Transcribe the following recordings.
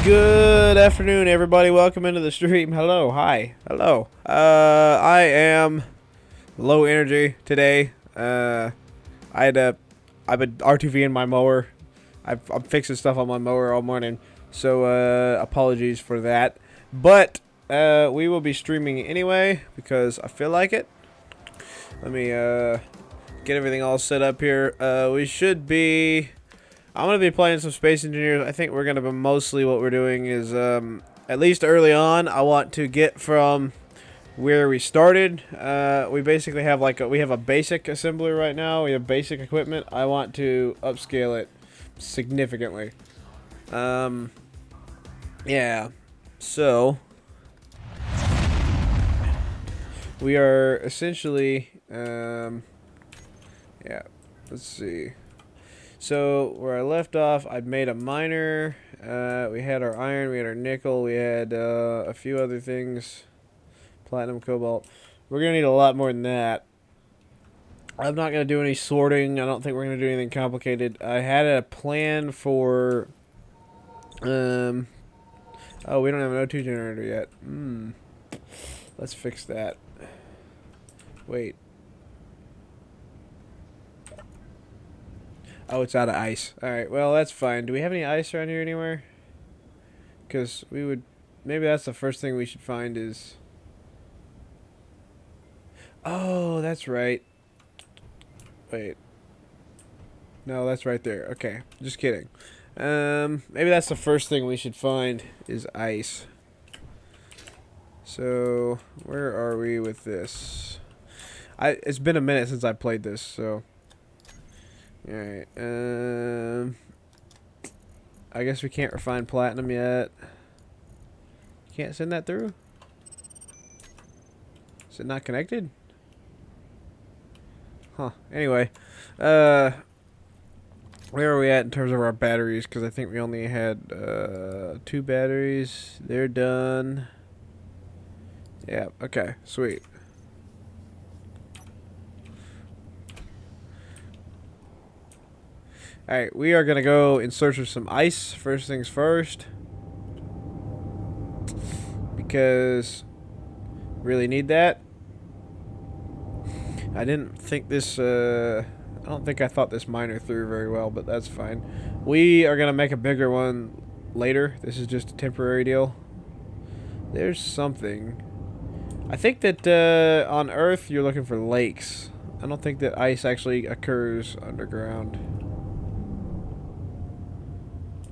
Good afternoon, everybody. Welcome into the stream. Hello, hi, hello. I am low energy today. I've been RTVing my mower. I'm fixing stuff on my mower all morning, so apologies for that. But we will be streaming anyway because I feel like it. Let me get everything all set up here. We should be. I'm going to be playing some Space Engineers. I think we're going to be mostly what we're doing is, at least early on, I want to get from where we started. We basically have we have a basic assembler right now. We have basic equipment. I want to upscale it significantly. Yeah. So, we are essentially, yeah, let's see. So, where I left off, I'd made a miner, we had our iron, we had our nickel, we had a few other things, platinum, cobalt. We're going to need a lot more than that. I'm not going to do any sorting, I don't think we're going to do anything complicated. I had a plan for, oh, we don't have an O2 generator yet. Let's fix that. Wait. Oh, it's out of ice. Alright, well, that's fine. Do we have any ice around here anywhere? Because we would... Maybe that's the first thing we should find is... Oh, that's right. Wait. No, that's right there. Okay, just kidding. Maybe that's the first thing we should find is ice. So, where are we with this? It's been a minute since I played this, so... Alright, I guess we can't refine platinum yet. Can't send that through? Is it not connected? Huh. Anyway, where are we at in terms of our batteries? Because I think we only had 2 batteries. They're done. Yeah, okay, sweet. Alright, we are going to go in search of some ice, first things first. Because really need that. I didn't think this, I don't think I thought this miner through very well, but that's fine. We are going to make a bigger one later. This is just a temporary deal. There's something. I think that on Earth you're looking for lakes. I don't think that ice actually occurs underground.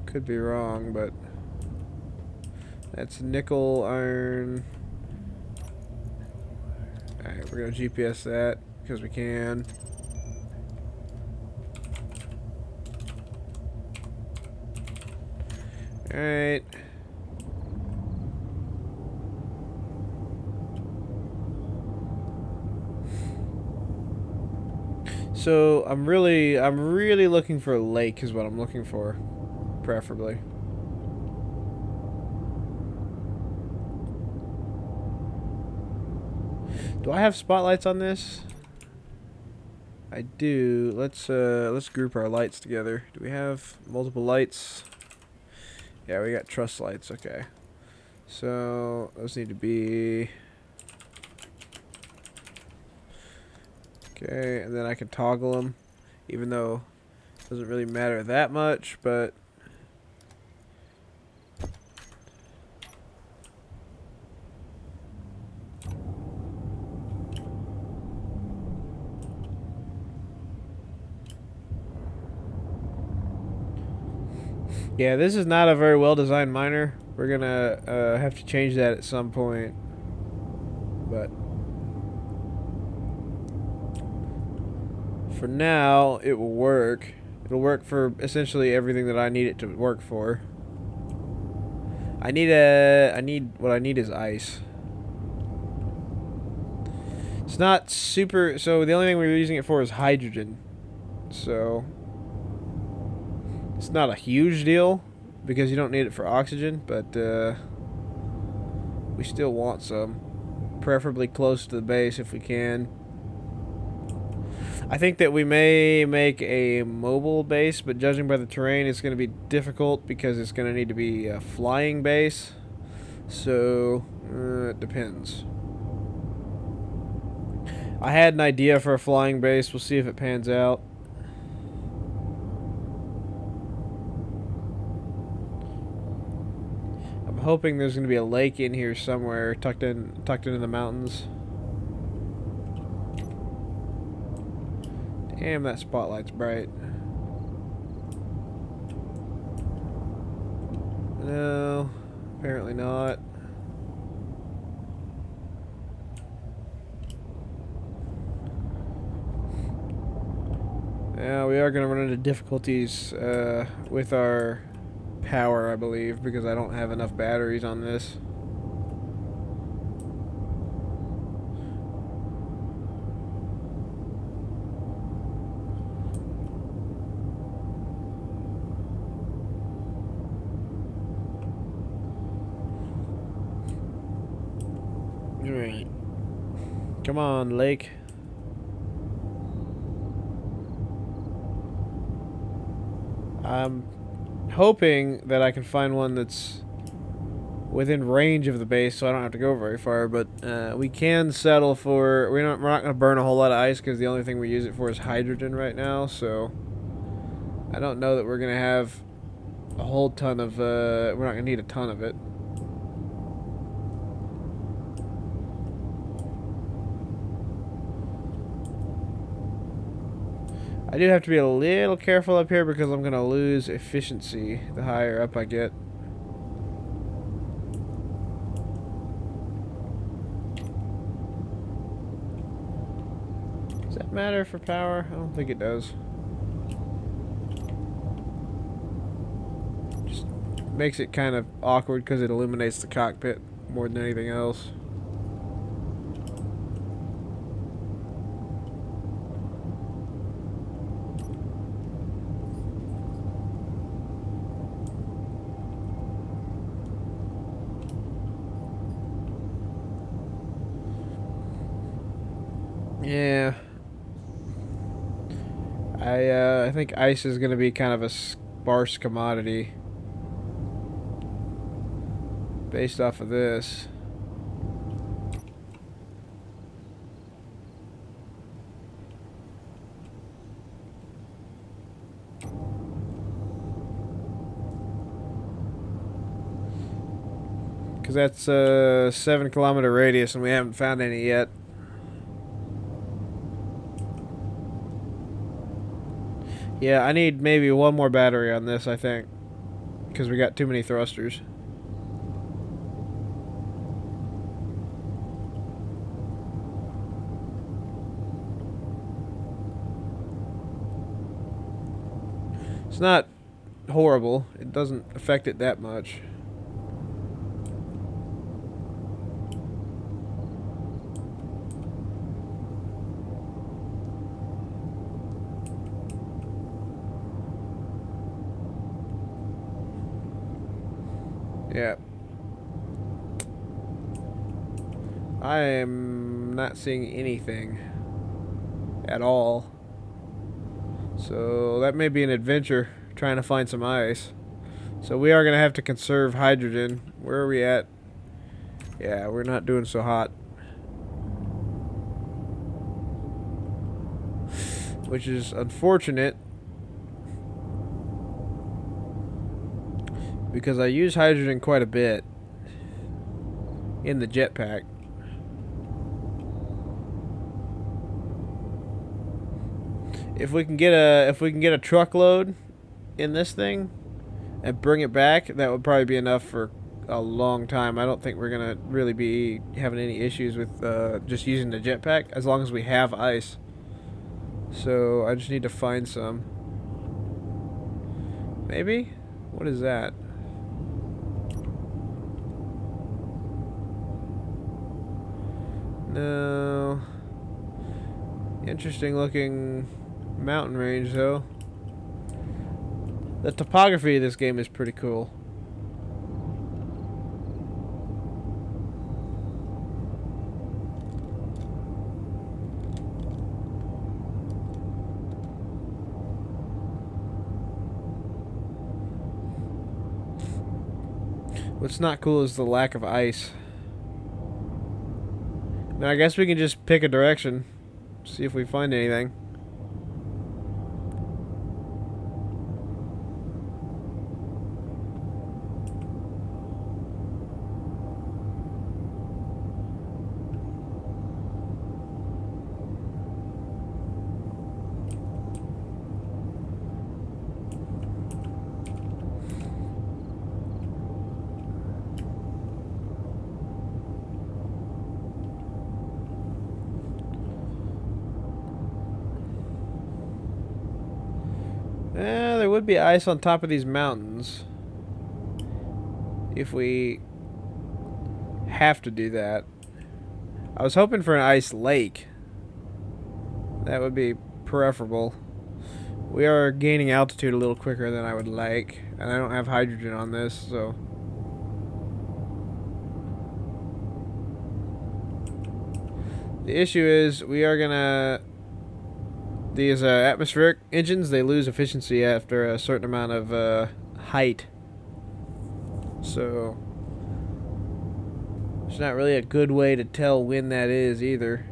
Could be wrong, but that's nickel, iron. Alright, we're gonna GPS that because we can. Alright. So I'm really looking for a lake is what I'm looking for. Preferably. Do I have spotlights on this? I do. Let's group our lights together. Do we have multiple lights? Yeah, we got truss lights. Okay. So those need to be okay, and then I can toggle them, even though it doesn't really matter that much, but yeah, this is not a very well-designed miner. We're gonna have to change that at some point. But for now, it will work. It'll work for essentially everything that I need it to work for. What I need is ice. It's not super, so the only thing we're using it for is hydrogen. So it's not a huge deal because you don't need it for oxygen, but we still want some. Preferably close to the base if we can. I think that we may make a mobile base, but judging by the terrain, it's going to be difficult because it's going to need to be a flying base. So, it depends. I had an idea for a flying base. We'll see if it pans out. I'm hoping there's going to be a lake in here somewhere, tucked into the mountains. Damn, that spotlight's bright. No, apparently not. Yeah, we are going to run into difficulties with our power, I believe, because I don't have enough batteries on this. Alright. Come on, lake. I'm hoping that I can find one that's within range of the base so I don't have to go very far, but we can settle for... We're not going to burn a whole lot of ice because the only thing we use it for is hydrogen right now, so I don't know that we're going to have a whole ton of... we're not going to need a ton of it. I do have to be a little careful up here because I'm going to lose efficiency the higher up I get. Does that matter for power? I don't think it does. Just makes it kind of awkward because it illuminates the cockpit more than anything else. Yeah. I think ice is going to be kind of a sparse commodity based off of this. Because that's a 7-kilometer radius and we haven't found any yet. Yeah, I need maybe one more battery on this, I think. Because we got too many thrusters. It's not horrible. It doesn't affect it that much. Yeah. I am not seeing anything at all. So that may be an adventure trying to find some ice. So we are going to have to conserve hydrogen. Where are we at? Yeah, we're not doing so hot. Which is unfortunate. Because I use hydrogen quite a bit in the jetpack. If we can get a truckload in this thing and bring it back, that would probably be enough for a long time. I don't think we're gonna really be having any issues with just using the jetpack as long as we have ice. So I just need to find some. Maybe? What is that? No. Interesting looking mountain range though. The topography of this game is pretty cool. What's not cool is the lack of ice. Now I guess we can just pick a direction, see if we find anything. There would be ice on top of these mountains. If we have to do that. I was hoping for an ice lake. That would be preferable. We are gaining altitude a little quicker than I would like. And I don't have hydrogen on this, so... The issue is, we are gonna... These atmospheric engines, they lose efficiency after a certain amount of height. So, it's not really a good way to tell when that is either.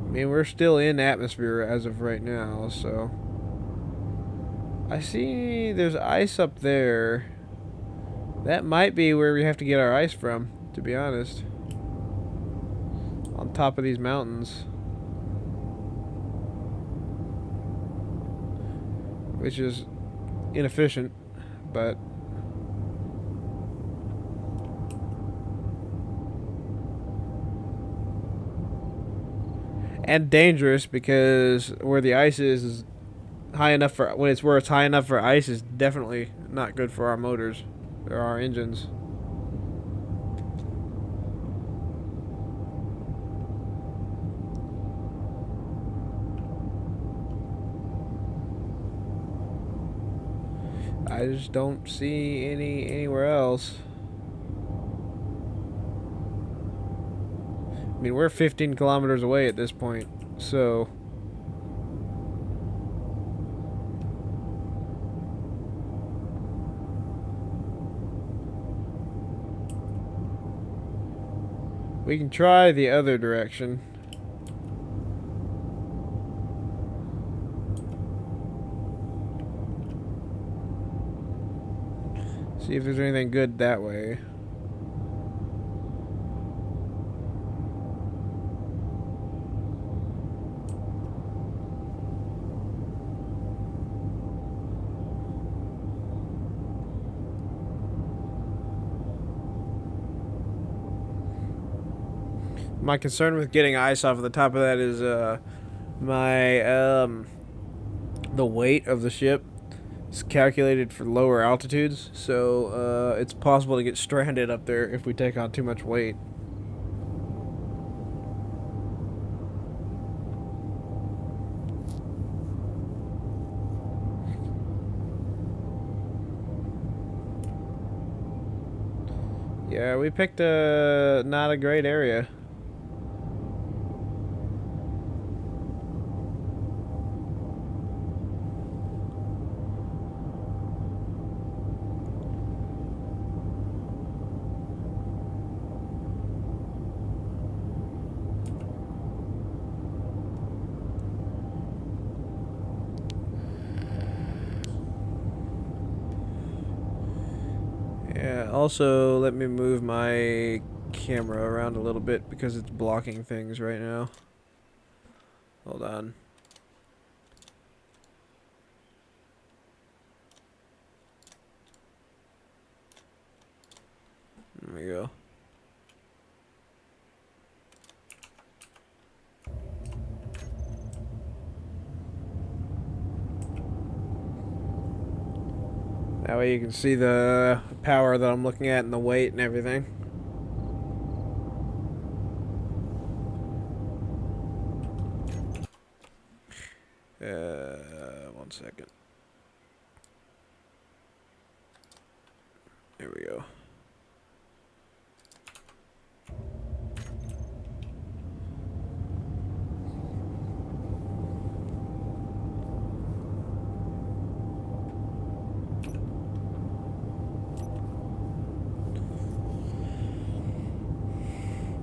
I mean, we're still in atmosphere as of right now, so... I see there's ice up there. That might be where we have to get our ice from, to be honest. On top of these mountains. Which is inefficient, but... And dangerous, because where the ice is high enough for... When it's where it's high enough for ice is definitely not good for our motors. Or our engines. I just don't see anywhere else. I mean, we're 15 kilometers away at this point, so... We can try the other direction. See if there's anything good that way. My concern with getting ice off of the top of that is the weight of the ship is calculated for lower altitudes, so it's possible to get stranded up there if we take on too much weight. Yeah, we picked not a great area. Yeah, also let me move my camera around a little bit because it's blocking things right now. Hold on. There we go. That way you can see the power that I'm looking at and the weight and everything. One second. There we go.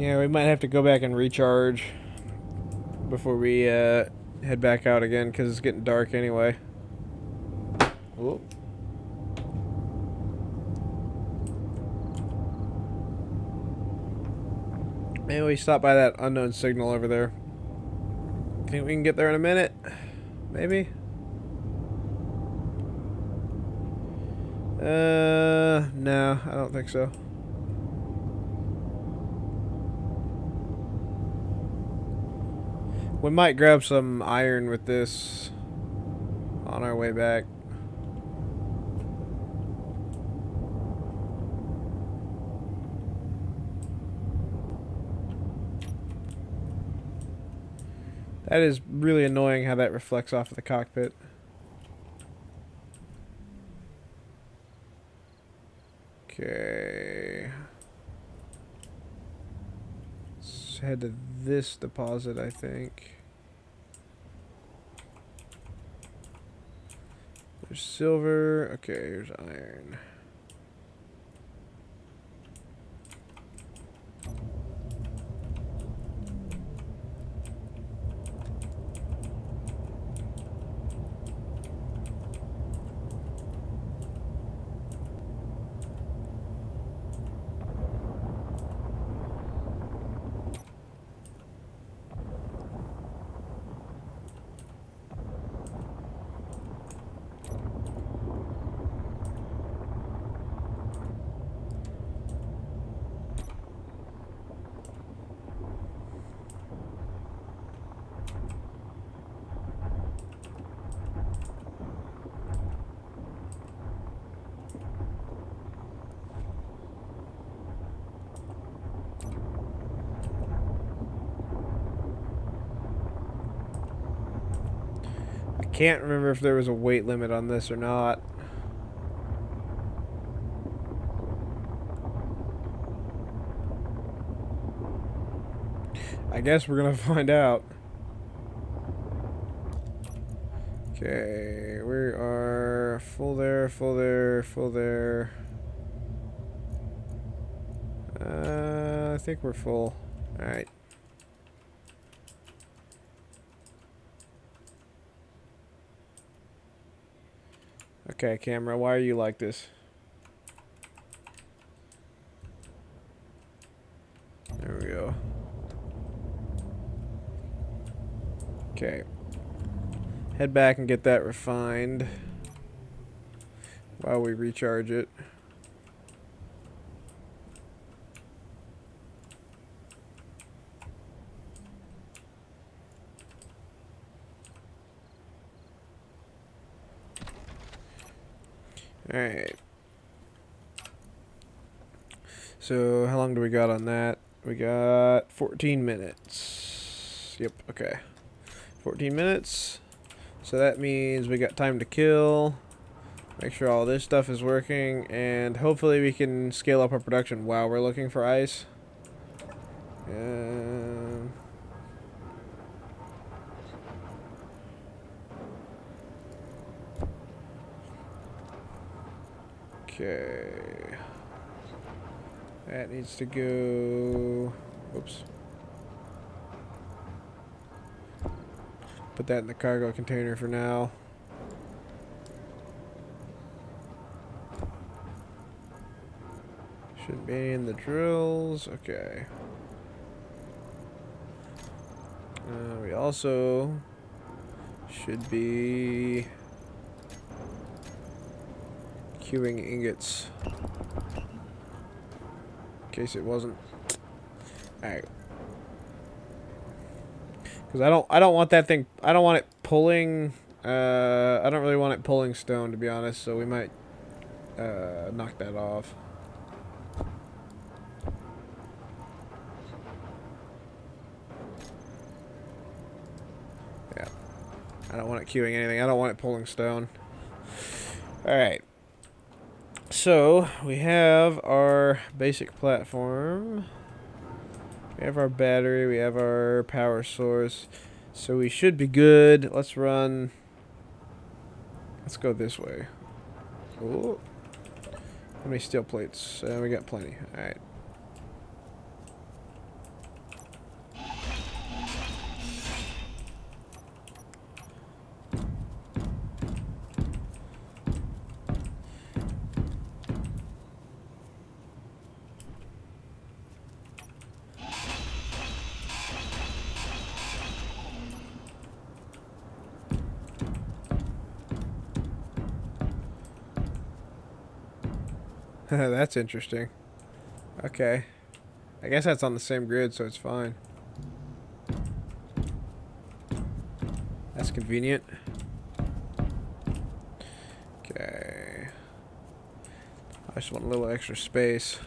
Yeah, we might have to go back and recharge before we head back out again because it's getting dark anyway. Whoa. Maybe we stop by that unknown signal over there. Think we can get there in a minute? Maybe? No, I don't think so. We might grab some iron with this on our way back. That is really annoying how that reflects off of the cockpit. Okay. Let's head to this deposit, I think. There's silver. Okay, here's iron. Can't remember if there was a weight limit on this or not. I guess we're gonna find out. Okay, we are full there, full there, full there. I think we're full. Alright. Okay, camera, why are you like this? There we go. Okay. Head back and get that refined while we recharge it. Alright. So, how long do we got on that? We got 14 minutes. Yep, okay. 14 minutes. So that means we got time to kill. Make sure all this stuff is working. And hopefully we can scale up our production while we're looking for ice. Okay. That needs to go... Oops. Put that in the cargo container for now. Shouldn't be any in the drills. Okay. We also should be queuing ingots. In case it wasn't. Alright. Because I don't want that thing, I don't want it pulling, I don't really want it pulling stone, to be honest, so we might knock that off. Yeah. I don't want it queuing anything, I don't want it pulling stone. Alright. So, we have our basic platform. We have our battery, we have our power source, so we should be good. Let's run. Let's go this way. Oh, how many steel plates? We got plenty. All right. That's interesting. Okay. I guess that's on the same grid, so it's fine. That's convenient. Okay. I just want a little extra space.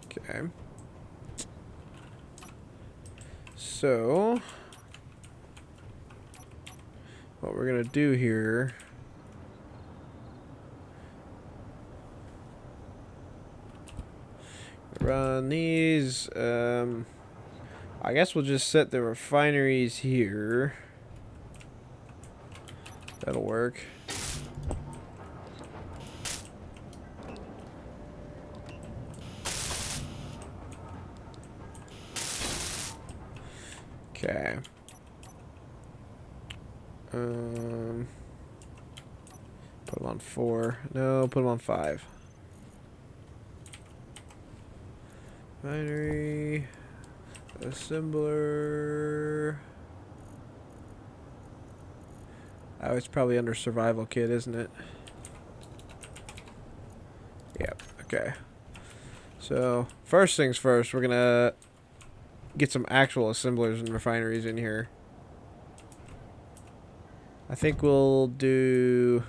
Okay. So, what we're gonna do here. Run these. I guess we'll just set the refineries here. That'll work. Okay. Put them on 4. No, put them on 5. Binary. Assembler. Oh, it's probably under survival kit, isn't it? Yep, okay. So, first things first, we're gonna get some actual assemblers and refineries in here. I think we'll do...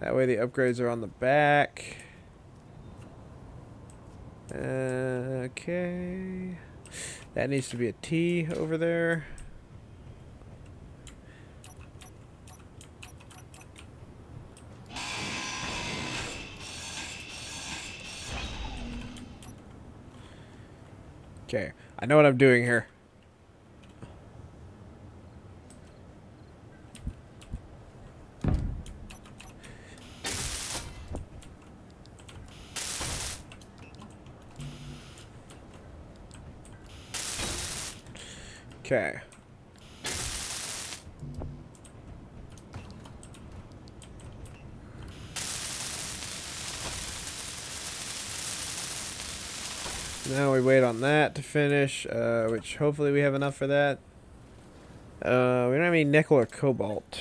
That way the upgrades are on the back. Okay. That needs to be a T over there. Okay, I know what I'm doing here. Okay. Now we wait on that to finish, which hopefully we have enough for that. We don't have any nickel or cobalt.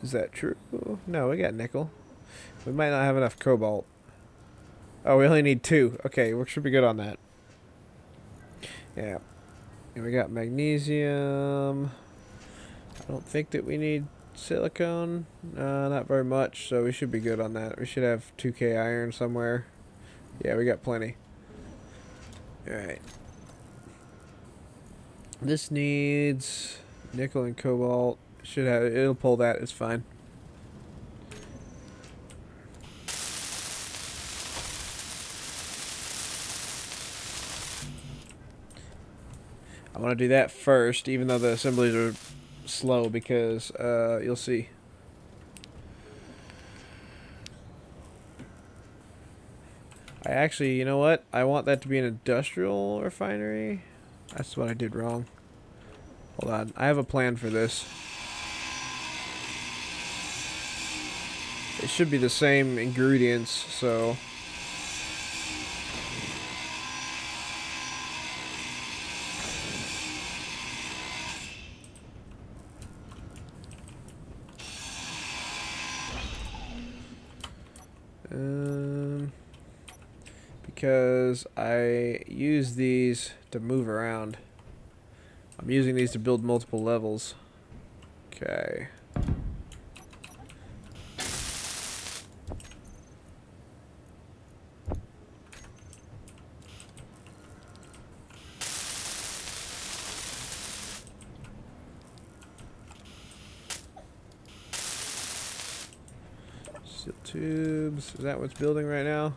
Is that true? No, we got nickel. We might not have enough cobalt. Oh, we only need 2. Okay, we should be good on that. Yeah. And we got magnesium. I don't think that we need silicone. Not very much, so we should be good on that. We should have 2K iron somewhere. Yeah, we got plenty. Alright. This needs nickel and cobalt. Should have, it'll pull that, it's fine. I want to do that first, even though the assemblies are slow, because you'll see. I actually, you know what? I want that to be an industrial refinery. That's what I did wrong. Hold on. I have a plan for this. It should be the same ingredients, so... because I use these to move around. I'm using these to build multiple levels. Okay. Steel tubes. Is that what's building right now?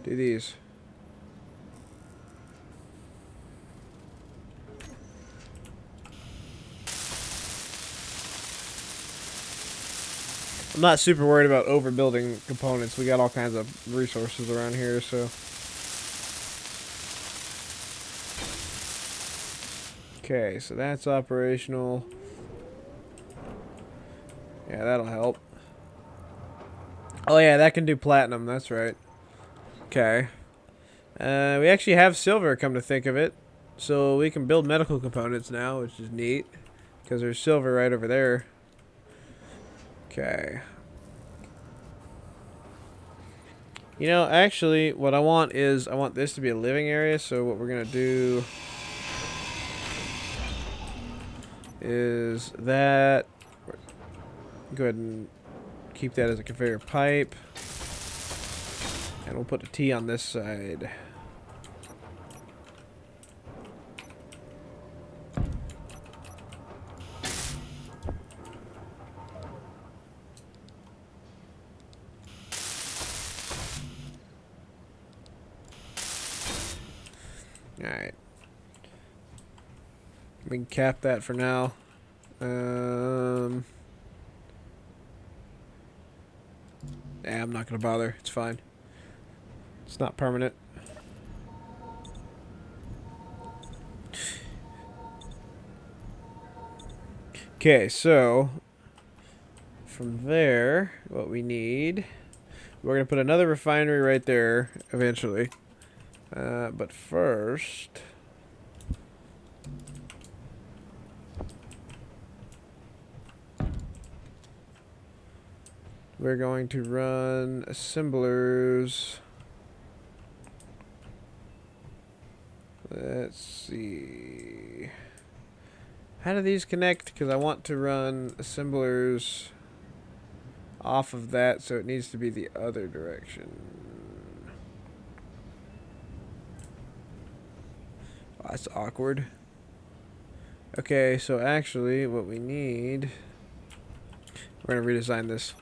Do these. I'm not super worried about overbuilding components. We got all kinds of resources around here, so. Okay, so that's operational. Yeah, that'll help. Oh yeah, that can do platinum, that's right. Okay. We actually have silver, come to think of it. So we can build medical components now, which is neat. Because there's silver right over there. Okay. You know, actually, what I want is, I want this to be a living area, so what we're going to do is that. Go ahead and keep that as a conveyor pipe. And we'll put a T on this side. Alright. We can cap that for now. Yeah, I'm not going to bother. It's fine. It's not permanent. Okay, so from there, what we need, we're going to put another refinery right there eventually. But first, we're going to run assemblers. Let's see. How do these connect? Because I want to run assemblers off of that, so it needs to be the other direction. Oh, that's awkward. Okay, so actually what we need... We're going to redesign this.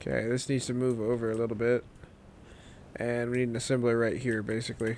Okay, this needs to move over a little bit. And we need an assembler right here, basically.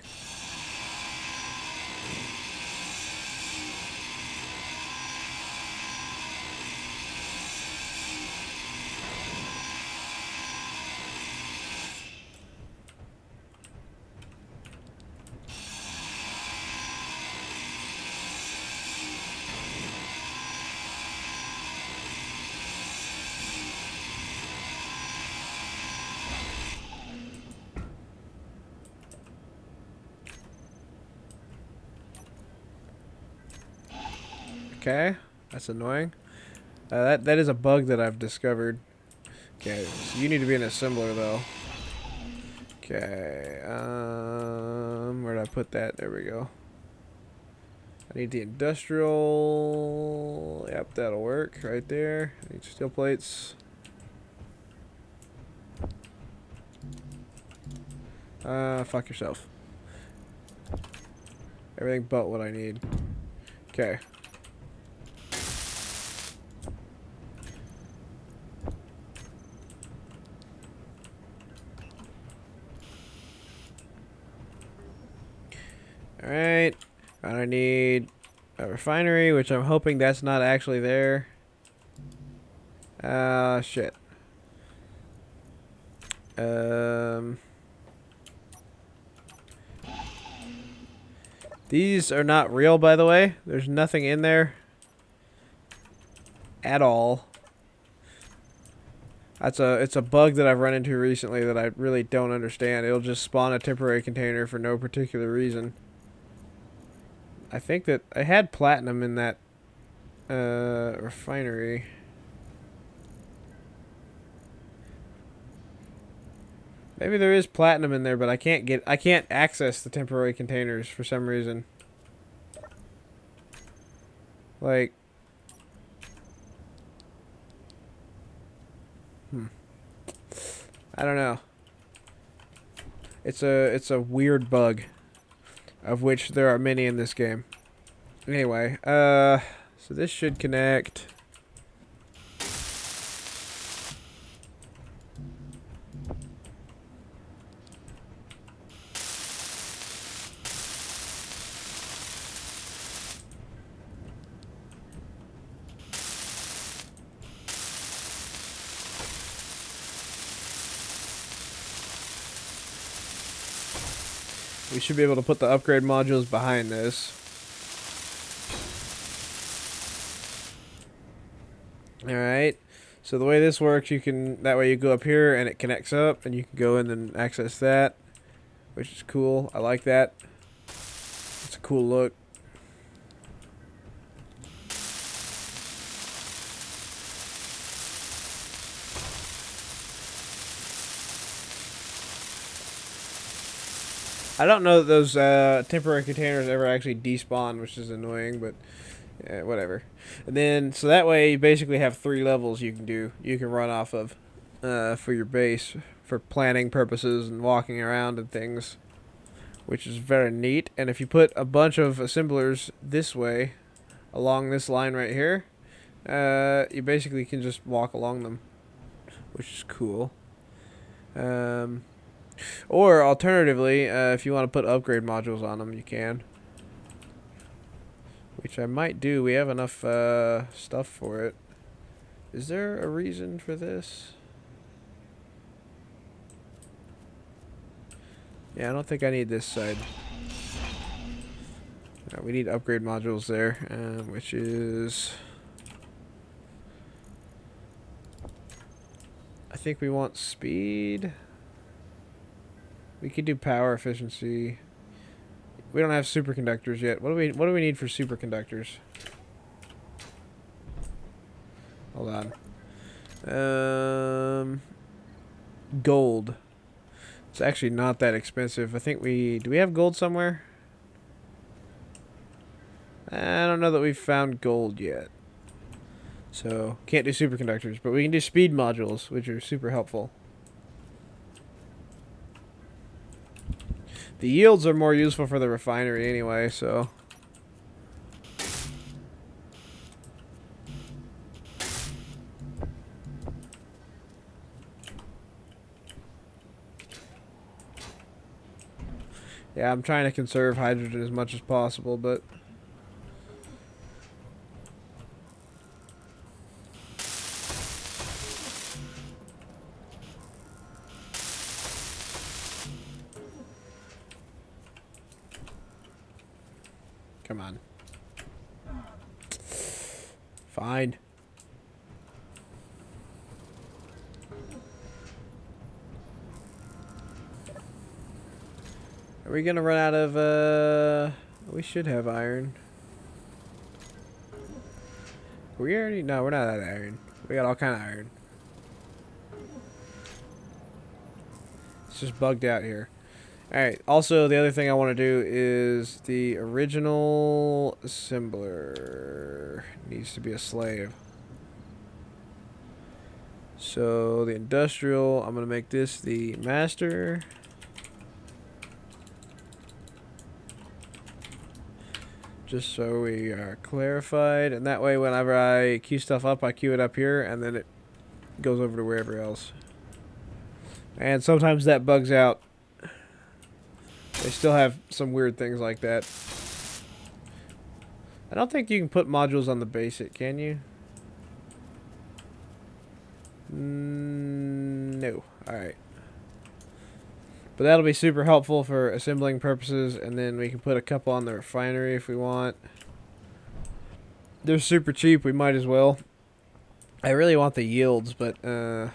Okay, that's annoying. That is a bug that I've discovered. Okay, so you need to be an assembler though. Okay, where did I put that? There we go. I need the industrial. Yep, that'll work right there. I need steel plates. Fuck yourself. Everything but what I need. Okay. Alright. And I need a refinery, which I'm hoping that's not actually there. Shit. These are not real, by the way. There's nothing in there at all. It's a bug that I've run into recently that I really don't understand. It'll just spawn a temporary container for no particular reason. I think that I had platinum in that refinery. Maybe there is platinum in there, but I can't access the temporary containers for some reason. Like, I don't know. It's a weird bug, of which there are many in this game. Anyway, so this should connect. We should be able to put the upgrade modules behind this. Alright. So the way this works, that way you go up here and it connects up and you can go in and access that, which is cool. I like that. It's a cool look. I don't know that those temporary containers ever actually despawn, which is annoying, but whatever. And then, so that way you basically have 3 levels you can run off of for your base, for planning purposes and walking around and things, which is very neat. And if you put a bunch of assemblers this way, along this line right here, you basically can just walk along them, which is cool. Or alternatively, if you want to put upgrade modules on them, you can. Which I might do. We have enough stuff for it. Is there a reason for this? Yeah, I don't think I need this side. No, we need upgrade modules there, which is... I think we want speed. We could do power efficiency. We don't have superconductors yet. What do we need for superconductors? Hold on. Gold. It's actually not that expensive. I think do we have gold somewhere? I don't know that we've found gold yet. So, can't do superconductors, but we can do speed modules, which are super helpful. The yields are more useful for the refinery anyway, so... Yeah, I'm trying to conserve hydrogen as much as possible, but... Come on. Fine. Are we gonna run out of, we should have iron. We already, no, we're not out of iron. We got all kind of iron. It's just bugged out here. Alright, also the other thing I want to do is the original assembler needs to be a slave. So the industrial, I'm going to make this the master. Just so we are clarified, and that way whenever I queue stuff up, I queue it up here and then it goes over to wherever else. And sometimes that bugs out. They still have some weird things like that. I don't think you can put modules on the basic, can you? No. Alright. But that'll be super helpful for assembling purposes, and then we can put a couple on the refinery if we want. They're super cheap, we might as well. I really want the yields, but I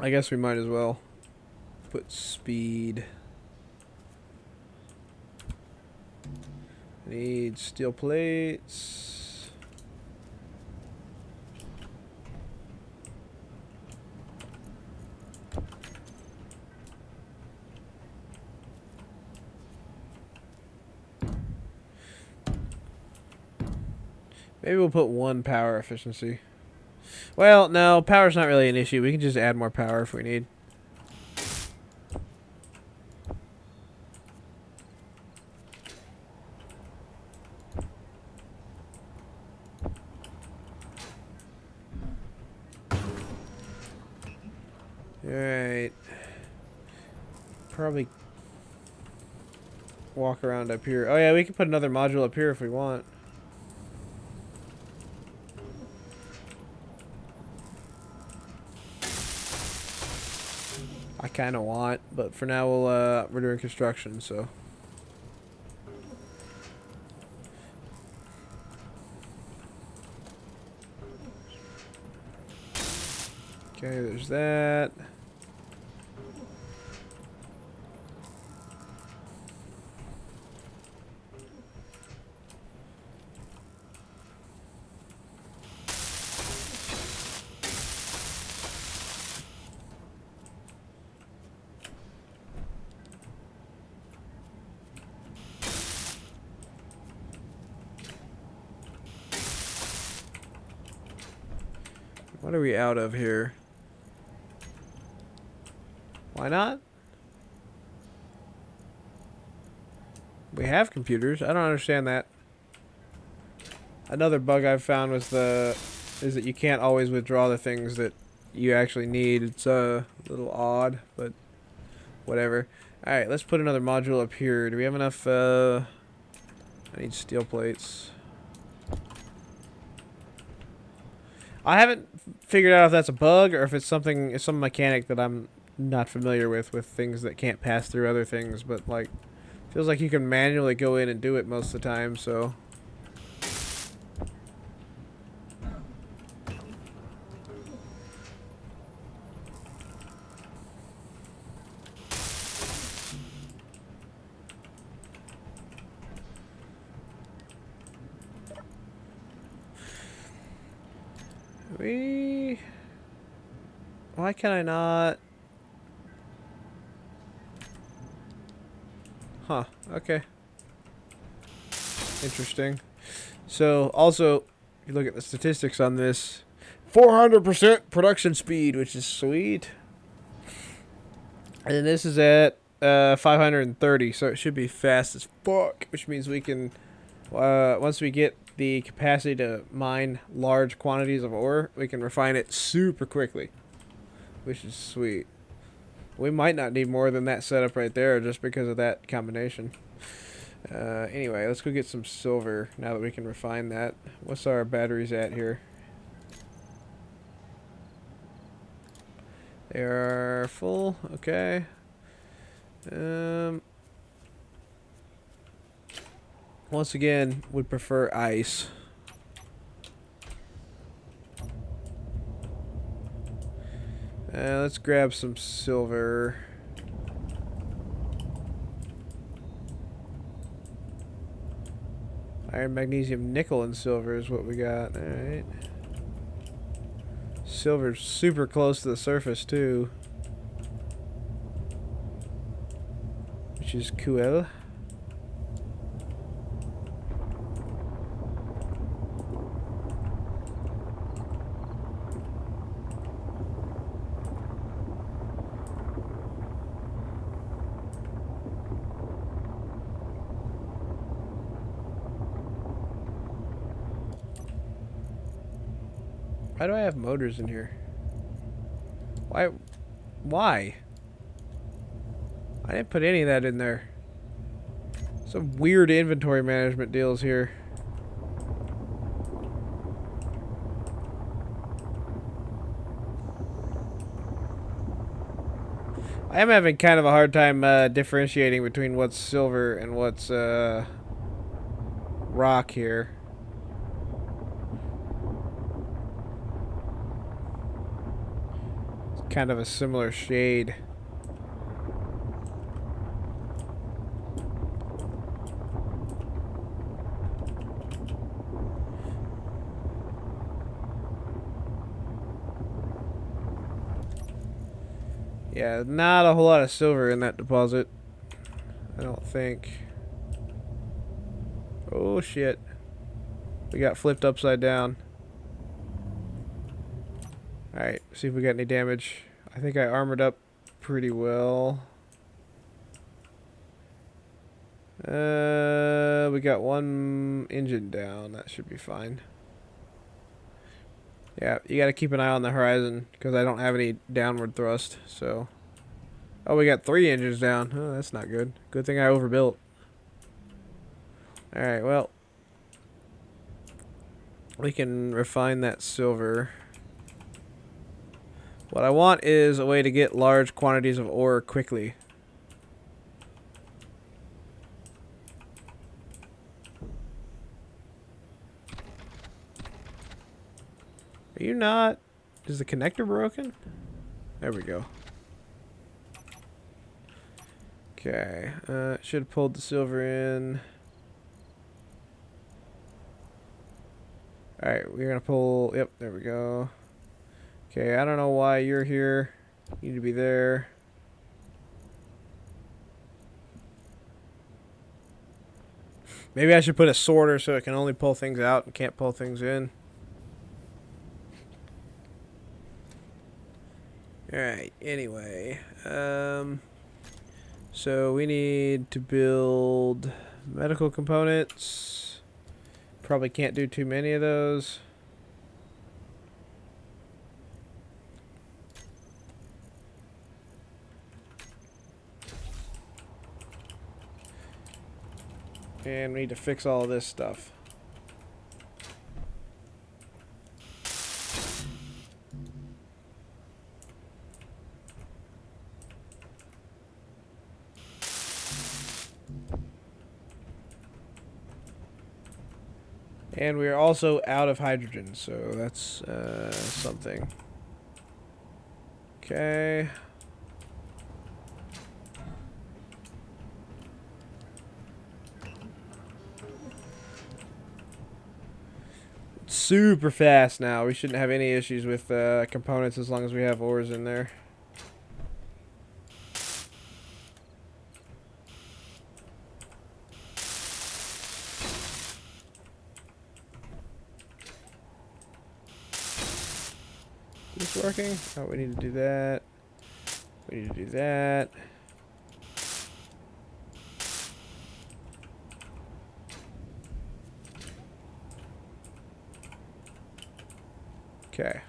guess we might as well. Put speed. Need steel plates. Maybe we'll put 1 power efficiency. Well, no, power's not really an issue. We can just add more power if we need. Alright. Probably walk around up here. Oh yeah, we can put another module up here if we want. I kind of want, but for now we're doing construction, so. Okay, there's that. What are we out of here? Why not? We have computers. I don't understand that. Another bug I've found is that you can't always withdraw the things that you actually need. It's a little odd, but whatever. Alright, let's put another module up here. Do we have enough, I need steel plates. I haven't figured out if that's a bug or if it's some mechanic that I'm not familiar with things that can't pass through other things, but like, feels like you can manually go in and do it most of the time, so. Why can I not? Huh, okay. Interesting. So, also, if you look at the statistics on this, 400% production speed, which is sweet. And this is at 530, so it should be fast as fuck, which means we can, once we get the capacity to mine large quantities of ore, we can refine it super quickly, which is sweet. We might not need more than that setup right there just because of that combination. Anyway, let's go get some silver now that we can refine that. What's our batteries at here? They are full. Okay. Once again, would prefer ice. Let's grab some silver. Iron, magnesium, nickel, and silver is what we got. Alright. Silver's super close to the surface, too. Which is cool. Why do I have motors in here? Why? Why? I didn't put any of that in there. Some weird inventory management deals here. I am having kind of a hard time differentiating between what's silver and what's rock here. It's kind of a similar shade. Yeah, not a whole lot of silver in that deposit. I don't think. Oh shit. We got flipped upside down. Alright, see if we got any damage. I think I armored up pretty well. We got one engine down. That should be fine. Yeah, you gotta keep an eye on the horizon because I don't have any downward thrust, so. Oh, we got 3 engines down. Oh, that's not good. Good thing I overbuilt. Alright, well. We can refine that silver. What I want is a way to get large quantities of ore quickly. Are you not? Is the connector broken? There we go. Okay. Should have pulled the silver in. Alright, we're gonna pull. Yep, there we go. Okay, I don't know why you're here. You need to be there. Maybe I should put a sorter so it can only pull things out and can't pull things in. Alright, anyway. So we need to build medical components. Probably can't do too many of those. And we need to fix all of this stuff. And we are also out of hydrogen, so that's something. Okay. Super fast now. We shouldn't have any issues with components as long as we have ores in there. Is this working? Oh, we need to do that. We need to do that. Okay.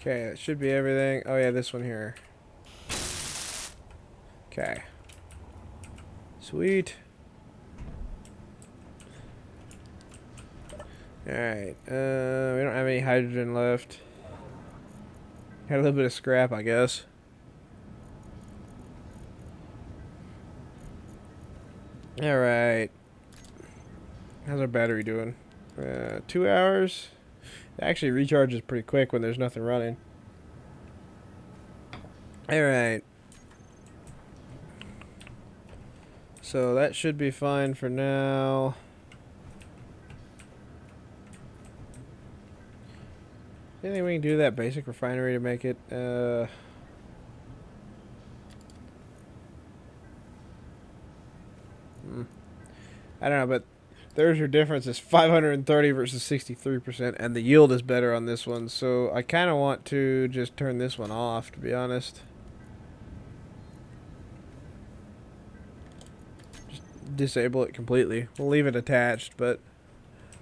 Okay, that should be everything. Oh yeah, this one here. Okay. Sweet. Alright, we don't have any hydrogen left. Had a little bit of scrap, I guess. Alright. How's our battery doing? 2 hours? It actually recharges pretty quick when there's nothing running. Alright. So that should be fine for now. Anything we can do to that basic refinery to make it, I don't know, but there's your difference is 530 versus 63%, and the yield is better on this one, so I kind of want to just turn this one off, to be honest. Just disable it completely. We'll leave it attached, but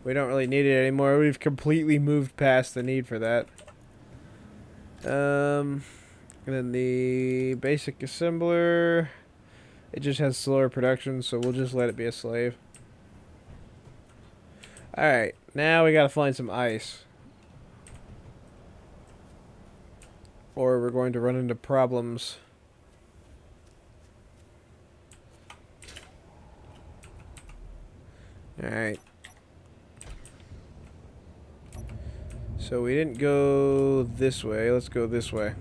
we don't really need it anymore. We've completely moved past the need for that. And then the basic assembler, it just has slower production, so we'll just let it be a slave. Alright, now we gotta find some ice. Or we're going to run into problems. Alright. So we didn't go this way. Let's go this way.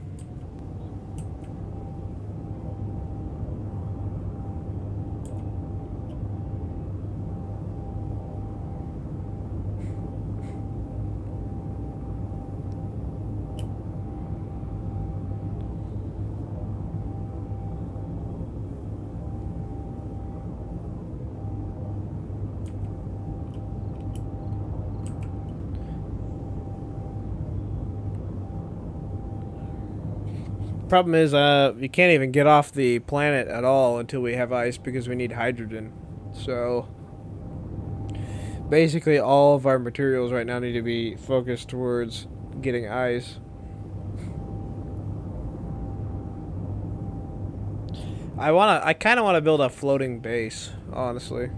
Problem is, you can't even get off the planet at all until we have ice because we need hydrogen. So, basically all of our materials right now need to be focused towards getting ice. I kind of want to build a floating base, honestly.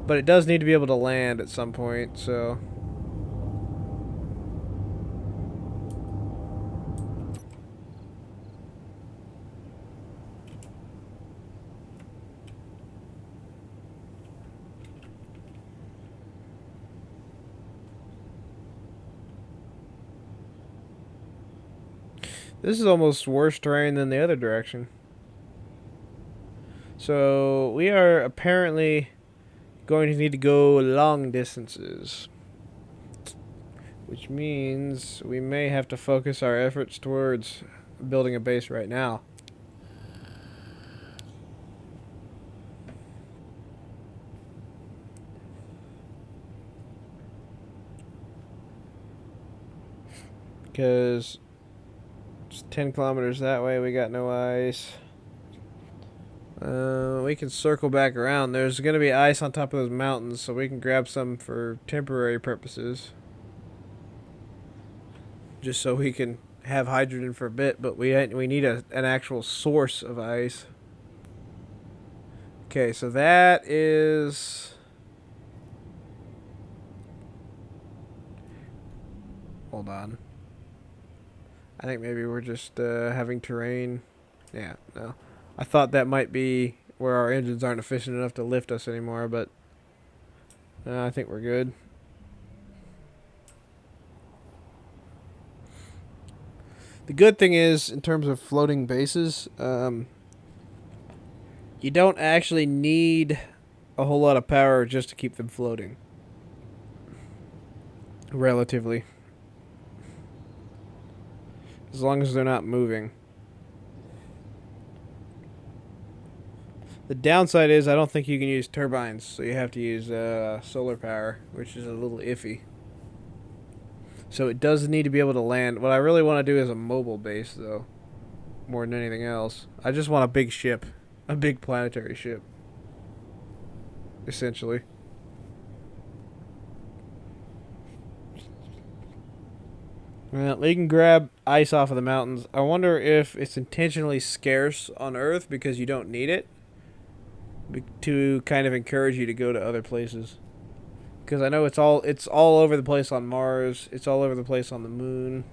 But it does need to be able to land at some point, so... This is almost worse terrain than the other direction. So So we are apparently going to need to go long distances, which means we may have to focus our efforts towards building a base right now. Because it's 10 kilometers that way, we got no ice. We can circle back around. There's going to be ice on top of those mountains, so we can grab some for temporary purposes. Just so we can have hydrogen for a bit, but we need an actual source of ice. Okay, so that is... Hold on. I think maybe we're just having terrain. Yeah, no. I thought that might be where our engines aren't efficient enough to lift us anymore, but I think we're good. The good thing is, in terms of floating bases, you don't actually need a whole lot of power just to keep them floating. Relatively. As long as they're not moving. The downside is I don't think you can use turbines, so you have to use solar power, which is a little iffy. So it does need to be able to land. What I really want to do is a mobile base, though, more than anything else. I just want a big ship, a big planetary ship, essentially. Well, we can grab ice off of the mountains. I wonder if it's intentionally scarce on Earth because you don't need it, to kind of encourage you to go to other places. Because I know it's all over the place on Mars. It's all over the place on the moon.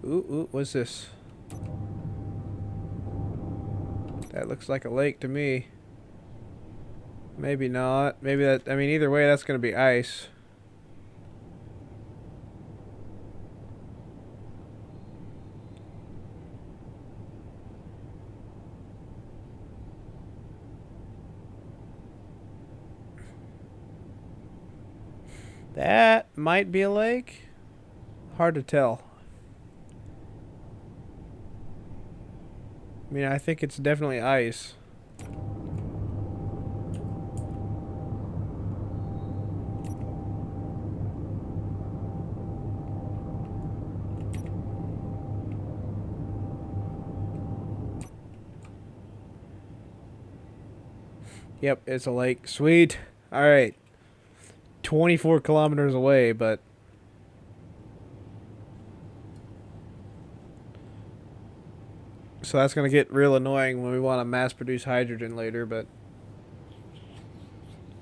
Ooh, what's this? That looks like a lake to me. Maybe not. Maybe that... I mean, either way, that's going to be ice. That might be a lake. Hard to tell. I mean, I think it's definitely ice. Yep, it's a lake. Sweet. Alright. 24 kilometers away, but... So that's going to get real annoying when we want to mass produce hydrogen later, but...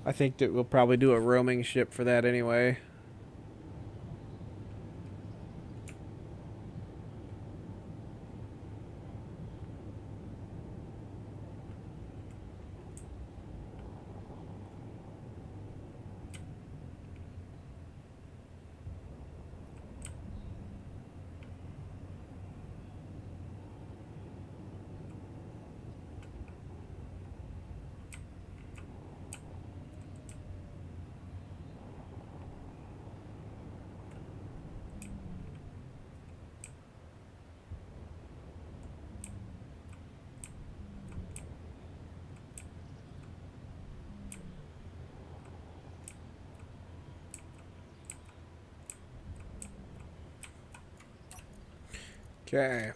I think that we'll probably do a roaming ship for that anyway. Okay.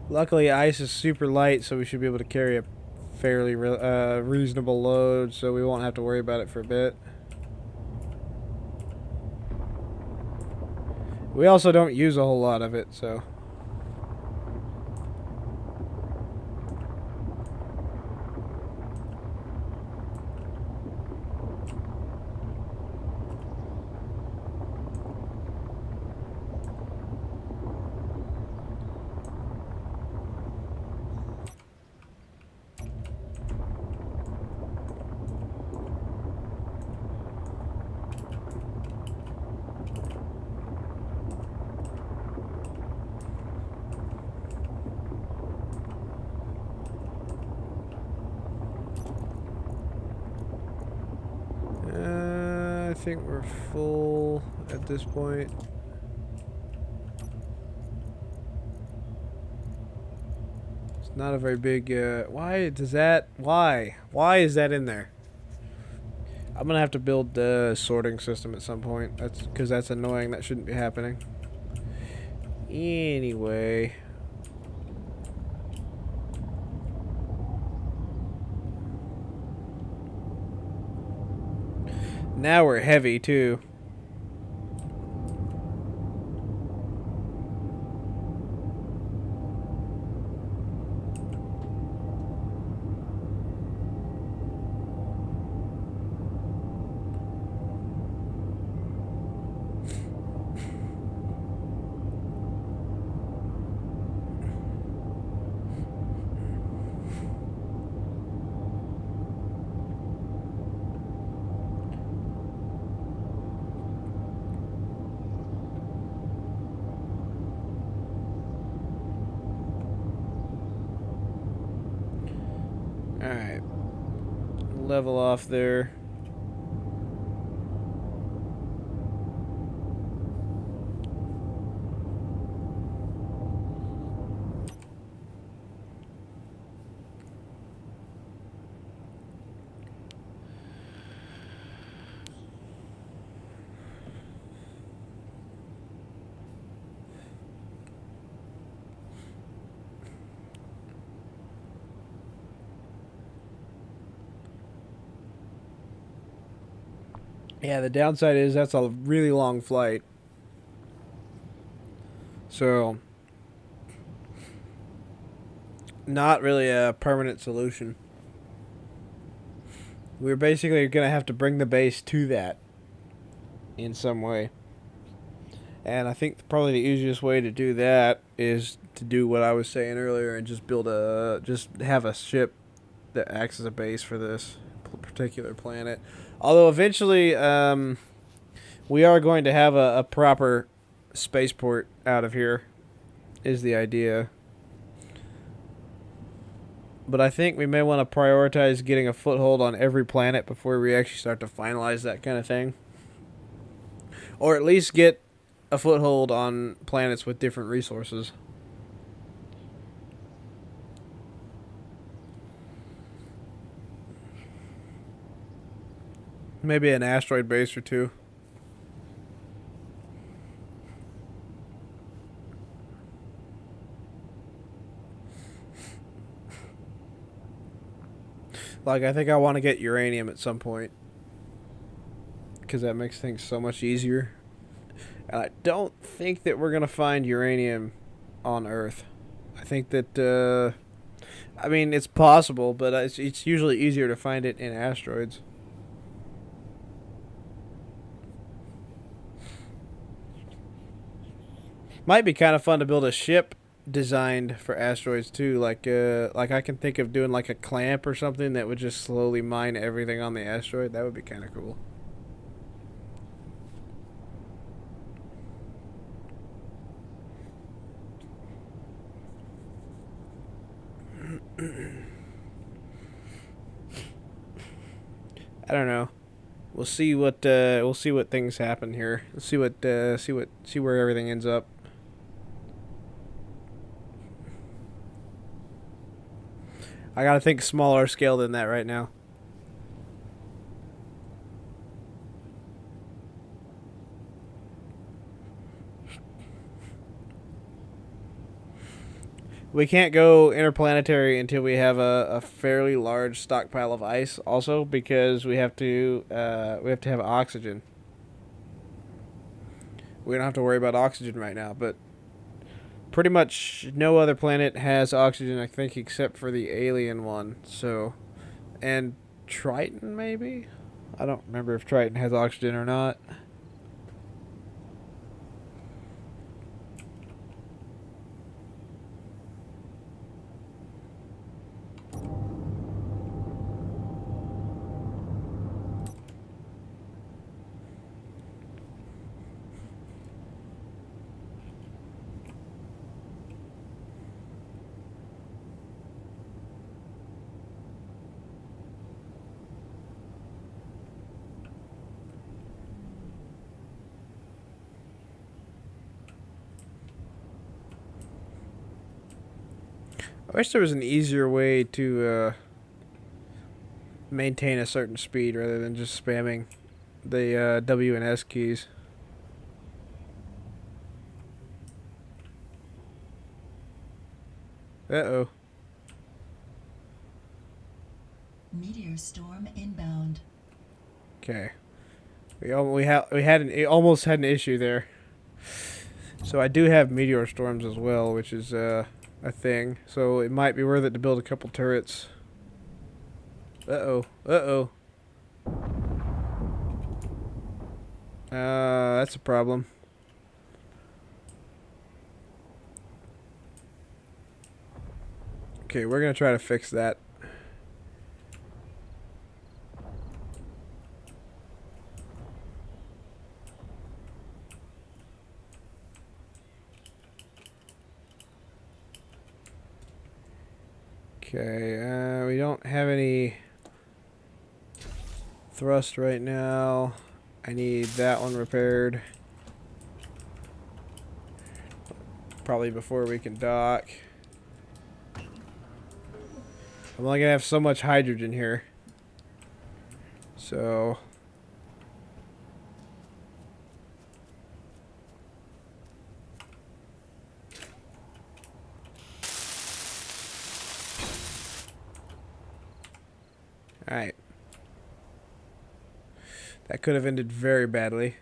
Luckily, ice is super light, so we should be able to carry a fairly reasonable load, so we won't have to worry about it for a bit. We also don't use a whole lot of it, so... think we're full at this point. It's not a very big, why does that, why? Why is that in there? I'm gonna have to build the sorting system at some point. That's because that's annoying. That shouldn't be happening. Anyway. Now we're heavy, too. Alright. Level off there. Yeah, the downside is that's a really long flight. So, not really a permanent solution. We're basically going to have to bring the base to that in some way. And I think probably the easiest way to do that is to do what I was saying earlier and just just have a ship that acts as a base for this particular planet. Although eventually, we are going to have a proper spaceport out of here, is the idea. But I think we may want to prioritize getting a foothold on every planet before we actually start to finalize that kind of thing. Or at least get a foothold on planets with different resources. Maybe an asteroid base or two. Like, I think I want to get uranium at some point. Because that makes things so much easier. And I don't think that we're going to find uranium on Earth. I think that, I mean, it's possible, but it's usually easier to find it in asteroids. Might be kind of fun to build a ship designed for asteroids too. Like I can think of doing like a clamp or something that would just slowly mine everything on the asteroid. That would be kind of cool. I don't know. We'll see what things happen here. Let's see where everything ends up. I gotta think smaller scale than that right now. We can't go interplanetary until we have a fairly large stockpile of ice. Also, because we have to have oxygen. We don't have to worry about oxygen right now, but pretty much no other planet has oxygen, I think, except for the alien one. So, and Triton maybe. I don't remember if Triton has oxygen or not. I wish there was an easier way to maintain a certain speed rather than just spamming the W and S keys. Uh-oh. Meteor storm inbound. Okay. We almost had an issue there. So I do have meteor storms as well, which is a thing. So it might be worth it to build a couple turrets. Uh-oh. Uh-oh. That's a problem. Okay, we're gonna try to fix that. Okay, we don't have any thrust right now. I need that one repaired. Probably before we can dock. I'm only gonna have so much hydrogen here. So alright. That could have ended very badly.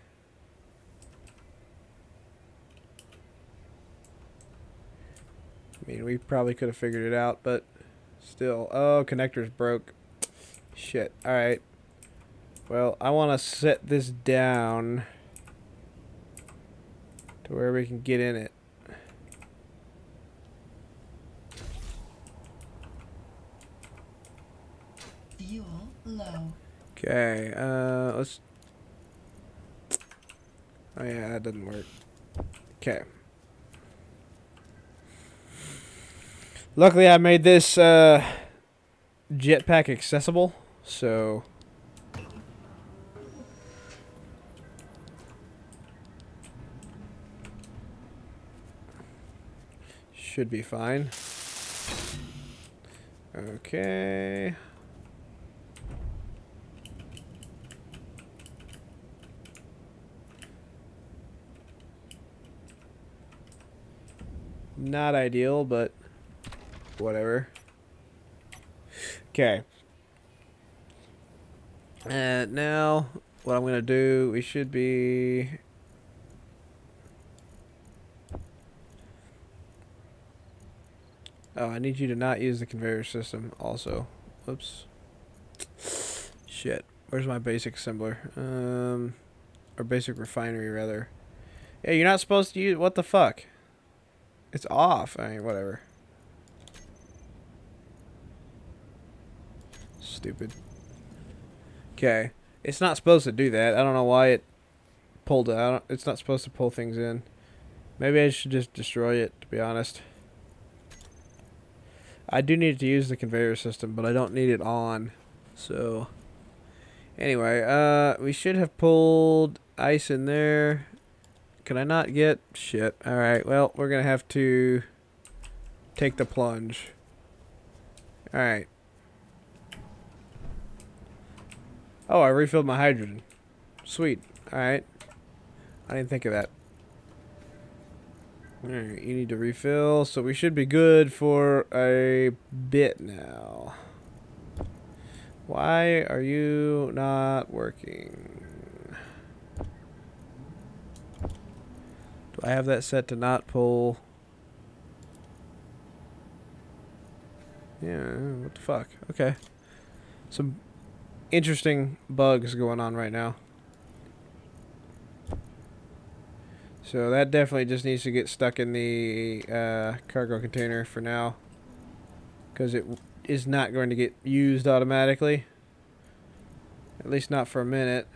I mean, we probably could have figured it out, but still. Oh, connector's broke. Shit. Alright. Well, I want to set this down to where we can get in it. Fuel low. Okay, let's... Oh yeah, that doesn't work. Okay. Luckily I made this jetpack accessible, so... Should be fine. Okay... Not ideal, but whatever. Okay. And now, what I'm going to do, we should be... Oh, I need you to not use the conveyor system also. Oops. Shit. Where's my basic assembler? Or basic refinery, rather. Yeah, you're not supposed to use... What the fuck? It's off. I mean, whatever. Stupid. Okay. It's not supposed to do that. I don't know why it pulled it out. It's not supposed to pull things in. Maybe I should just destroy it, to be honest. I do need to use the conveyor system, but I don't need it on. So, anyway, we should have pulled ice in there. Can I not get... Shit. Alright, well, we're going to have to take the plunge. Alright. Oh, I refilled my hydrogen. Sweet. Alright. I didn't think of that. Alright, you need to refill, so we should be good for a bit now. Why are you not working? Do I have that set to not pull? Yeah, what the fuck? Okay. Some interesting bugs going on right now. So that definitely just needs to get stuck in the cargo container for now. Because it is not going to get used automatically. At least not for a minute.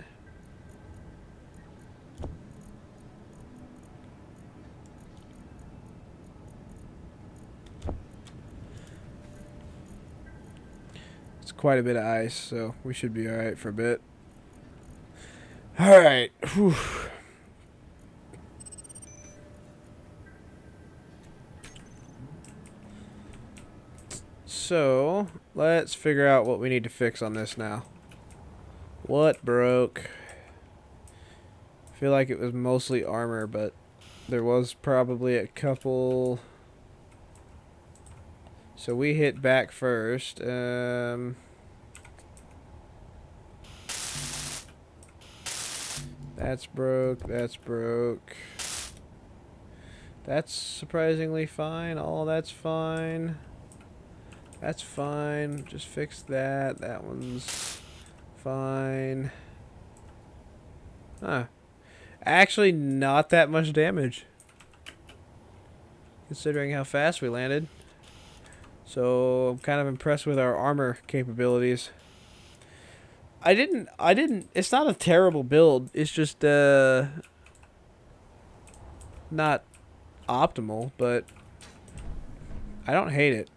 It's quite a bit of ice, so we should be alright for a bit. Alright. So, let's figure out what we need to fix on this now. What broke? I feel like it was mostly armor, but there was probably a couple. So we hit back first. That's broke. That's broke. That's surprisingly fine. All that's fine. That's fine. Just fix that. That one's fine. Huh. Actually, not that much damage, considering how fast we landed. So I'm kind of impressed with our armor capabilities. It's not a terrible build. It's just, not optimal, but I don't hate it.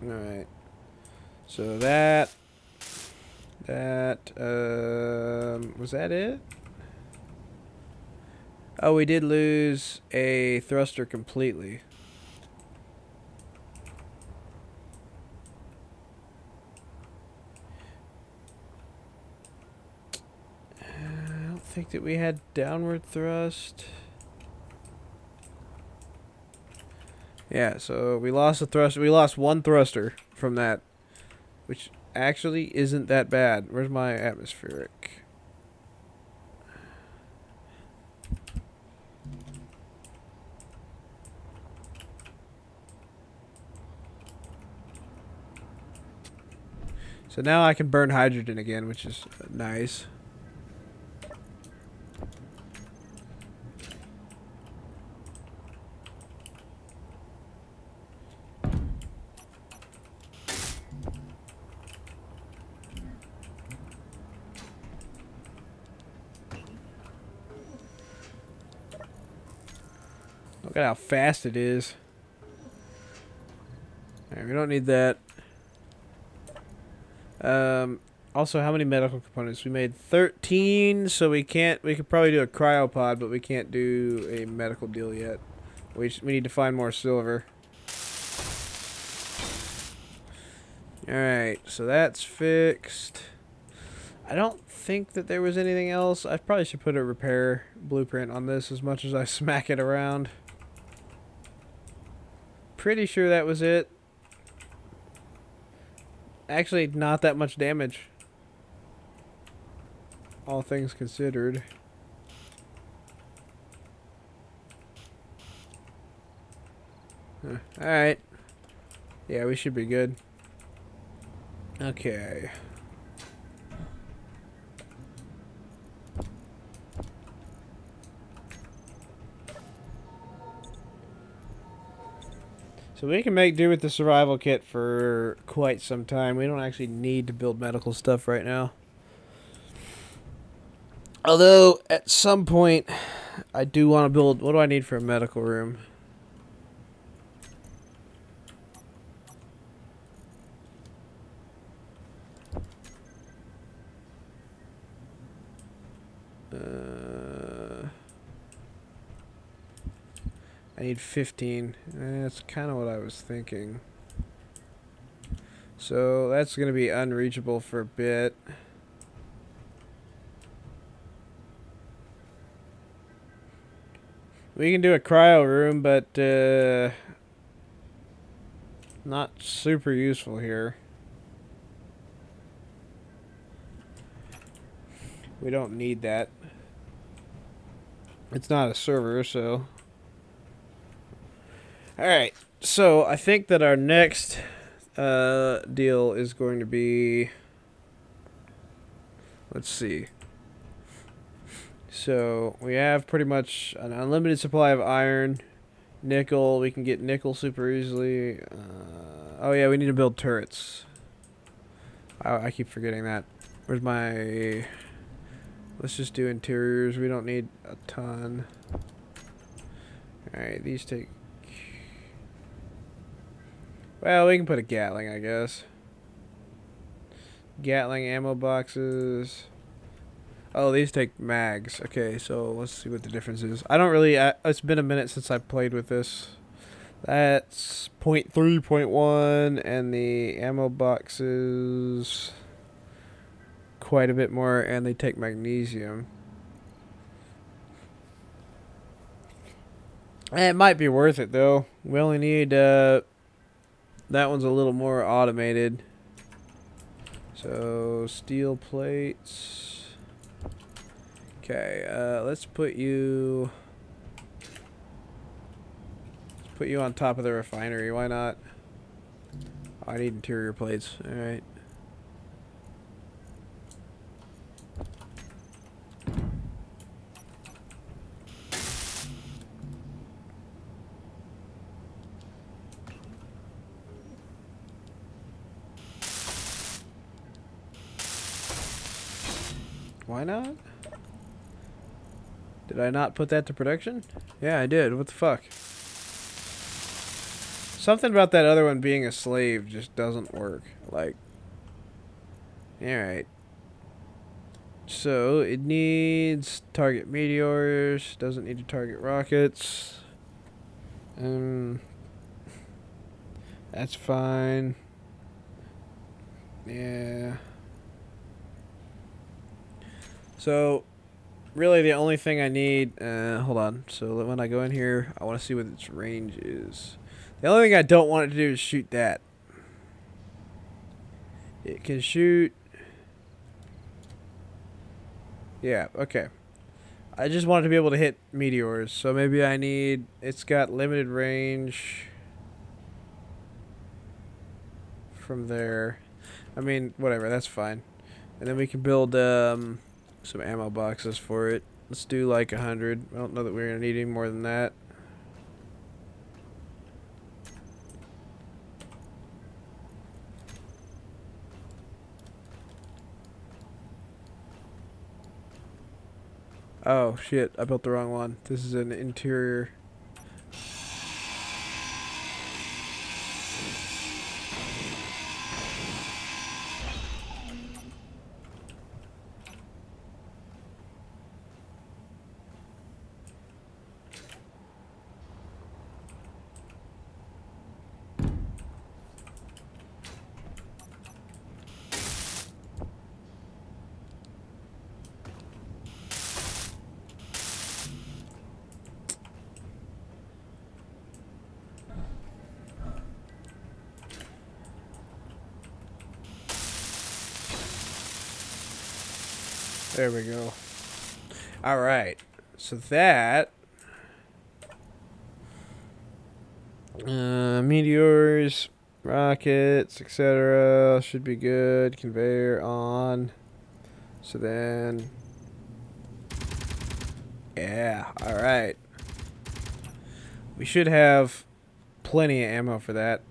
Alright. So was that it? Oh, we did lose a thruster completely. I don't think that we had downward thrust. Yeah, so we lost a thruster. We lost one thruster from that, which actually isn't that bad. Where's my atmospheric? So now I can burn hydrogen again, which is nice. Look at how fast it is. Alright, we don't need that. Also, how many medical components? We made 13, so we could probably do a cryopod, but we can't do a medical deal yet. We need to find more silver. Alright, so that's fixed. I don't think that there was anything else. I probably should put a repair blueprint on this as much as I smack it around. Pretty sure that was it. Actually, not that much damage, all things considered. Alright. Yeah, we should be good. Okay. So we can make do with the survival kit for quite some time. We don't actually need to build medical stuff right now. Although, at some point, I do want to build... What do I need for a medical room? I need 15. That's kind of what I was thinking. So that's going to be unreachable for a bit. We can do a cryo room, but not super useful here. We don't need that. It's not a server, so... Alright, so I think that our next deal is going to be... Let's see. So, we have pretty much an unlimited supply of iron, nickel. We can get nickel super easily. Oh yeah, we need to build turrets. I keep forgetting that. Where's my... Let's just do interiors. We don't need a ton. Alright, these take... Well, we can put a Gatling, I guess. Gatling ammo boxes. Oh, these take mags. Okay, so let's see what the difference is. I don't really. It's been a minute since I played with this. That's point 0.3, point 0.1, and the ammo boxes quite a bit more, and they take magnesium. It might be worth it though. We only need that one's a little more automated. So steel plates. Okay, let's put you on top of the refinery. Why not? Oh, I need interior plates. All right. Why not? Did I not put that to production? Yeah, I did. What the fuck? Something about that other one being a slave just doesn't work. Like, alright. So, it needs target meteors. Doesn't need to target rockets. That's fine. Yeah. So, really the only thing I need, hold on. So when I go in here, I want to see what its range is. The only thing I don't want it to do is shoot that. It can shoot. Yeah, okay. I just want it to be able to hit meteors. So maybe I need, it's got limited range from there. I mean, whatever, that's fine. And then we can build some ammo boxes for it. Let's do like 100. I don't know that we're going to need any more than that. Oh shit, I built the wrong one. This is an interior. There we go. Alright. So that... meteors, rockets, etc. should be good. Conveyor on. So then... Yeah, alright. We should have plenty of ammo for that.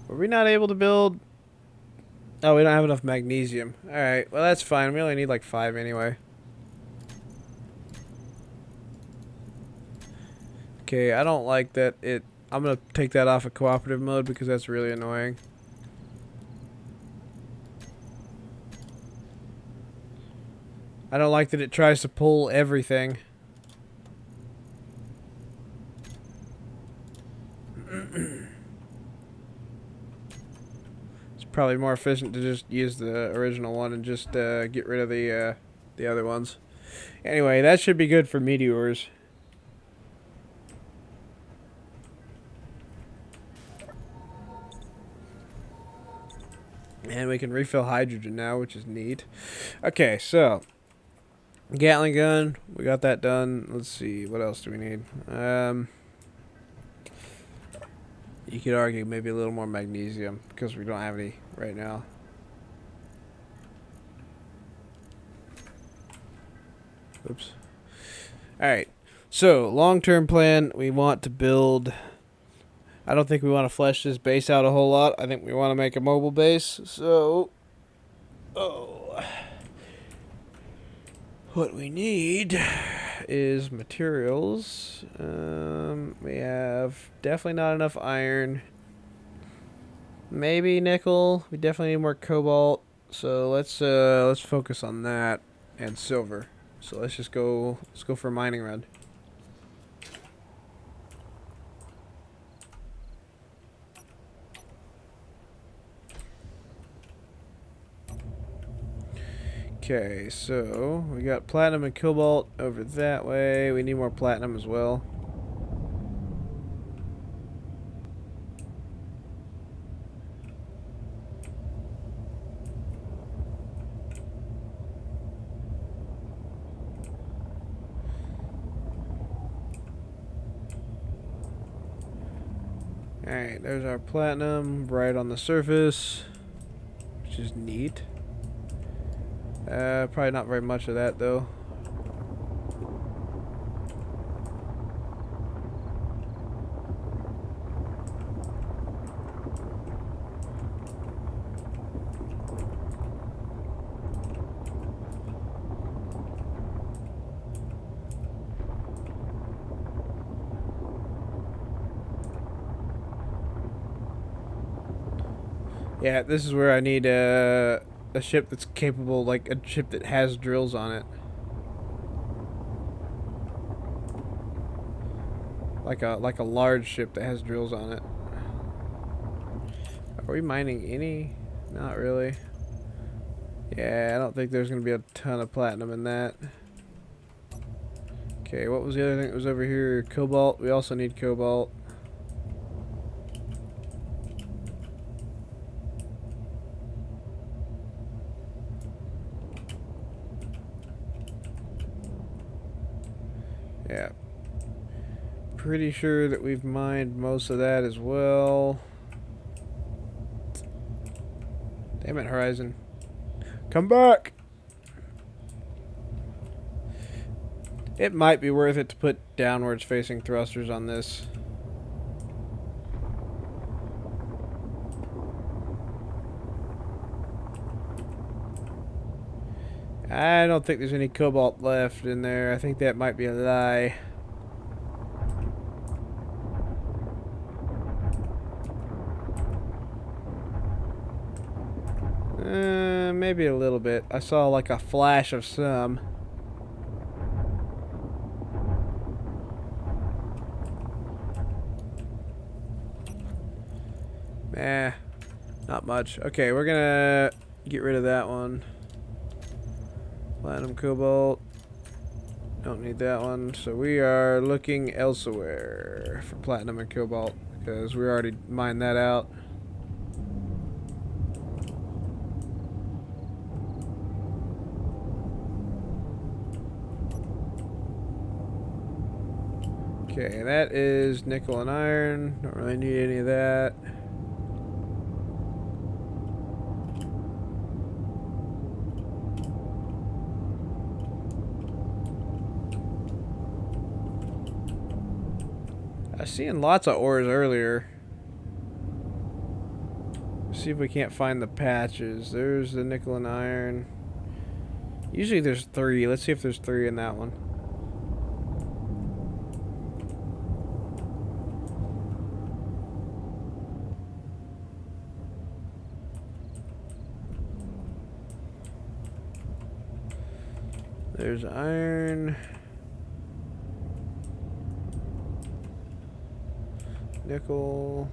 Were we not able to build... Oh, we don't have enough magnesium. Alright, well that's fine. We only need like 5 anyway. Okay, I don't like that it... I'm gonna take that off of cooperative mode because that's really annoying. I don't like that it tries to pull everything. It's probably more efficient to just use the original one and just get rid of the other ones. Anyway, that should be good for meteors. And we can refill hydrogen now, which is neat. Okay, so Gatling gun, we got that done. Let's see, what else do we need? You could argue maybe a little more magnesium because we don't have any right now. Oops. Alright, so long-term plan, we want to build... I don't think we want to flesh this base out a whole lot. I think we want to make a mobile base. So, what we need is materials. We have definitely not enough iron. Maybe nickel. We definitely need more cobalt. So let's focus on that and silver. So let's just go. Let's go for a mining run. Okay, so we got platinum and cobalt over that way. We need more platinum as well. Alright, there's our platinum right on the surface, which is neat. Probably not very much of that though. Yeah, this is where I need a ship that's capable, like a ship that has drills on it. Like a large ship that has drills on it. Are we mining any? Not really. Yeah, I don't think there's gonna be a ton of platinum in that. Okay, what was the other thing that was over here? Cobalt. We also need cobalt. Yeah. Pretty sure that we've mined most of that as well. Damn it, Horizon. Come back! It might be worth it to put downwards facing thrusters on this. I don't think there's any cobalt left in there. I think that might be a lie. Maybe a little bit. I saw like a flash of some. Not much. Okay, we're gonna get rid of that one. Platinum, cobalt. Don't need that one. So we are looking elsewhere for platinum and cobalt because we already mined that out. Okay, that is nickel and iron. Don't really need any of that. I was seeing lots of ores earlier. See if we can't find the patches. There's the nickel and iron. Usually there's 3. Let's see if there's 3 in that one. There's iron. Nickel.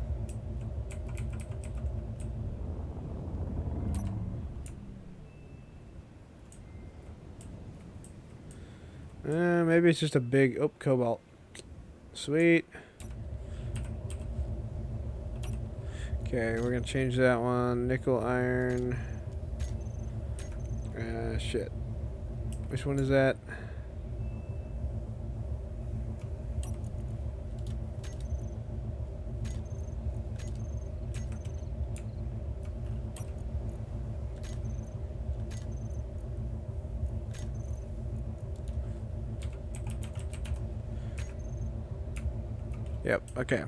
Maybe it's just a big... Oh, cobalt. Sweet. Okay, we're gonna change that one. Nickel, iron. Shit. Which one is that? Yep, okay.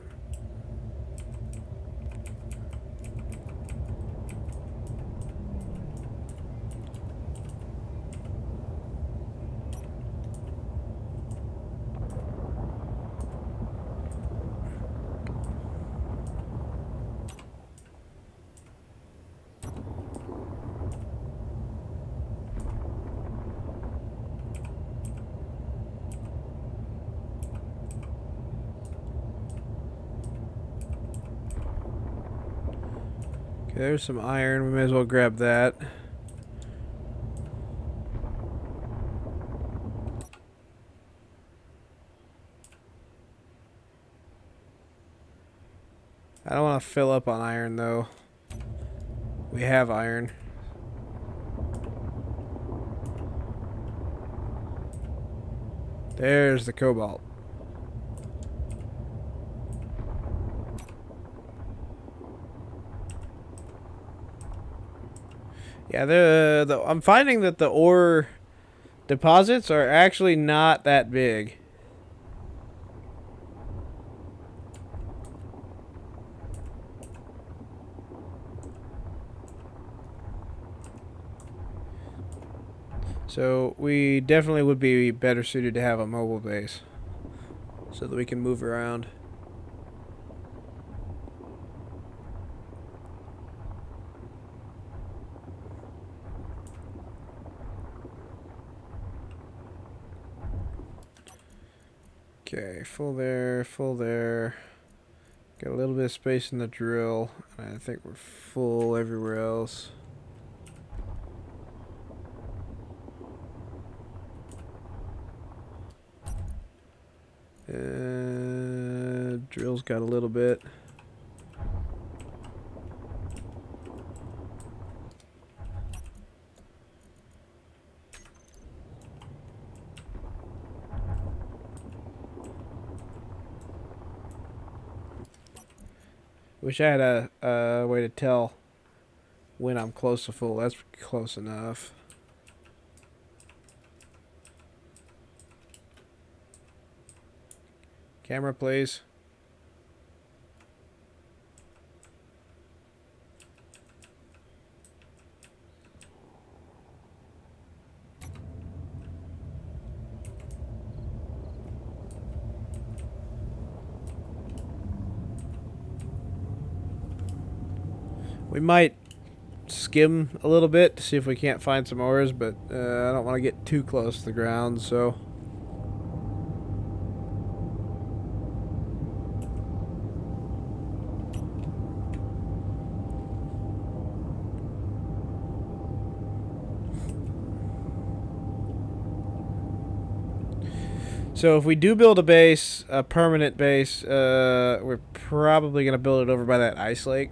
Okay, there's some iron. We may as well grab that. I don't want to fill up on iron, though. We have iron. There's the cobalt. Yeah, I'm finding that the ore deposits are actually not that big. So we definitely would be better suited to have a mobile base so that we can move around. Okay, full there, full there. Got a little bit of space in the drill. And I think we're full everywhere else. Drill's got a little bit. Wish I had a way to tell when I'm close to full. That's close enough. Camera, please. We might skim a little bit to see if we can't find some ores, but I don't want to get too close to the ground, so... So if we do build a base, a permanent base, we're probably going to build it over by that ice lake.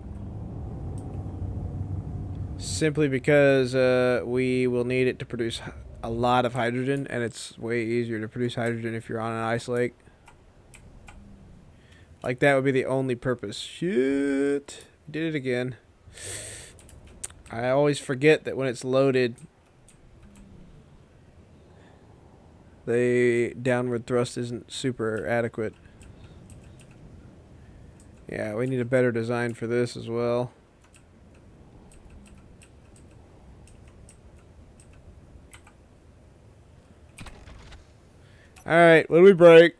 Simply because we will need it to produce a lot of hydrogen, and it's way easier to produce hydrogen if you're on an ice lake. Like, that would be the only purpose. Shit. Did it again. I always forget that when it's loaded, the downward thrust isn't super adequate. Yeah, we need a better design for this as well. Alright, what do we break?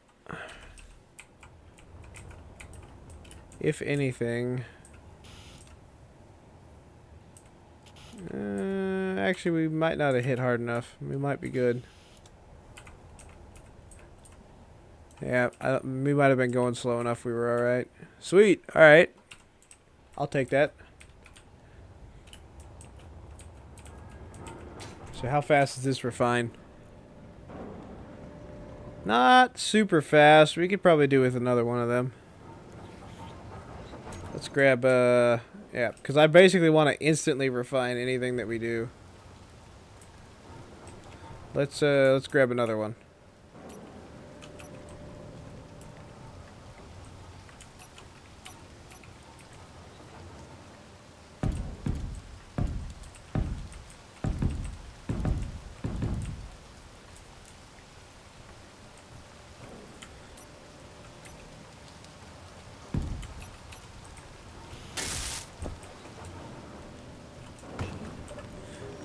If anything. Actually, we might not have hit hard enough. We might be good. Yeah, we might have been going slow enough. We were alright. Sweet. Alright. I'll take that. So how fast is this refine? Not super fast. We could probably do with another one of them. Let's grab, yeah, because I basically want to instantly refine anything that we do. Let's grab another one.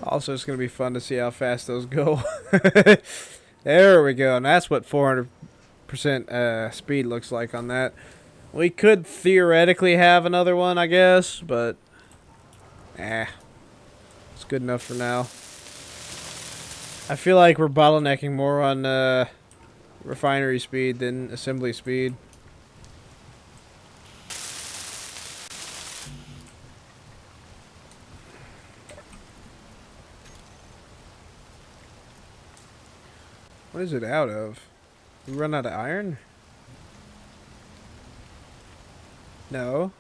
Also, it's going to be fun to see how fast those go. There we go. And that's what 400% speed looks like on that. We could theoretically have another one, I guess, but... it's good enough for now. I feel like we're bottlenecking more on refinery speed than assembly speed. What is it out of? We run out of iron? No.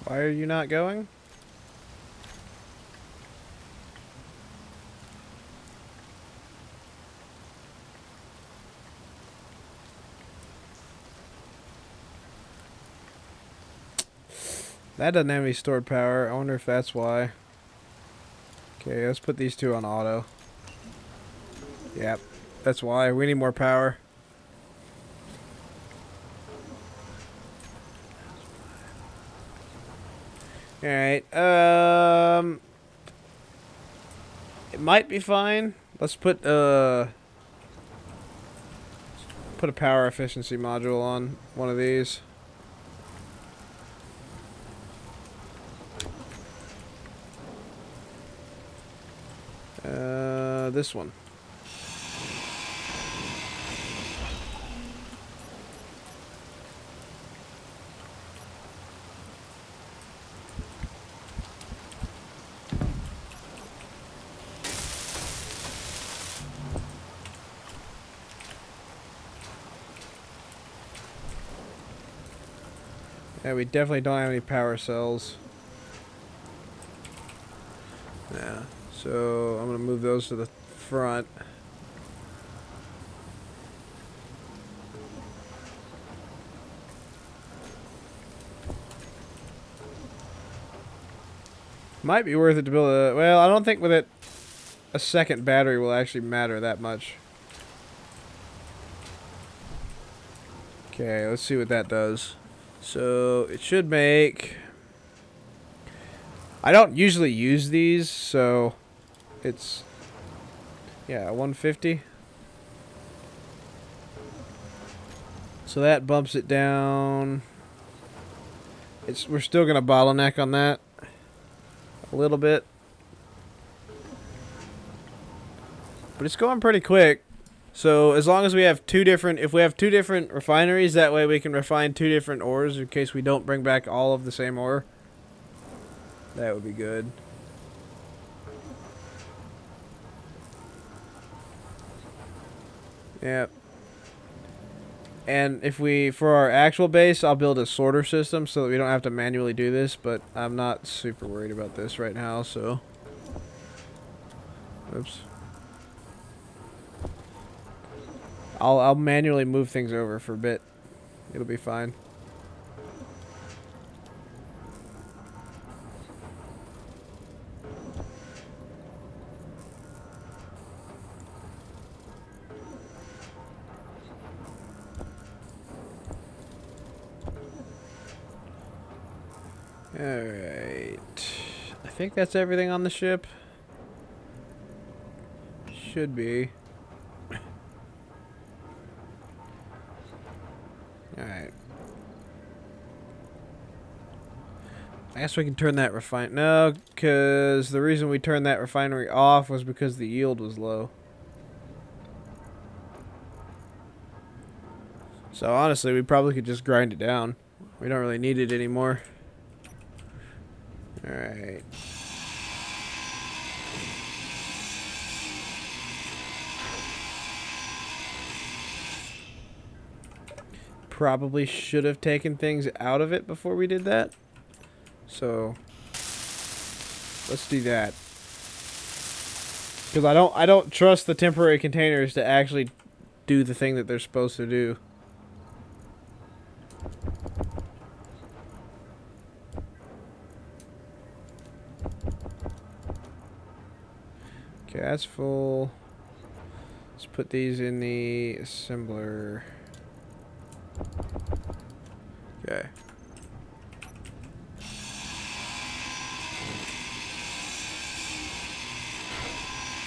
Why are you not going? That doesn't have any stored power. I wonder if that's why. Okay, let's put these two on auto. Yep, that's why. We need more power. Alright, it might be fine. Let's put a power efficiency module on one of these. This one. Yeah, we definitely don't have any power cells. Yeah, so I'm gonna move those to the front. Might be worth it to build a... Well, I don't think with it a second battery will actually matter that much. Okay, let's see what that does. So, it should make... I don't usually use these, so it's... Yeah, 150. So that bumps it down. We're still gonna bottleneck on that a little bit, but it's going pretty quick. So as long as we have if we have two different refineries, that way we can refine two different ores in case we don't bring back all of the same ore. That would be good. Yep. And if for our actual base, I'll build a sorter system so that we don't have to manually do this, but I'm not super worried about this right now, so. Oops. I'll manually move things over for a bit. It'll be fine. Alright. I think that's everything on the ship. Should be. Alright. I guess we can turn that No, because the reason we turned that refinery off was because the yield was low. So honestly, we probably could just grind it down. We don't really need it anymore. Alright. Probably should have taken things out of it before we did that. So let's do that. Because I don't trust the temporary containers to actually do the thing that they're supposed to do. Okay, that's full. Let's put these in the assembler. Okay.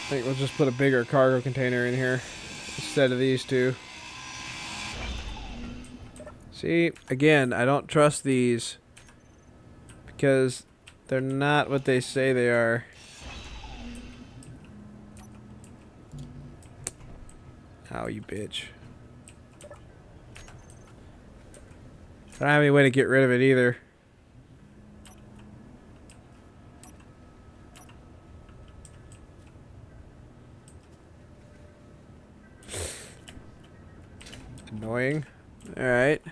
I think we'll just put a bigger cargo container in here instead of these two. See, again, I don't trust these because they're not what they say they are. Oh, you bitch. don't have any way to get rid of it either. Annoying. Alright.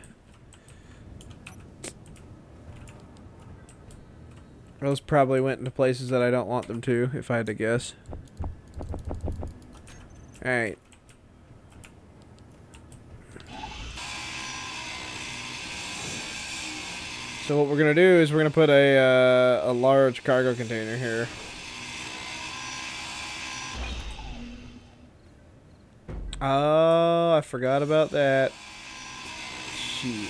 Those probably went into places that I don't want them to, if I had to guess. Alright. So what we're gonna do is we're gonna put a large cargo container here. Oh, I forgot about that. Shoot.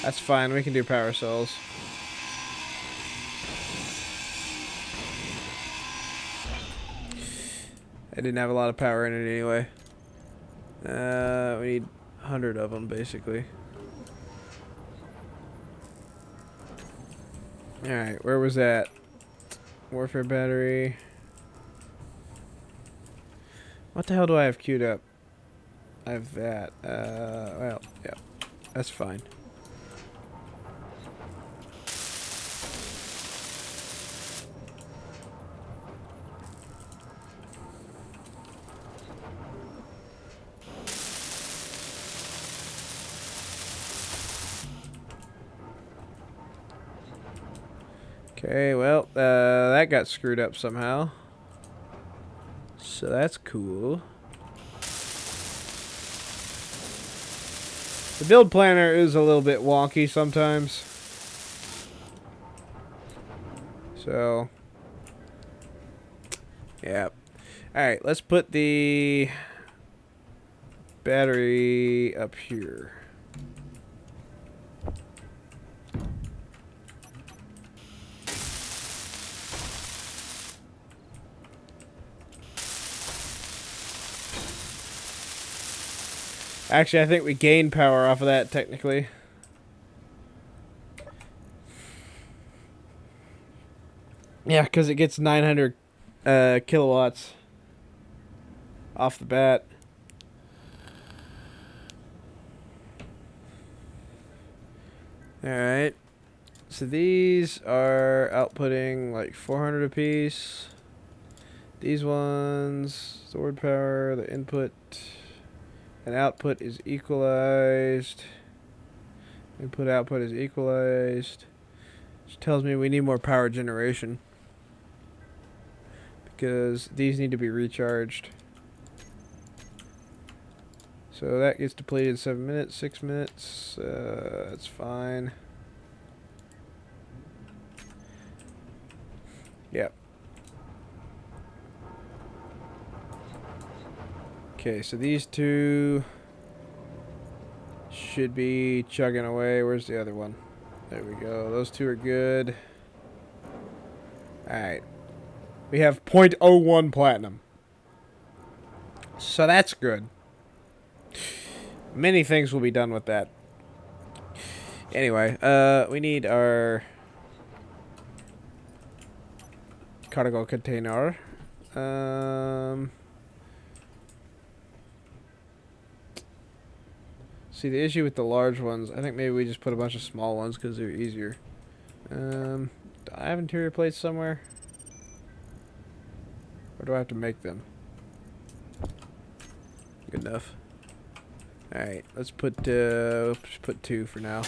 That's fine, we can do power cells. I didn't have a lot of power in it anyway. We need 100 of them, basically. Alright, where was that? Warfare battery. What the hell do I have queued up? I have that. Well, yeah. That's fine. Okay, well, that got screwed up somehow. So that's cool. The build planner is a little bit wonky sometimes. So, yeah. Alright, let's put the battery up here. Actually, I think we gain power off of that, technically. Yeah, because it gets 900 kilowatts off the bat. Alright. So these are outputting like 400 apiece. These ones, sword power, the input and output is equalized. Input output is equalized. Which tells me we need more power generation. Because these need to be recharged. So that gets depleted in 7 minutes, 6 minutes. That's fine. Yep. Okay, so these two should be chugging away. Where's the other one? There we go. Those two are good. Alright. We have 0.01 platinum. So that's good. Many things will be done with that. Anyway, we need our cargo container. See, the issue with the large ones, I think maybe we just put a bunch of small ones because they're easier. Do I have interior plates somewhere? Or do I have to make them? Good enough. Alright, let's put, just put 2 for now.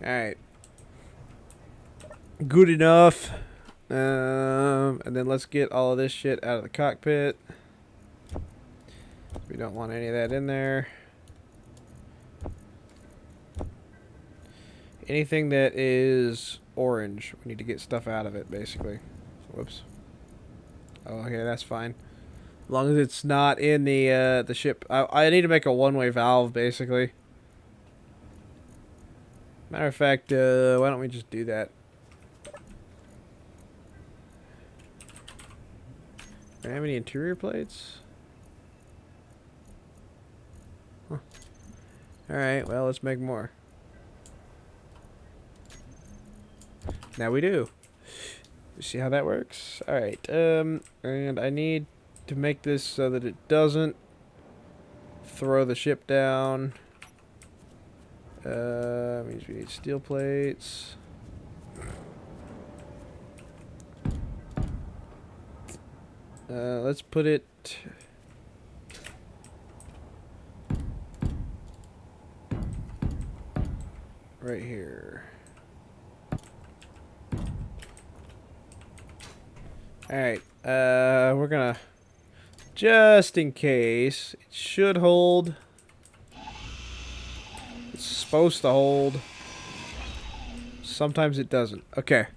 Alright. Good enough. And then let's get all of this shit out of the cockpit. We don't want any of that in there. Anything that is orange, we need to get stuff out of it, basically. Whoops. Oh, okay, that's fine. As long as it's not in the ship. I need to make a one-way valve, basically. Matter of fact, why don't we just do that? Do I have any interior plates? Huh. Alright, well, let's make more. Now we do. See how that works? Alright, and I need to make this so that it doesn't throw the ship down. Means we need steel plates. Let's put it right here. Alright, we're gonna, just in case, it should hold. It's supposed to hold. Sometimes it doesn't. Okay.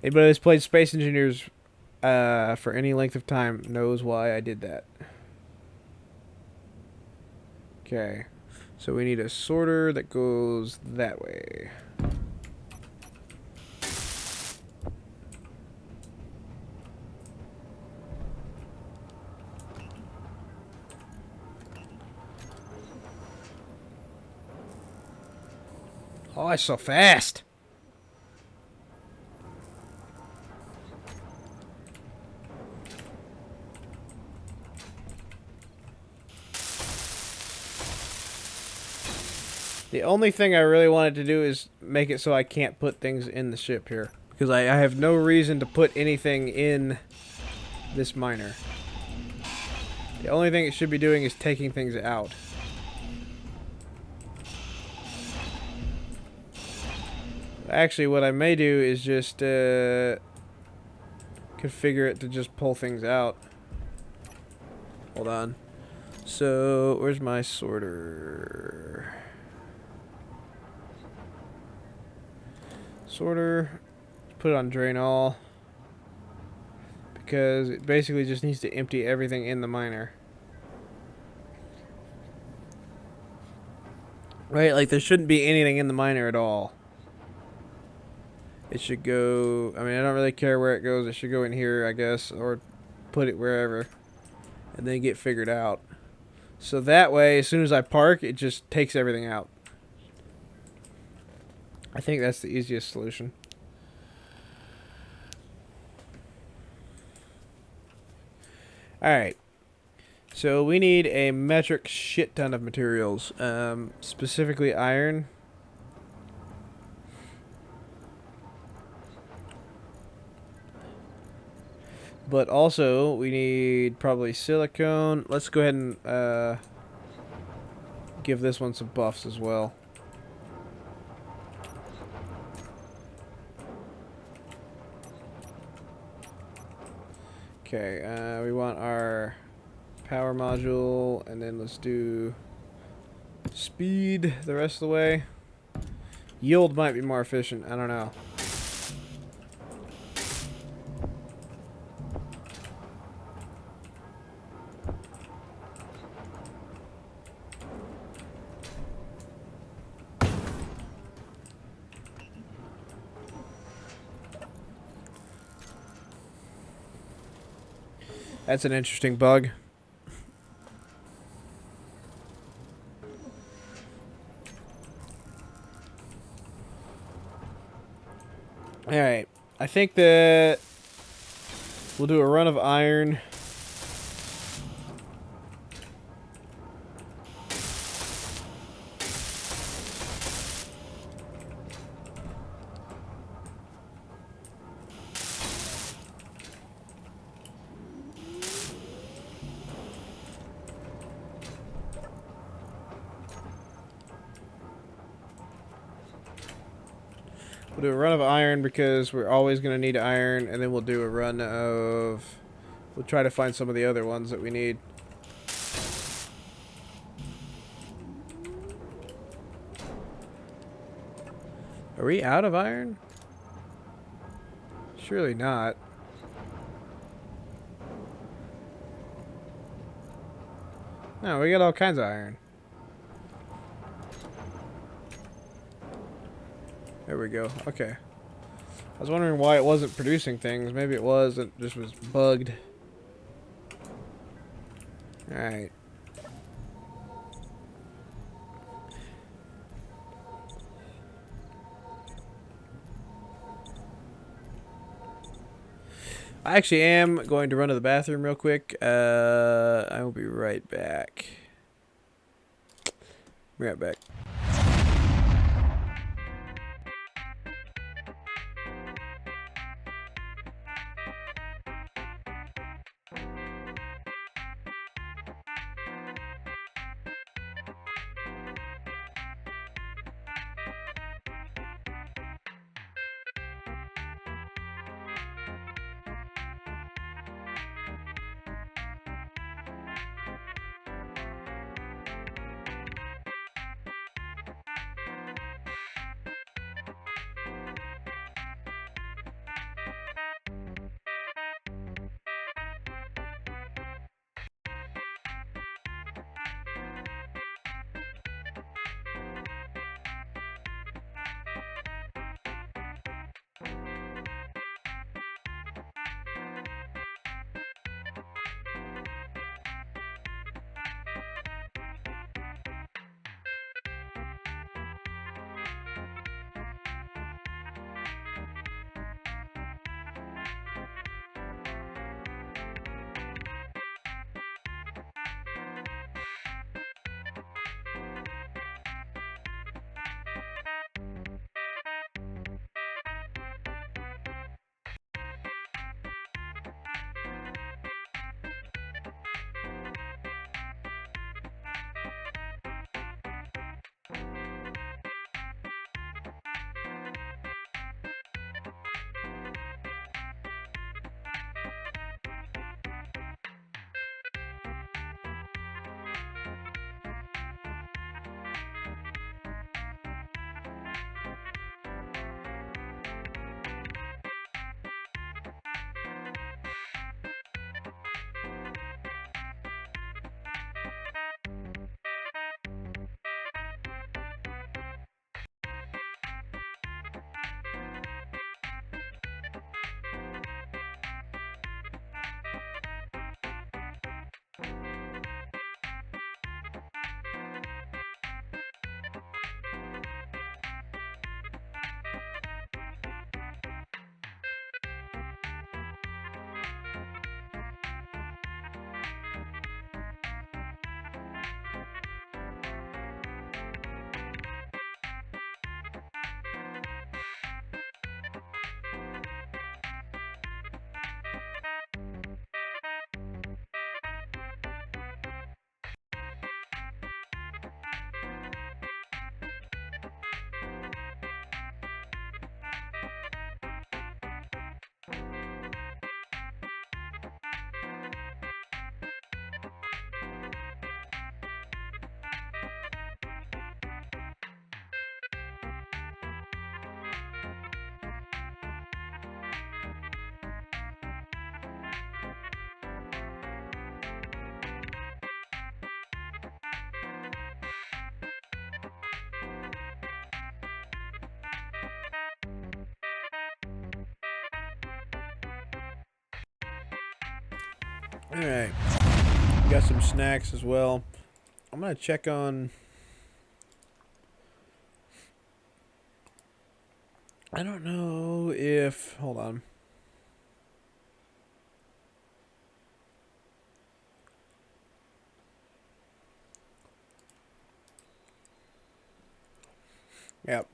Anybody that's played Space Engineers for any length of time knows why I did that. Okay. So we need a sorter that goes that way. Oh, it's so fast. The only thing I really wanted to do is make it so I can't put things in the ship here. Because I have no reason to put anything in this miner. The only thing it should be doing is taking things out. Actually, what I may do is just configure it to just pull things out. Hold on. So, where's my sorter? Sorter. Put it on drain all. Because it basically just needs to empty everything in the miner. Right? Like, there shouldn't be anything in the miner at all. It should go, I mean, I don't really care where it goes. It should go in here, I guess, or put it wherever, and then get figured out. So that way, as soon as I park, it just takes everything out. I think that's the easiest solution. Alright. So we need a metric shit ton of materials. Specifically iron. But also, we need probably silicone. Let's go ahead and give this one some buffs as well. Okay, we want our power module, and then let's do speed the rest of the way. Yield might be more efficient, I don't know. That's an interesting bug. Alright, I think that we'll do a run of iron. We'll do a run of iron because we're always going to need iron, and then we'll do a run of... We'll try to find some of the other ones that we need. Are we out of iron? Surely not. No, we got all kinds of iron. There we go. Okay. I was wondering why it wasn't producing things. Maybe it was. It just was bugged. Alright. I actually am going to run to the bathroom real quick. I will be right back. Be right back. Alright. Got some snacks as well. I'm going to check on... I don't know if... Hold on. Yep.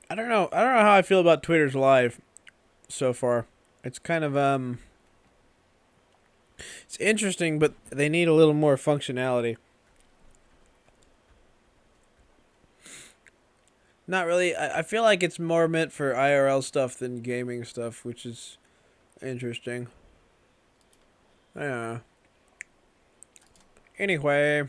I don't know. I don't know how I feel about Twitter's live so far. It's kind of it's interesting, but they need a little more functionality. Not really. I feel like it's more meant for IRL stuff than gaming stuff, which is interesting. I don't know. Anyway.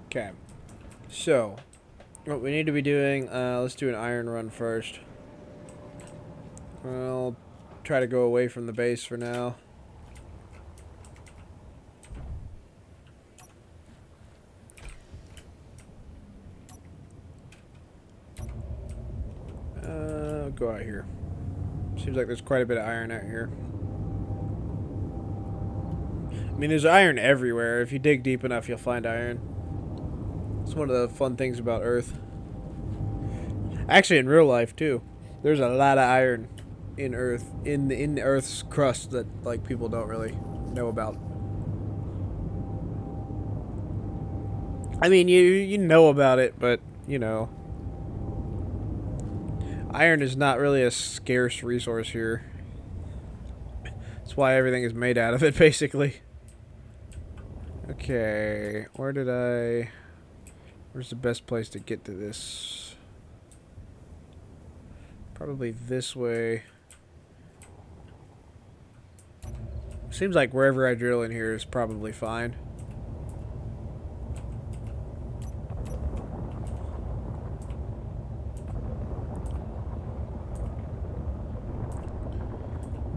Okay. So, what we need to be doing, let's do an iron run first. I'll try to go away from the base for now. Go out here. Seems like there's quite a bit of iron out here. I mean, there's iron everywhere. If you dig deep enough, you'll find iron. It's one of the fun things about Earth. Actually, in real life too, there's a lot of iron in Earth, in Earth's crust that like people don't really know about. I mean, you know about it, but you know, iron is not really a scarce resource here. That's why everything is made out of it, basically. Okay, where's the best place to get to this? Probably this way. Seems like wherever I drill in here is probably fine.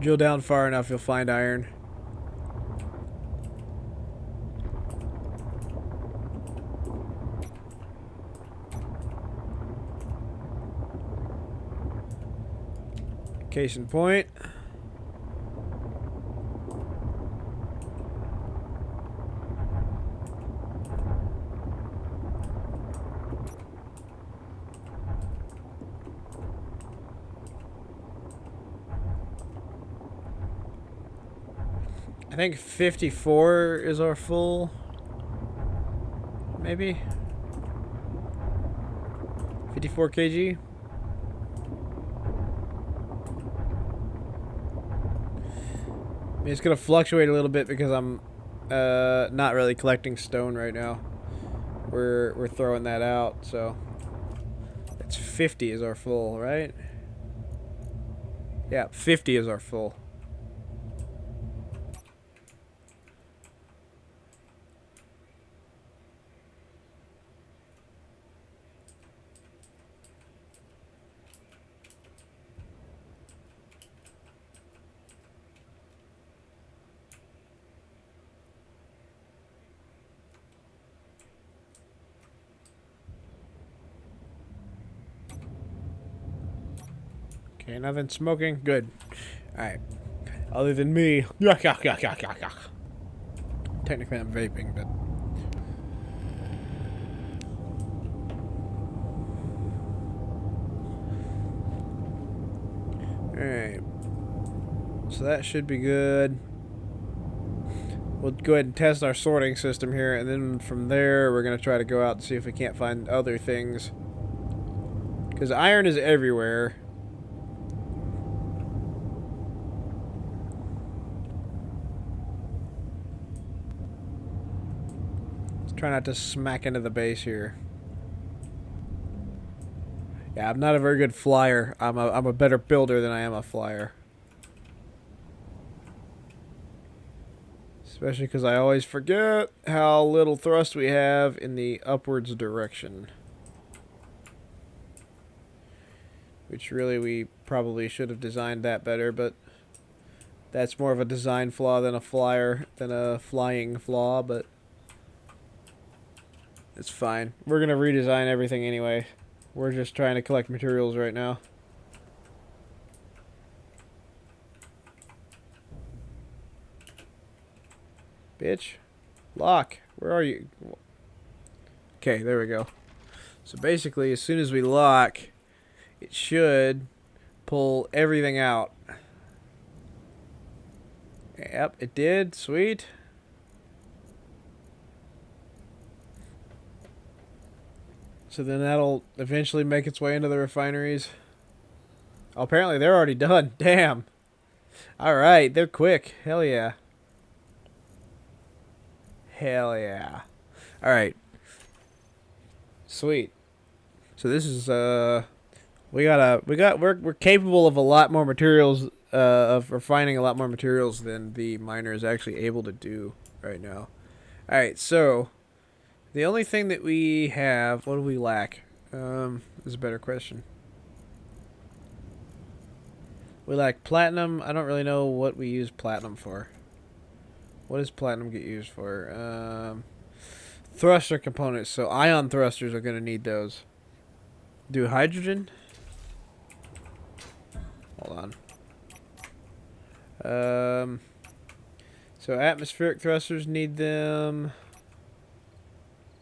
Drill down far enough, you'll find iron. Case in point. I think 54 is our full. Maybe 54 kg. I mean, it's gonna fluctuate a little bit because I'm not really collecting stone right now. We're throwing that out, so it's 50 is our full, right? Yeah, 50 is our full. Okay, nothing smoking. Good. Alright. Other than me. Yuck, yuck, yuck, yuck, yuck, yuck. Technically I'm vaping, but... Alright. So that should be good. We'll go ahead and test our sorting system here, and then from there we're going to try to go out and see if we can't find other things. Because iron is everywhere. Try not to smack into the base here. Yeah, I'm not a very good flyer. I'm a better builder than I am a flyer. Especially because I always forget how little thrust we have in the upwards direction. Which really we probably should have designed that better, but that's more of a design flaw than a flying flaw, but it's fine. We're going to redesign everything anyway. We're just trying to collect materials right now. Bitch. Lock. Where are you? Okay, there we go. So basically, as soon as we lock, it should pull everything out. Yep, it did. Sweet. So then that'll eventually make its way into the refineries. Oh, apparently they're already done. Damn. Alright, they're quick. Hell yeah. Hell yeah. Alright. Sweet. So this is we're capable of a lot more materials, of refining a lot more materials than the miner is actually able to do right now. Alright, so the only thing that we have, what do we lack? Is a better question. We lack platinum. I don't really know what we use platinum for. What does platinum get used for? Thruster components. So ion thrusters are going to need those. Do hydrogen? Hold on. So So atmospheric thrusters need them.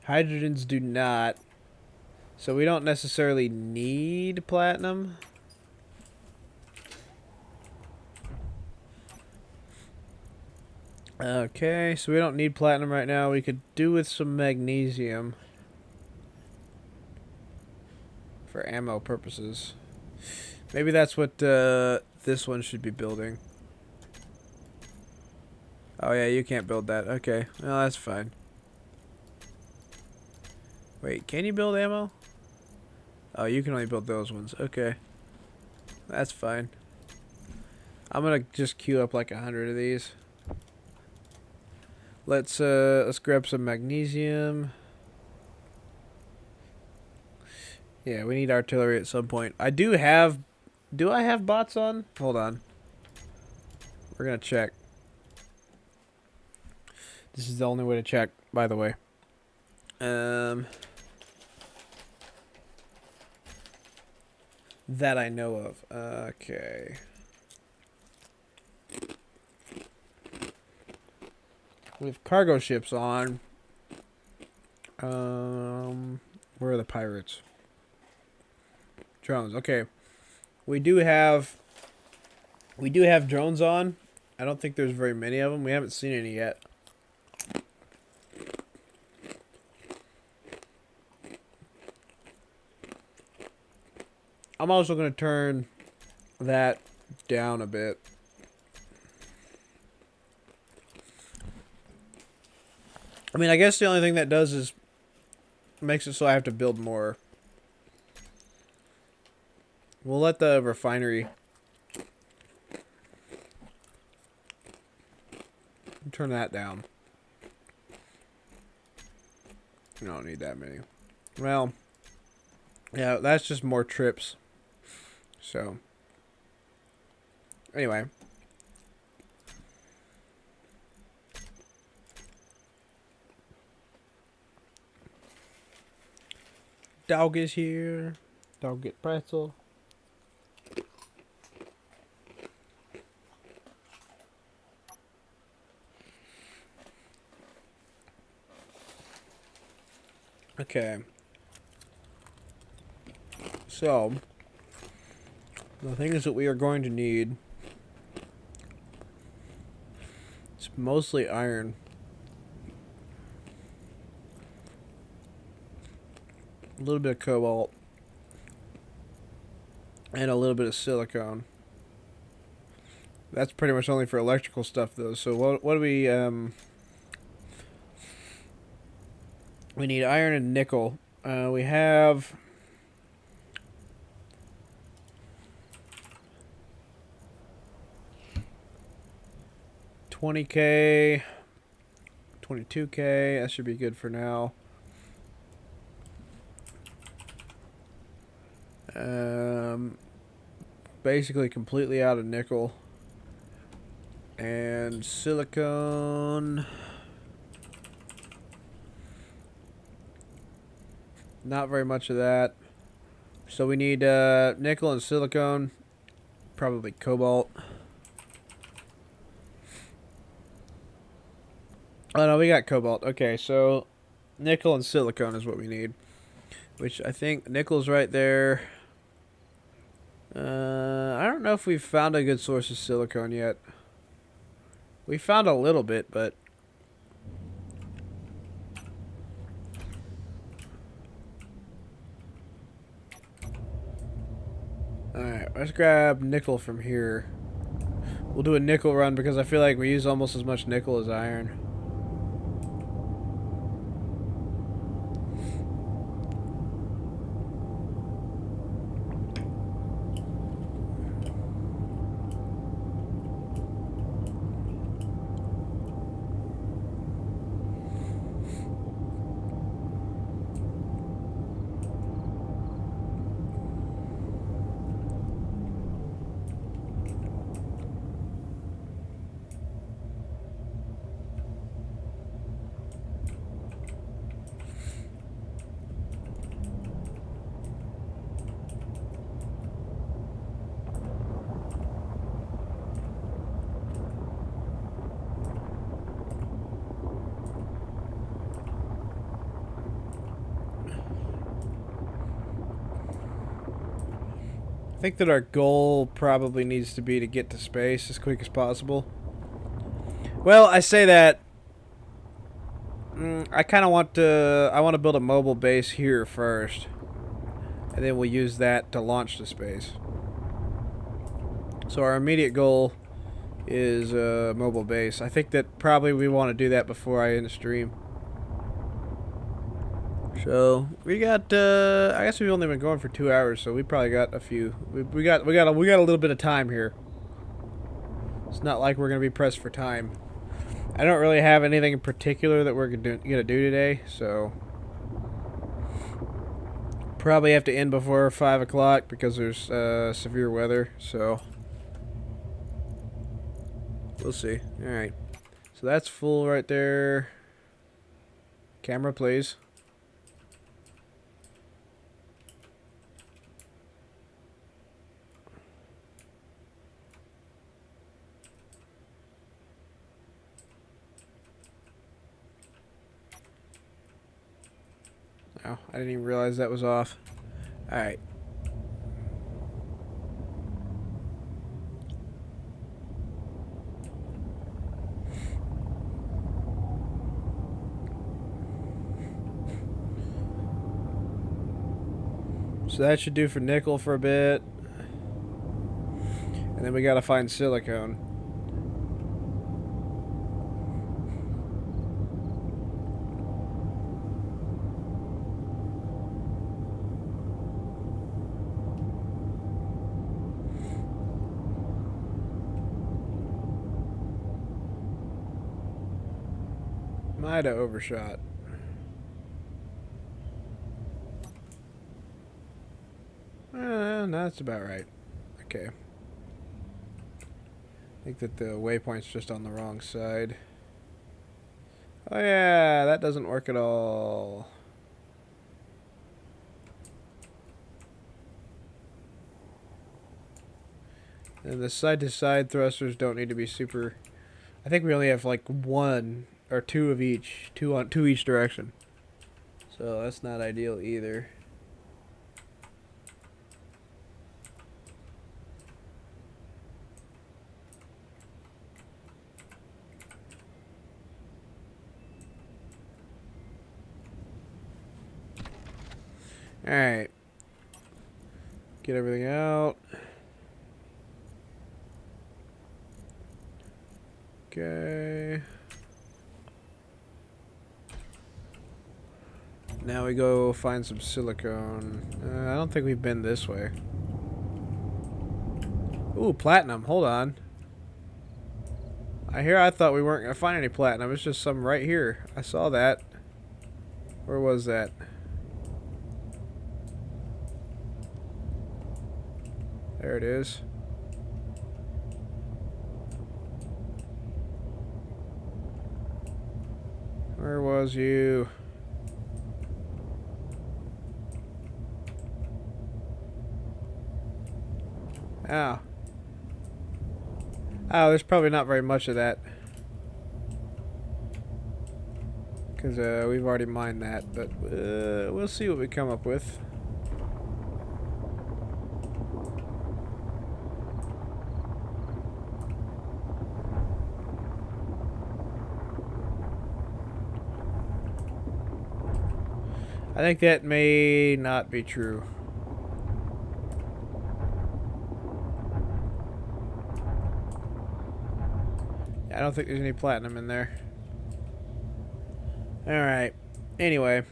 Hydrogens do not. So we don't necessarily need platinum. Okay, so we don't need platinum right now. We could do with some magnesium for ammo purposes. Maybe that's what this one should be building. Oh yeah, you can't build that. Okay, well that's fine. Wait, can you build ammo? Oh, you can only build those ones. Okay, that's fine. I'm gonna just queue up like 100 of these. Let's grab some magnesium. Yeah, we need artillery at some point. I do have. Do I have bots on? Hold on. We're gonna check. This is the only way to check, by the way. That I know of. Okay. We have cargo ships on. Where are the pirates? Drones. Okay. We do have drones on. I don't think there's very many of them. We haven't seen any yet. I'm also going to turn that down a bit. I mean, I guess the only thing that does is makes it so I have to build more. We'll let the refinery turn that down. We don't need that many. Well, yeah, that's just more trips. So, anyway. Dog is here. Dog get pretzel. Okay. So, the things that we are going to need, it's mostly iron. A little bit of cobalt. And a little bit of silicone. That's pretty much only for electrical stuff, though. So what do we, we need iron and nickel. We have 20K, 22K. That should be good for now. Basically completely out of nickel and silicone. Not very much of that. So we need nickel and silicone, probably cobalt. Oh no, we got cobalt. Okay, so nickel and silicone is what we need. Which I think nickel's right there. I don't know if we've found a good source of silicone yet. We found a little bit, but alright, let's grab nickel from here. We'll do a nickel run because I feel like we use almost as much nickel as iron. I think that our goal probably needs to be to get to space as quick as possible. Well, I say that. I kind of want to. I want to build a mobile base here first, and then we'll use that to launch to space. So our immediate goal is a mobile base. I think that probably we want to do that before I end the stream. So we got. I guess we've only been going for 2 hours, so we probably got a few. We got a little bit of time here. It's not like we're gonna be pressed for time. I don't really have anything in particular that we're gonna do today, so probably have to end before 5 o'clock because there's severe weather. So we'll see. All right. So that's full right there. Camera, please. Oh, I didn't even realize that was off. Alright. So that should do for nickel for a bit. And then we gotta find silicone. Might have overshot. No, that's about right. Okay. I think that the waypoint's just on the wrong side. Oh yeah, that doesn't work at all. And the side-to-side thrusters don't need to be super... I think we only have like 1 or 2 of each. 2 each direction. So that's not ideal either. Alright. Get everything out. Okay. Now we go find some silicone. I don't think we've been this way. Ooh, platinum. Hold on. I thought we weren't going to find any platinum. It's just some right here. I saw that. Where was that? There it is. Where was you? Oh. Oh, there's probably not very much of that. Because we've already mined that, but we'll see what we come up with. I think that may not be true. I don't think there's any platinum in there. Alright. Anyway.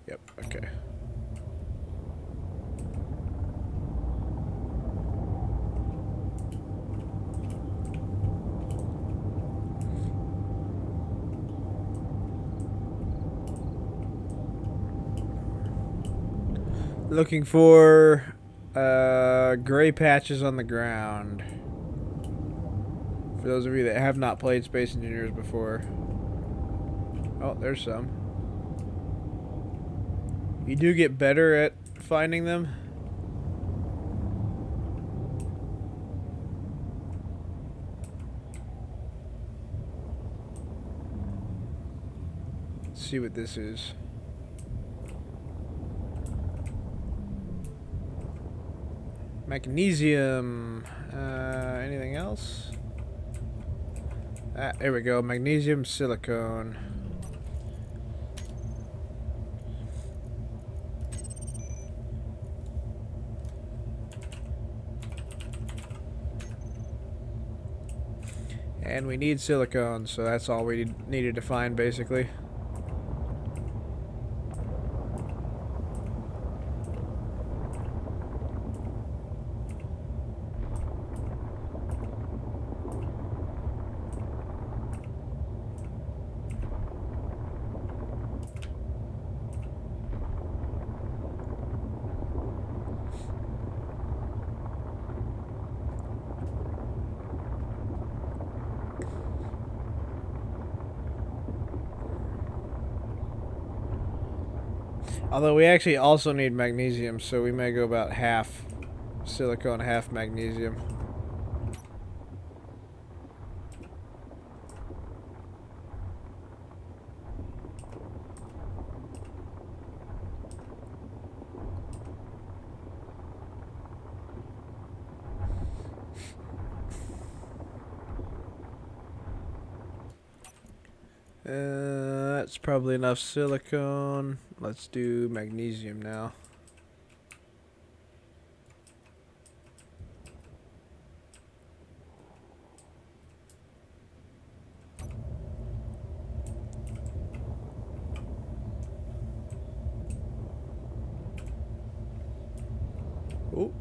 Yep, okay. Looking for gray patches on the ground. For those of you that have not played Space Engineers before. Oh, there's some. You do get better at finding them. Let's see what this is. Magnesium. Anything else? Ah, there we go. Magnesium silicone. And we need silicone, so that's all we needed to find, basically. Although we actually also need magnesium, so we may go about half silicone, half magnesium. That's probably enough silicone. Let's do magnesium now. Ooh.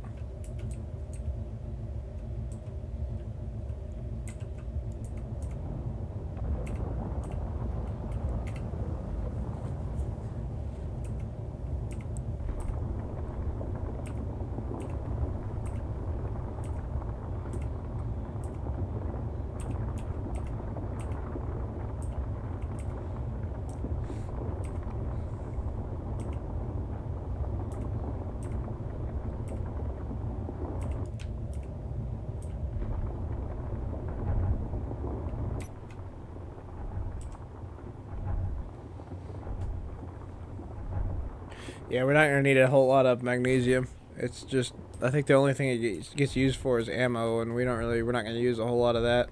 Yeah, we're not gonna need a whole lot of magnesium. It's just, I think the only thing it gets used for is ammo, and we're not gonna use a whole lot of that.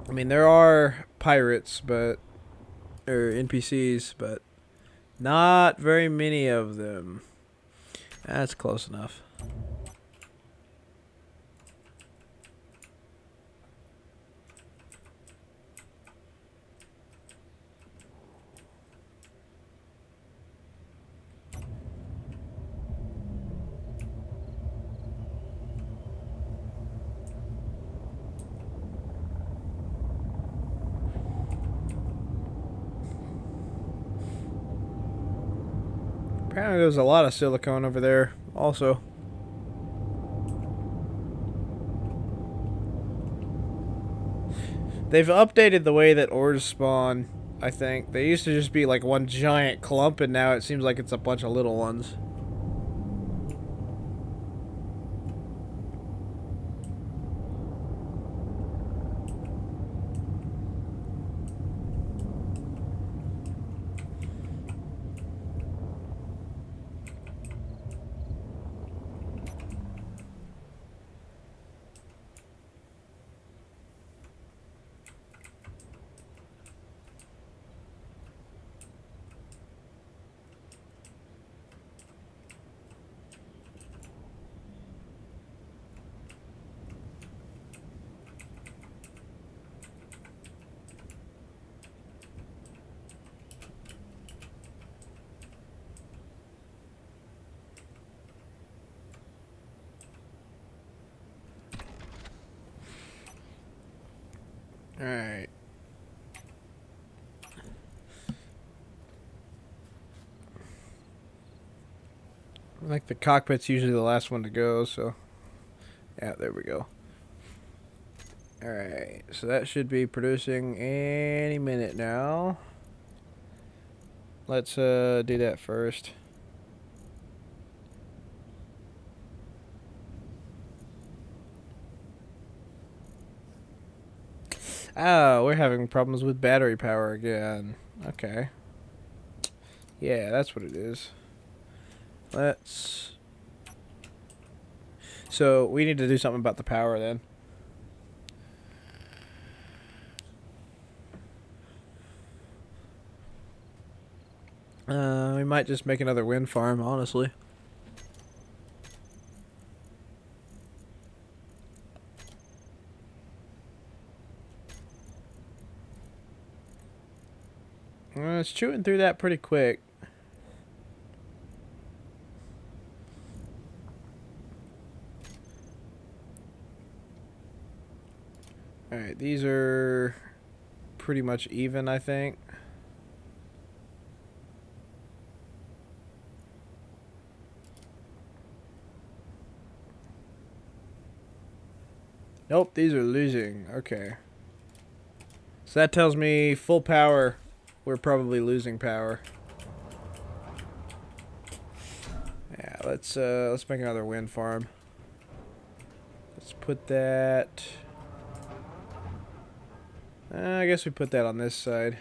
I mean, there are pirates, or NPCs, but not very many of them. That's close enough. Apparently there's a lot of silicone over there also. They've updated the way that ores spawn, I think. They used to just be like one giant clump, and now it seems like it's a bunch of little ones. Alright. Like the cockpit's usually the last one to go, so yeah, there we go. Alright, so that should be producing any minute now. Let's do that first. Oh, we're having problems with battery power again. Okay. Yeah, that's what it is. Let's... So, we need to do something about the power then. We might just make another wind farm, honestly. It's chewing through that pretty quick. Alright, these are pretty much even, I think. Nope, these are losing. Okay. So that tells me full power, we're probably losing power. Yeah, let's make another wind farm. Let's put that... I guess we put that on this side.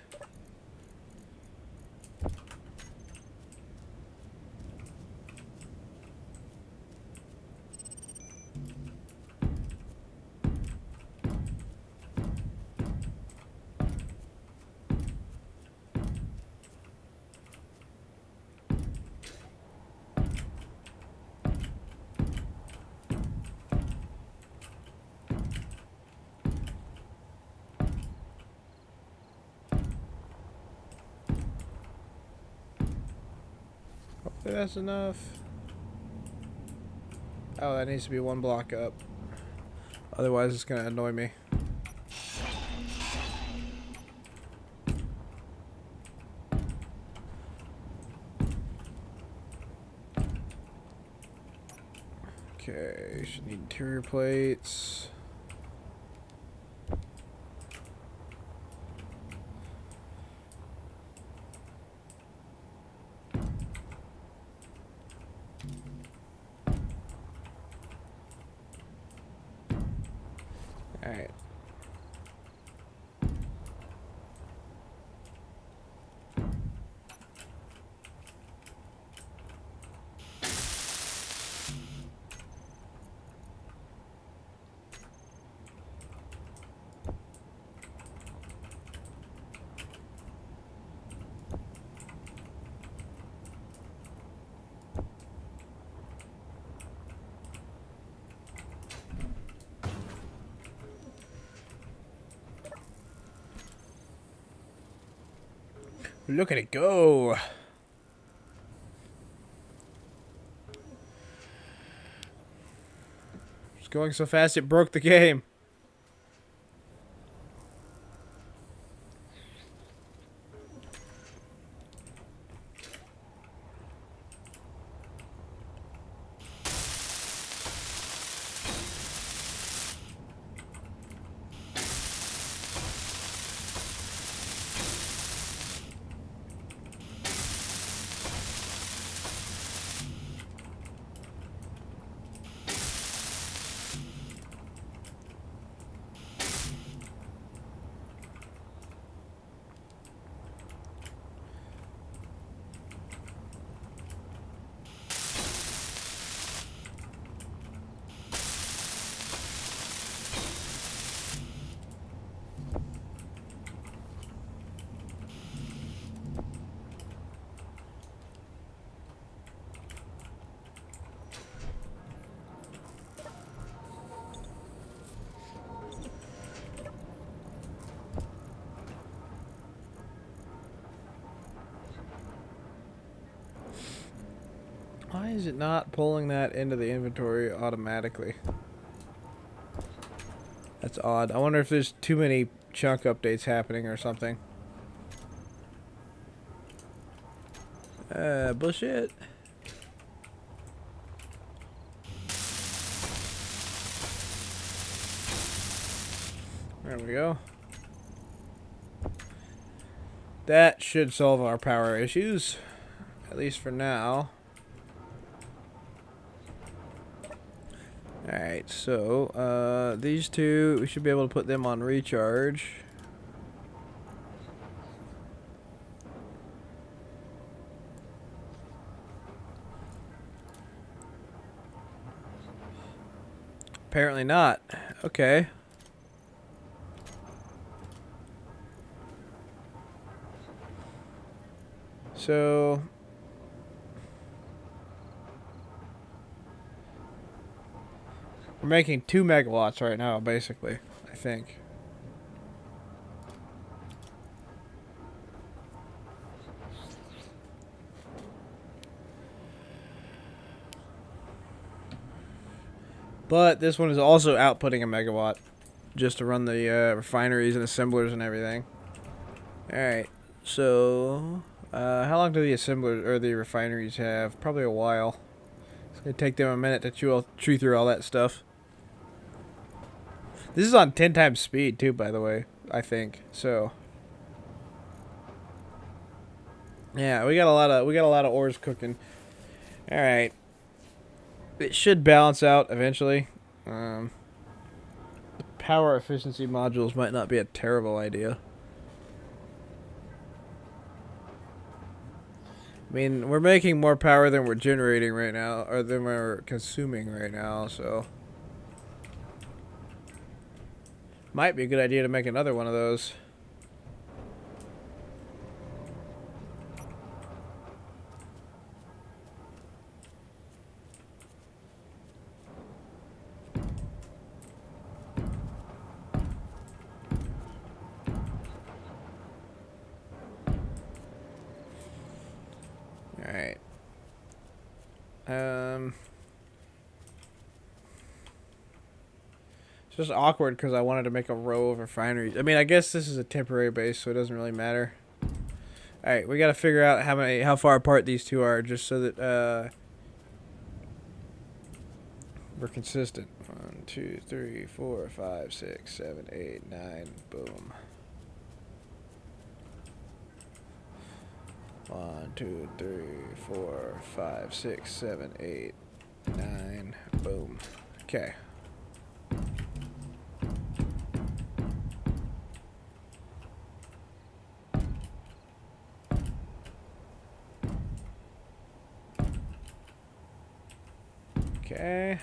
Hopefully that's enough. Oh, that needs to be one block up. Otherwise it's gonna annoy me. Okay, should need interior plates. Alright. Look at it go! It's going so fast it broke the game. Why is it not pulling that into the inventory automatically? That's odd. I wonder if there's too many chunk updates happening or something. Bullshit. There we go. That should solve our power issues. At least for now. Alright, so, these two, we should be able to put them on recharge. Apparently not. Okay. So we're making 2 megawatts right now, basically, I think. But this one is also outputting a megawatt just to run the refineries and assemblers and everything. Alright, so how long do the assemblers or the refineries have? Probably a while. It's going to take them a minute to chew through all that stuff. This is on 10 times speed too, by the way, I think. So yeah, we got a lot of ores cooking. All right, it should balance out eventually. The power efficiency modules might not be a terrible idea. I mean, we're making more power than we're generating right now, or than we're consuming right now, so might be a good idea to make another one of those. All right. It's just awkward because I wanted to make a row of refineries. I mean, I guess this is a temporary base, so it doesn't really matter. All right, we got to figure out how far apart these two are, just so that we're consistent. 1, 2, 3, 4, 5, 6, 7, 8, 9. Boom. 1, 2, 3, 4, 5, 6, 7, 8, 9. Boom. Okay. Okay.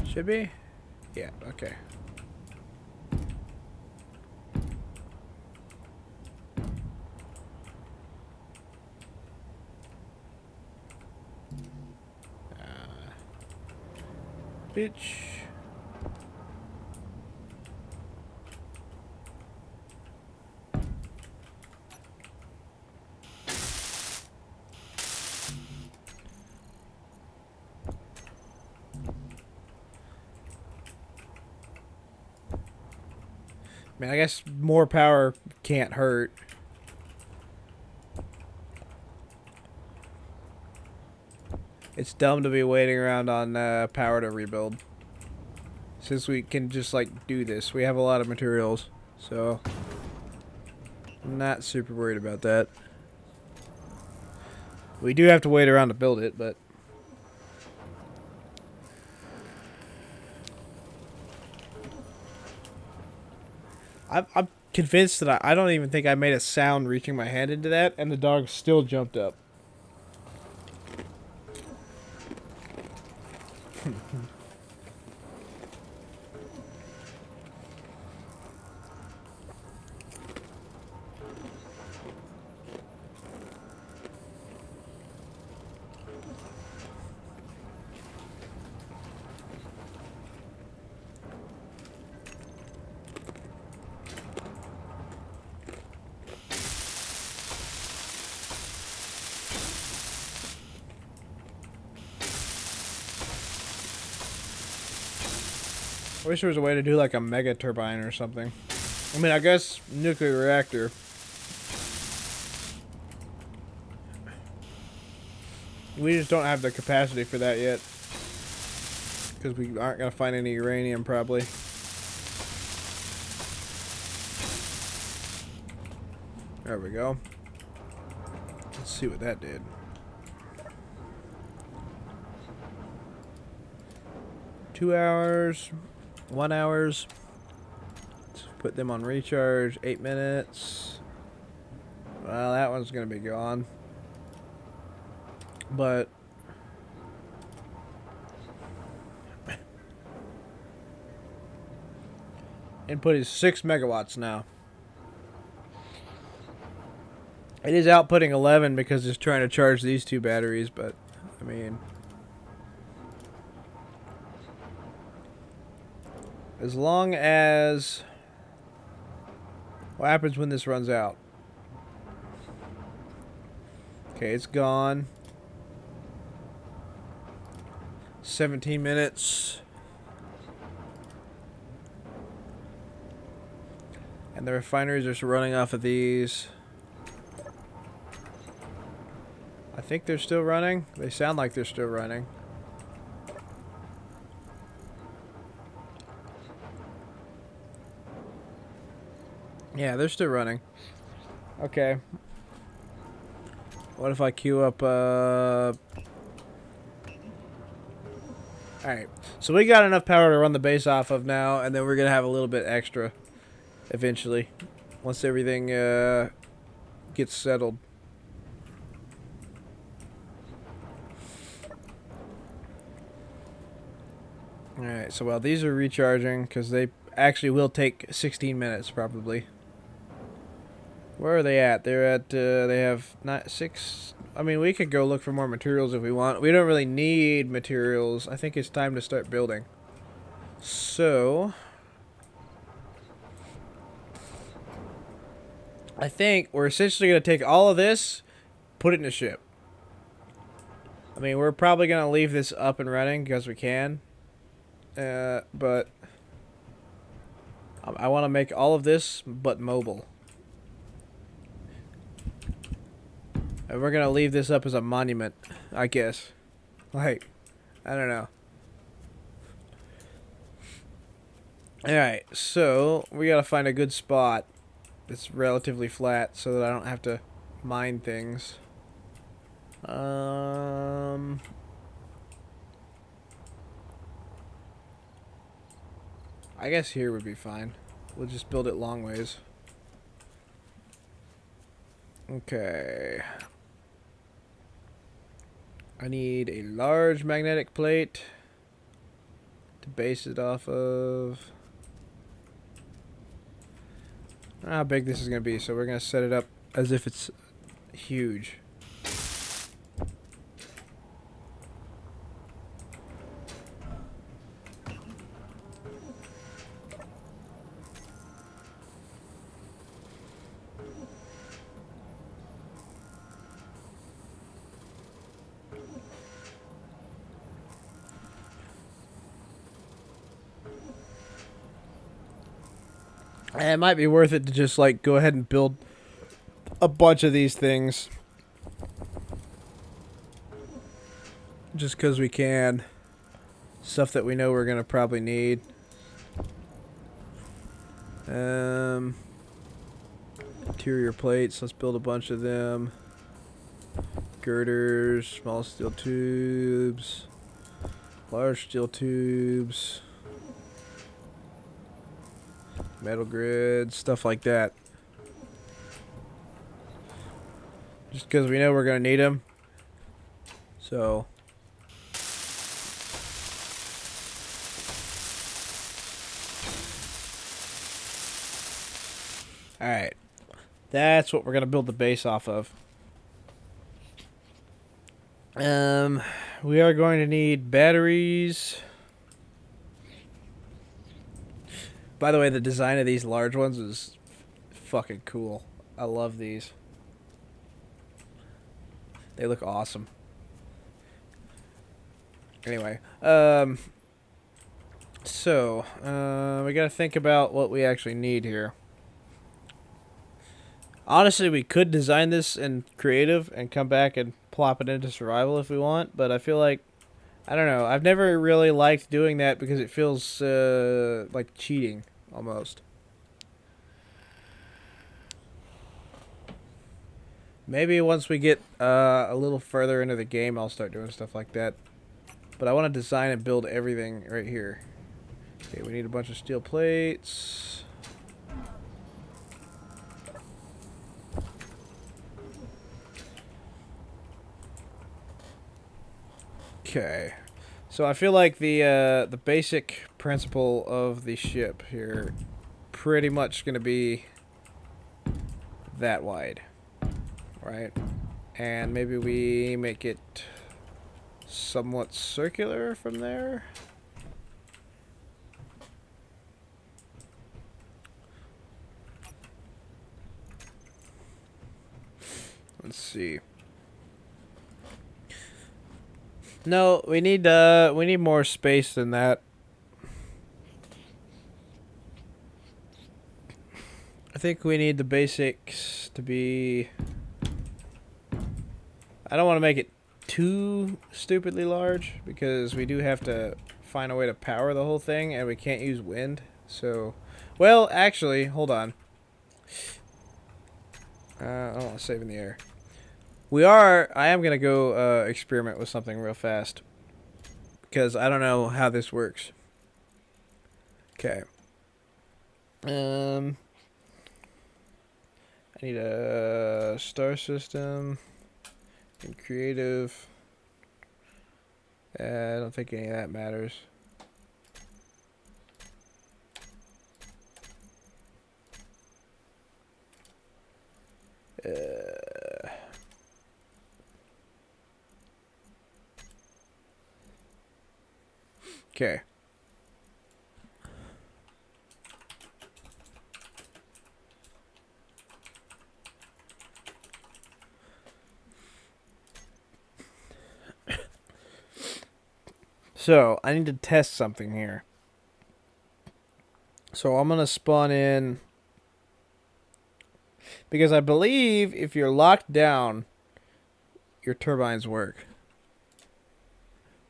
Should be? Yeah, okay. Bitch. I mean, I guess more power can't hurt. It's dumb to be waiting around on power to rebuild. Since we can just, like, do this. We have a lot of materials, so I'm not super worried about that. We do have to wait around to build it, but I'm convinced that I don't even think I made a sound reaching my hand into that, and the dog still jumped up. I wish there was a way to do like a mega turbine or something. I mean, I guess nuclear reactor. We just don't have the capacity for that yet. Because we aren't going to find any uranium, probably. There we go. Let's see what that did. 2 hours. 1 hours. Let's put them on recharge. 8 minutes. Well, that one's gonna be gone. But input is 6 megawatts now. It is outputting 11 because it's trying to charge these two batteries, but I mean, as long as... What happens when this runs out? Okay, it's gone. 17 minutes. And the refineries are just running off of these. I think they're still running. They sound like they're still running. Yeah, they're still running. Okay. What if I queue up, Alright. So we got enough power to run the base off of now, and then we're going to have a little bit extra eventually. Once everything, gets settled. Alright, so while these are recharging, because they actually will take 16 minutes, probably. Where are they at? They're at, they have not 6... I mean, we could go look for more materials if we want. We don't really need materials. I think it's time to start building. So... I think we're essentially going to take all of this, put it in a ship. I mean, we're probably going to leave this up and running because we can. But I want to make all of this but mobile. And we're going to leave this up as a monument, I guess. Like, I don't know. Alright, so we got to find a good spot that's relatively flat so that I don't have to mine things. I guess here would be fine. We'll just build it long ways. Okay. I need a large magnetic plate to base it off of. I don't know how big this is going to be, so we're going to set it up as if it's huge. And it might be worth it to just like go ahead and build a bunch of these things. Just because we can. Stuff that we know we're going to probably need. Interior plates, let's build a bunch of them. Girders, small steel tubes, large steel tubes. Metal grids, stuff like that. Just because we know we're going to need them. So. Alright. That's what we're going to build the base off of. We are going to need batteries. By the way, the design of these large ones is fucking cool. I love these. They look awesome. Anyway, so, we gotta think about what we actually need here. Honestly, we could design this in creative and come back and plop it into survival if we want, but I feel like, I don't know, I've never really liked doing that because it feels, like cheating, almost. Maybe once we get, a little further into the game, I'll start doing stuff like that. But I want to design and build everything right here. Okay, we need a bunch of steel plates. Okay. So I feel like the basic principle of the ship here pretty much going to be that wide, right? And maybe we make it somewhat circular from there. Let's see. No, we need more space than that. I think we need the basics to be... I don't want to make it too stupidly large because we do have to find a way to power the whole thing and we can't use wind. So, well, actually, hold on. I don't want to save in the air. I am going to go experiment with something real fast because I don't know how this works. Okay. I need a star system and creative. I don't think any of that matters. Okay. So, I need to test something here. So, I'm going to spawn in... Because I believe if you're locked down, your turbines work.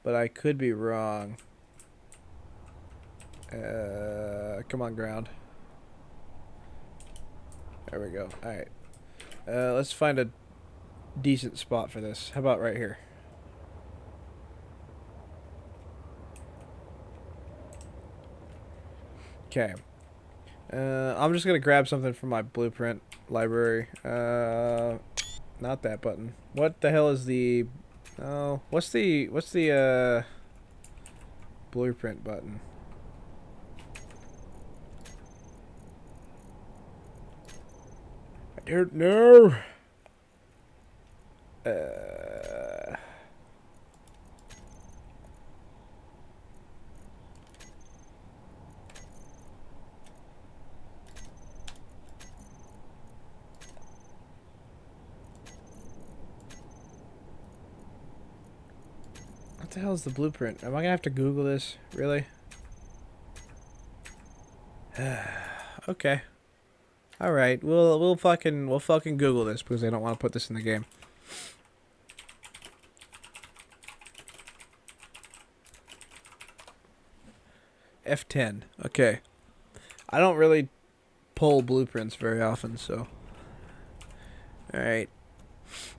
But I could be wrong. Come on, ground. There we go. Alright. Let's find a decent spot for this. How about right here? Okay. I'm just gonna grab something from my blueprint library. Not that button. What the hell is the... Oh, what's the blueprint button? I don't know. What the hell is the blueprint? Am I gonna have to Google this? Really? Okay. All right. We'll fucking Google this because I don't want to put this in the game. F10. Okay. I don't really pull blueprints very often, so. All right.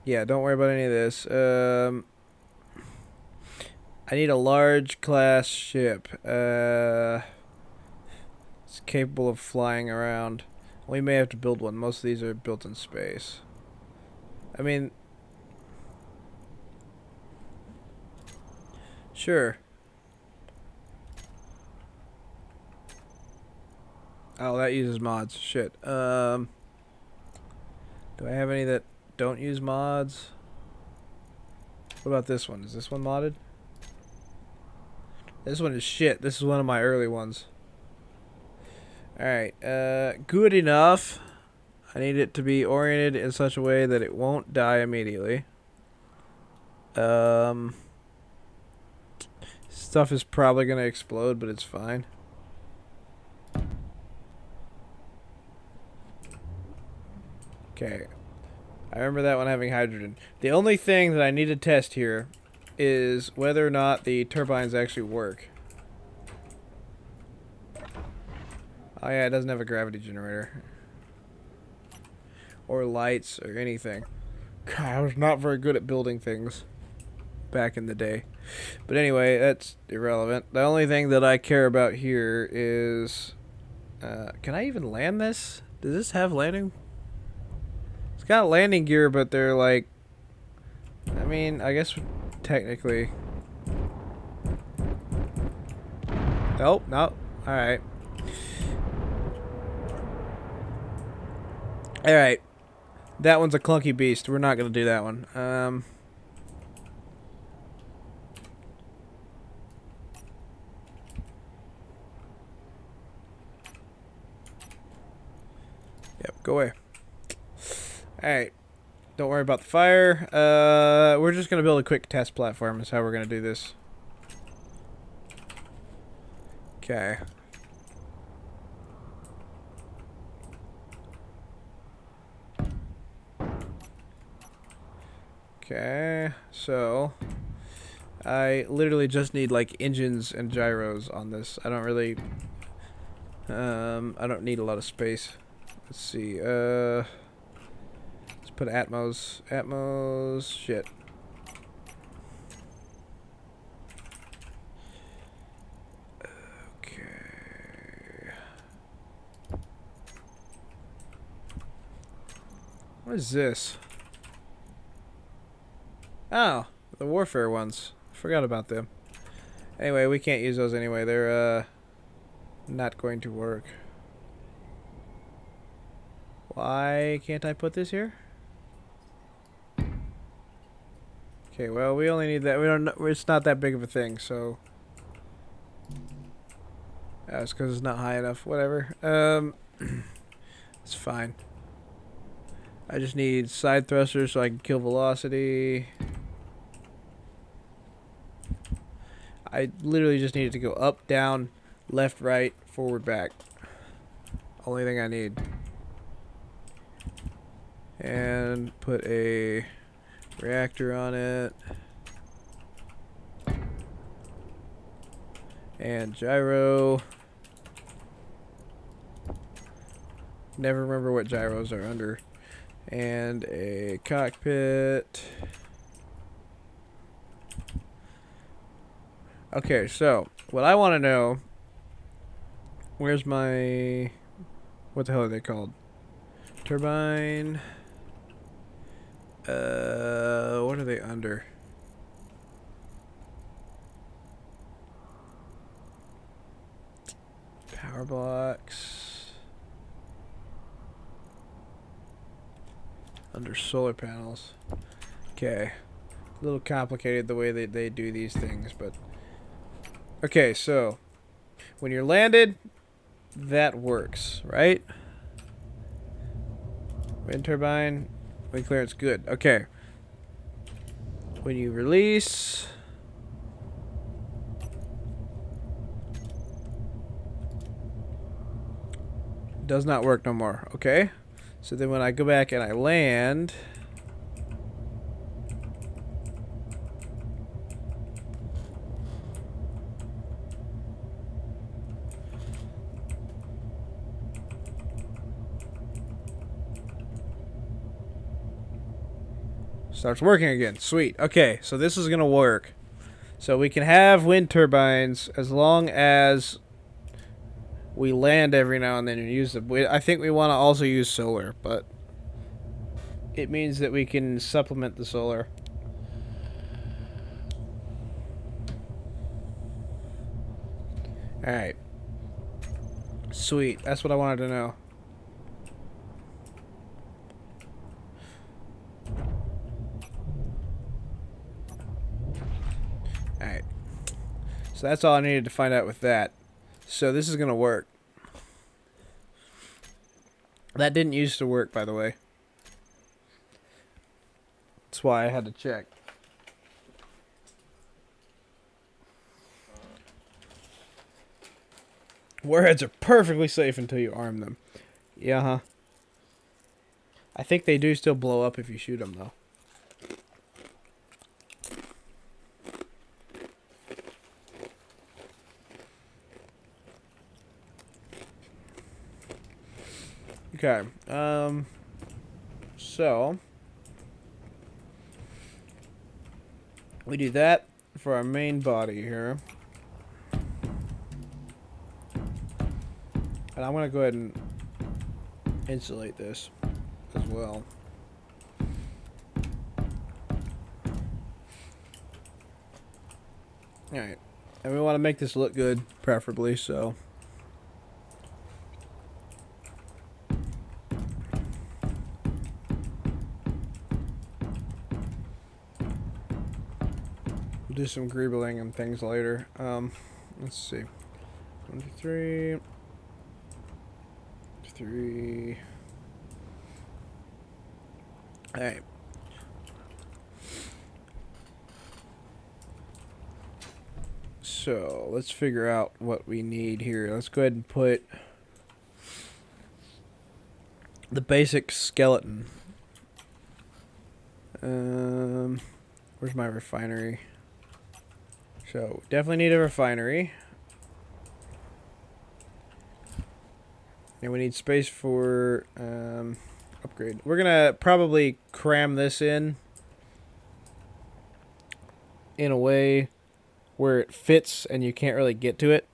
Yeah, don't worry about any of this. I need a large class ship. It's capable of flying around. We may have to build one. Most of these are built in space. I mean... Sure. Oh, that uses mods. Shit. Do I have any that don't use mods? What about this one? Is this one modded? This one is shit. This is one of my early ones. Alright, good enough. I need it to be oriented in such a way that it won't die immediately. Stuff is probably gonna explode, but it's fine. Okay. I remember that one having hydrogen. The only thing that I need to test here is whether or not the turbines actually work. Oh yeah, it doesn't have a gravity generator. Or lights or anything. God, I was not very good at building things back in the day. But anyway, that's irrelevant. The only thing that I care about here is... can I even land this? Does this have landing? It's got landing gear, but they're like... I mean, I guess technically... Nope, no. Alright. Alright. That one's a clunky beast. We're not going to do that one. Yep, go away. Alright. Don't worry about the fire. We're just going to build a quick test platform is how we're going to do this. Okay. Okay, so I literally just need like engines and gyros on this. I don't really I don't need a lot of space. Let's see. Let's put Atmos shit. Okay. What is this? Oh, the warfare ones. Forgot about them. Anyway, we can't use those anyway. They're not going to work. Why can't I put this here? Okay, well, we only need that. We don't. It's not that big of a thing, so that's because it's not high enough. Whatever. It's fine. I just need side thrusters so I can kill velocity. I literally just need it to go up, down, left, right, forward, back. Only thing I need. And put a reactor on it. And gyro. Never remember what gyros are under. And a cockpit. Okay, so what I want to know, where's my, what the hell are they called? Turbine. What are they under? Power blocks. Under solar panels. Okay. A little complicated the way they do these things, but okay, so when you're landed, that works, right? Wind turbine, wind clearance, good. Okay. When you release, does not work no more. Okay. So then when I go back and I land, starts working again. Sweet. Okay, so this is going to work. So we can have wind turbines as long as we land every now and then and use them. I think we want to also use solar, but it means that we can supplement the solar. Alright. Sweet. That's what I wanted to know. Alright. So that's all I needed to find out with that. So this is going to work. That didn't used to work, by the way. That's why I had to check. Warheads are perfectly safe until you arm them. Yeah, huh? I think they do still blow up if you shoot them, though. Okay, so we do that for our main body here. And I'm going to go ahead and insulate this as well. Alright. And we want to make this look good, preferably, so. We'll do some greebling and things later. Let's see. 23. 3. Alright. So, let's figure out what we need here. Let's go ahead and put the basic skeleton. Where's my refinery? So, definitely need a refinery. And we need space for upgrade. We're gonna probably cram this in a way where it fits and you can't really get to it,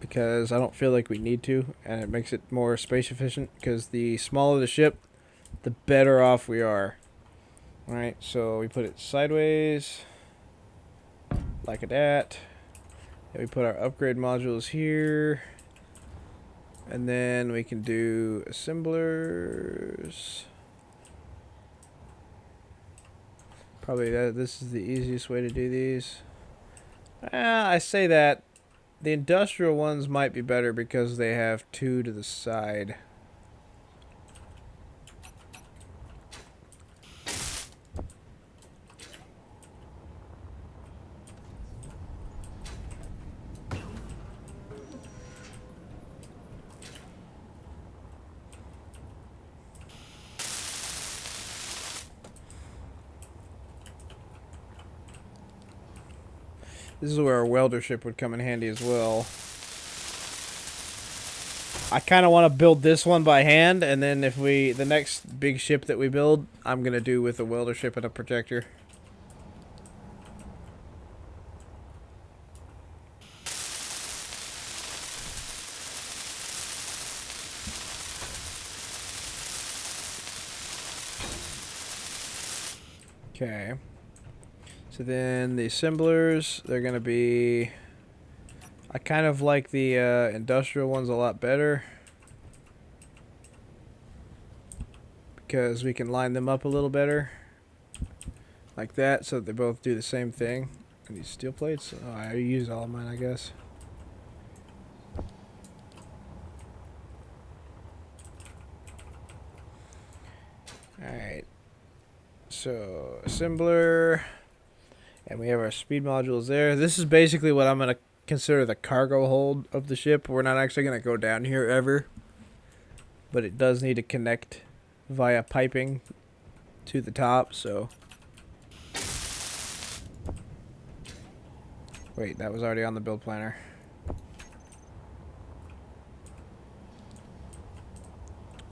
because I don't feel like we need to, and it makes it more space efficient, because the smaller the ship, the better off we are. Alright, so we put it sideways, like that. And we put our upgrade modules here. And then we can do assemblers. Probably this is the easiest way to do these. I say that. The industrial ones might be better because they have 2 to the side. This is where our welder ship would come in handy as well. I kind of want to build this one by hand, and then if the next big ship that we build, I'm going to do with a welder ship and a projector. Okay. So then the assemblers, they're going to be... I kind of like the industrial ones a lot better, because we can line them up a little better. Like that, so that they both do the same thing. And these steel plates, oh, I used all of mine, I guess. Alright. So, assembler. And we have our speed modules there. This is basically what I'm going to consider the cargo hold of the ship. We're not actually going to go down here ever, but it does need to connect via piping to the top, so... Wait, that was already on the build planner.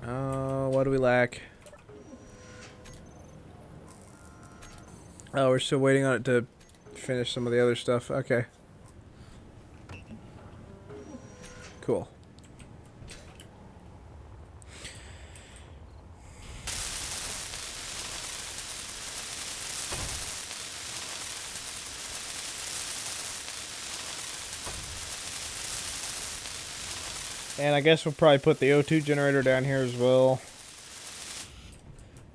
What do we lack? Oh, we're still waiting on it to finish some of the other stuff. Okay. Cool. And I guess we'll probably put the O2 generator down here as well.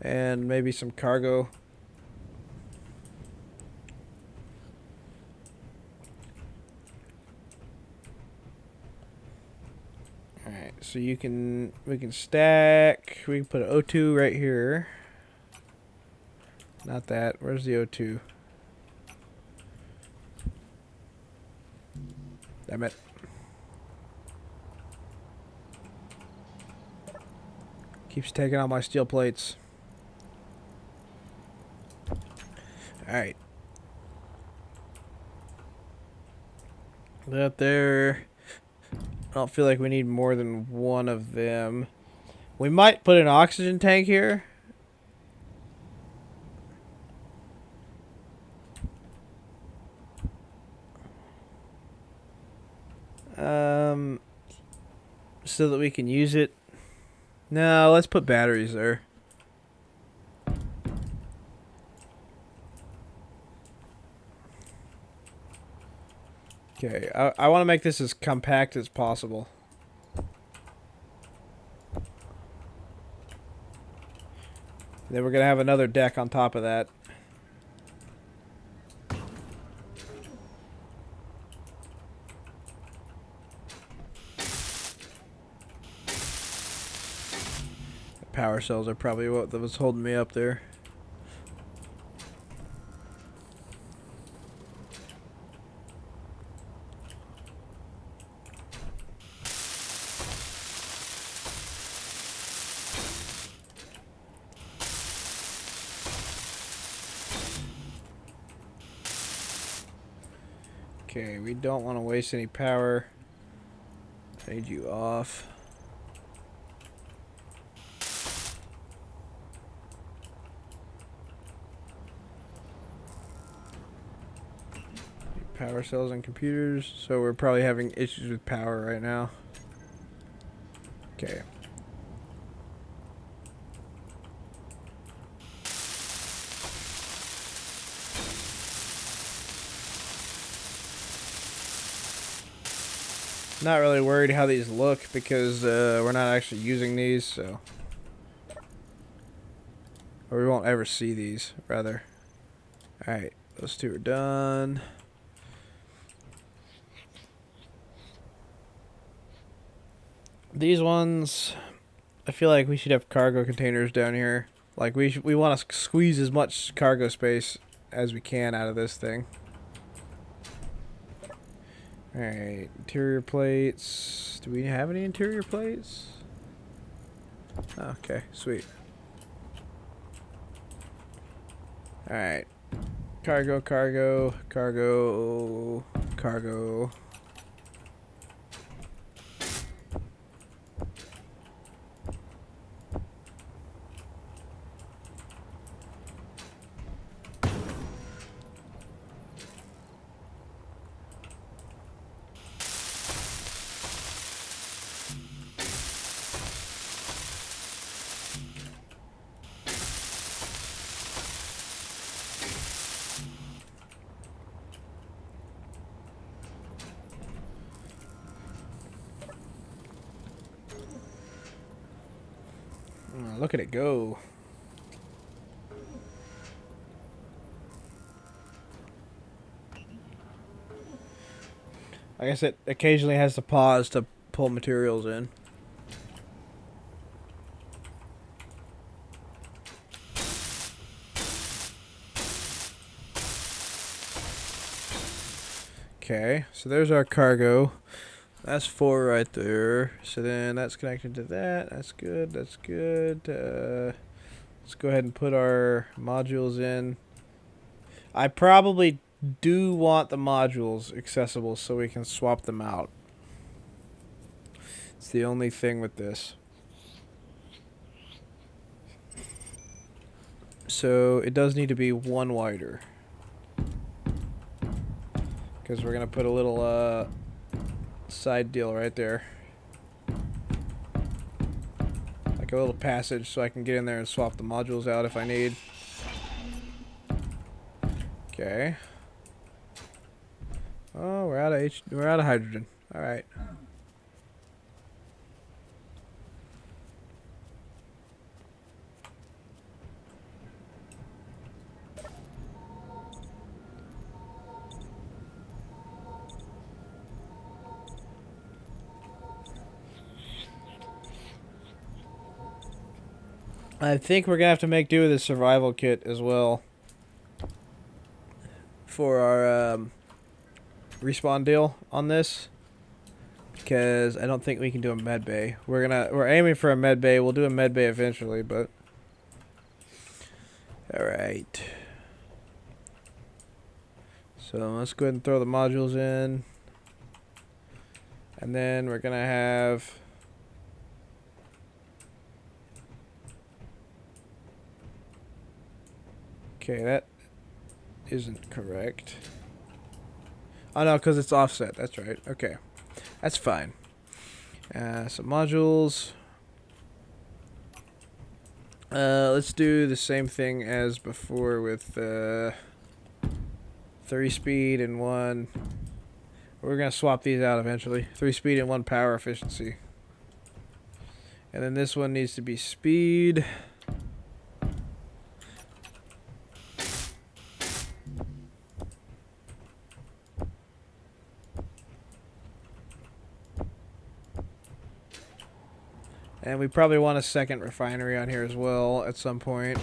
And maybe some cargo. Alright, so we can stack, we can put an O2 right here. Not that, where's the O2? Damn it. Keeps taking out my steel plates. Alright. That there. I don't feel like we need more than one of them. We might put an oxygen tank here. So that we can use it. No, let's put batteries there. Okay, I want to make this as compact as possible. Then we're going to have another deck on top of that. The power cells are probably what was holding me up there. Okay, we don't want to waste any power. I need you off. Power cells and computers, so we're probably having issues with power right now. Okay. Not really worried how these look because we're not actually using these, so. Or we won't ever see these, rather. Alright, those two are done. These ones, I feel like we should have cargo containers down here. Like we want to squeeze as much cargo space as we can out of this thing. Alright, interior plates. Do we have any interior plates? Okay, sweet. Alright. Cargo, cargo, cargo, cargo. Look at it go. I guess it occasionally has to pause to pull materials in. Okay, so there's our cargo. That's 4 right there. So then that's connected to that. That's good. That's good. Let's go ahead and put our modules in. I probably do want the modules accessible so we can swap them out. It's the only thing with this. So it does need to be one wider. Because we're going to put a little side deal right there. Like a little passage so I can get in there and swap the modules out if I need. Okay. Oh, we're out of hydrogen. All right. I think we're gonna have to make do with a survival kit as well for our respawn deal on this, because I don't think we can do a med bay. We're aiming for a med bay. We'll do a med bay eventually, but all right. So let's go ahead and throw the modules in, and then we're gonna have. Okay, that isn't correct. Oh no, because it's offset. That's right. Okay, that's fine. Some modules. Let's do the same thing as before with 3 speed and 1. We're going to swap these out eventually. 3 speed and 1 power efficiency. And then this one needs to be speed. And we probably want a second refinery on here as well at some point.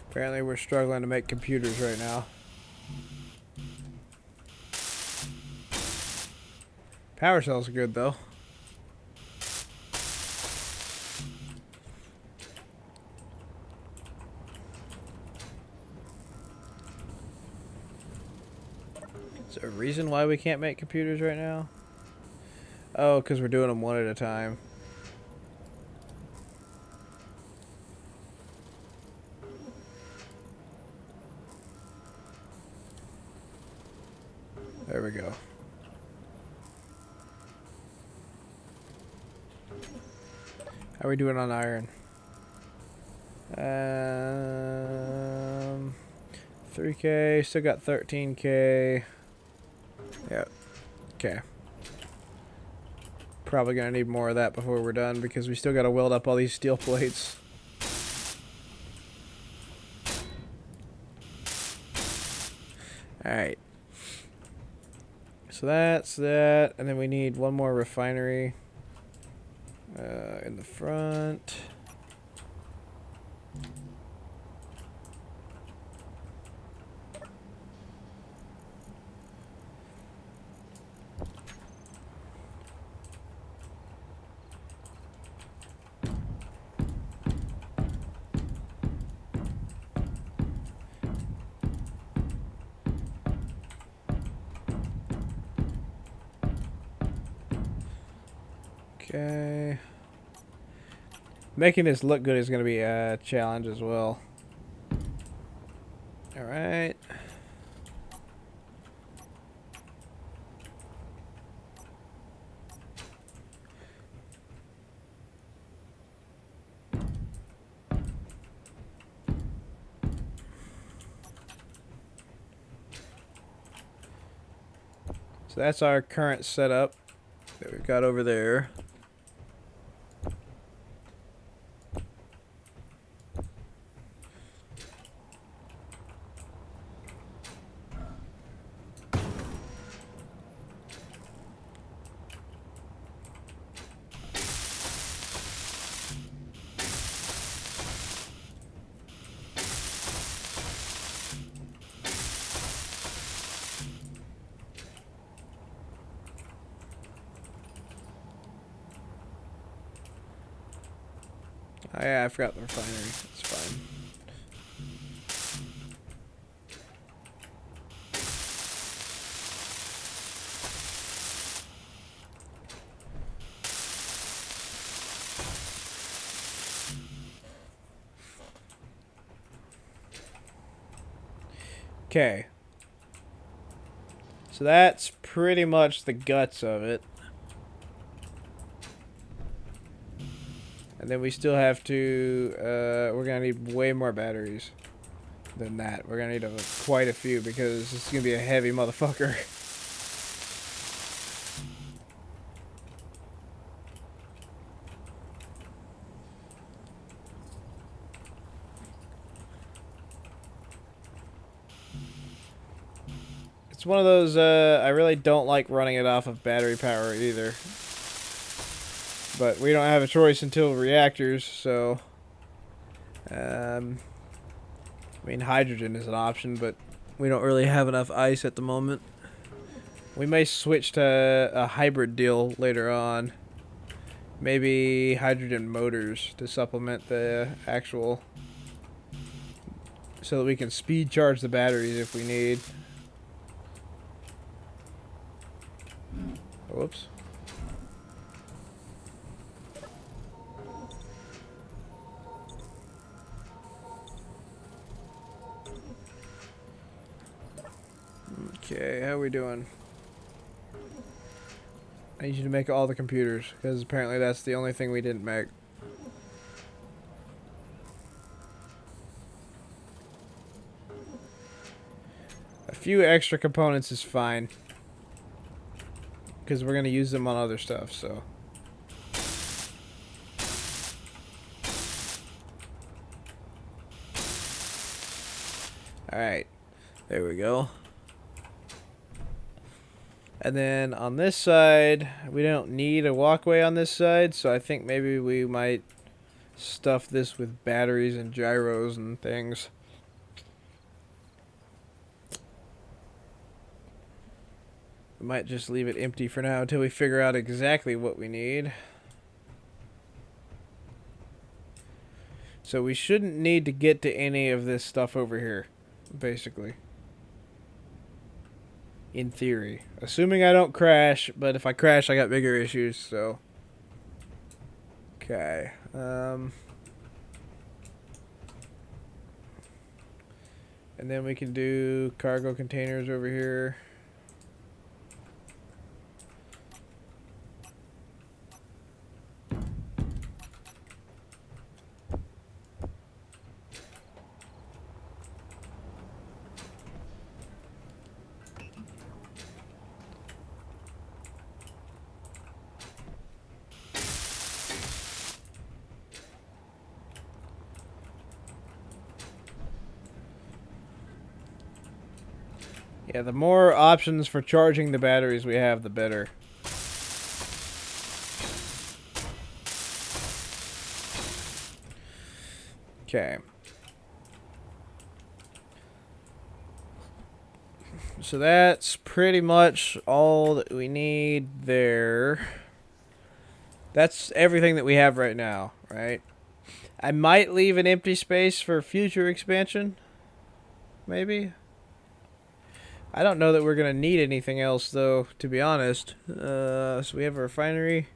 Apparently we're struggling to make computers right now. Power cells are good though. Is there a reason why we can't make computers right now? Oh, because we're doing them one at a time. There we go. How are we doing on iron? 3K, still got 13K. Yep. Okay. Probably gonna need more of that before we're done because we still gotta weld up all these steel plates. Alright. So that's that, and then we need one more refinery in the front. Okay. Making this look good is going to be a challenge as well. Alright. So that's our current setup that we've got over there. Oh yeah, I forgot the refinery. It's fine. Okay. So that's pretty much the guts of it. And then we still have to, we're going to need way more batteries than that. We're going to need quite a few because this is going to be a heavy motherfucker. It's one of those, I really don't like running it off of battery power either. But we don't have a choice until reactors, so... I mean, hydrogen is an option, but we don't really have enough ice at the moment. We may switch to a hybrid deal later on. Maybe hydrogen motors to supplement the actual... so that we can speed charge the batteries if we need. Whoops. Okay, how we doing? I need you to make all the computers, because apparently that's the only thing we didn't make. A few extra components is fine, because we're going to use them on other stuff, so. Alright, there we go. And then on this side, we don't need a walkway on this side, so I think maybe we might stuff this with batteries and gyros and things. We might just leave it empty for now until we figure out exactly what we need. So we shouldn't need to get to any of this stuff over here, basically. In theory. Assuming I don't crash, but if I crash, I got bigger issues, so. Okay. And then we can do cargo containers over here. Yeah, the more options for charging the batteries we have, the better. Okay. So that's pretty much all that we need there. That's everything that we have right now, right? I might leave an empty space for future expansion. Maybe. I don't know that we're going to need anything else, though, to be honest. So we have a refinery.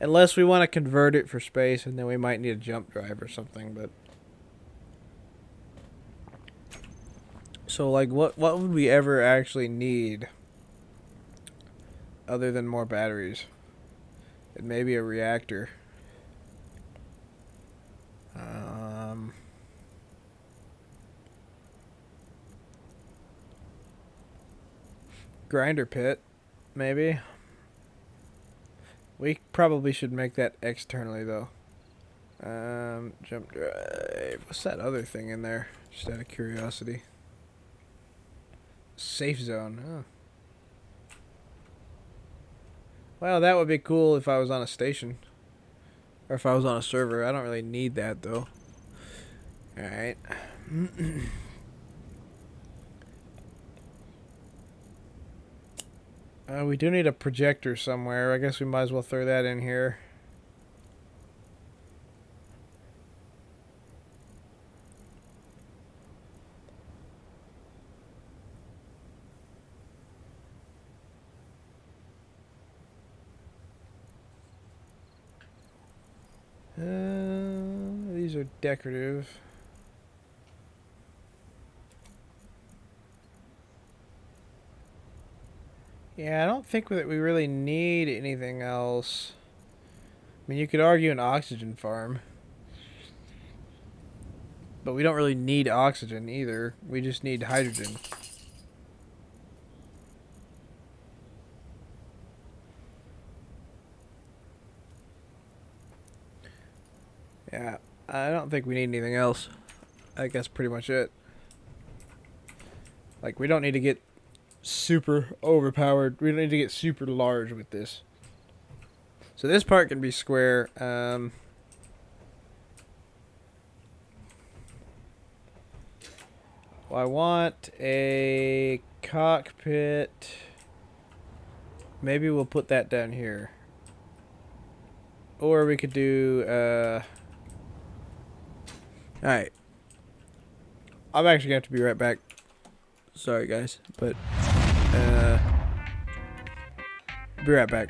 Unless we want to convert it for space, and then we might need a jump drive or something, but... So, like, what would we ever actually need? Other than more batteries. And maybe a reactor. Grinder pit, maybe. We probably should make that externally, though. Jump drive. What's that other thing in there? Just out of curiosity. Safe zone. Oh. Well, that would be cool if I was on a station. Or if I was on a server. I don't really need that, though. Alright. We do need a projector somewhere. I guess we might as well throw that in here. These are decorative. Yeah, I don't think that we really need anything else. I mean, you could argue an oxygen farm. But we don't really need oxygen either. We just need hydrogen. Yeah, I don't think we need anything else. I think that's pretty much it. Like, we don't need to get super overpowered. We don't need to get super large with this. So this part can be square. Well, I want a cockpit. Maybe we'll put that down here. Or we could do, Alright. I'm actually going to have to be right back. Sorry, guys. But, be right back.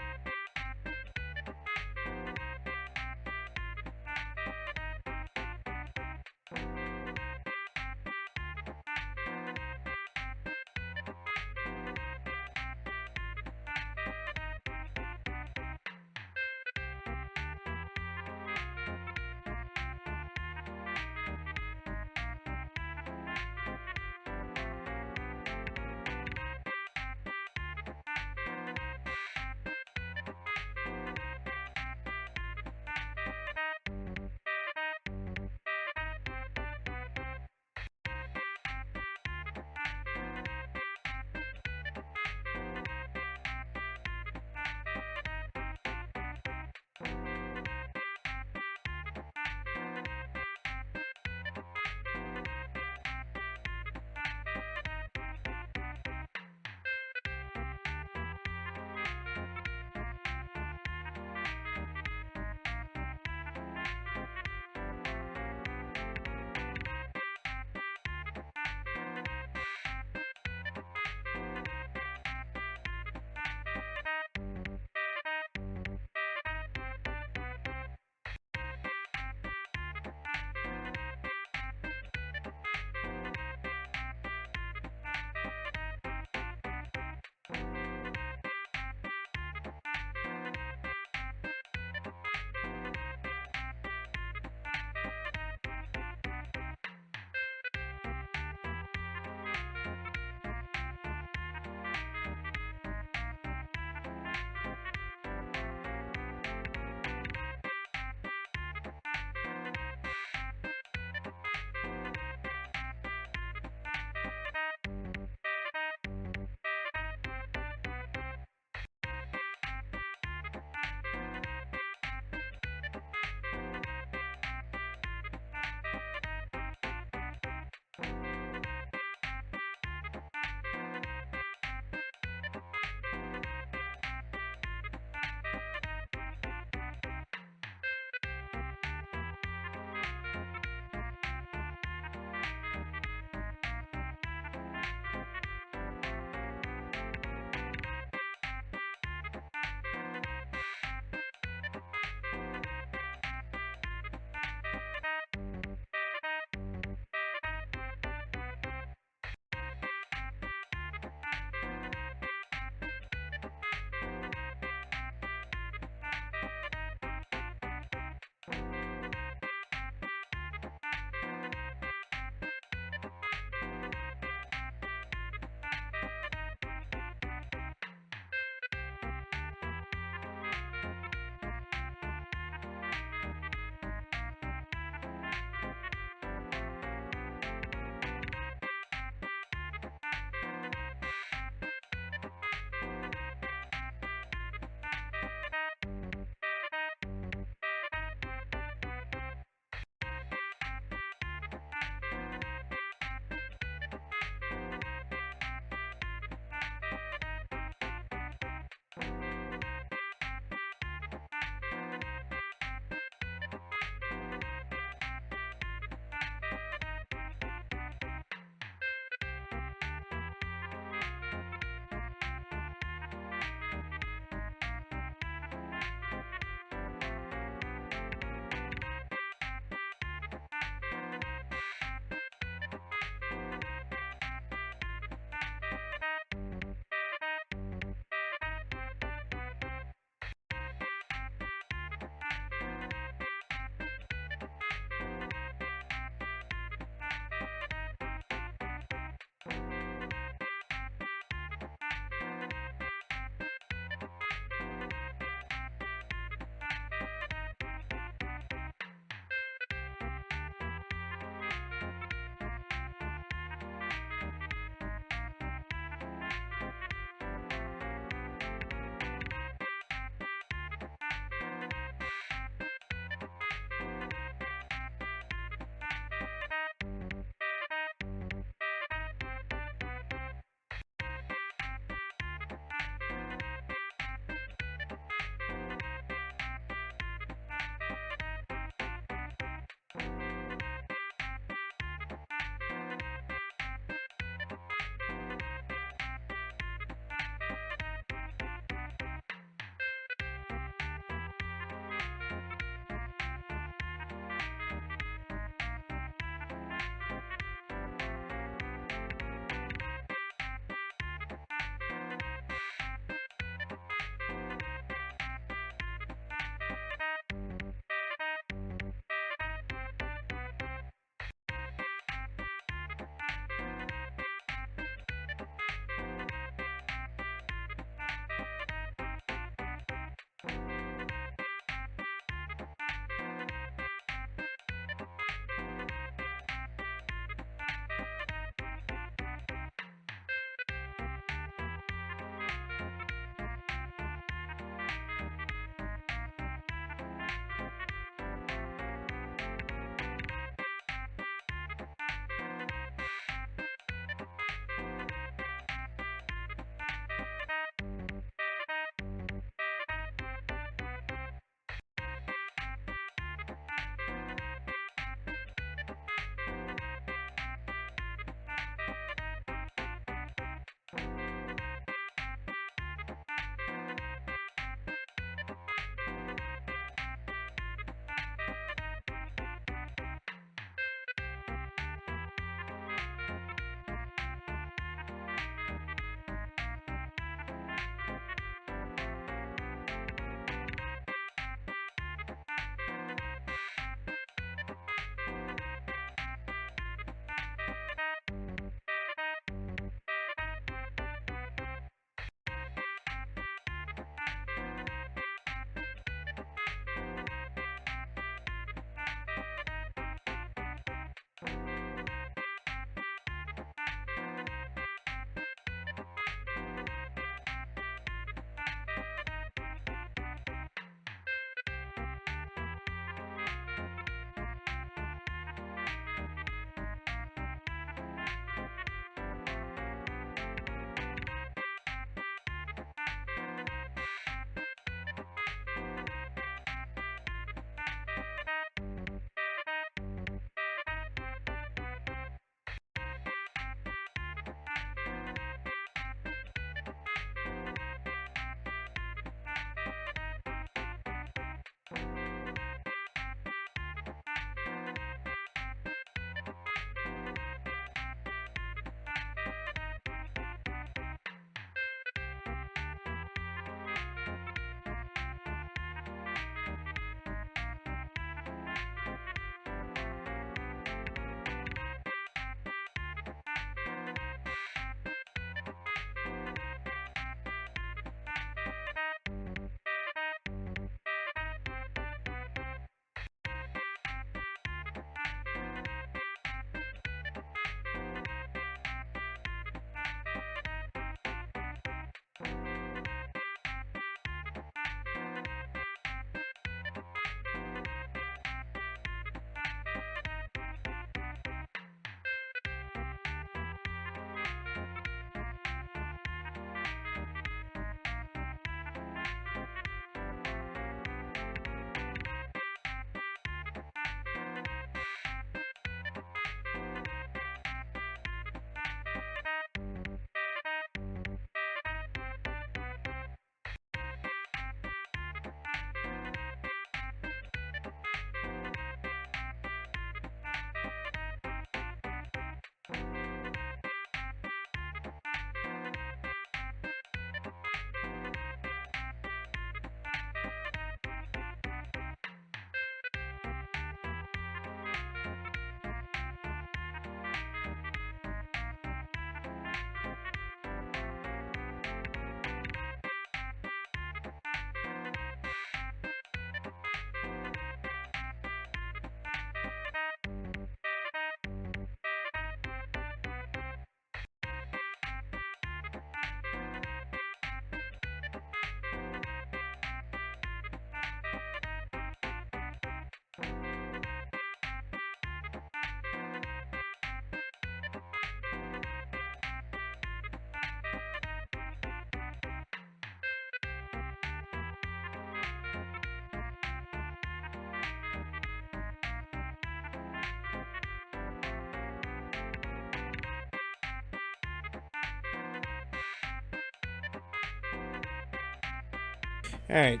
Alright.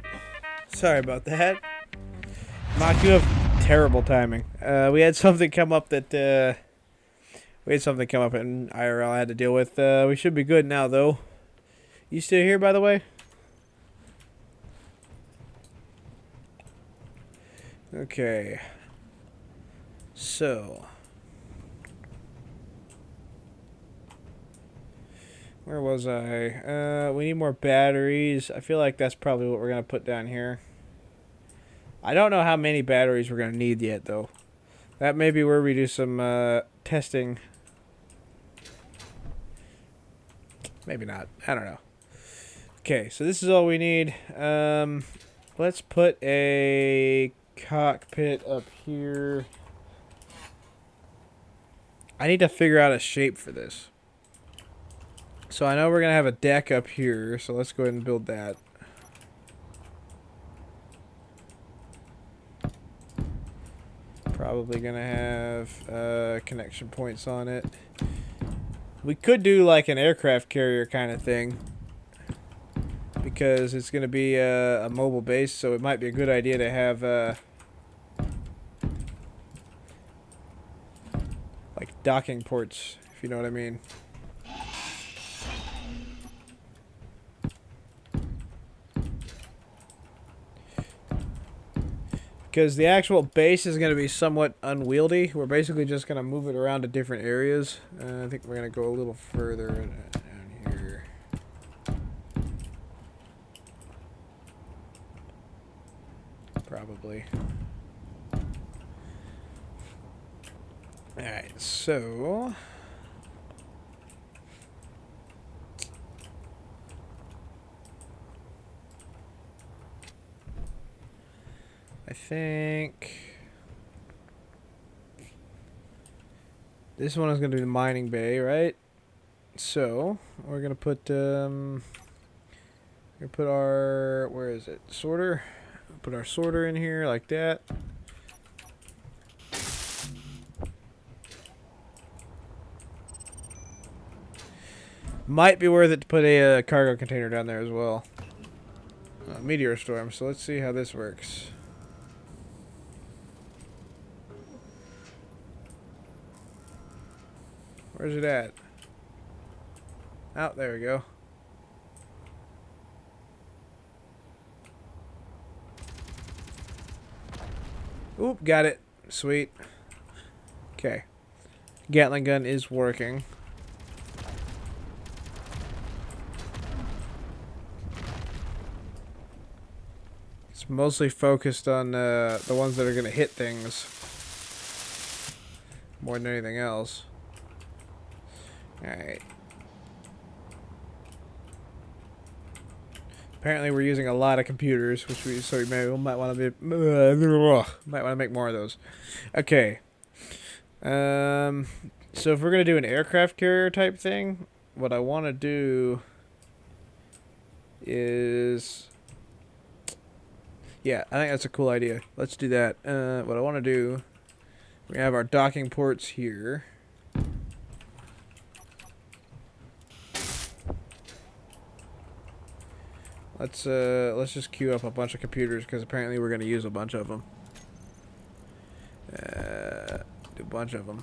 Sorry about that. Mock, you have terrible timing. We had something come up in IRL I had to deal with. We should be good now, though. You still here, by the way? Okay. So. Where was I? We need more batteries. I feel like that's probably what we're going to put down here. I don't know how many batteries we're going to need yet, though. That may be where we do some testing. Maybe not. I don't know. Okay, so this is all we need. Let's put a cockpit up here. I need to figure out a shape for this. So I know we're going to have a deck up here, so let's go ahead and build that. Probably going to have connection points on it. We could do like an aircraft carrier kind of thing, because it's going to be a mobile base, so it might be a good idea to have like docking ports, if you know what I mean. Because the actual base is going to be somewhat unwieldy. We're basically just going to move it around to different areas. I think we're going to go a little further down here. Probably. Alright, so... I think this one is going to be the mining bay, right? So we're going to put our, where is it? Sorter. Put our sorter in here like that. Might be worth it to put a cargo container down there as well. Meteor storm. So let's see how this works. Where's it at? Oh, there we go. Oop, got it. Sweet. Okay. Gatling gun is working. It's mostly focused on the ones that are going to hit things more than anything else. Alright. Apparently we're using a lot of computers, which we might want to make more of those. Okay. So if we're gonna do an aircraft carrier type thing, what I want to do is, yeah, I think that's a cool idea. Let's do that. What I want to do, we have our docking ports here. Let's just queue up a bunch of computers because apparently we're gonna use a bunch of them. Do a bunch of them.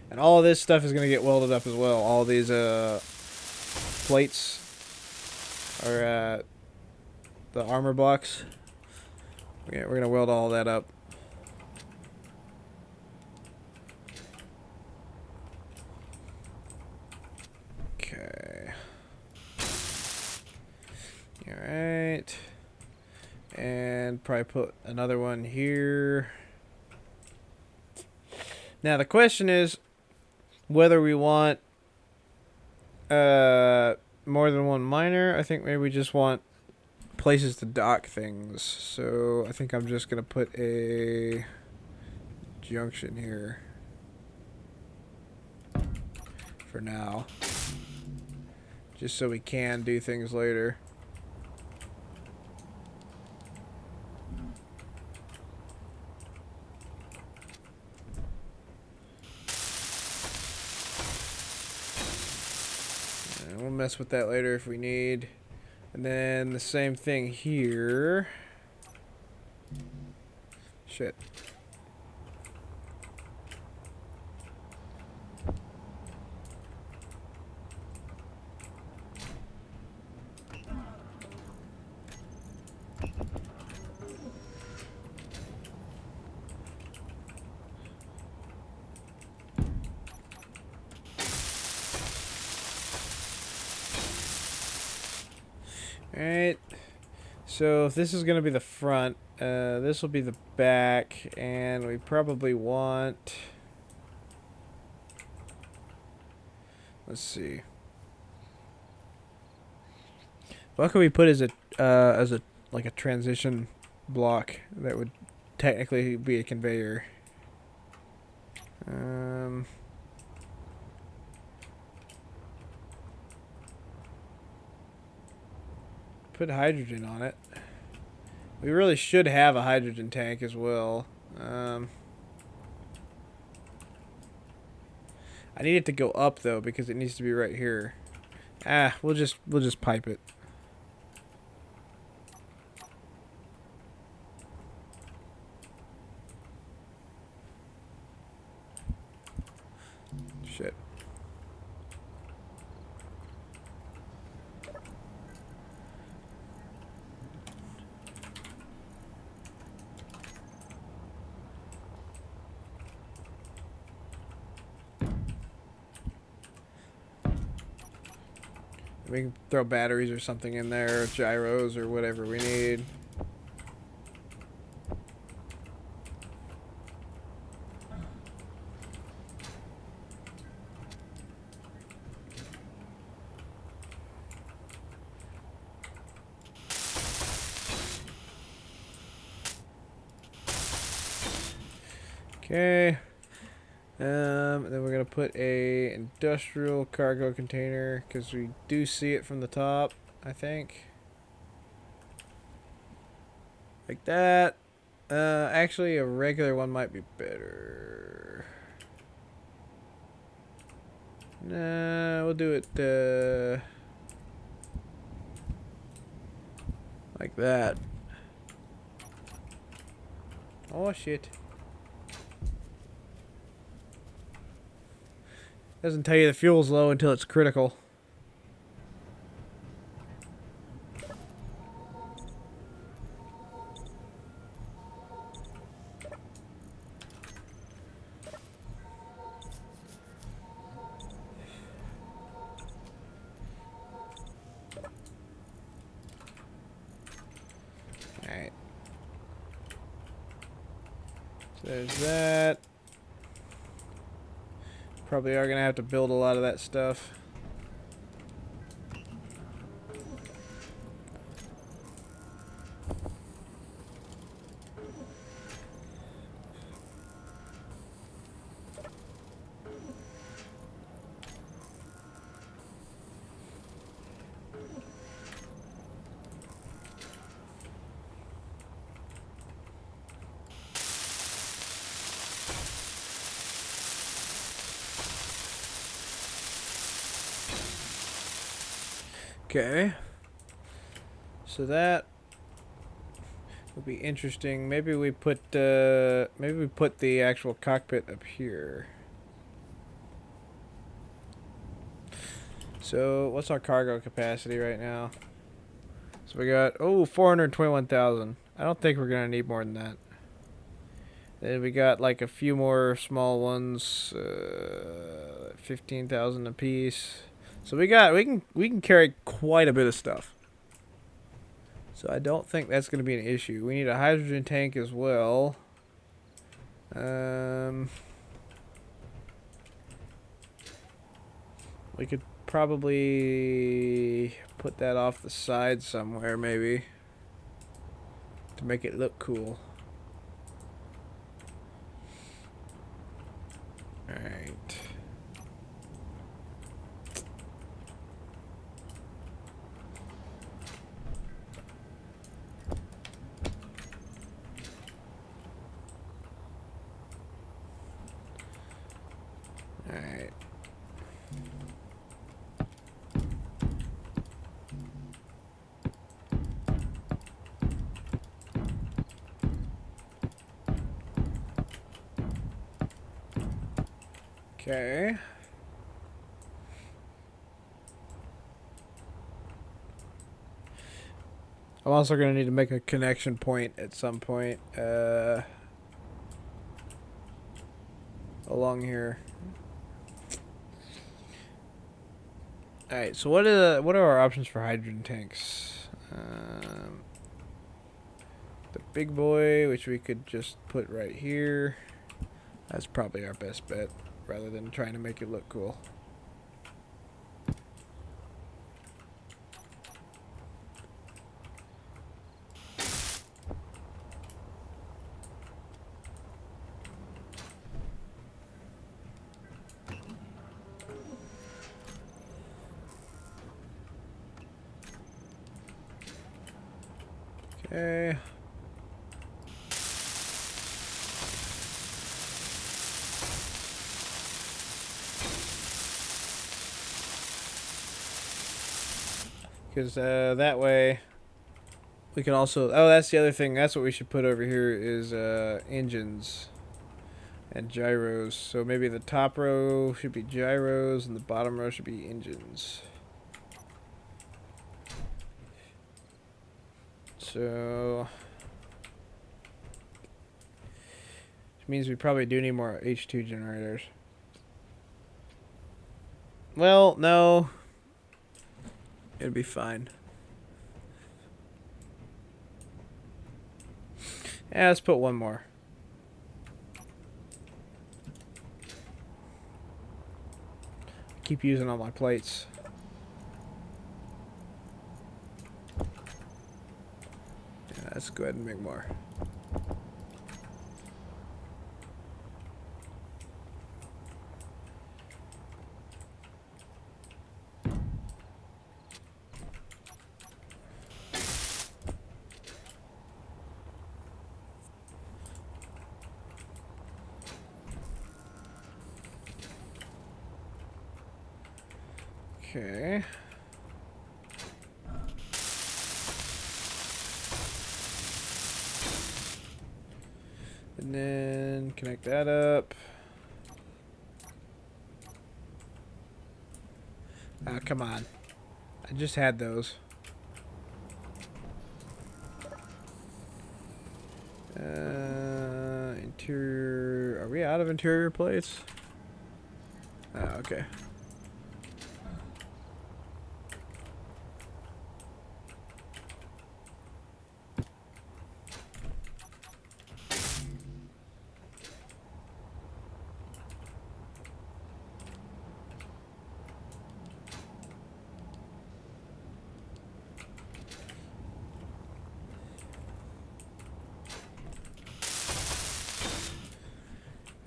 And all of this stuff is gonna get welded up as well. All these plates are the armor blocks. Yeah, we're gonna weld all that up. Okay. Alright. And probably put another one here. Now the question is whether we want more than one miner. I think maybe we just want places to dock things. So I think I'm just gonna put a junction here for now, just so we can do things later. We'll mess with that later if we need. And then the same thing here. Shit. Alright, so if this is going to be the front, this will be the back, and we probably want, let's see, what can we put as a like a transition block that would technically be a conveyor? Put hydrogen on it. We really should have a hydrogen tank as well. I need it to go up though because it needs to be right here. We'll just pipe it. Shit. We can throw batteries or something in there, gyros or whatever we need. Okay. Then we're gonna put a industrial cargo container because we do see it from the top, I think. Like that. Actually, a regular one might be better. Nah, we'll do it like that. Oh shit. Doesn't tell you the fuel's low until it's critical. Alright. So there's that. Probably are gonna have to build a lot of that stuff. Okay. So that will be interesting. Maybe we put the actual cockpit up here. So what's our cargo capacity right now? So we got 421,000. I don't think we're gonna need more than that. Then we got like a few more small ones, 15,000 a piece. So we can carry quite a bit of stuff. So I don't think that's going to be an issue. We need a hydrogen tank as well. We could probably put that off the side somewhere maybe to make it look cool. All right. Alright. Okay. I'm also going to need to make a connection point at some point along here. Alright, so what are our options for hydrogen tanks? The big boy, which we could just put right here. That's probably our best bet, rather than trying to make it look cool. Okay. Because that way we can also... Oh, that's the other thing. That's what we should put over here is engines and gyros. So maybe the top row should be gyros and the bottom row should be engines. So... which means we probably do need more H2 generators. Well, no. It'd be fine. Yeah, let's put one more. Keep using all my plates. Yeah, let's go ahead and make more. Okay. And then connect that up. Ah, come on. I just had those. Interior... Are we out of interior plates? Oh, okay.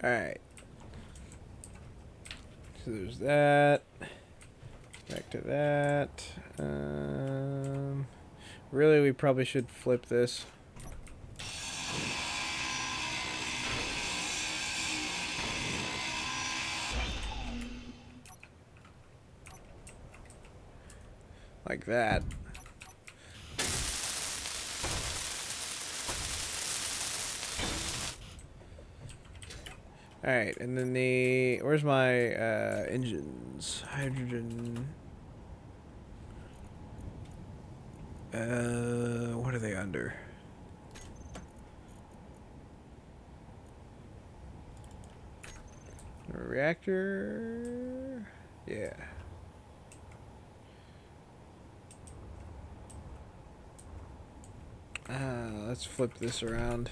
Alright. So there's that. Back to that. Really, we probably should flip this. Like that. Alright, and then the... Where's my engines? Hydrogen... what are they under? A reactor? Yeah. Let's flip this around.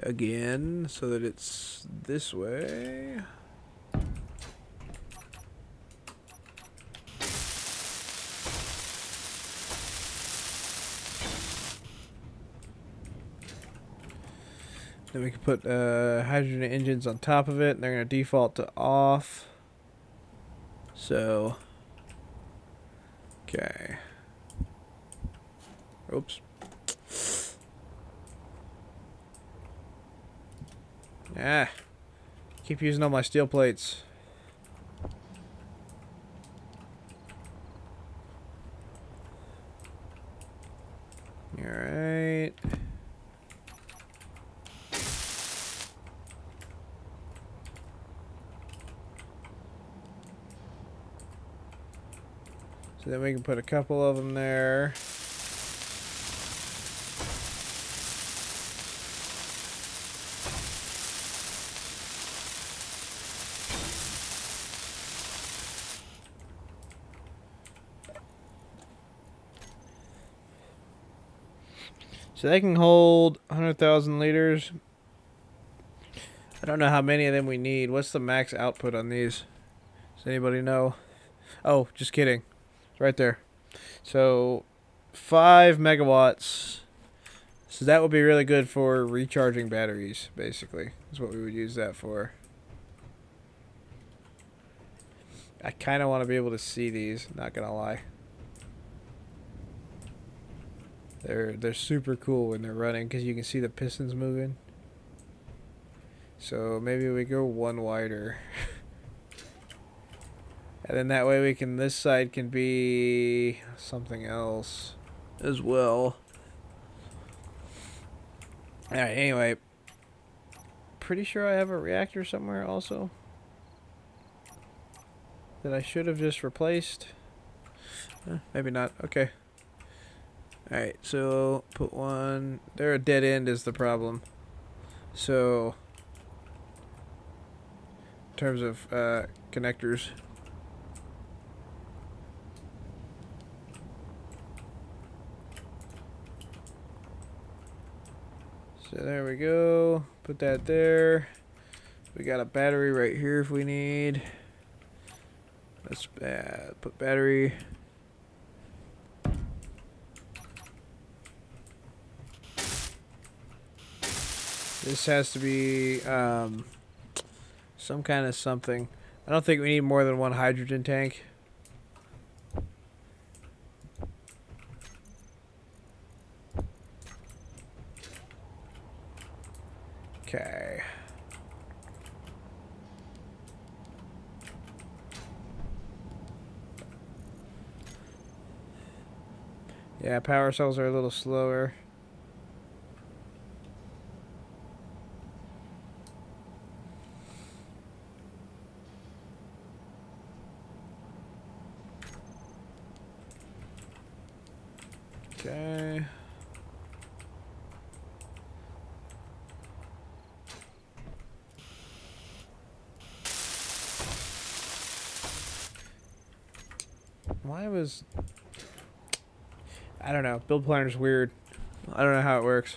Again, so that it's this way. Then we can put hydrogen engines on top of it, and they're going to default to off. So, okay. Oops. Ah, keep using all my steel plates. So then we can put a couple of them there. So they can hold 100,000 liters. I don't know how many of them we need. What's the max output on these? Does anybody know? Oh, just kidding. It's right there. So 5 megawatts. So that would be really good for recharging batteries, basically. Is what we would use that for. I kind of want to be able to see these, not gonna lie. They're super cool when they're running because you can see the pistons moving. So maybe we go one wider. And then that way we can, this side can be something else as well. Alright, anyway. Pretty sure I have a reactor somewhere also that I should have just replaced. Maybe not. Okay. Alright, so put one. They're a dead end is the problem. So, in terms of connectors. So there we go. Put that there. We got a battery right here if we need. Let's put battery. This has to be some kind of something. I don't think we need more than one hydrogen tank. Okay. Yeah, power cells are a little slower. Okay. Why was... I don't know. Build planner's weird. I don't know how it works.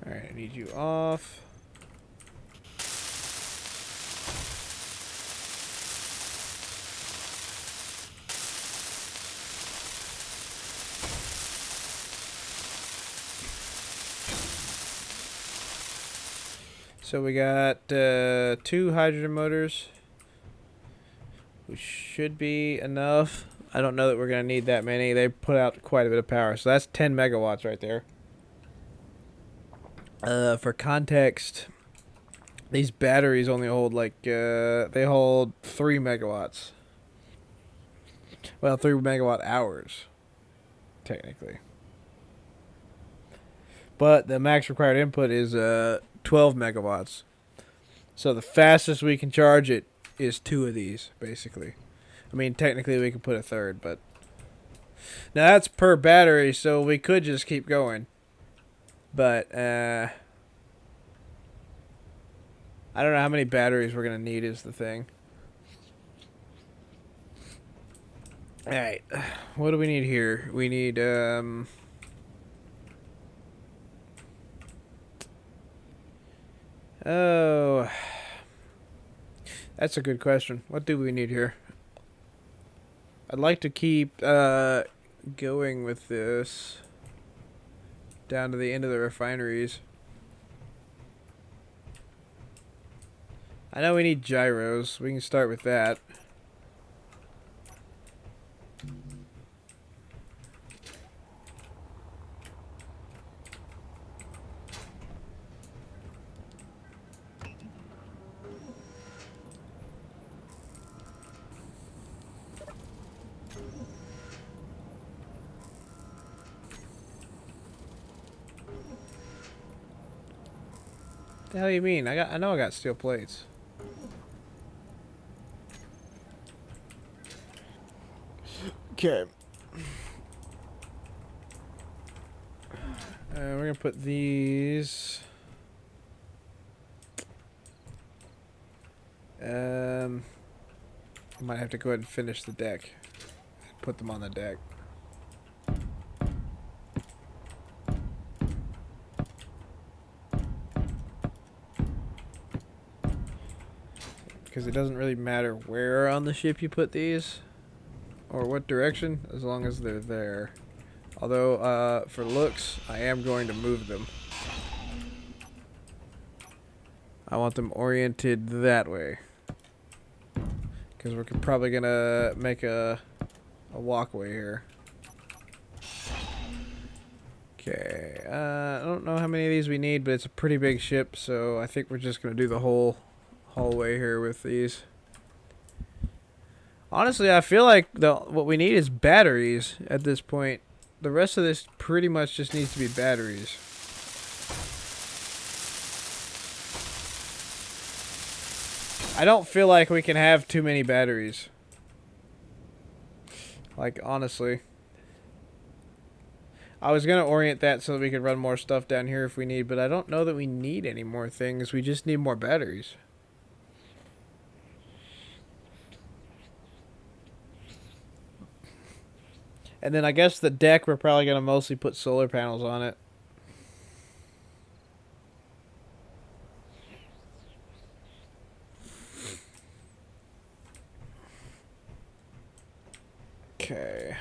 Alright, I need you off. So we got 2 hydrogen motors, which should be enough. I don't know that we're going to need that many. They put out quite a bit of power. So that's 10 megawatts right there. For context, these batteries only hold like, they hold 3 megawatts. Well, 3 megawatt hours, technically. But the max required input is 12 megawatts. So the fastest we can charge it is 2 of these, basically. I mean, technically we could put a third, but... Now that's per battery, so we could just keep going. But, I don't know how many batteries we're going to need is the thing. Alright, what do we need here? We need, oh... That's a good question. What do we need here? I'd like to keep going with this down to the end of the refineries. I know we need gyros. We can start with that. The hell you mean? I know I got steel plates. Okay. We're gonna put these. I might have to go ahead and finish the deck. Put them on the deck. Because it doesn't really matter where on the ship you put these, or what direction, as long as they're there. Although, for looks, I am going to move them. I want them oriented that way. Because we're probably going to make a walkway here. Okay, I don't know how many of these we need, but it's a pretty big ship, so I think we're just going to do the whole hallway here with these. Honestly, I feel like what we need is batteries at this point. The rest of this pretty much just needs to be batteries. I don't feel like we can have too many batteries. Like, honestly. I was going to orient that so that we could run more stuff down here if we need, but I don't know that we need any more things. We just need more batteries. And then I guess the deck, we're probably going to mostly put solar panels on it. Okay.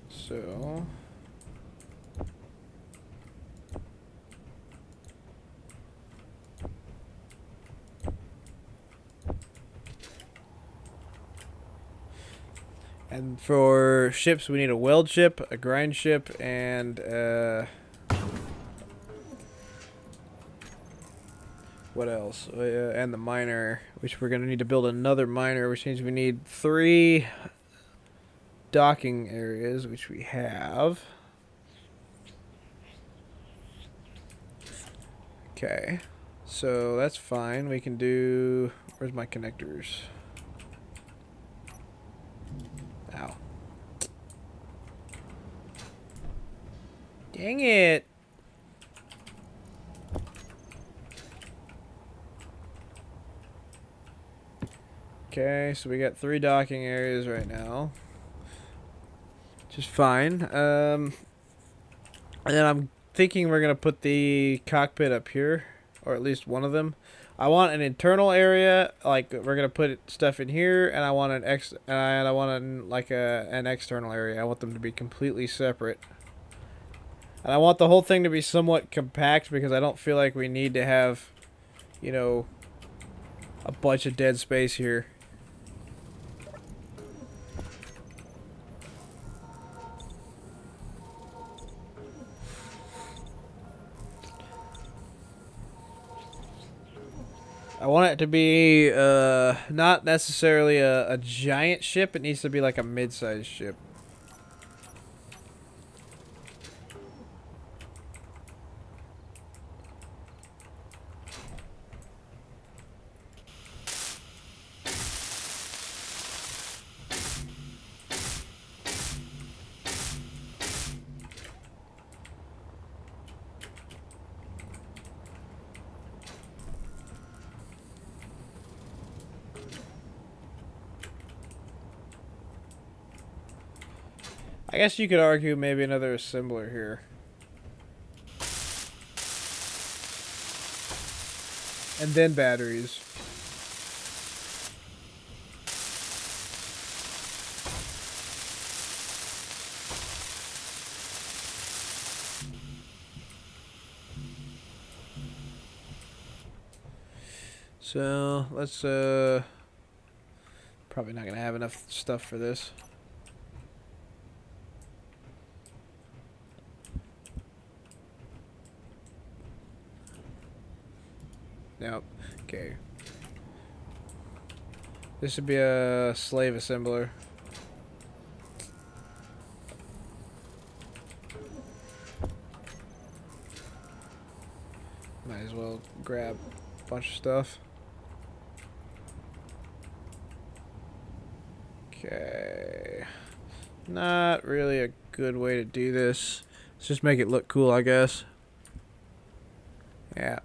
So... And for ships, we need a weld ship, a grind ship, and what else? And the miner, which we're going to need to build another miner, which means we need 3 docking areas, which we have. Okay, so that's fine. We can do... Where's my connectors? Ow. Dang it. Okay, so we got 3 docking areas right now. Which is fine. And then I'm thinking we're going to put the cockpit up here. Or at least one of them. I want an internal area, like we're gonna put stuff in here, and I want an an external area. I want them to be completely separate, and I want the whole thing to be somewhat compact because I don't feel like we need to have, you know, a bunch of dead space here. I want it to be not necessarily a giant ship. It needs to be like a mid-sized ship. I guess you could argue maybe another assembler here. And then batteries. So, let's, probably not going to have enough stuff for this. Nope. Okay. This should be a slave assembler. Might as well grab a bunch of stuff. Okay. Not really a good way to do this. Let's just make it look cool, I guess. Yeah.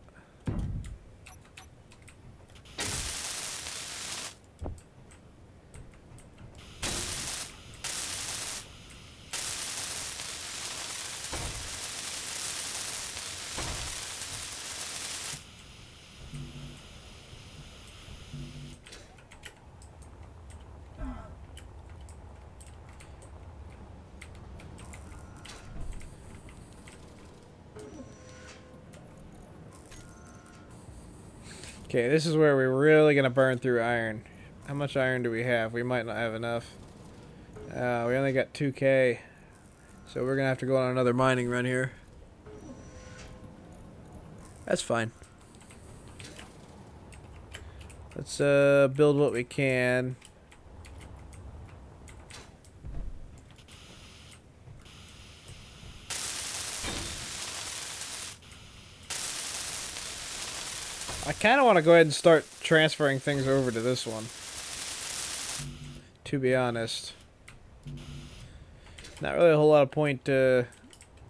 Okay, this is where we're really gonna burn through iron. How much iron do we have? We might not have enough. We only got 2K. So we're gonna have to go on another mining run here. That's fine. Let's build what we can. I kind of want to go ahead and start transferring things over to this one. To be honest. Not really a whole lot of point to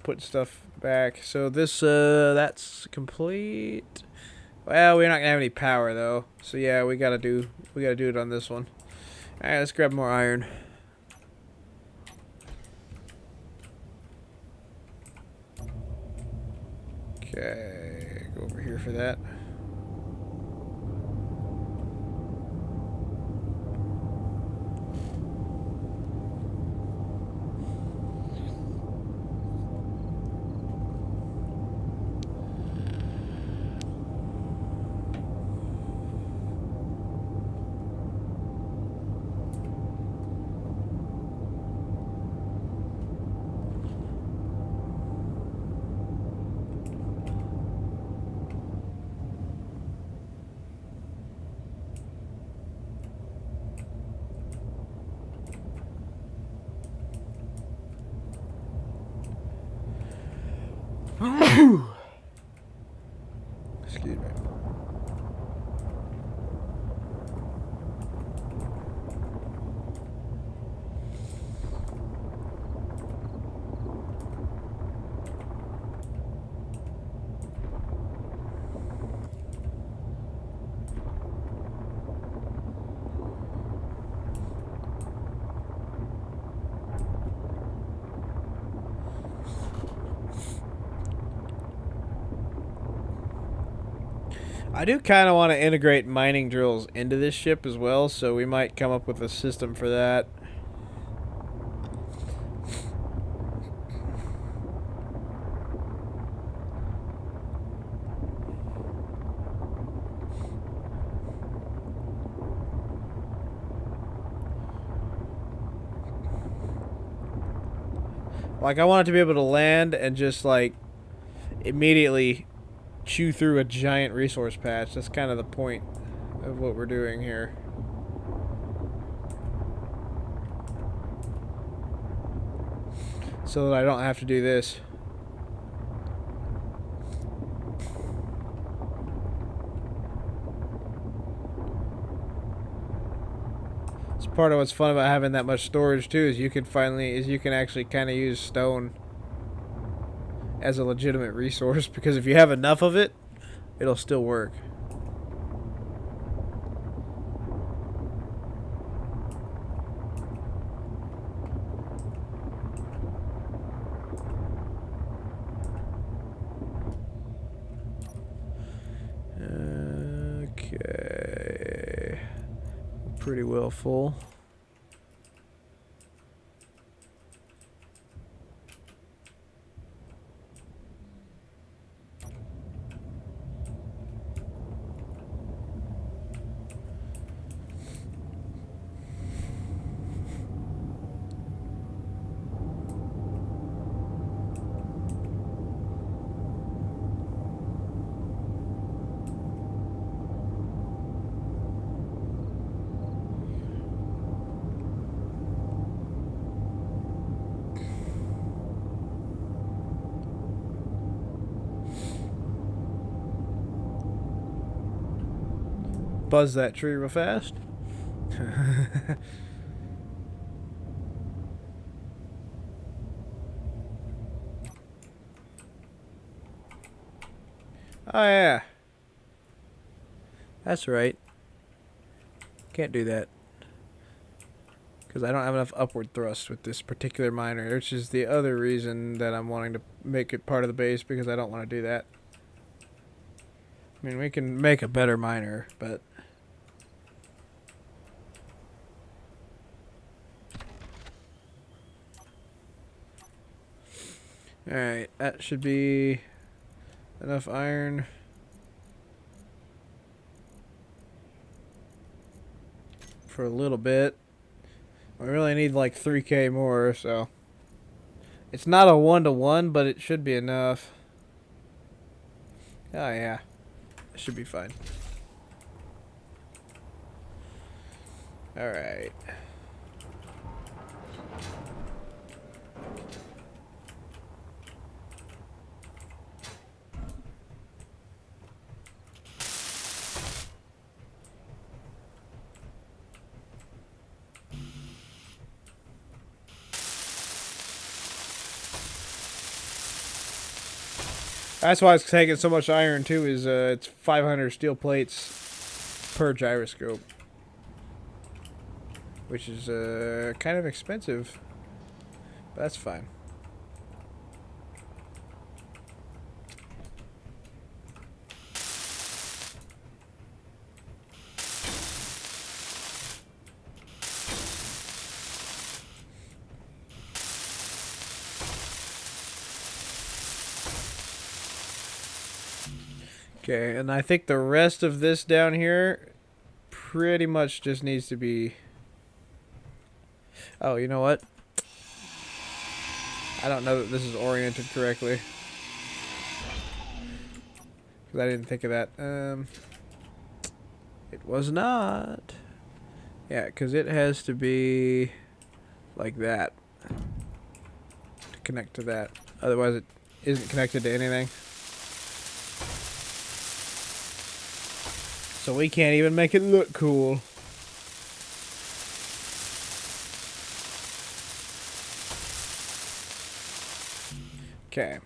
put stuff back. So this, that's complete. Well, we're not gonna have any power though. So yeah, we gotta do it on this one. All right, let's grab more iron. Okay, go over here for that. Excuse me. I do kind of want to integrate mining drills into this ship as well, so we might come up with a system for that. Like, I want it to be able to land and just, like, immediately chew through a giant resource patch. That's kind of the point of what we're doing here. So that I don't have to do this. It's part of what's fun about having that much storage too, is you can actually kind of use stone as a legitimate resource, because if you have enough of it, it'll still work. Okay. Pretty well full. buzz that tree real fast. Oh yeah, that's right. Can't do that because I don't have enough upward thrust with this particular miner, which is the other reason that I'm wanting to make it part of the base, because I don't want to do that. I mean, we can make a better miner, but alright, that should be enough iron. For a little bit. We really need like 3k more, so it's not a 1-to-1, but it should be enough. Oh yeah, it should be fine. Alright. That's why it's taking so much iron too, is it's 500 steel plates per gyroscope. Which is kind of expensive. But that's fine. Okay, and I think the rest of this down here pretty much just needs to be... Oh, you know what? I don't know that this is oriented correctly. Because I didn't think of that. It was not. Yeah, because it has to be like that to connect to that. Otherwise it isn't connected to anything. So we can't even make it look cool. Okay.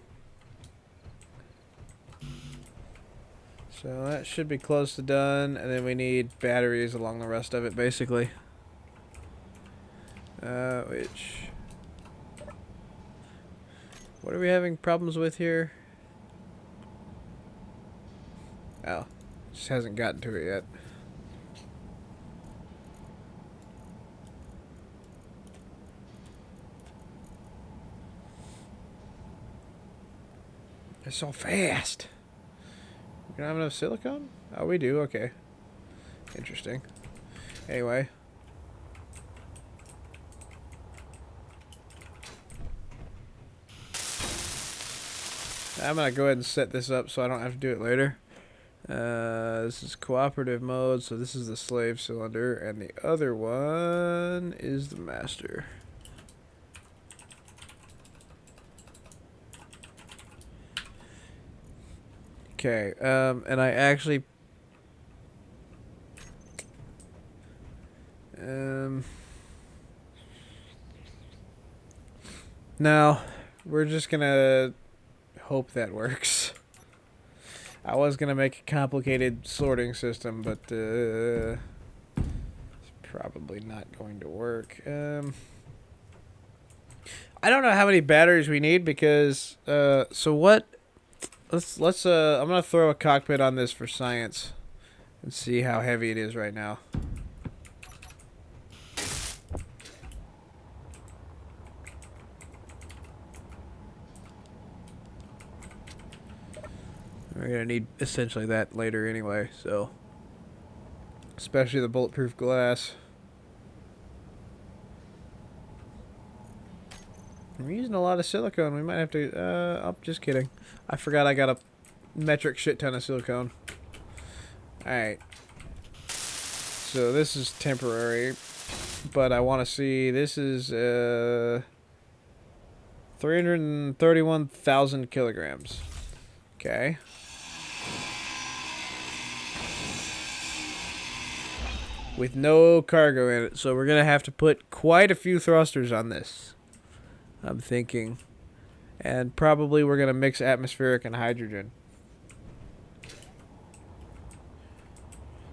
So that should be close to done, and then we need batteries along the rest of it, basically. Which... What are we having problems with here? Oh. Just hasn't gotten to it yet. It's so fast. We don't have enough silicone? Oh, we do. Okay. Interesting. Anyway. I'm going to go ahead and set this up so I don't have to do it later. This is cooperative mode, so this is the slave cylinder, and the other one is the master. Okay, and I actually... No, we're just gonna hope that works. I was gonna make a complicated sorting system, but it's probably not going to work. I don't know how many batteries we need because so what? Let's I'm gonna throw a cockpit on this for science and see how heavy it is right now. We're gonna need essentially that later anyway, so especially the bulletproof glass. We're using a lot of silicone. We might have to. I'm just kidding. I forgot I got a metric shit ton of silicone. Alright. So this is temporary. But I want to see. This is 331,000 kilograms. Okay. with no cargo in it. So we're going to have to put quite a few thrusters on this, I'm thinking. And probably we're going to mix atmospheric and hydrogen.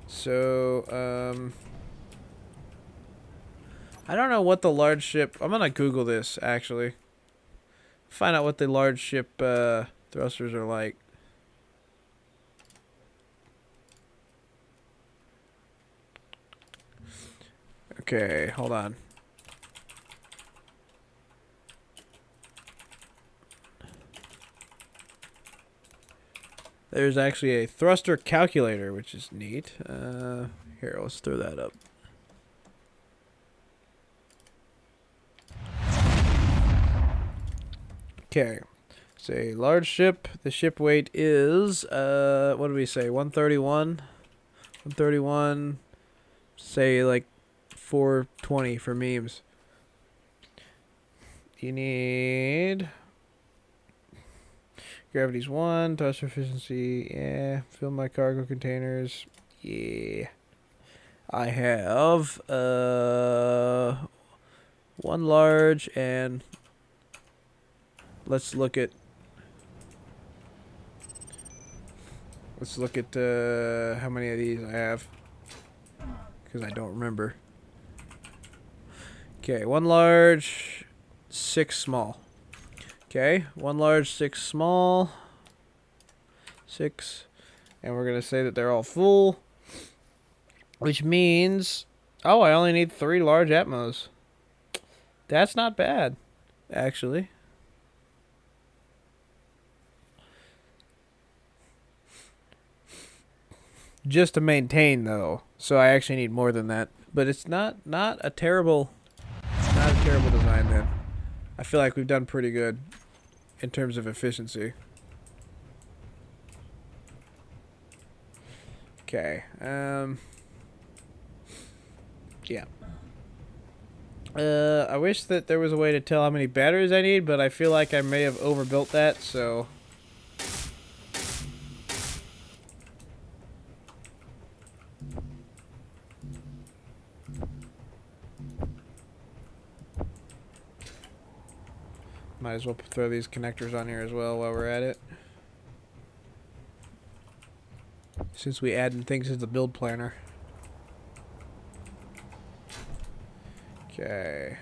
So, I don't know what the large ship... I'm going to Google this, actually. Find out what the large ship thrusters are like. Okay, hold on. There's actually a thruster calculator, which is neat. Here, let's throw that up. Okay. It's a large ship. The ship weight is, what do we say, 131? 131, say like 420 for memes. You need... Gravity's 1, thruster efficiency, yeah. Fill my cargo containers, yeah. I have, 1 large, and let's look at how many of these I have, because I don't remember. Okay, 1 large, 6 small. Okay, 1 large, 6 small. 6. And we're going to say that they're all full. Which means... Oh, I only need 3 large Atmos. That's not bad, actually. Just to maintain, though. So I actually need more than that. But it's not a terrible... Not a terrible design, then. I feel like we've done pretty good in terms of efficiency. Okay. Yeah. I wish that there was a way to tell how many batteries I need, but I feel like I may have overbuilt that, so... Might as well throw these connectors on here as well while we're at it. Since we added things to the build planner. Okay.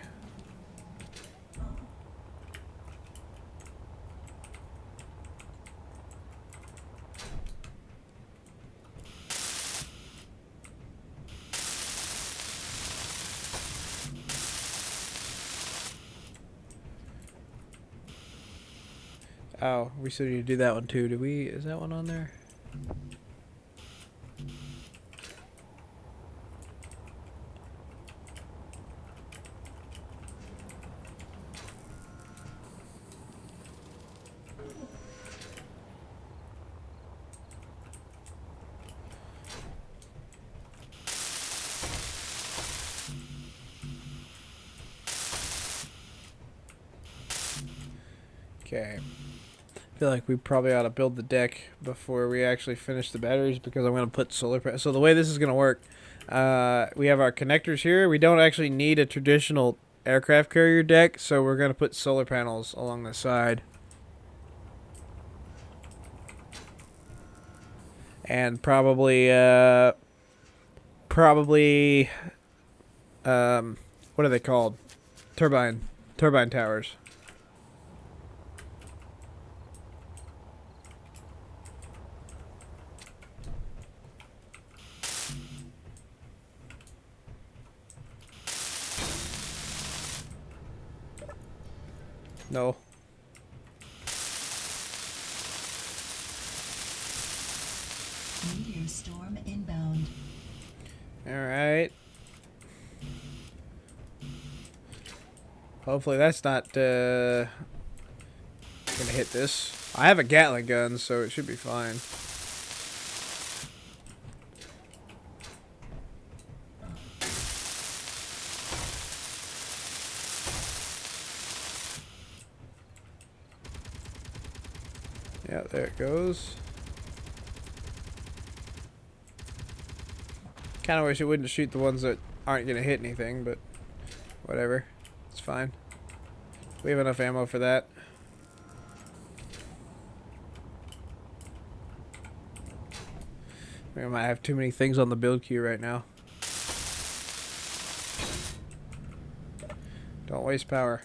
Oh, we still need to do that one too. Do we? Is that one on there? Okay. I feel like we probably ought to build the deck before we actually finish the batteries, because I'm going to put solar panels. So the way this is going to work, we have our connectors here. We don't actually need a traditional aircraft carrier deck, so we're going to put solar panels along the side. And probably, what are they called? Turbine towers. No. Meteor storm inbound. Alright. Hopefully that's not gonna hit this. I have a Gatling gun, so it should be fine. Yeah, there it goes. Kind of wish it wouldn't shoot the ones that aren't going to hit anything, but whatever. It's fine. We have enough ammo for that. We might have too many things on the build queue right now. Don't waste power.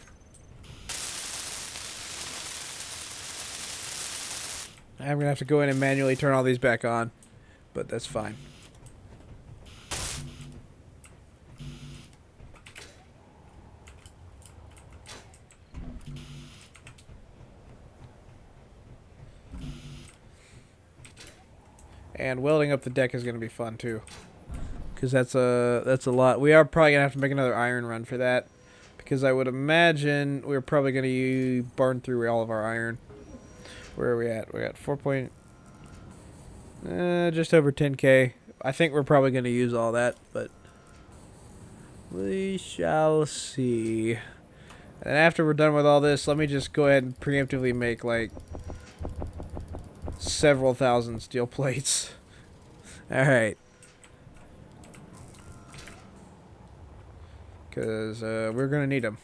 I'm going to have to go in and manually turn all these back on, but that's fine. And welding up the deck is going to be fun too, because that's a lot. We are probably going to have to make another iron run for that, because I would imagine we're probably going to burn through all of our iron. Where are we at? We're at 4 point... just over 10k. I think we're probably going to use all that, but we shall see. And after we're done with all this, let me just go ahead and preemptively make like several thousand steel plates. Alright. Because we're going to need them.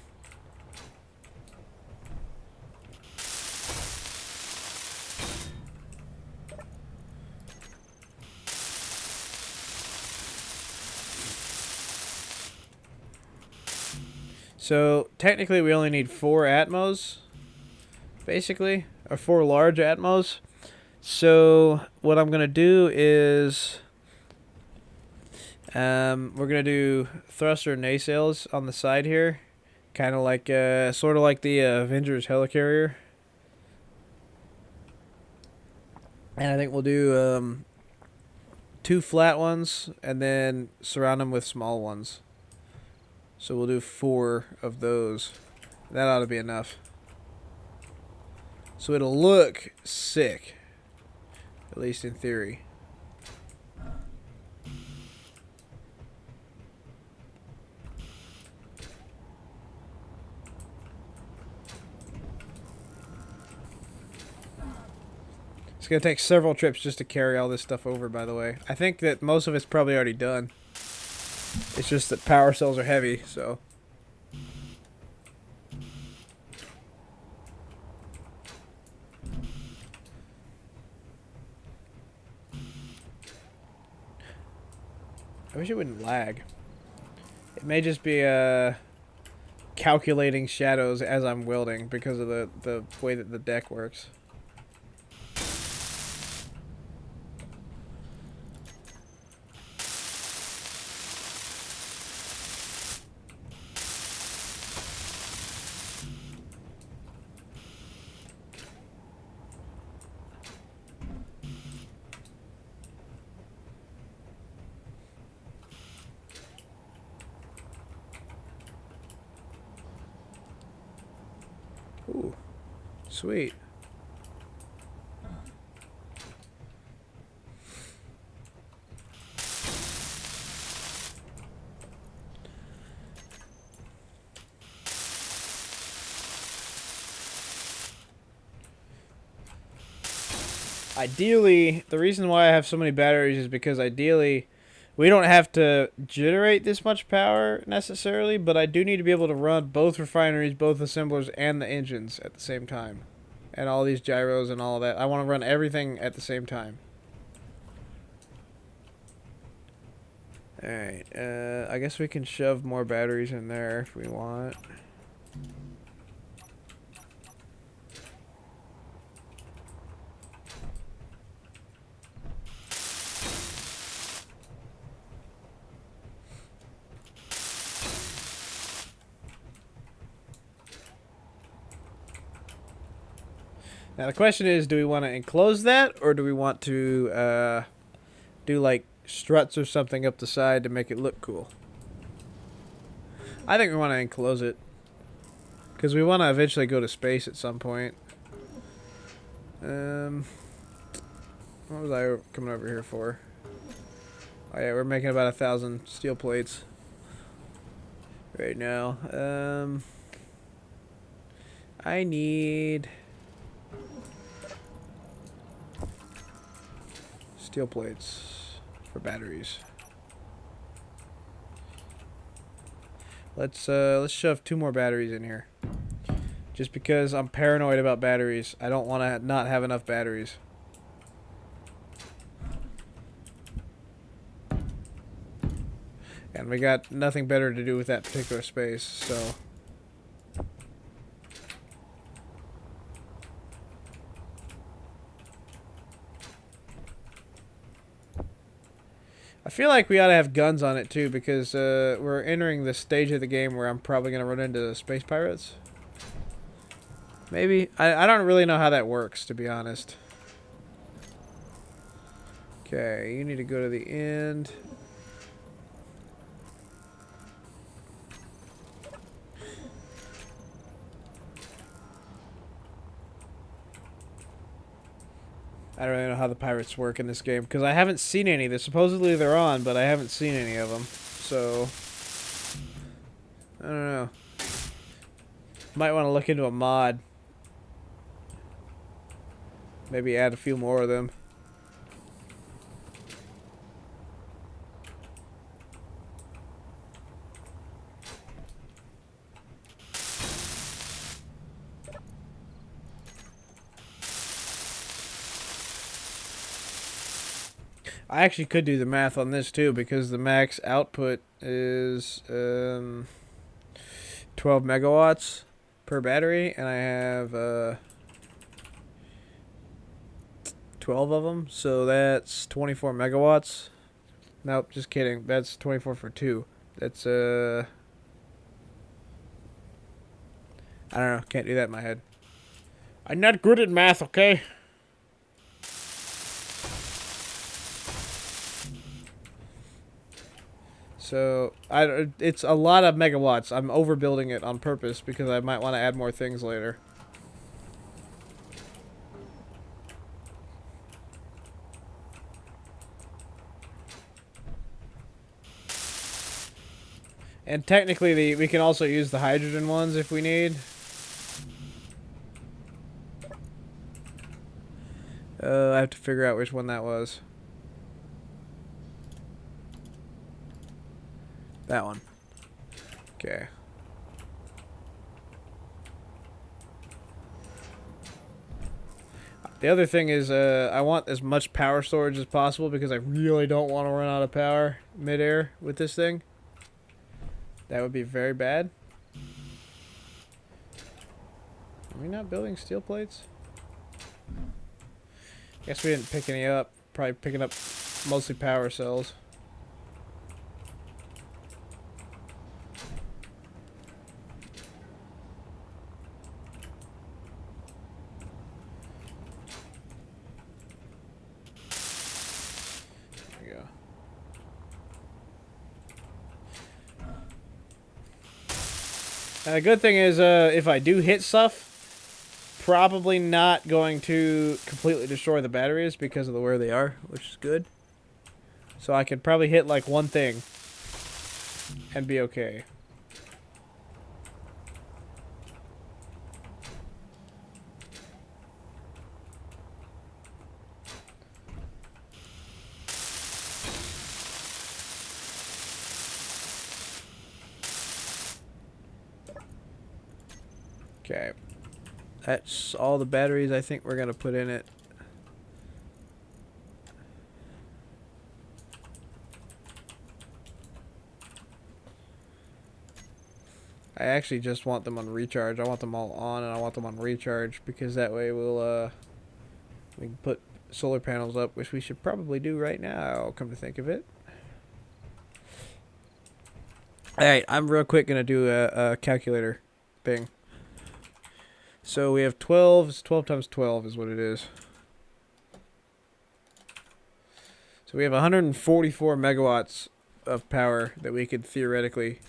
So, technically we only need 4 Atmos, basically, or 4 large Atmos. So, what I'm going to do is, we're going to do thruster nacelles on the side here, kind of like, sort of like the Avengers helicarrier. And I think we'll do 2 flat ones, and then surround them with small ones. So we'll do 4 of those. That ought to be enough. So it'll look sick. At least in theory. It's going to take several trips just to carry all this stuff over, by the way. I think that most of it's probably already done. It's just that power cells are heavy, so... I wish it wouldn't lag. It may just be calculating shadows as I'm welding because of the way that the deck works. Ooh, sweet. Ideally, the reason why I have so many batteries is because ideally we don't have to generate this much power necessarily, but I do need to be able to run both refineries, both assemblers, and the engines at the same time. And all these gyros and all that. I want to run everything at the same time. Alright, I guess we can shove more batteries in there if we want. Now the question is, do we want to enclose that, or do we want to do like struts or something up the side to make it look cool? I think we want to enclose it, because we want to eventually go to space at some point. What was I coming over here for? Oh yeah, we're making about 1,000 steel plates right now. I need... steel plates for batteries. Let's shove 2 more batteries in here. Just because I'm paranoid about batteries. I don't want to not have enough batteries. And we got nothing better to do with that particular space, so... I feel like we ought to have guns on it too, because we're entering the stage of the game where I'm probably going to run into space pirates. Maybe. I don't really know how that works, to be honest. Okay, you need to go to the end. I don't really know how the pirates work in this game, because I haven't seen any. Supposedly they're on, but I haven't seen any of them. So, I don't know. Might want to look into a mod. Maybe add a few more of them. I actually could do the math on this too, because the max output is 12 megawatts per battery, and I have 12 of them, so that's 24 megawatts. Nope, just kidding. That's 24 for 2. That's I don't know, can't do that in my head. I'm not good at math, okay? So, it's a lot of megawatts. I'm overbuilding it on purpose because I might want to add more things later. And technically, we can also use the hydrogen ones if we need. I have to figure out which one that was. That one. Okay. The other thing is, I want as much power storage as possible because I really don't want to run out of power midair with this thing. That would be very bad. Are we not building steel plates? Guess we didn't pick any up. Probably picking up mostly power cells. There we go. And the good thing is, if I do hit stuff, probably not going to completely destroy the batteries because of where they are, which is good. So I could probably hit like one thing and be okay. Okay. That's all the batteries I think we're going to put in it. I actually just want them on recharge. I want them all on and I want them on recharge because that way we can put solar panels up, which we should probably do right now, come to think of it. Alright, I'm real quick going to do a calculator thing. So we have 12, it's 12 times 12 is what it is. So we have 144 megawatts of power that we could theoretically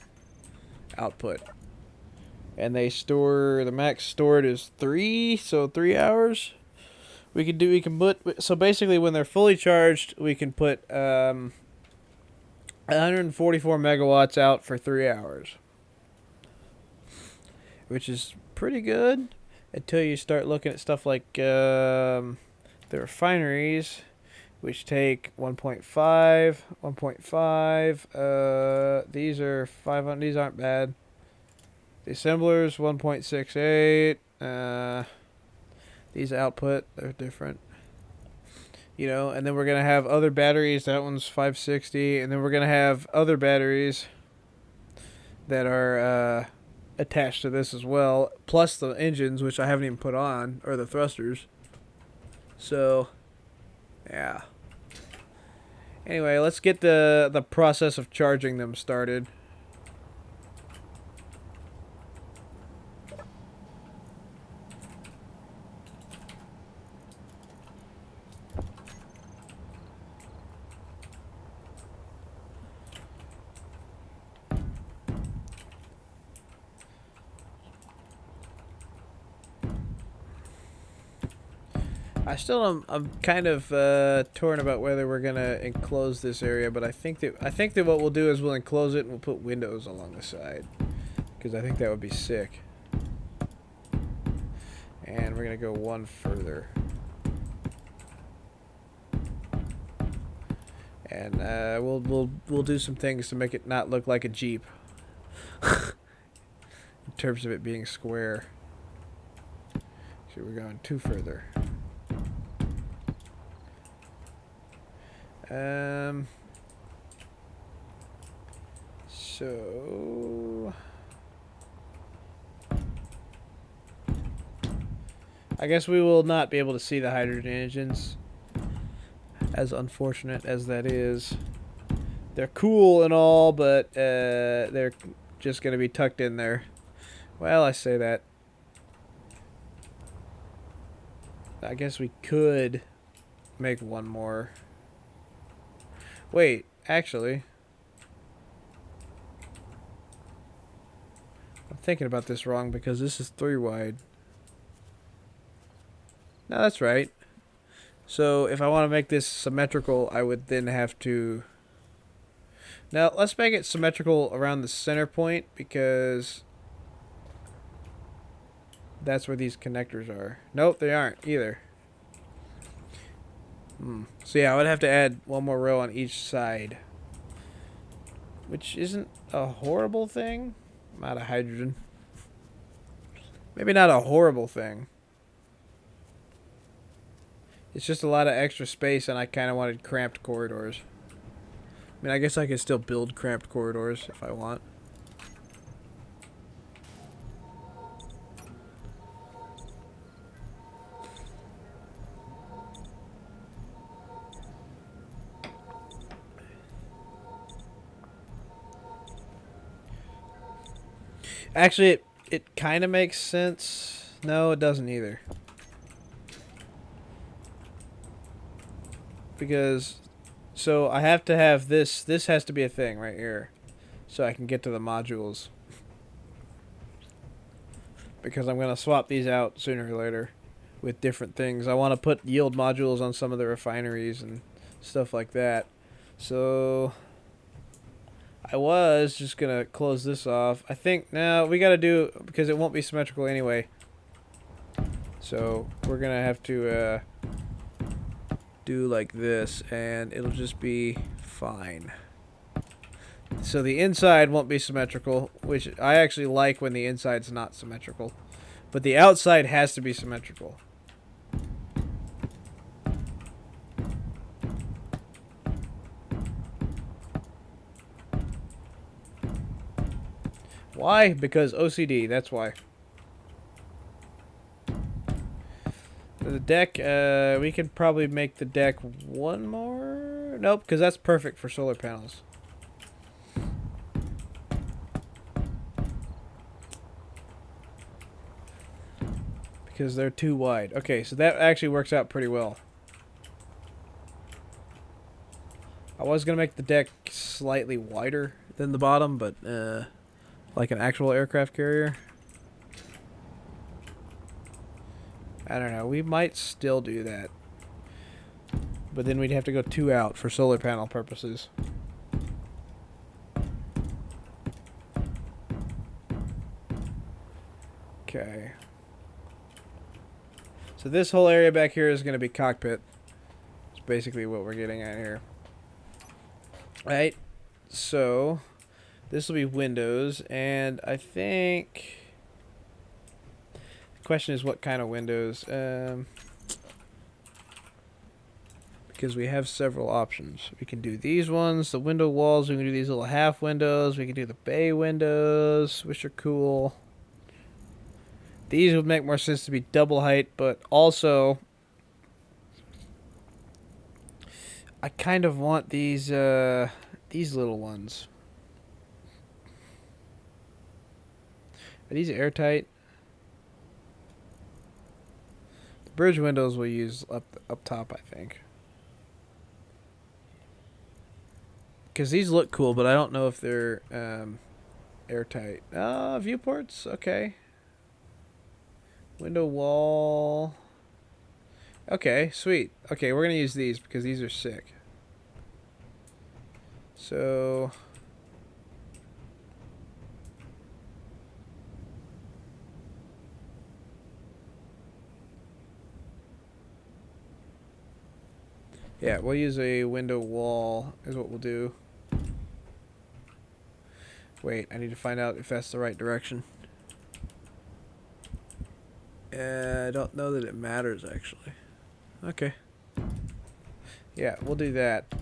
output. And they store, the max stored is 3, so 3 hours. We can put, so basically when they're fully charged, we can put 144 megawatts out for 3 hours. Which is pretty good. Until you start looking at stuff like the refineries, which take 1.5, 1.5. These are 500. These aren't bad. The assemblers 1.68. These output, they're different. You know, and then we're gonna have other batteries. That one's 560, and then we're gonna have other batteries that are attached to this as well, plus the engines, which I haven't even put on, or the thrusters. So, yeah. Anyway, let's get the process of charging them started. I'm kind of torn about whether we're gonna enclose this area, but I think that what we'll do is we'll enclose it and we'll put windows along the side, because I think that would be sick. And we're gonna go one further, and we'll do some things to make it not look like a Jeep, in terms of it being square. So we're going two further. So I guess we will not be able to see the hydrogen engines, as unfortunate as that is. They're cool and all, but they're just going to be tucked in there. Well, I say that. I guess we could make one more. Wait, actually, I'm thinking about this wrong because this is 3 wide. No, that's right. So if I want to make this symmetrical, I would then have to... Now, let's make it symmetrical around the center point, because that's where these connectors are. Nope, they aren't either. So yeah, I would have to add one more row on each side, which isn't a horrible thing. I'm out of hydrogen. Maybe not a horrible thing. It's just a lot of extra space, and I kind of wanted cramped corridors. I mean, I guess I could still build cramped corridors if I want. Actually, it kind of makes sense. No, it doesn't either. Because, so I have to have this. This has to be a thing right here, so I can get to the modules. Because I'm going to swap these out sooner or later with different things. I want to put yield modules on some of the refineries and stuff like that. So I was just going to close this off. I think now we got to do, because it won't be symmetrical anyway. So we're going to have to do like this, and it'll just be fine. So the inside won't be symmetrical, which I actually like when the inside's not symmetrical. But the outside has to be symmetrical. Why? Because OCD, that's why. The deck, we could probably make the deck one more. Nope, because that's perfect for solar panels. Because they're too wide. Okay, so that actually works out pretty well. I was going to make the deck slightly wider than the bottom, but like an actual aircraft carrier. I don't know. We might still do that. But then we'd have to go 2 out for solar panel purposes. Okay. So this whole area back here is going to be cockpit. It's basically what we're getting at here. Right. So this will be windows, and I think the question is what kind of windows. Because we have several options. We can do these ones, the window walls. We can do these little half windows. We can do the bay windows, which are cool. These would make more sense to be double height, but also I kind of want these little ones. Are these airtight? The bridge windows we'll use up top, I think. Because these look cool, but I don't know if they're airtight. Viewports? Okay. Window wall. Okay, sweet. Okay, we're going to use these because these are sick. So... yeah, we'll use a window wall is what we'll do. Wait, I need to find out if that's the right direction. I don't know that it matters, actually. Okay. Yeah, we'll do that.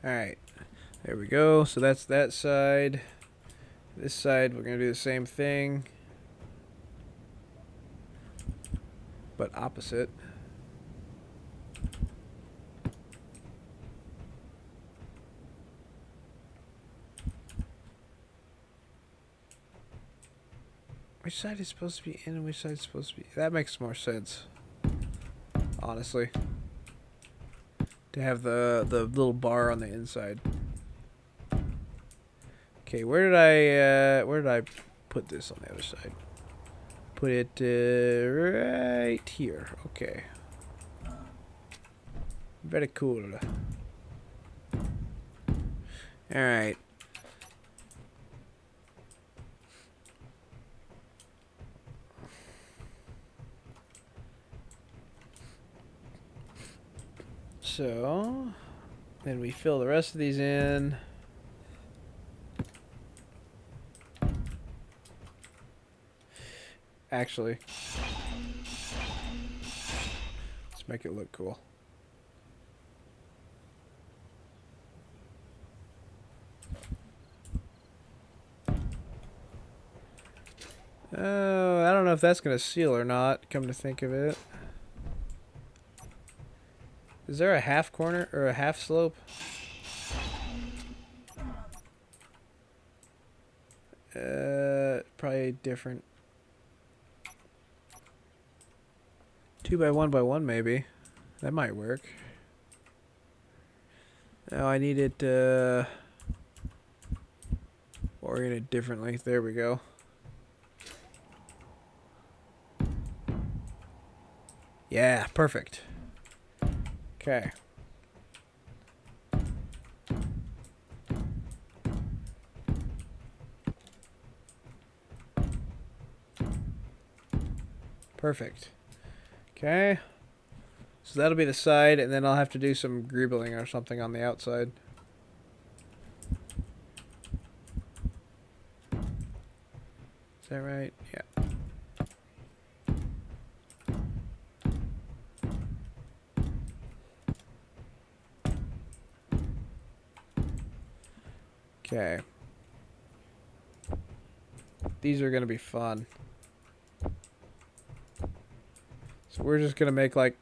Alright. There we go. So that's that side. This side, we're going to do the same thing, but opposite. Which side is supposed to be in and which side is supposed to be... that makes more sense, honestly. To have the little bar on the inside. Okay, where did I put this on the other side? Put it right here. Okay. Very cool. Alright. So, then we fill the rest of these in. Actually, let's make it look cool. Oh, I don't know if that's going to seal or not, come to think of it. Is there a half corner or a half slope? Probably different. 2 by 1 by 1 maybe. That might work. Oh, I need it oriented differently. There we go. Yeah, perfect. Okay. Perfect. Okay. So that'll be the side, and then I'll have to do some greebling or something on the outside. Is that right? Yeah. Okay. These are going to be fun. So we're just going to make like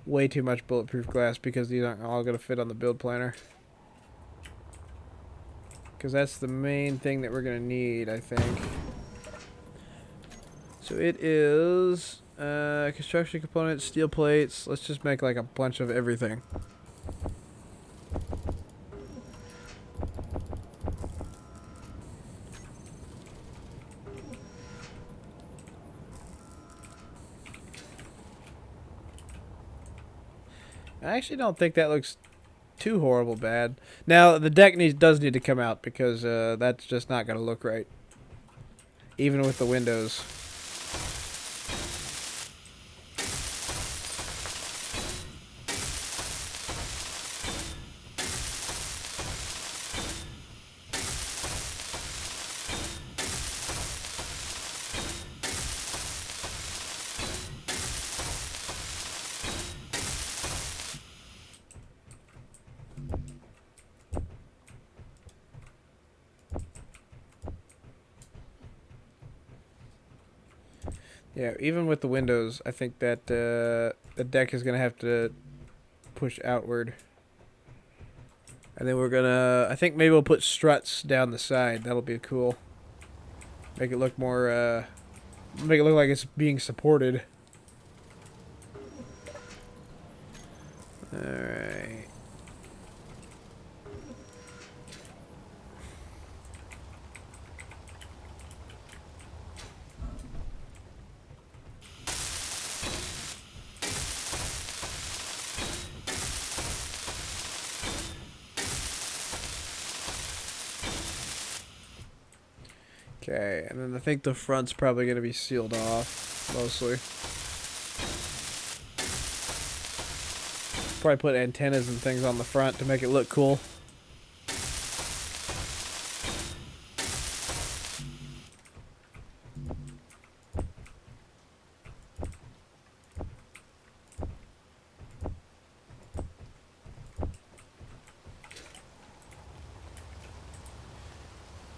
way too much bulletproof glass because these aren't all going to fit on the build planner. Because that's the main thing that we're going to need, I think. So it is construction components, steel plates. Let's just make like a bunch of everything. I actually don't think that looks too horrible bad. Now the deck does need to come out because that's just not gonna look right, even with the windows. Yeah, even with the windows, I think that the deck is gonna have to push outward. And then we're gonna, I think maybe we'll put struts down the side. That'll be cool. Make it look more, make it look like it's being supported. Alright. Okay, and then I think the front's probably going to be sealed off, mostly. Probably put antennas and things on the front to make it look cool.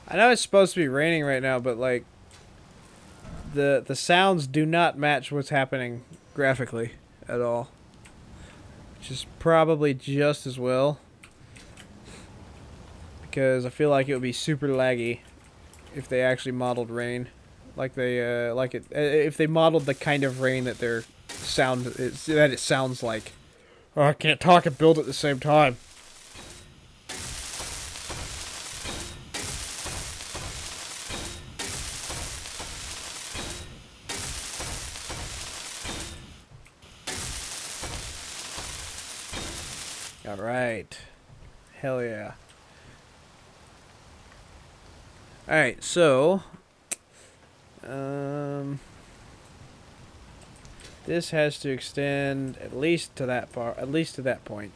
I know it's supposed to be raining right now, but like the sounds do not match what's happening graphically at all. Which is probably just as well, because I feel like it would be super laggy if they actually modeled rain, like they like it if they modeled the kind of rain that their that it sounds like. Oh, I can't talk and build at the same time. All right. Hell yeah. All right, so this has to extend at least to that far, at least to that point.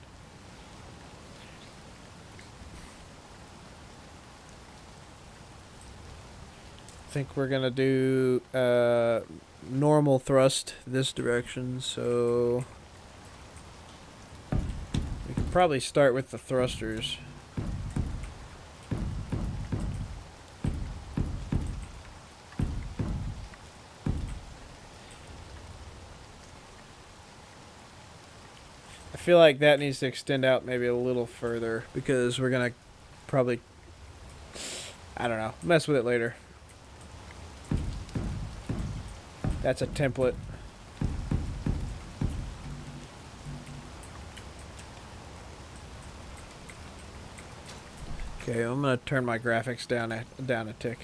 I think we're gonna do normal thrust this direction, so we could probably start with the thrusters. I feel like that needs to extend out maybe a little further because we're gonna probably, I don't know, mess with it later. That's a template. Okay, I'm gonna turn my graphics down a tick.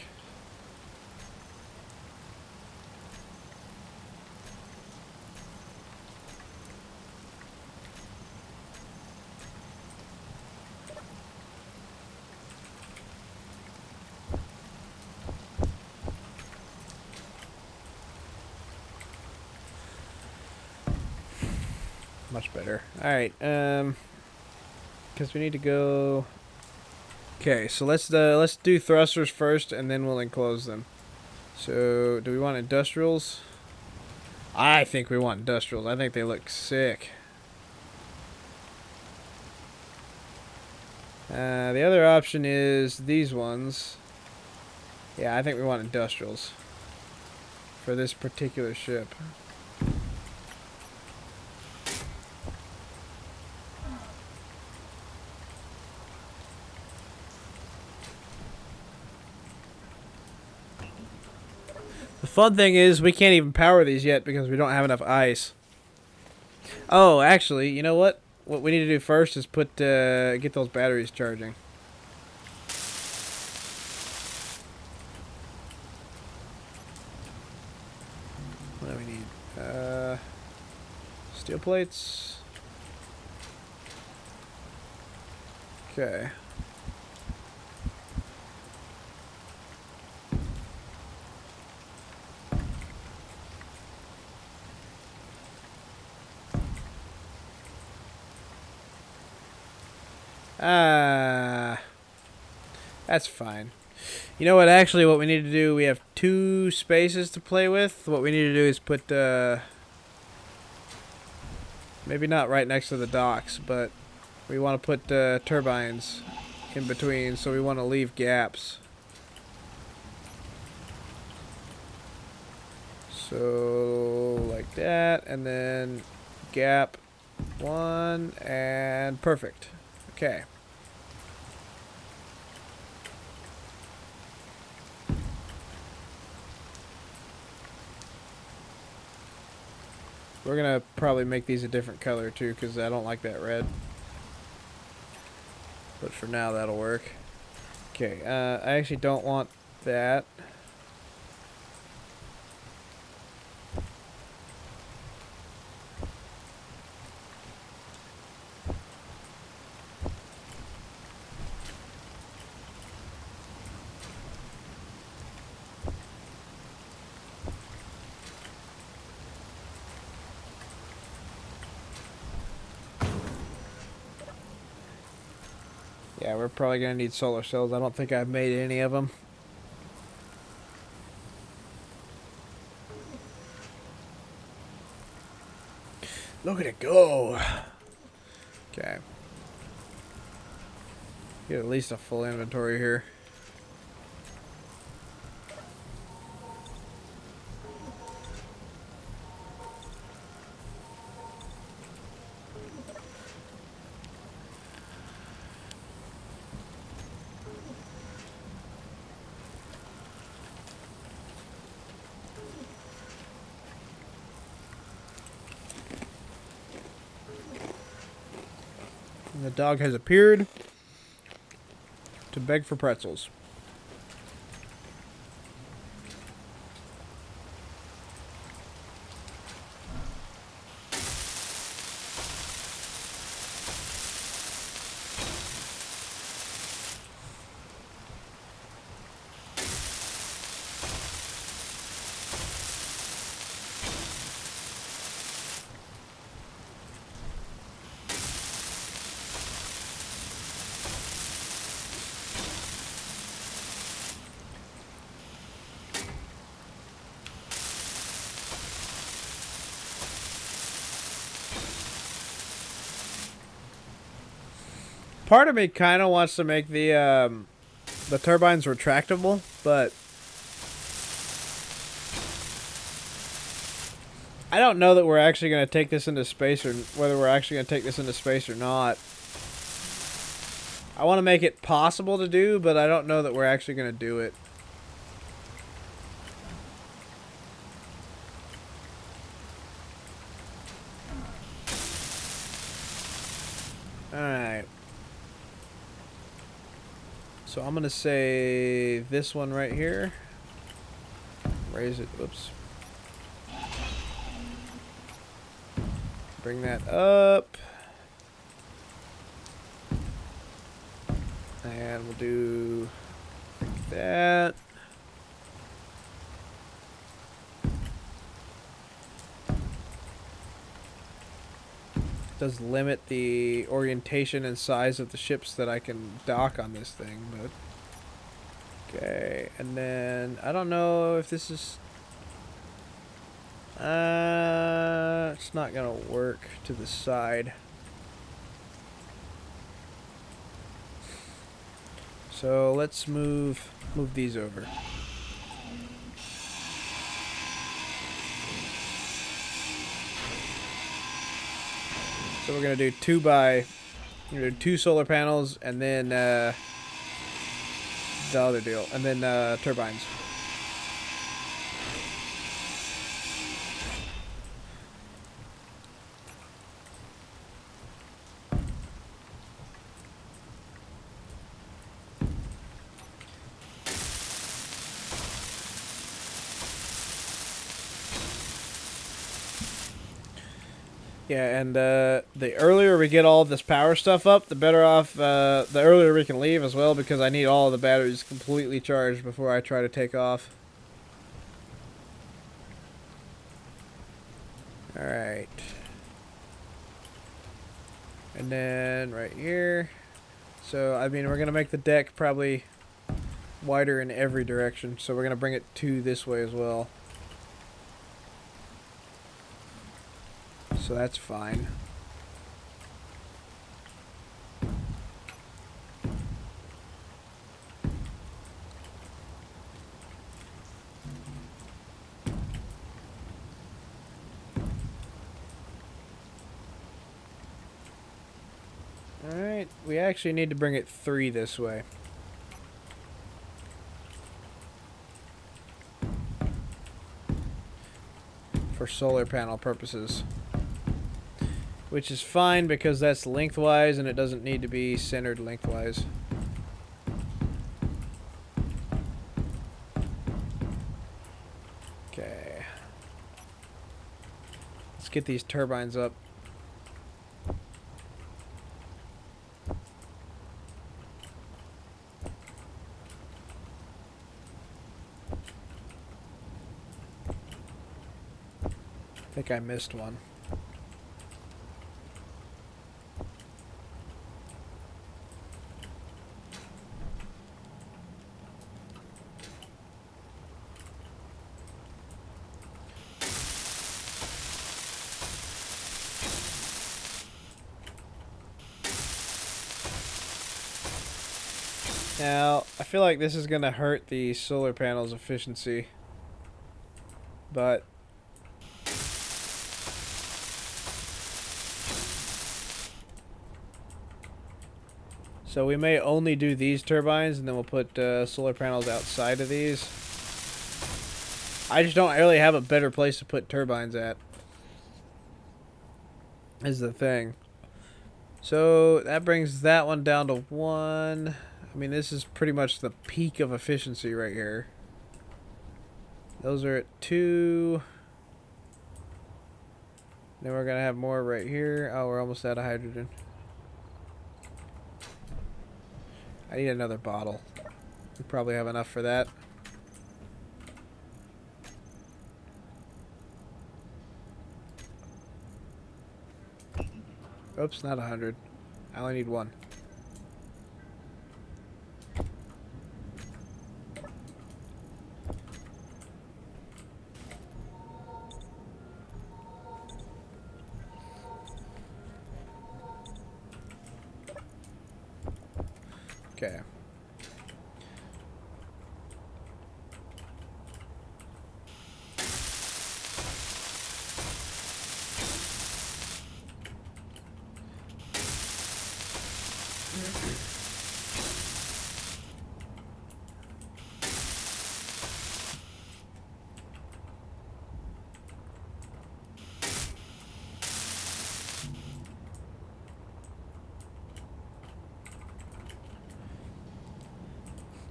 Much better. Alright, because we need to go. Okay, so let's do thrusters first, and then we'll enclose them. So, do we want industrials? I think we want industrials. I think they look sick. The other option is these ones. Yeah, I think we want industrials for this particular ship. The fun thing is we can't even power these yet because we don't have enough ice. Oh, actually, you know what? What we need to do first is get those batteries charging. What do we need? Steel plates. Okay. That's fine. You know what? Actually, what we need to do, we have 2 spaces to play with. What we need to do is put, maybe not right next to the docks, but we want to put turbines in between, so we want to leave gaps. So, like that, and then gap 1, and perfect. Okay. We're gonna probably make these a different color too, because I don't like that red. But for now, that'll work. Okay, I actually don't want that. Yeah, we're probably gonna need solar cells. I don't think I've made any of them. Look at it go. Okay. Get at least a full inventory here. And the dog has appeared to beg for pretzels. Part of me kind of wants to make the turbines retractable, but I don't know that we're actually going to take this into space, or whether we're actually going to take this into space or not. I want to make it possible to do, but I don't know that we're actually going to do it. Alright. So I'm going to say this one right here. Raise it. Oops. Bring that up. And we'll do like that. Does limit the orientation and size of the ships that I can dock on this thing, but okay. And then I don't know if this is it's not gonna work to the side. So let's move these over. So we're gonna do 2 solar panels, and then the other deal, and then turbines. Yeah, and the earlier we get all this power stuff up, the better off, the earlier we can leave as well, because I need all of the batteries completely charged before I try to take off. Alright. And then right here. So, I mean, we're going to make the deck probably wider in every direction, so we're going to bring it to this way as well. So that's fine. Alright, we actually need to bring it 3 this way. For solar panel purposes. Which is fine because that's lengthwise and it doesn't need to be centered lengthwise. Okay. Let's get these turbines up. I think I missed one. Now, I feel like this is going to hurt the solar panel's efficiency. But so we may only do these turbines, and then we'll put solar panels outside of these. I just don't really have a better place to put turbines at, is the thing. So that brings that one down to 1. I mean, this is pretty much the peak of efficiency right here. Those are at 2. Then we're going to have more right here. Oh, we're almost out of hydrogen. I need another bottle. We probably have enough for that. Oops, not 100. I only need 1. Okay.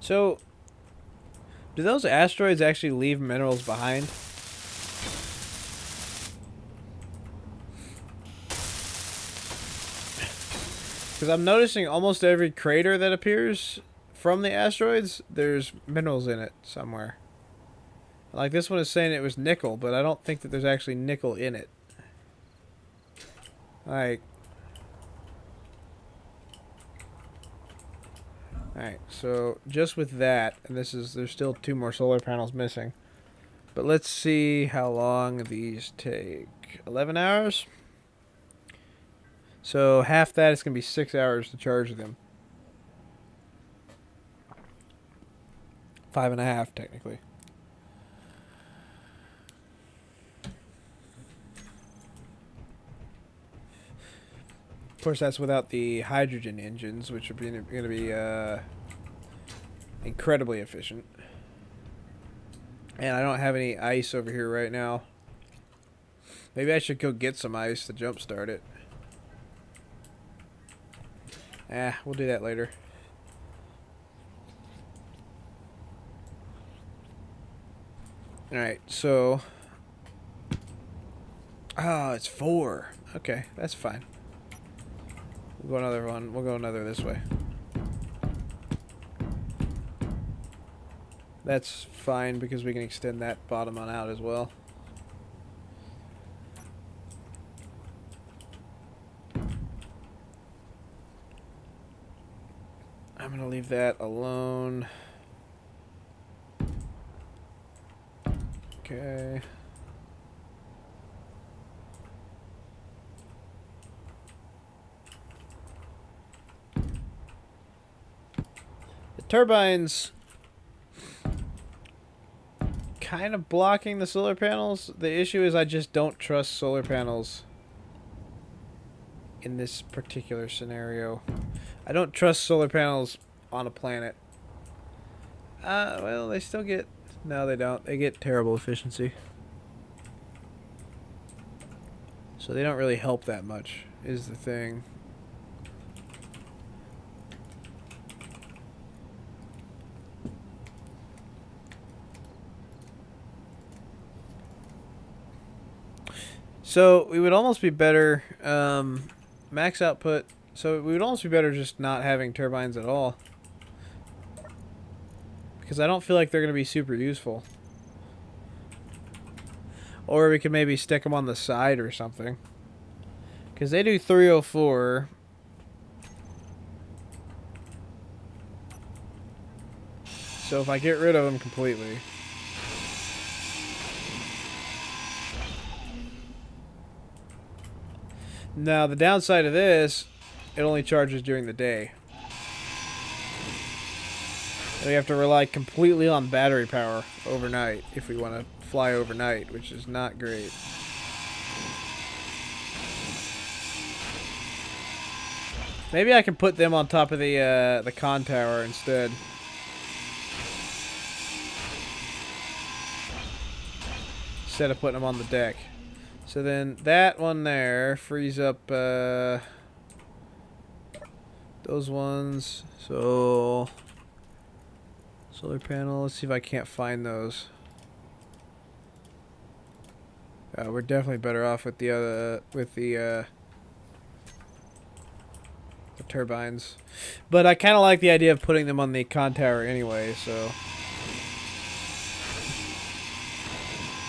So, do those asteroids actually leave minerals behind? Because I'm noticing almost every crater that appears from the asteroids, there's minerals in it somewhere. Like this one is saying it was nickel, but I don't think that there's actually nickel in it. Like, alright, so just with that, and there's still 2 more solar panels missing. But let's see how long these take. 11 hours? So half that is going to be 6 hours to charge them. 5.5 technically. Of course, that's without the hydrogen engines, which are going to be incredibly efficient. And I don't have any ice over here right now. Maybe I should go get some ice to jumpstart it. We'll do that later. Alright, so Oh, it's 4. Okay, that's fine. We'll go another one. We'll go another this way. That's fine because we can extend that bottom on out as well. I'm going to leave that alone. Okay. The turbines kind of blocking the solar panels. The issue is I just don't trust solar panels in this particular scenario. I don't trust solar panels on a planet. Well, they still get... No, they don't. They get terrible efficiency. So they don't really help that much, is the thing. So we would almost be better... max output... So we would almost be better just not having turbines at all. Because I don't feel like they're going to be super useful. Or we could maybe stick them on the side or something. Because they do 304. So if I get rid of them completely... Now, the downside of this, it only charges during the day. And we have to rely completely on battery power overnight if we want to fly overnight, which is not great. Maybe I can put them on top of the con tower instead. Instead of putting them on the deck. So then that one there frees up those ones. So solar panel. Let's see if I can't find those. We're definitely better off with the turbines. But I kind of like the idea of putting them on the con tower anyway. So.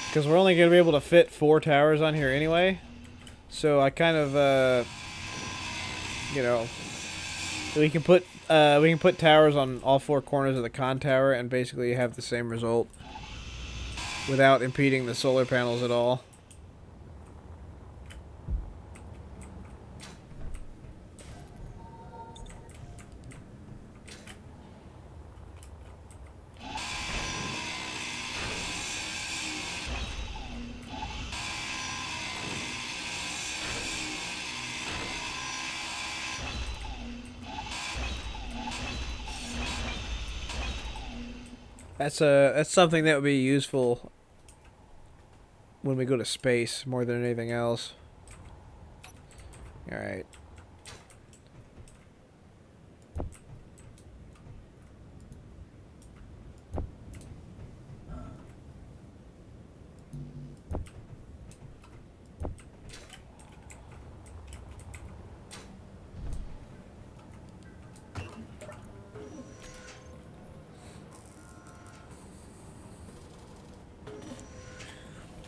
Because we're only going to be able to fit 4 towers on here anyway. So I kind of, you know, we can put towers on all 4 corners of the con tower and basically have the same result without impeding the solar panels at all. That's something that would be useful when we go to space more than anything else. All right.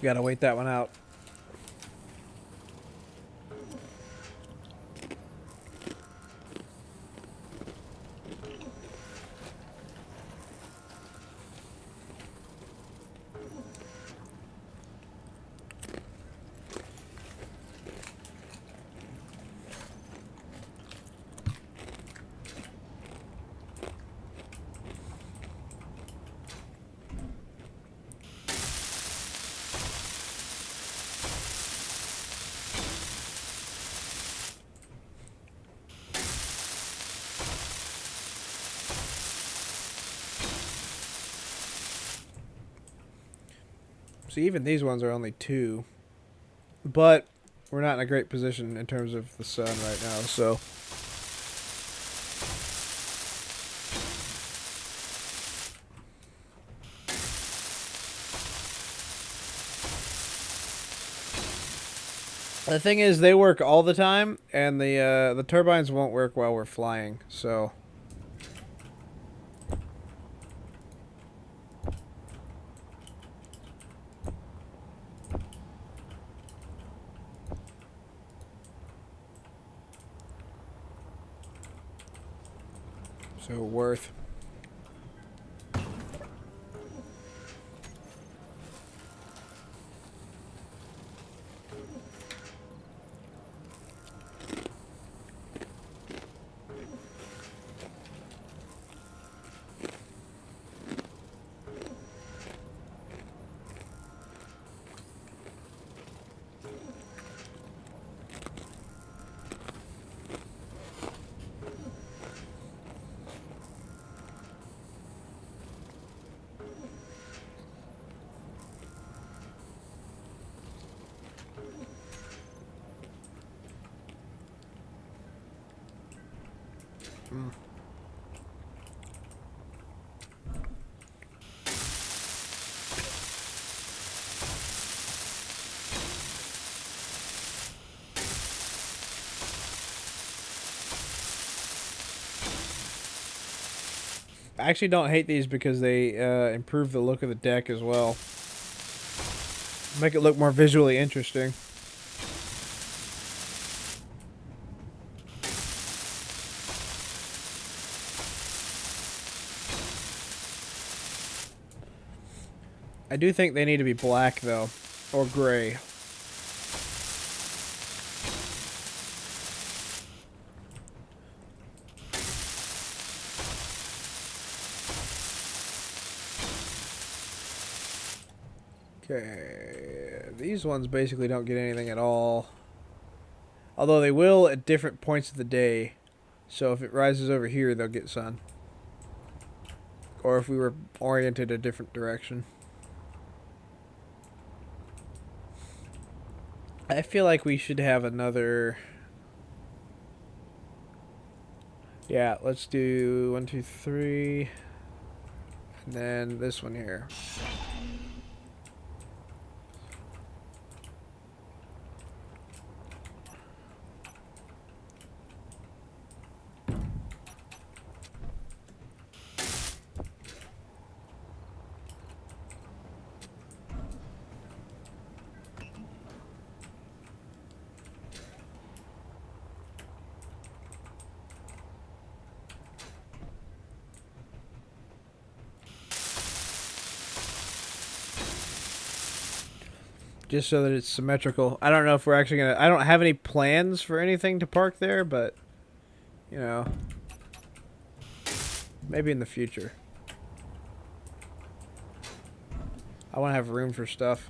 Gotta wait that one out. So even these ones are only 2. But we're not in a great position in terms of the sun right now, so... The thing is, they work all the time, and the turbines won't work while we're flying. So worth. I actually don't hate these because they improve the look of the deck as well. Make it look more visually interesting. I do think they need to be black though, or gray. Okay, these ones basically don't get anything at all. Although they will at different points of the day. So if it rises over here, they'll get sun. Or if we were oriented a different direction. I feel like we should have another... Yeah, let's do 1, 2, 3. And then this one here. Just so that it's symmetrical. I don't know if we're actually gonna... I don't have any plans for anything to park there, but... You know... Maybe in the future. I want to have room for stuff.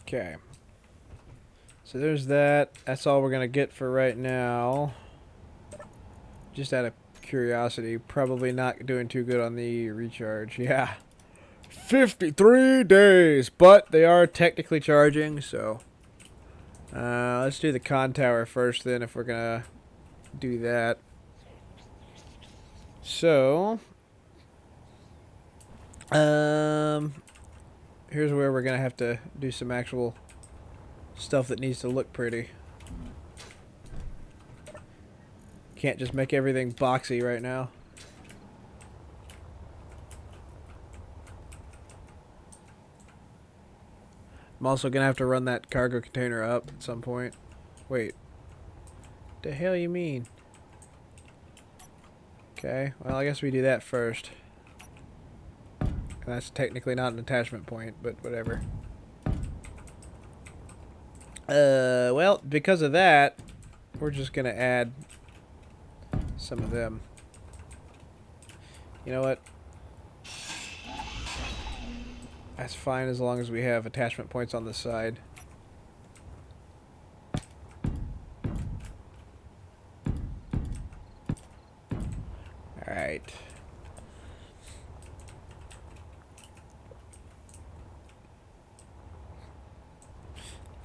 Okay. So there's that. That's all we're going to get for right now. Just out of curiosity, probably not doing too good on the recharge. Yeah. 53 days, but they are technically charging, so let's do the con tower first then if we're going to do that. So, here's where we're going to have to do some actual stuff that needs to look pretty. Can't just make everything boxy right now. I'm also going to have to run that cargo container up at some point. Wait. The hell you mean? Okay, well I guess we do that first. And that's technically not an attachment point, but whatever. Well, because of that, we're just going to add some of them. You know what? That's fine as long as we have attachment points on the side. Alright.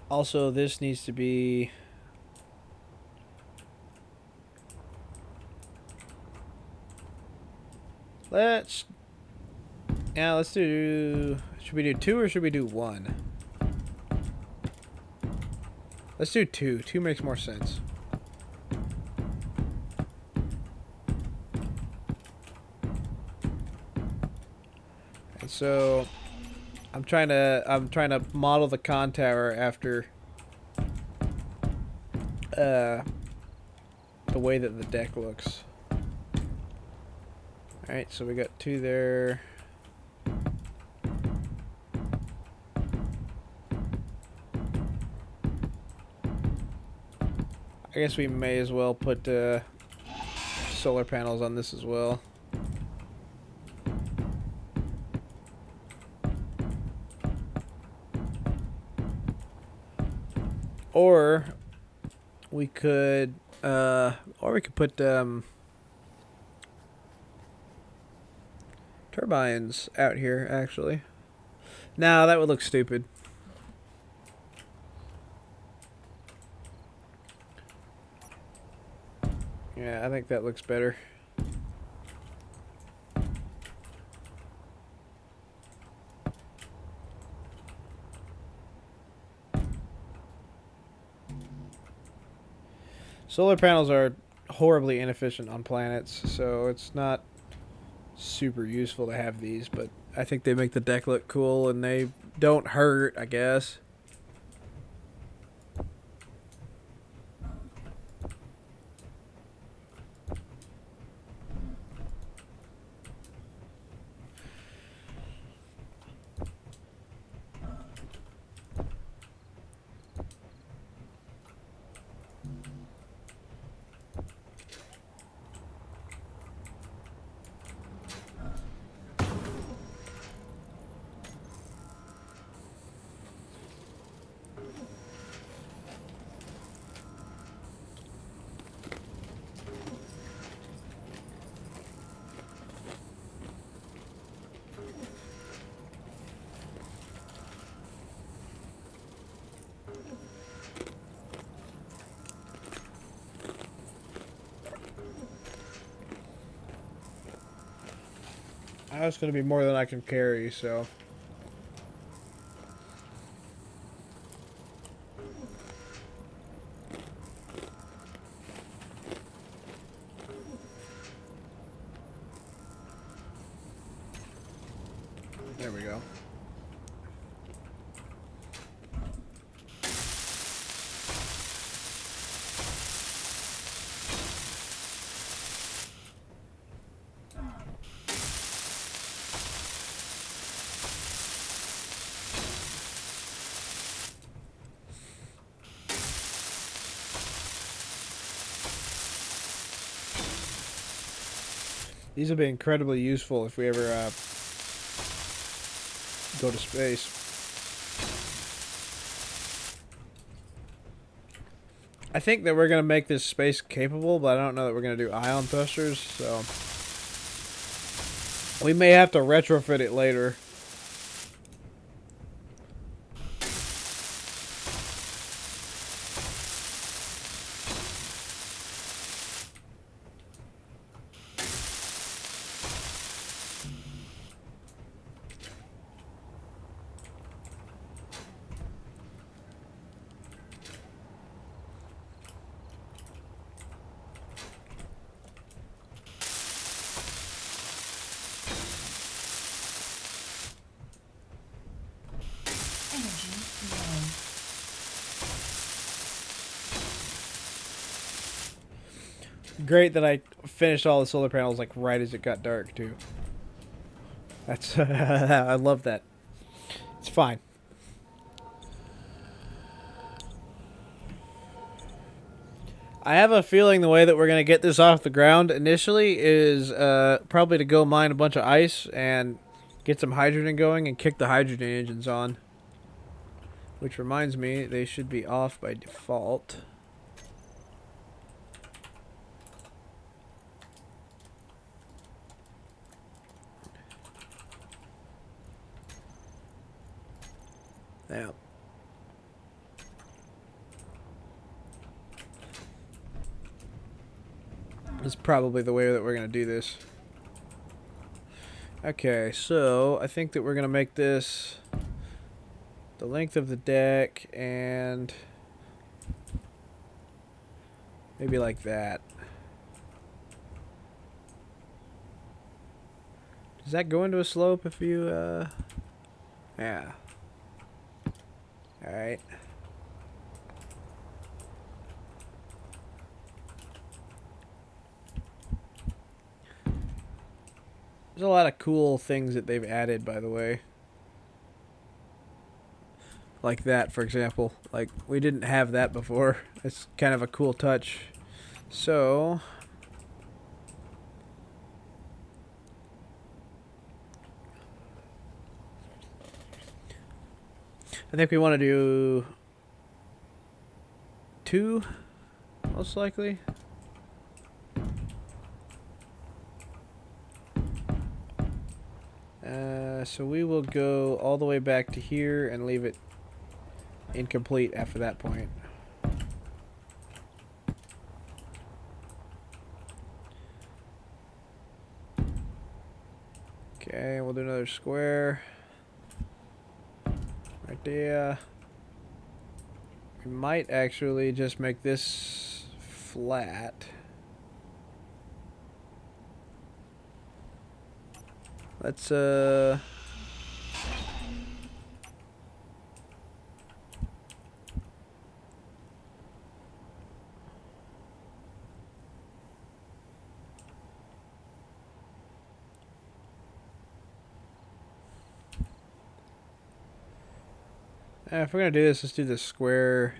Also, this needs to be... Let's... Yeah, let's do... Should we do 2 or should we do 1? Let's do 2. 2 makes more sense. And so... I'm trying to model the con tower after... the way that the deck looks. Alright, so we got 2 there. I guess we may as well put solar panels on this as well. Or we could put turbines out here, actually. No, that would look stupid. Yeah, I think that looks better. Solar panels are horribly inefficient on planets, so it's not super useful to have these, but I think they make the deck look cool and they don't hurt, I guess. That's going to be more than I can carry, so... There we go. These will be incredibly useful if we ever go to space. I think that we're going to make this space capable, but I don't know that we're going to do ion thrusters, so... We may have to retrofit it later. Energy low. Great that I finished all the solar panels like right as it got dark too. That's I love that. It's fine. I have a feeling the way that we're gonna get this off the ground initially is probably to go mine a bunch of ice and get some hydrogen going and kick the hydrogen engines on. Which reminds me, they should be off by default. Now, is probably the way that we're going to do this. Okay, so I think that we're going to make this the length of the deck and maybe like that. Does that go into a slope if you, yeah. Alright. There's a lot of cool things that they've added, by the way. Like that, for example. Like, we didn't have that before. It's kind of a cool touch. So... I think we want to do 2, most likely. So we will go all the way back to here and leave it incomplete after that point. Okay, we'll do another square. Right there. We might actually just make this flat. Let's if we're gonna do this, let's do the square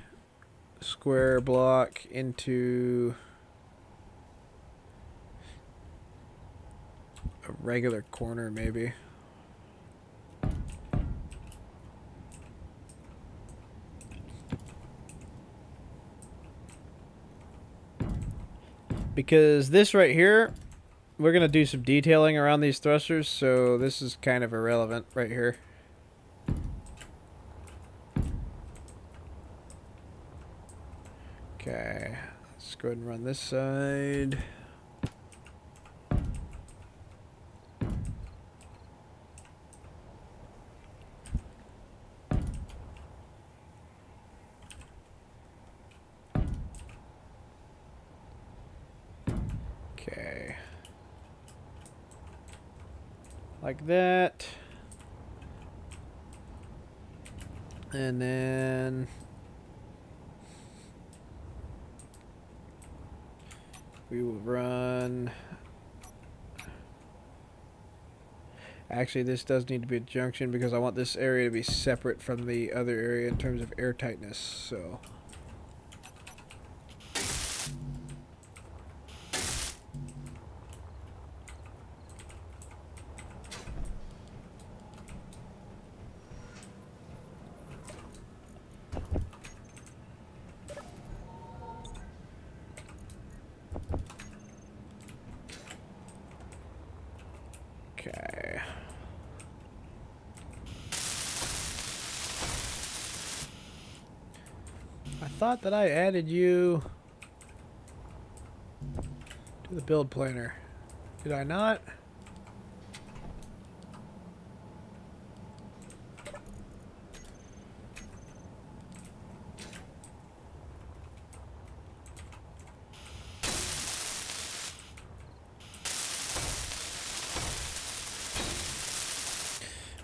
block into a regular corner, maybe. Because this right here, we're gonna do some detailing around these thrusters, so this is kind of irrelevant right here. Okay, let's go ahead and run this side. Okay. Like that. And then we will run. Actually, this does need to be a junction because I want this area to be separate from the other area in terms of air tightness. So. Okay. I thought that I added you to the build planner. Did I not?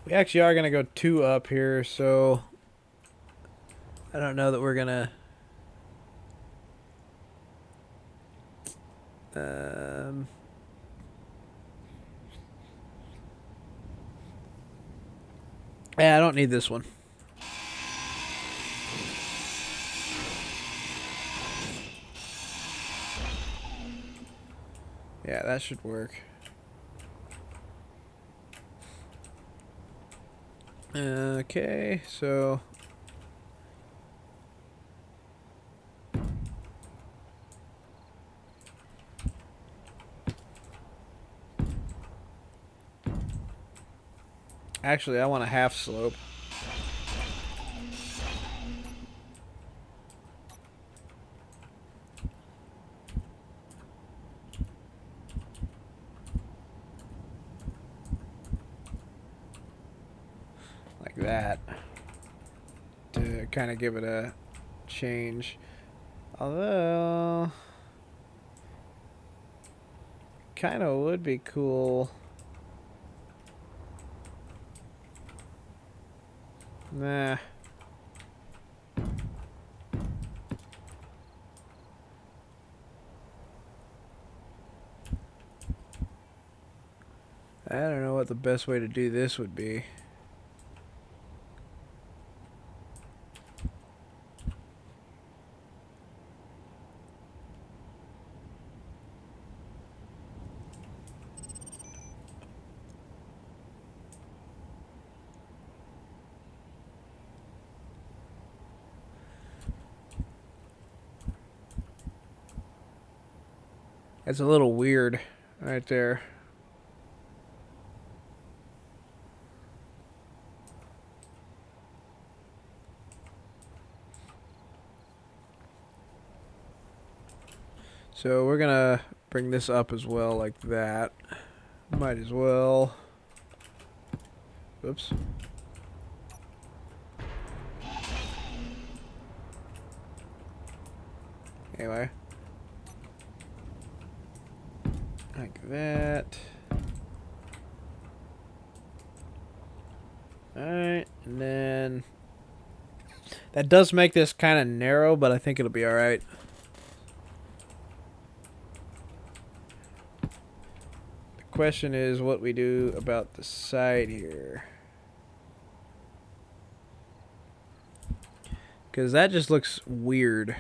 We actually are going to go 2 up here, so I don't know that we're going to... yeah, I don't need this one. Yeah, that should work. Okay, so... Actually, I want a half slope. that to kind of give it a change. Although, kind of would be cool. Nah. I don't know what the best way to do this would be. It's a little weird right there. So we're gonna bring this up as well, like that. Might as well. Oops. Anyway. Like that. Alright, and then... That does make this kind of narrow, but I think it'll be alright. The question is what we do about the side here. Because that just looks weird.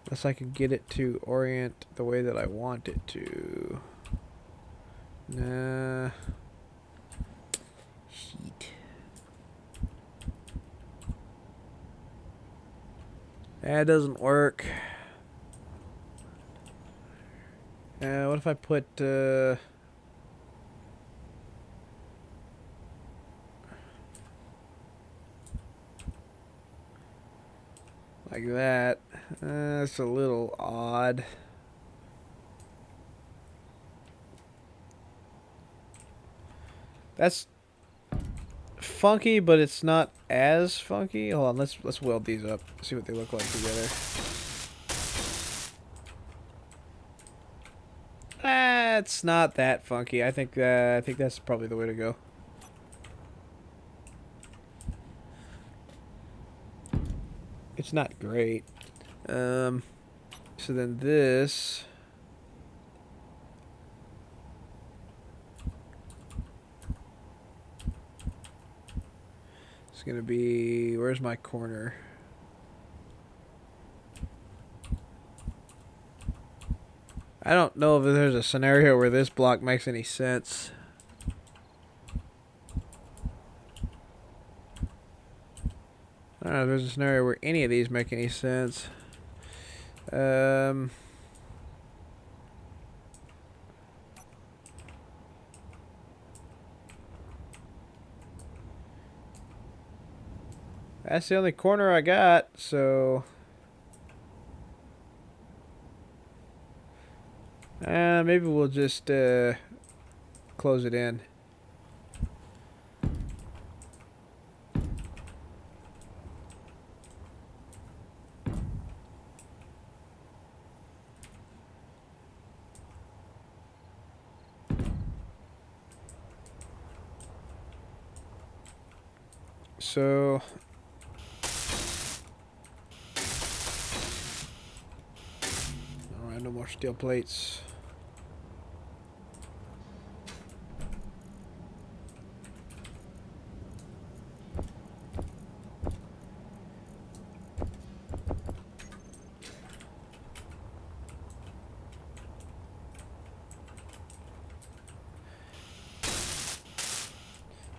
Unless I can get it to orient the way that I want it to. Nah. Shit. That doesn't work. What if I put, like that? That's a little odd. That's funky, but it's not as funky. Hold on, let's weld these up. See what they look like together. It's not that funky. I think that's probably the way to go. It's not great. So then this. It's gonna be, where's my corner? I don't know if there's a scenario where this block makes any sense. I don't know if there's a scenario where any of these make any sense. That's the only corner I got, so... maybe we'll just close it in. So... Alright, no more steel plates.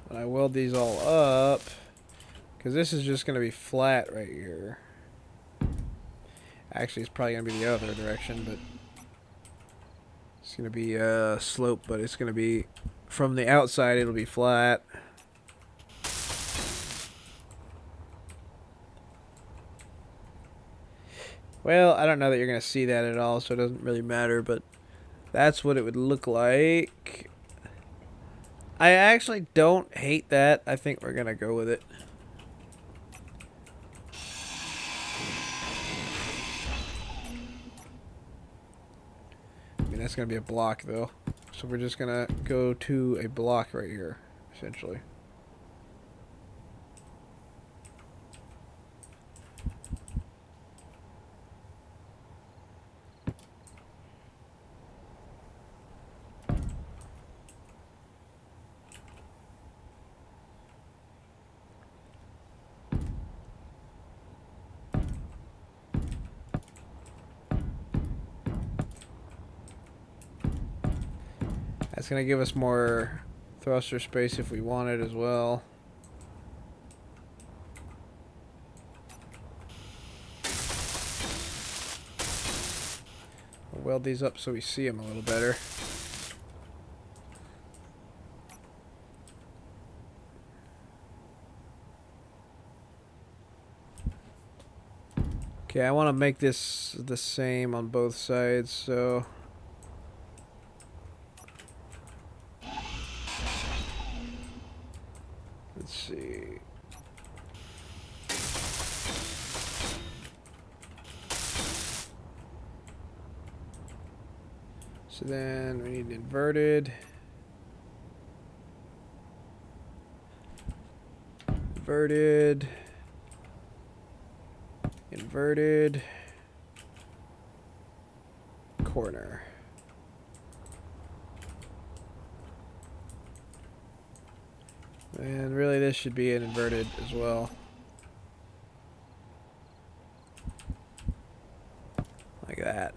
When I weld these all up, because this is just going to be flat right here. Actually, it's probably going to be the other direction, but it's going to be slope, but it's going to be, from the outside, it'll be flat. Well, I don't know that you're going to see that at all, so it doesn't really matter, but that's what it would look like. I actually don't hate that. I think we're gonna go with it. I mean, that's gonna be a block though. So we're just gonna go to a block right here, essentially. That's gonna give us more thruster space if we want it as well. We'll weld these up so we see them a little better. Okay, I want to make this the same on both sides, so... Let's see... So then we need inverted. Inverted. Inverted. Corner. And really this should be an inverted as well. Like that.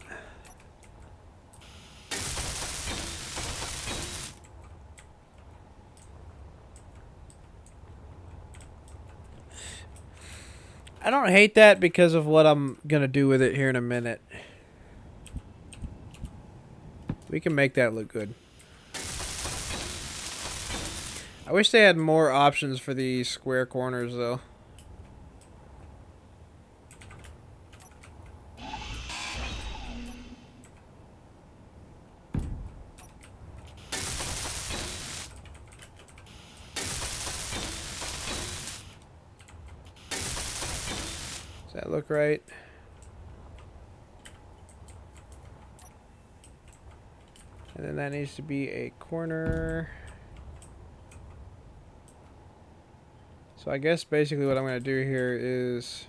I don't hate that because of what I'm gonna do with it here in a minute. We can make that look good. I wish they had more options for these square corners though. Does that look right? And then that needs to be a corner. So I guess basically what I'm going to do here is...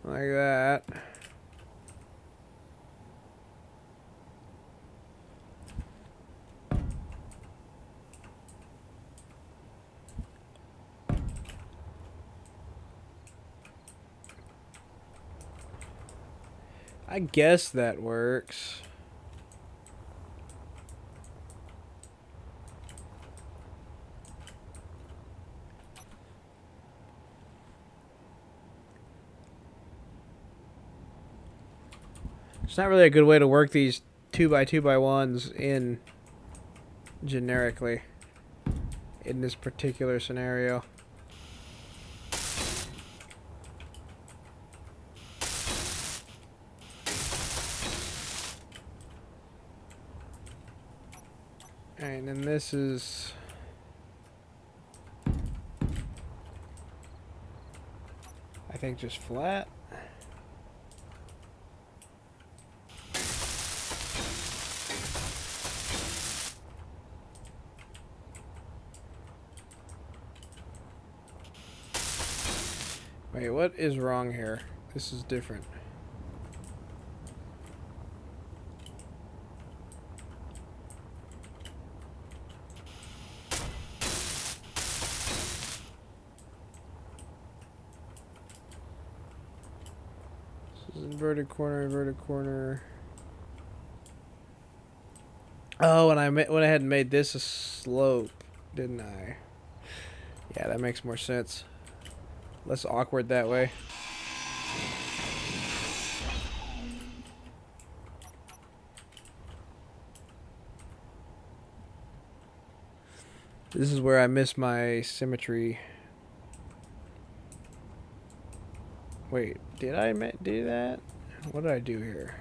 like that. I guess that works. It's not really a good way to work these 2x2x1s in generically in this particular scenario. And then this is... I think just flat. Wait, what is wrong here? This is different. This is inverted corner, inverted corner. Oh, and I went ahead and made this a slope, didn't I? Yeah, that makes more sense. Less awkward that way. This is where I miss my symmetry Wait, did I do that? What did I do here?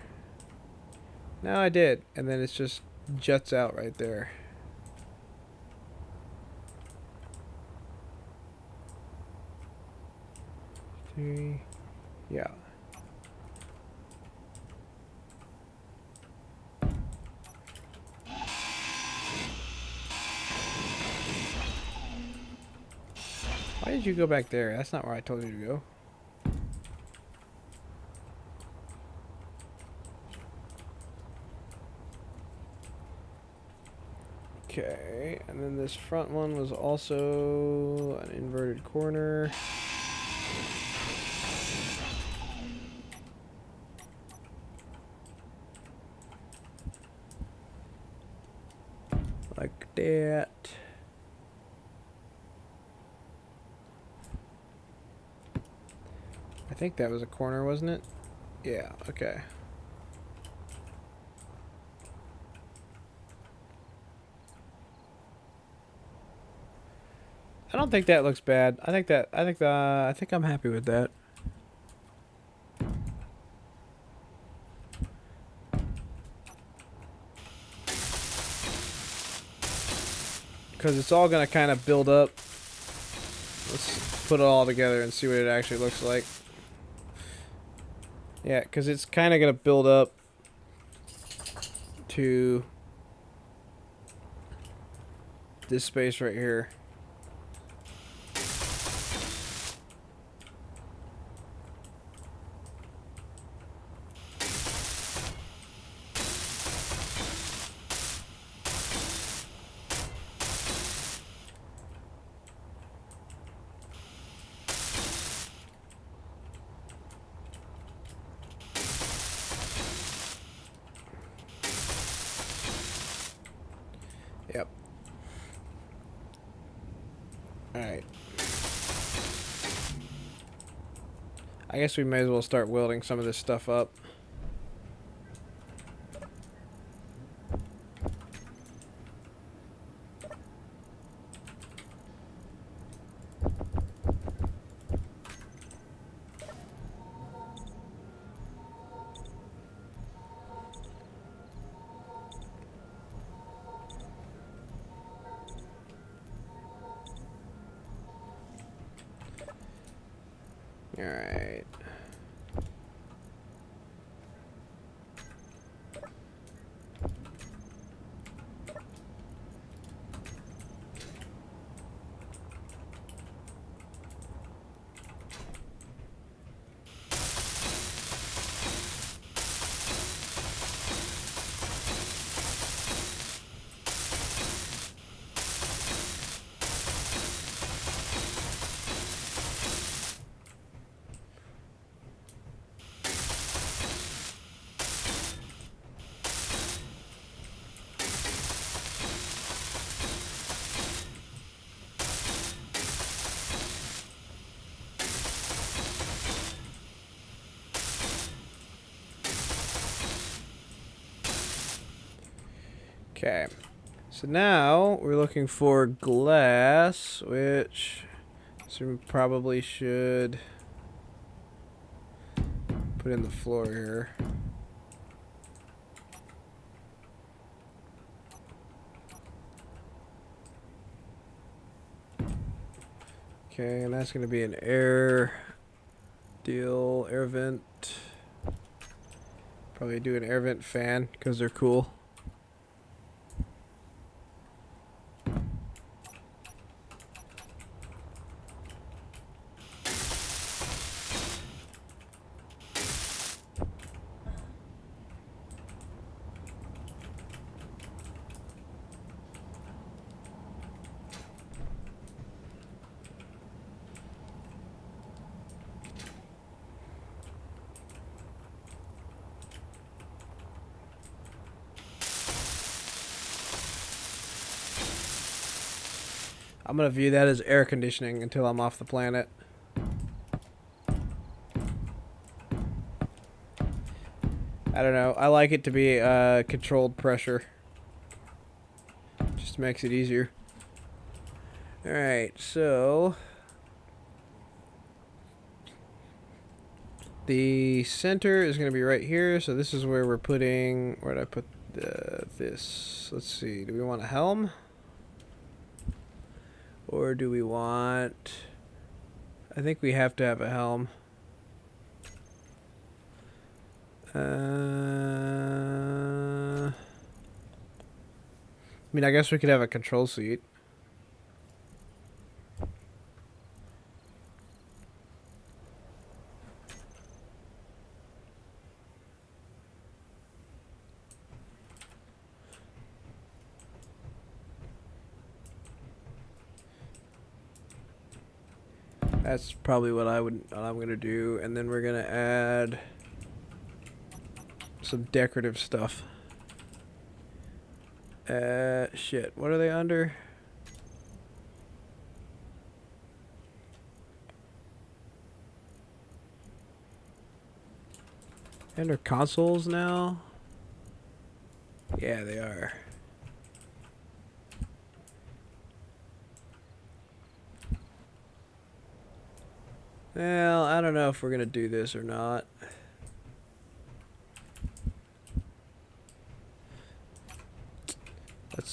No, I did. And then it's just juts out right there. Three. Yeah. Why did you go back there? That's not where I told you to go. Okay, and then this front one was also an inverted corner. Like that. I think that was a corner, wasn't it? Yeah, okay. I don't think that looks bad. I think I'm happy with that. Because it's all going to kind of build up. Let's put it all together and see what it actually looks like. Yeah, because it's kind of going to build up to this space right here. Yep. Alright. I guess we may as well start welding some of this stuff up. Alright. Okay. So now we're looking for glass, which so we probably should put in the floor here. Okay, and that's going to be an air deal, air vent. Probably do an air vent fan because they're cool. I'm going to view that as air conditioning until I'm off the planet. I don't know. I like it to be controlled pressure. Just makes it easier. Alright, so The center is going to be right here, so this is where we're putting... Where did I put this? Let's see. Do we want a helm? Or do we want... I think we have to have a helm. I mean, I guess we could have a control seat. That's probably what I'm gonna do, and then we're gonna add some decorative stuff. Shit. What are they under? Under consoles now? Yeah, they are. Well, I don't know if we're gonna do this or not.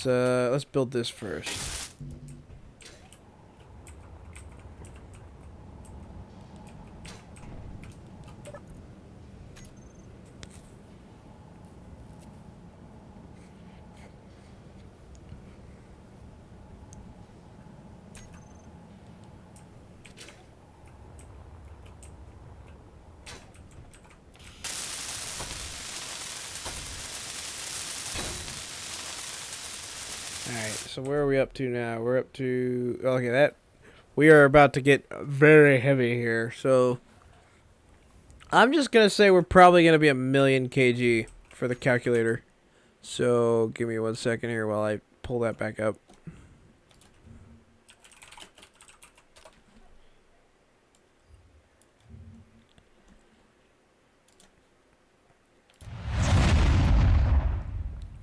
Let's build this first. Alright, so where are we up to now? We're up to... Okay, that... We are about to get very heavy here, so... I'm just gonna say we're probably gonna be 1,000,000 kg for the calculator. So, give me 1 second here while I pull that back up.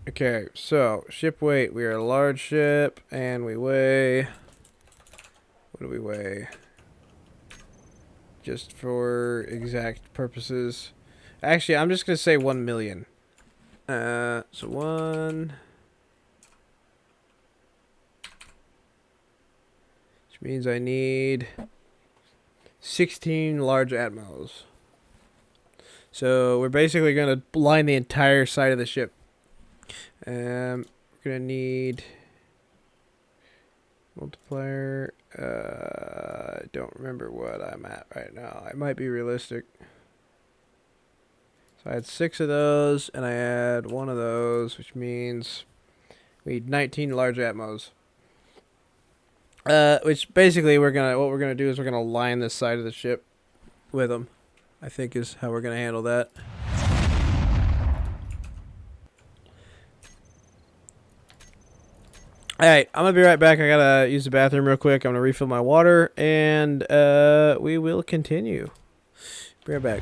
Okay, so ship weight. We are a large ship, and we weigh. What do we weigh? Just for exact purposes. Actually, I'm just gonna say 1,000,000. So 1. Which means I need 16 large Atmos. So we're basically gonna line the entire side of the ship. We're gonna need multiplier. I don't remember what I'm at right now. I might be realistic. So I had 6 of those, and I had 1 of those, which means we need 19 large Atmos. Which basically what we're gonna do is we're gonna line this side of the ship with them. I think is how we're gonna handle that. Alright, I'm gonna be right back. I gotta use the bathroom real quick. I'm gonna refill my water, and we will continue. Be right back.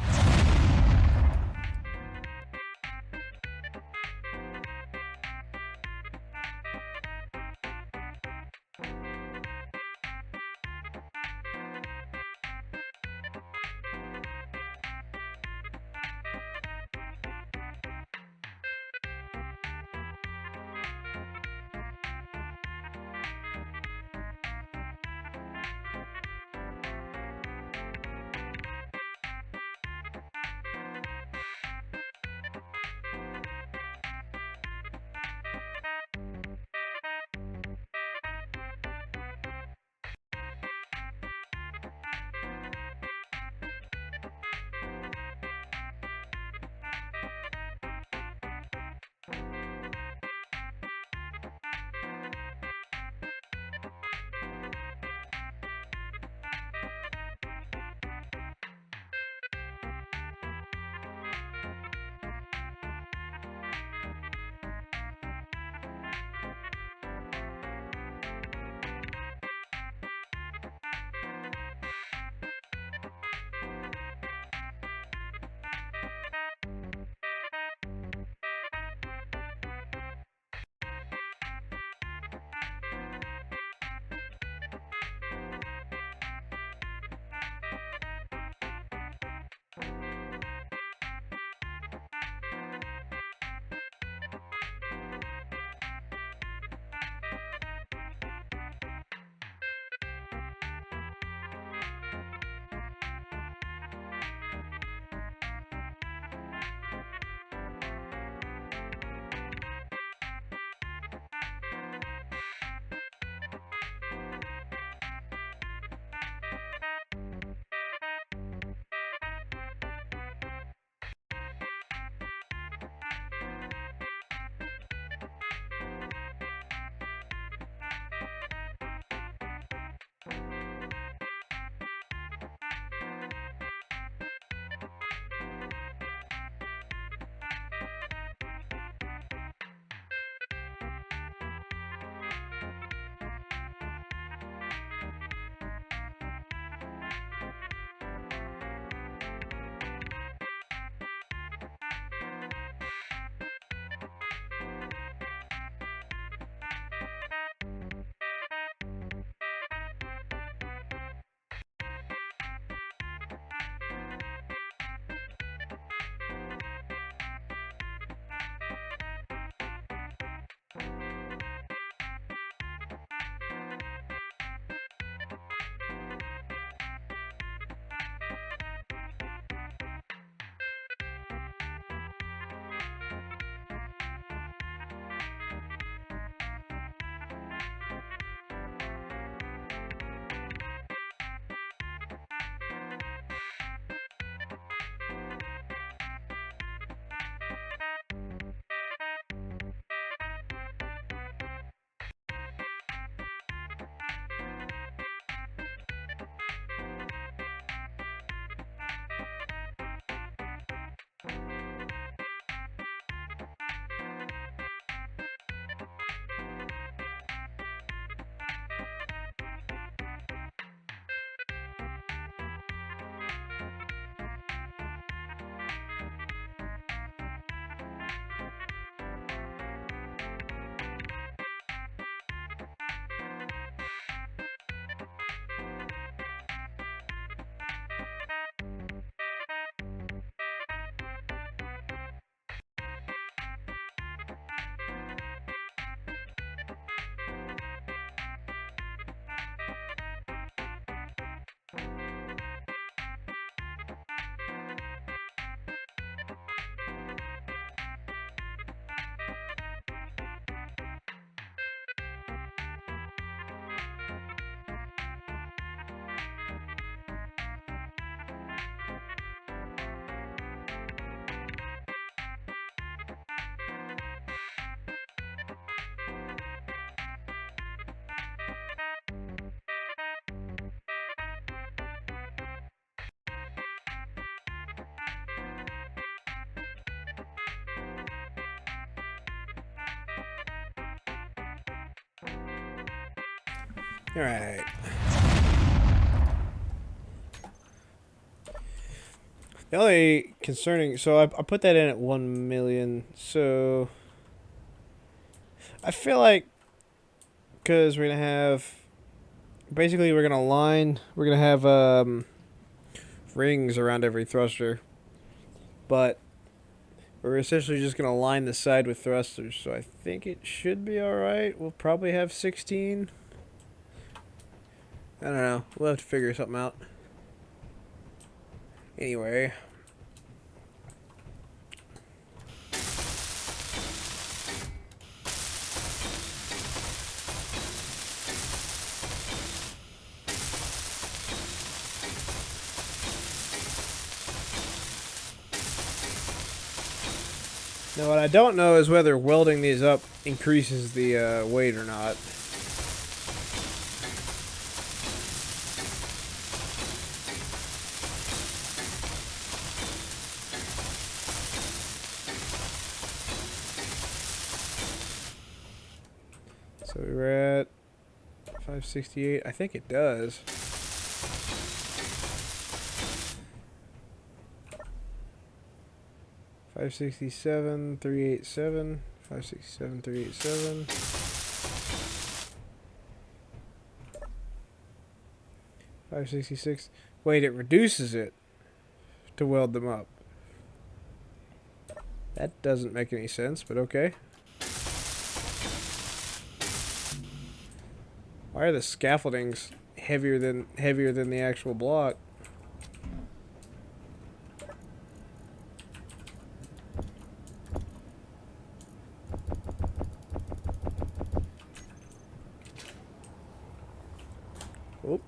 Alright. The only concerning... So I put that in at 1 million. So... I feel like... Because we're going to have... Basically, we're going to line... We're going to have rings around every thruster. But... We're essentially just going to line the side with thrusters. So I think it should be alright. We'll probably have 16. I don't know. We'll have to figure something out. Anyway. Now what I don't know is whether welding these up increases the weight or not. So we're at 568. I think it does. $567, $387, $567, $387, $566. Wait, it reduces it to weld them up. That doesn't make any sense, but okay. Why are the scaffoldings heavier than the actual block? Oh.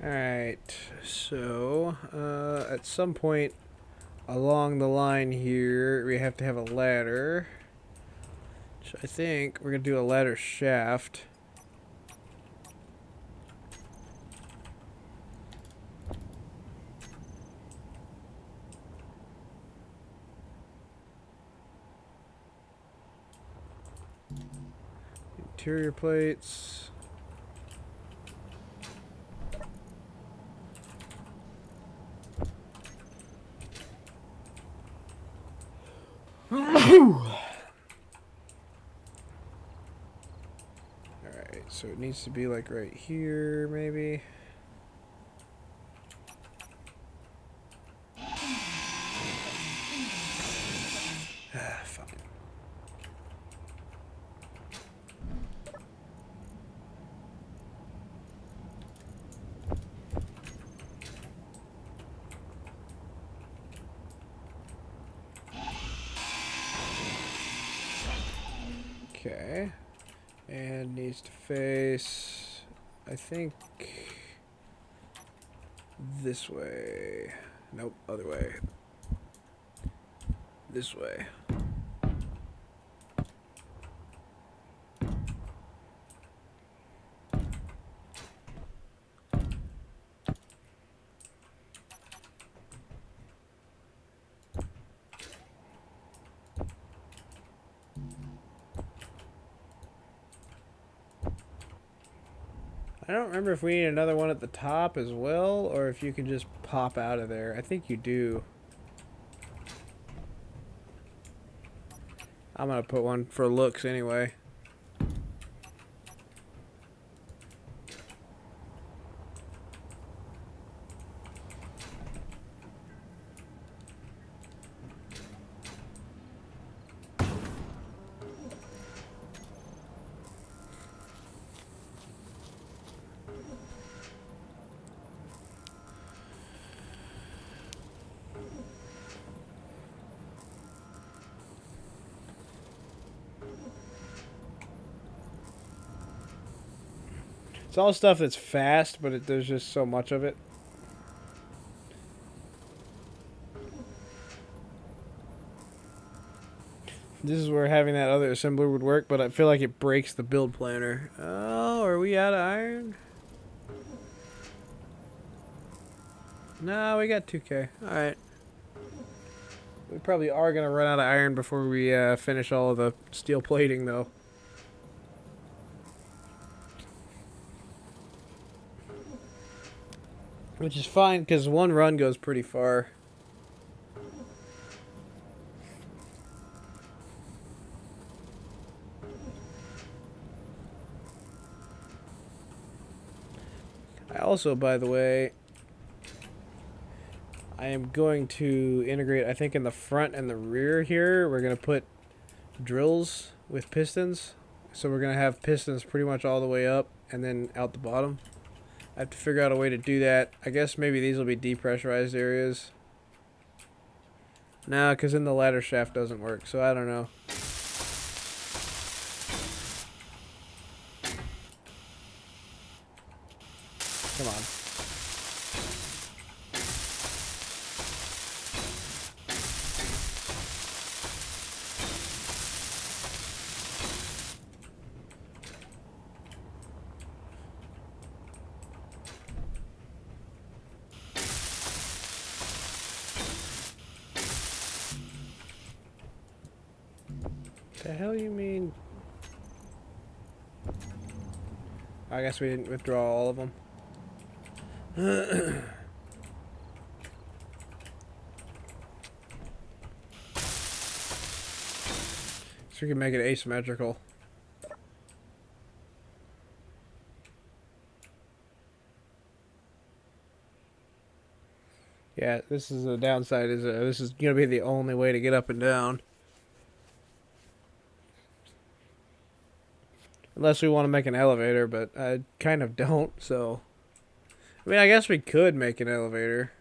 Alright, so at some point along the line here we have to have a ladder. So I think we're going to do a ladder shaft. Interior plates. Alright, so it needs to be like right here, maybe. Ah, fuck. Okay. And needs to face, I think, this way. Nope, other way. This way. I don't remember if we need another one at the top as well, or if you can just pop out of there. I think you do. I'm gonna put one for looks anyway. It's all stuff that's fast, but there's just so much of it. This is where having that other assembler would work, but I feel like it breaks the build planner. Oh, are we out of iron? No, we got 2K. Alright. We probably are going to run out of iron before we finish all of the steel plating, though. Which is fine, because one run goes pretty far. I also, by the way, I am going to integrate, I think in the front and the rear here, we're going to put drills with pistons. So we're going to have pistons pretty much all the way up and then out the bottom. I have to figure out a way to do that. I guess maybe these will be depressurized areas. No, because then the ladder shaft doesn't work, so I don't know. Come on. The hell you mean? I guess we didn't withdraw all of them. So we can make it asymmetrical. Yeah, this is the downside. This is gonna be the only way to get up and down, unless we want to make an elevator. But I kind of don't. So, I mean, I guess we could make an elevator.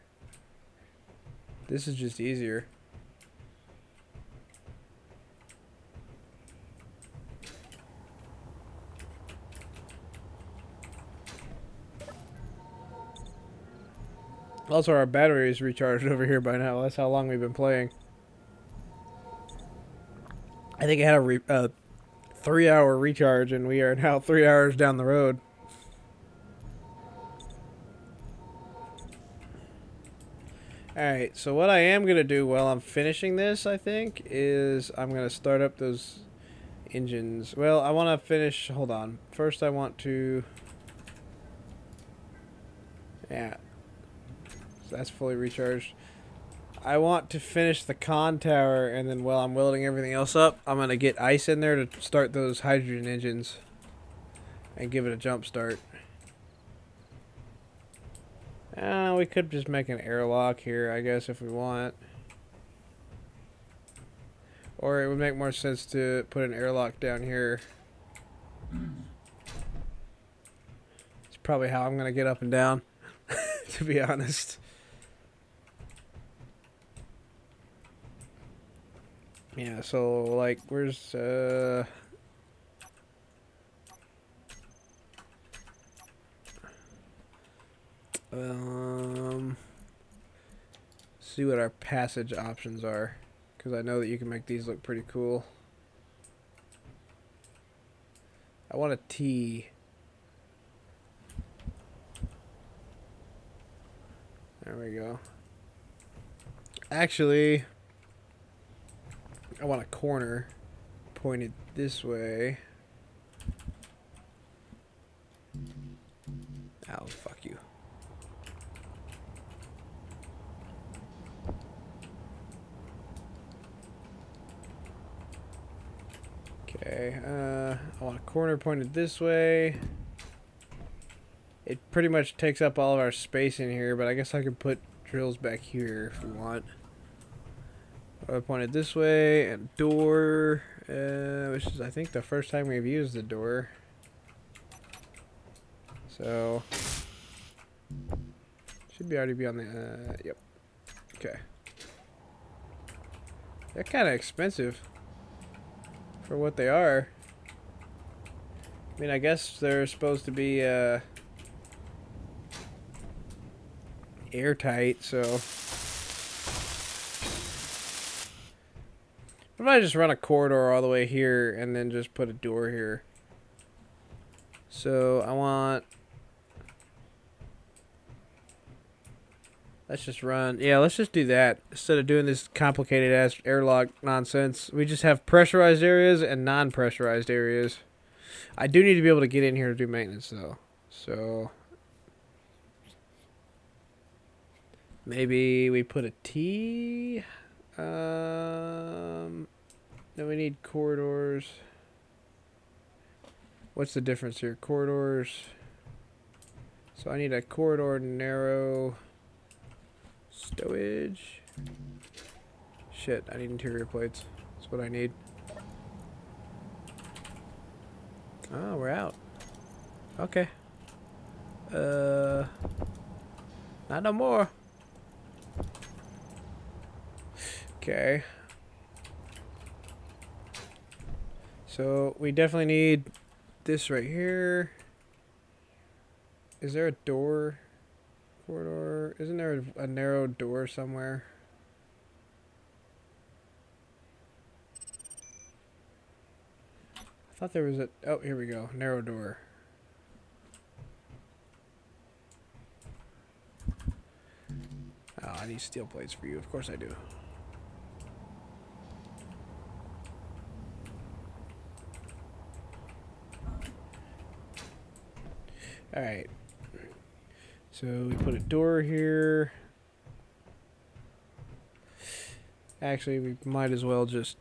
This is just easier. Also, our battery is recharged over here by now. That's how long we've been playing. I think it had a 3-hour recharge, and we are now 3 hours down the road. Alright, so what I am going to do while I'm finishing this, I think, is I'm going to start up those engines. Well, I want to finish... Hold on. First, I want to... Yeah. So that's fully recharged. I want to finish the con tower, and then while I'm welding everything else up, I'm going to get ice in there to start those hydrogen engines and give it a jump start. We could just make an airlock here, I guess, if we want. Or it would make more sense to put an airlock down here. It's probably how I'm going to get up and down, to be honest. Yeah, so, like, where's, see what our passage options are, because I know that you can make these look pretty cool. I want a T. There we go. Actually, I want a corner pointed this way. Oh, fuck you. Okay, I want a corner pointed this way. It pretty much takes up all of our space in here, but I guess I could put drills back here if we want. Pointed this way, and door, which is I think the first time we've used the door. So, should already be on the, yep. Okay. They're kind of expensive for what they are. I mean, I guess they're supposed to be airtight, so what if I just run a corridor all the way here and then just put a door here? So I want Let's just run. Yeah, let's just do that. Instead of doing this complicated ass airlock nonsense, we just have pressurized areas and non-pressurized areas. I do need to be able to get in here to do maintenance though. So maybe we put a T. Then we need corridors. What's the difference here? Corridors. So I need a corridor narrow stowage. Shit, I need interior plates. That's what I need. Oh, we're out. Okay. Not no more. Okay. So we definitely need this right here. Is there a door? Corridor? Isn't there a narrow door somewhere? I thought there was a... Oh, here we go. Narrow door. Oh, I need steel plates for you. Of course I do. Alright. So we put a door here. Actually, we might as well just...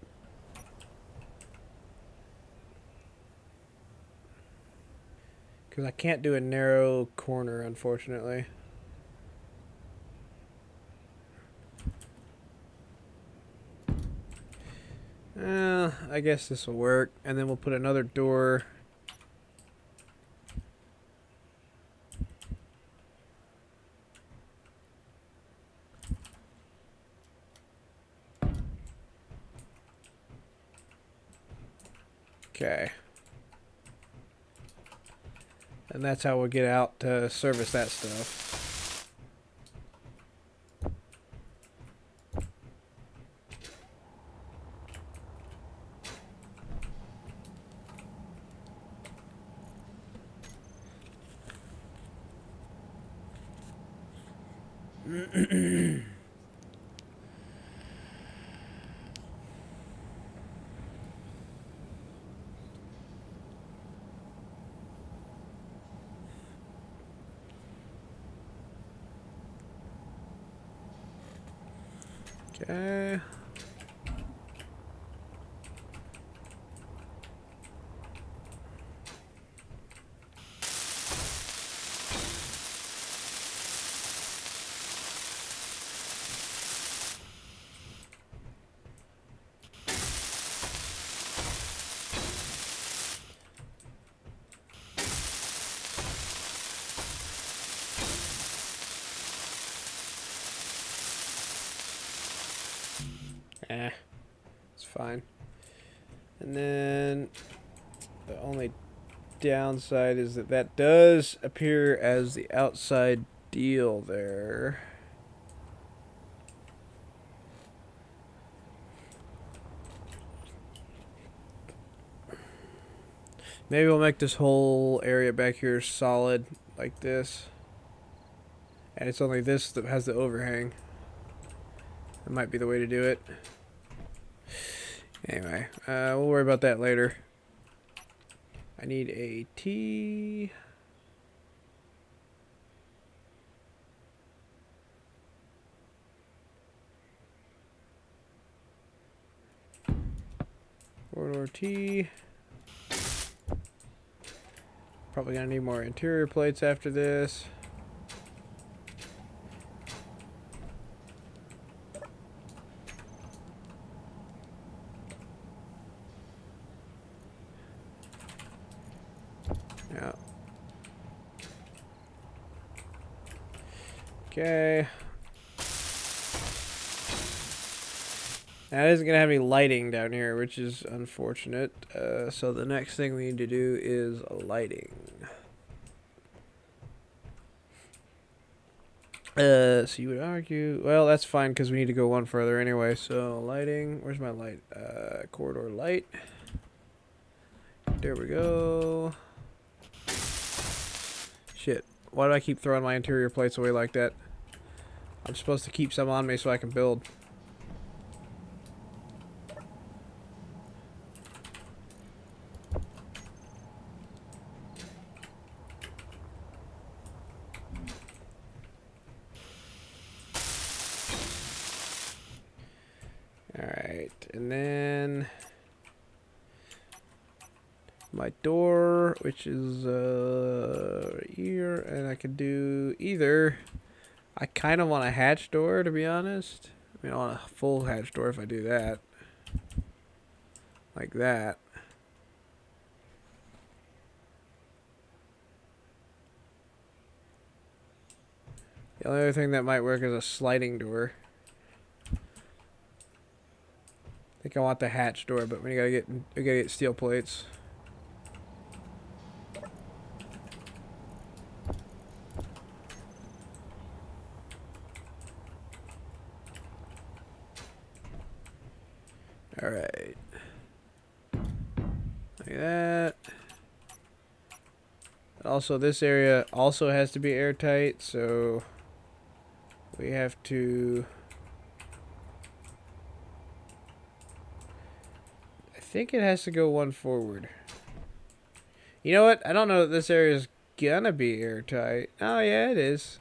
Because I can't do a narrow corner, unfortunately. I guess this will work. And then we'll put another door. Okay. And that's how we'll get out to service that stuff. Okay. It's fine. And then the only downside is that that does appear as the outside deal there. Maybe we'll make this whole area back here solid like this. And it's only this that has the overhang. That might be the way to do it. Anyway, we'll worry about that later. I need a T. Corridor T. Probably gonna need more interior plates after this. Yeah. Okay. Now it isn't going to have any lighting down here, which is unfortunate. So the next thing we need to do is lighting. So you would argue... Well, that's fine because we need to go one further anyway. So lighting... Where's my light? Corridor light. There we go. Shit. Why do I keep throwing my interior plates away like that? I'm supposed to keep some on me so I can build. Alright, and then my door, which is here, and I could do either. I kind of want a hatch door, to be honest. I mean, I want a full hatch door if I do that. Like that. The only other thing that might work is a sliding door. I think I want the hatch door, but we gotta get steel plates. All right, like that. Also, this area also has to be airtight, so we have to. I think it has to go one forward. You know what? I don't know that this area is gonna be airtight. Oh yeah, it is.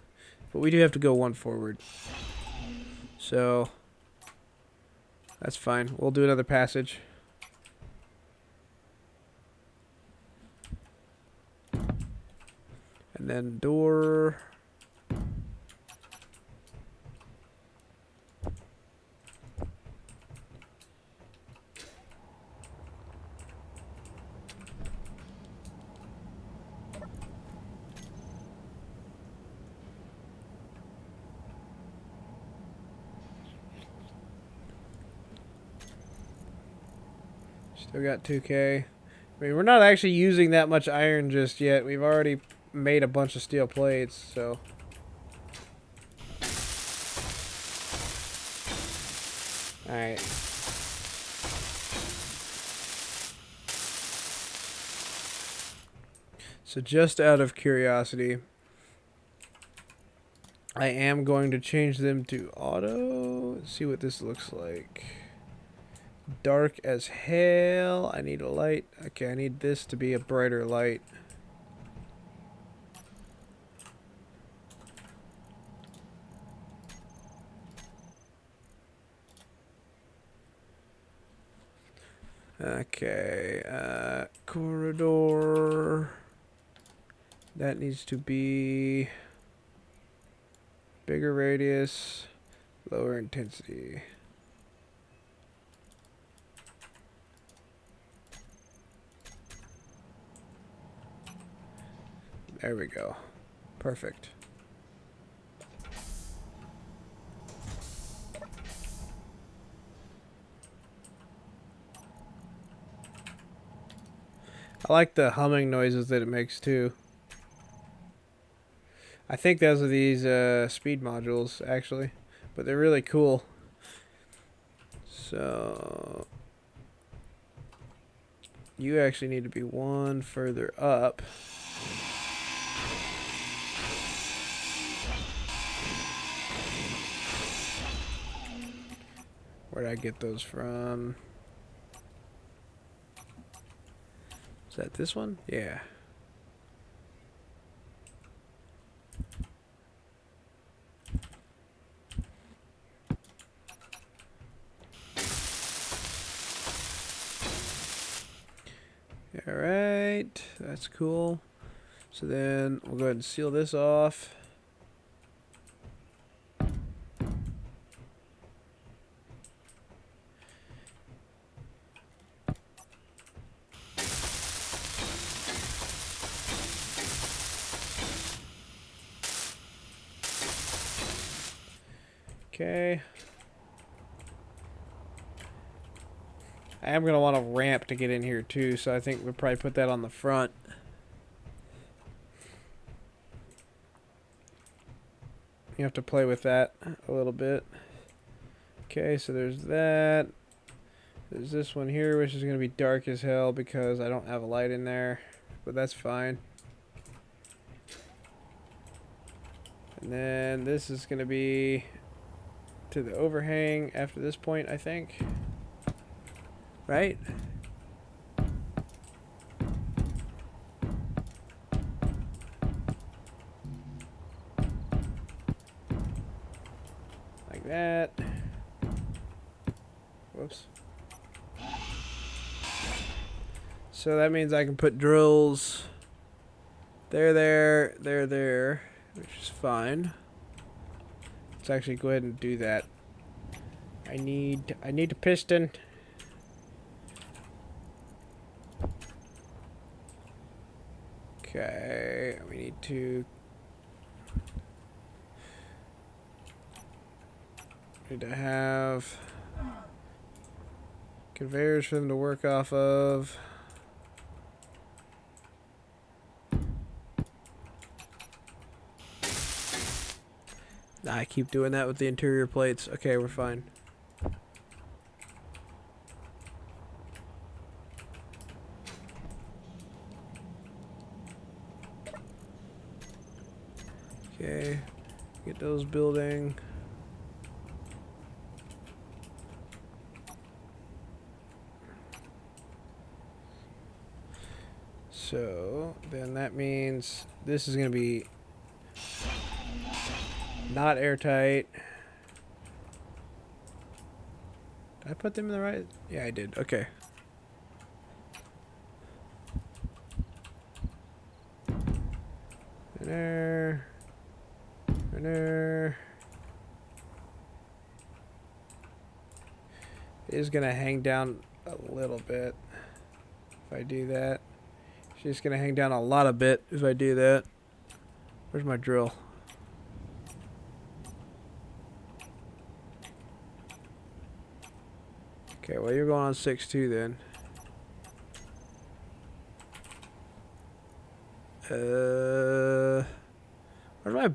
But we do have to go one forward. So that's fine. We'll do another passage. And then door. Still got 2K. I mean, we're not actually using that much iron just yet. We've already made a bunch of steel plates, so. Alright. So just out of curiosity, I am going to change them to auto. Let's see what this looks like. Dark as hell. I need a light. Okay, I need this to be a brighter light. Okay, corridor. That needs to be bigger radius, lower intensity. There we go. Perfect. I like the humming noises that it makes too. I think those are these speed modules actually, but they're really cool. So you actually need to be one further up. Where'd I get those from? Is that this one? Yeah. Alright, that's cool. So then we'll go ahead and seal this off. Okay. I am going to want a ramp to get in here too, so I think we'll probably put that on the front. You have to play with that a little bit. Okay, so there's that. There's this one here, which is going to be dark as hell because I don't have a light in there, but that's fine. And then this is going to be to the overhang after this point, I think. Right? Like that. Whoops. So that means I can put drills there, which is fine. Let's actually go ahead and do that. I need a piston. Okay, we need to have conveyors for them to work off of. Nah, I keep doing that with the interior plates. Okay, we're fine. Okay, get those building. So then that means this is going to be not airtight. Did I put them in the right? Yeah, I did. Okay. There. There. It is going to hang down a little bit if I do that. It's just going to hang down a lot of bit if I do that. Where's my drill? Okay, well, you're going on 6.2 then. Where's my...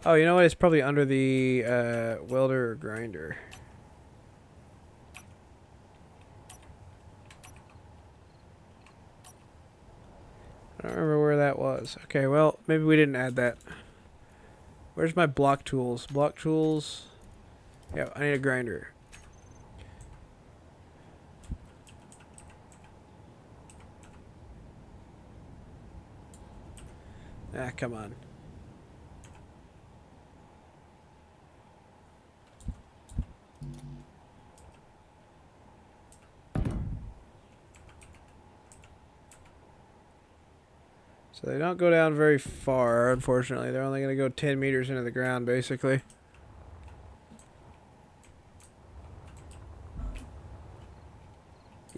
Oh, you know what? It's probably under the welder or grinder. I don't remember where that was. Okay, well, maybe we didn't add that. Where's my block tools? Block tools. Yeah, I need a grinder. Ah, come on. So they don't go down very far, unfortunately. They're only going to go 10 meters into the ground, basically.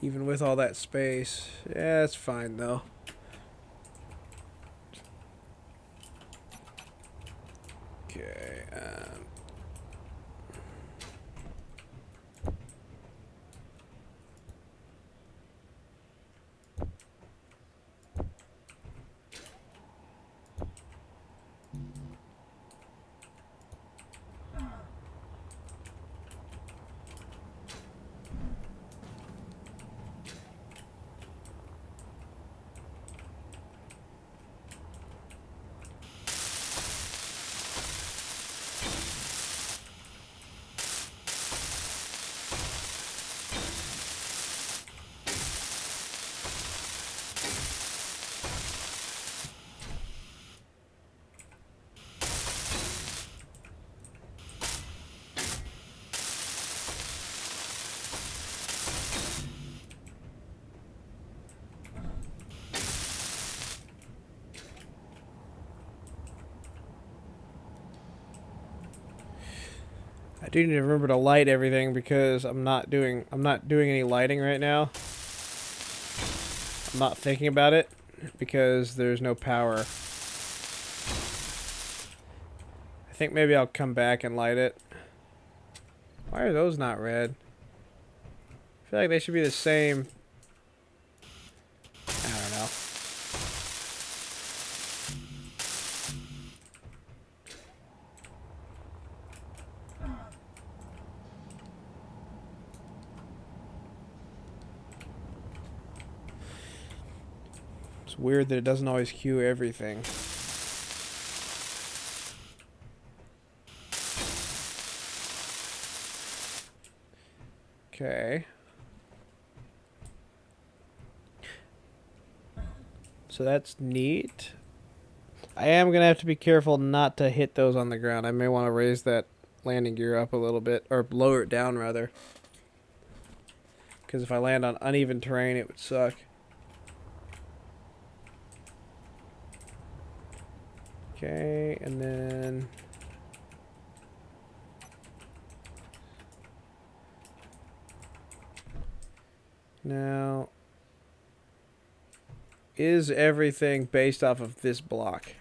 Even with all that space. Yeah, it's fine, though. Okay, I do need to remember to light everything because I'm not doing any lighting right now. I'm not thinking about it because there's no power. I think maybe I'll come back and light it. Why are those not red? I feel like they should be the same. I don't know. It's weird that it doesn't always cue everything. Okay. So that's neat. I am going to have to be careful not to hit those on the ground. I may want to raise that landing gear up a little bit, or lower it down rather. Because if I land on uneven terrain, it would suck. Okay, and then... Now... Is everything based off of this block?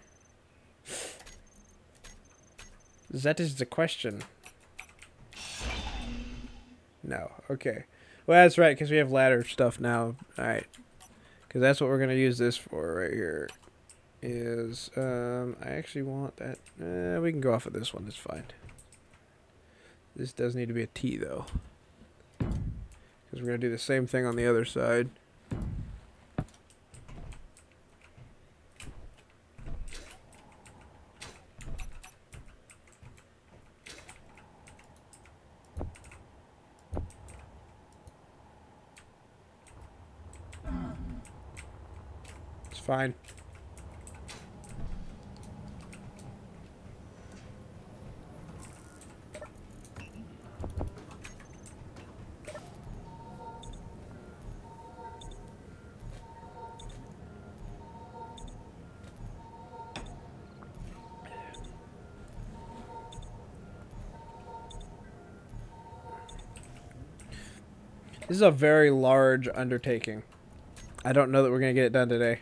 That is the question. No. Okay. Well, that's right, because we have ladder stuff now. Alright. Because that's what we're going to use this for right here. Is, I actually want that. We can go off of this one. It's fine. This does need to be a T, though. Because we're going to do the same thing on the other side. It's fine. This is a very large undertaking. I don't know that we're going to get it done today,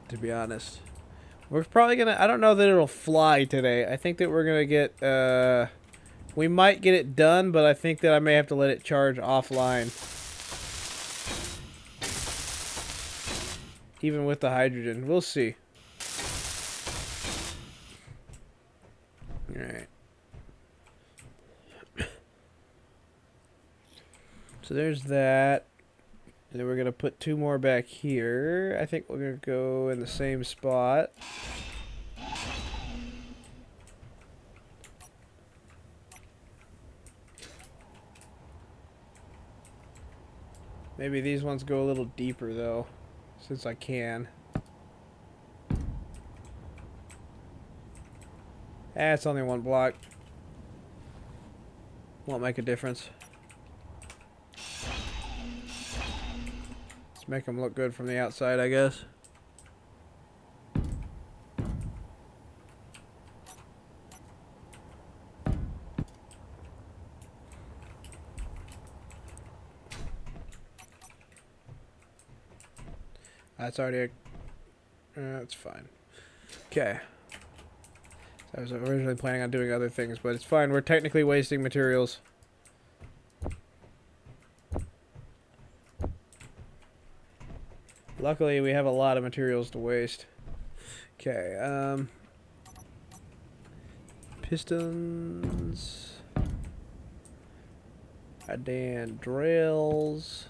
to be honest. We're probably going to... I don't know that it'll fly today. I think that we're going to get... we might get it done, but I think that I may have to let it charge offline. Even with the hydrogen. We'll see. Alright. So there's that. And then we're going to put 2 more back here. I think we're going to go in the same spot. Maybe these ones go a little deeper, though, since I can. It's only 1 block. Won't make a difference. Let's make them look good from the outside, I guess. That's already a... that's fine. Okay. So I was originally planning on doing other things, but it's fine. We're technically wasting materials. Luckily, we have a lot of materials to waste. Okay, pistons. Goddamn drills.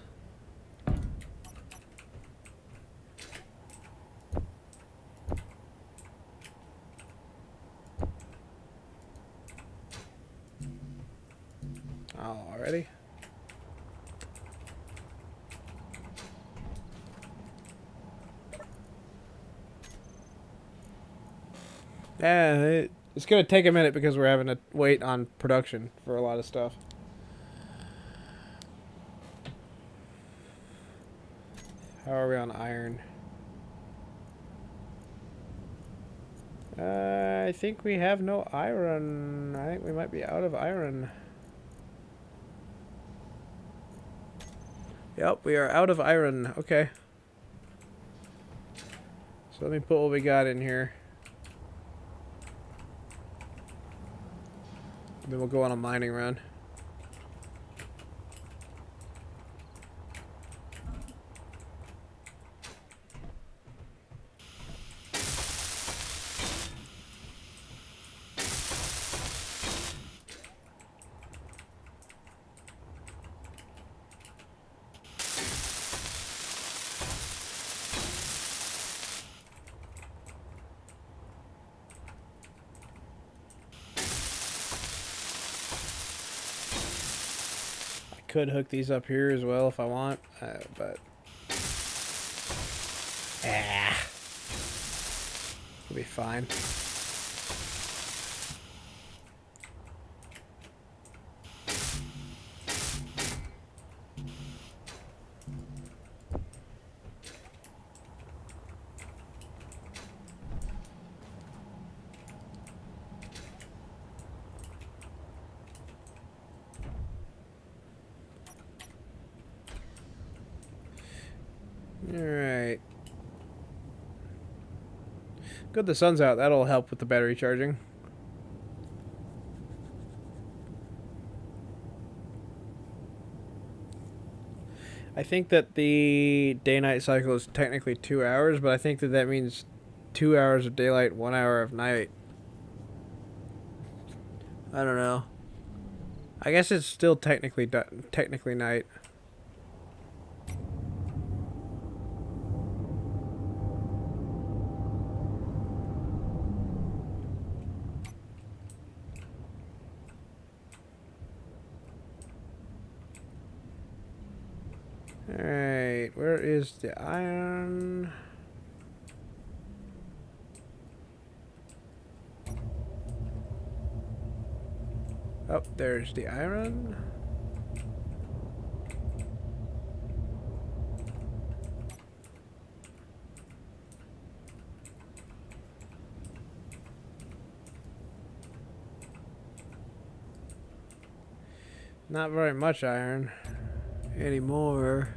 Alrighty. Yeah, it's gonna take a minute because we're having to wait on production for a lot of stuff. How are we on iron? I think we have no iron. I think we might be out of iron. Yep, we are out of iron. Okay. So let me put what we got in here. Then we'll go on a mining run. could hook these up here as well if I want, but it'll be fine. Alright. Good, the sun's out. That'll help with the battery charging. I think that the day-night cycle is technically 2 hours, but I think that that means 2 hours of daylight, 1 hour of night. I don't know. I guess it's still technically night. Alright, where is the iron? Oh, there's the iron. Not very much iron anymore.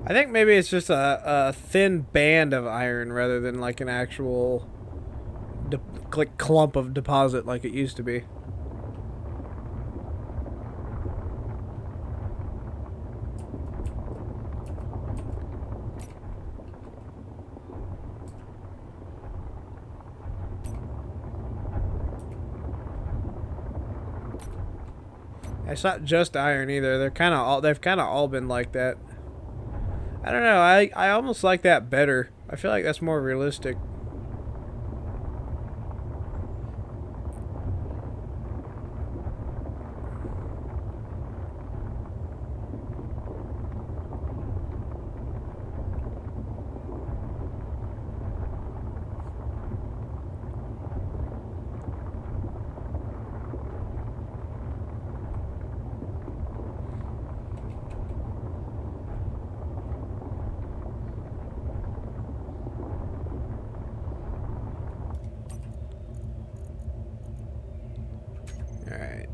I think maybe it's just a thin band of iron rather than like an actual clump of deposit like it used to be. It's not just iron either. They've kind of all been like that. I don't know. I almost like that better. I feel like that's more realistic. Alright.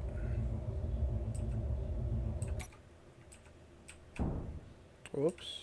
Whoops.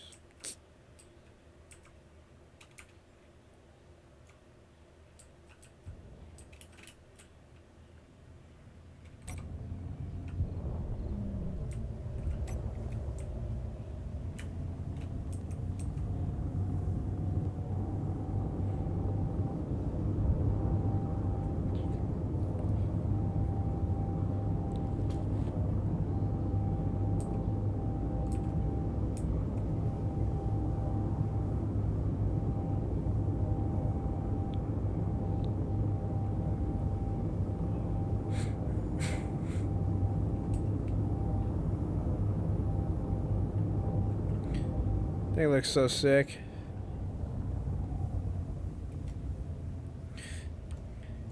They look so sick.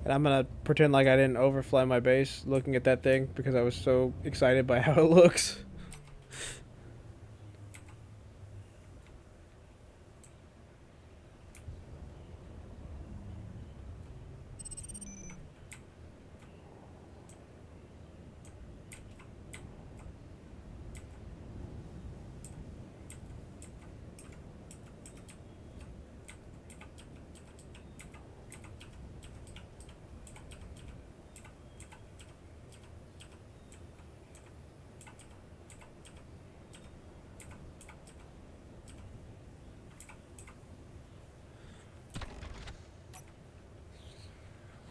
And I'm gonna pretend like I didn't overfly my base looking at that thing because I was so excited by how it looks.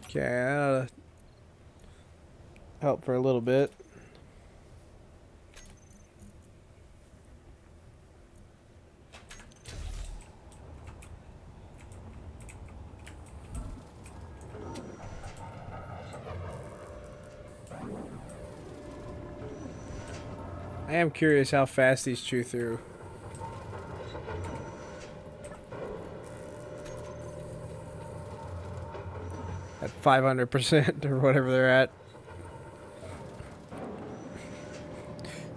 Okay, that'll help for a little bit. I am curious how fast these chew through. At 500% or whatever they're at.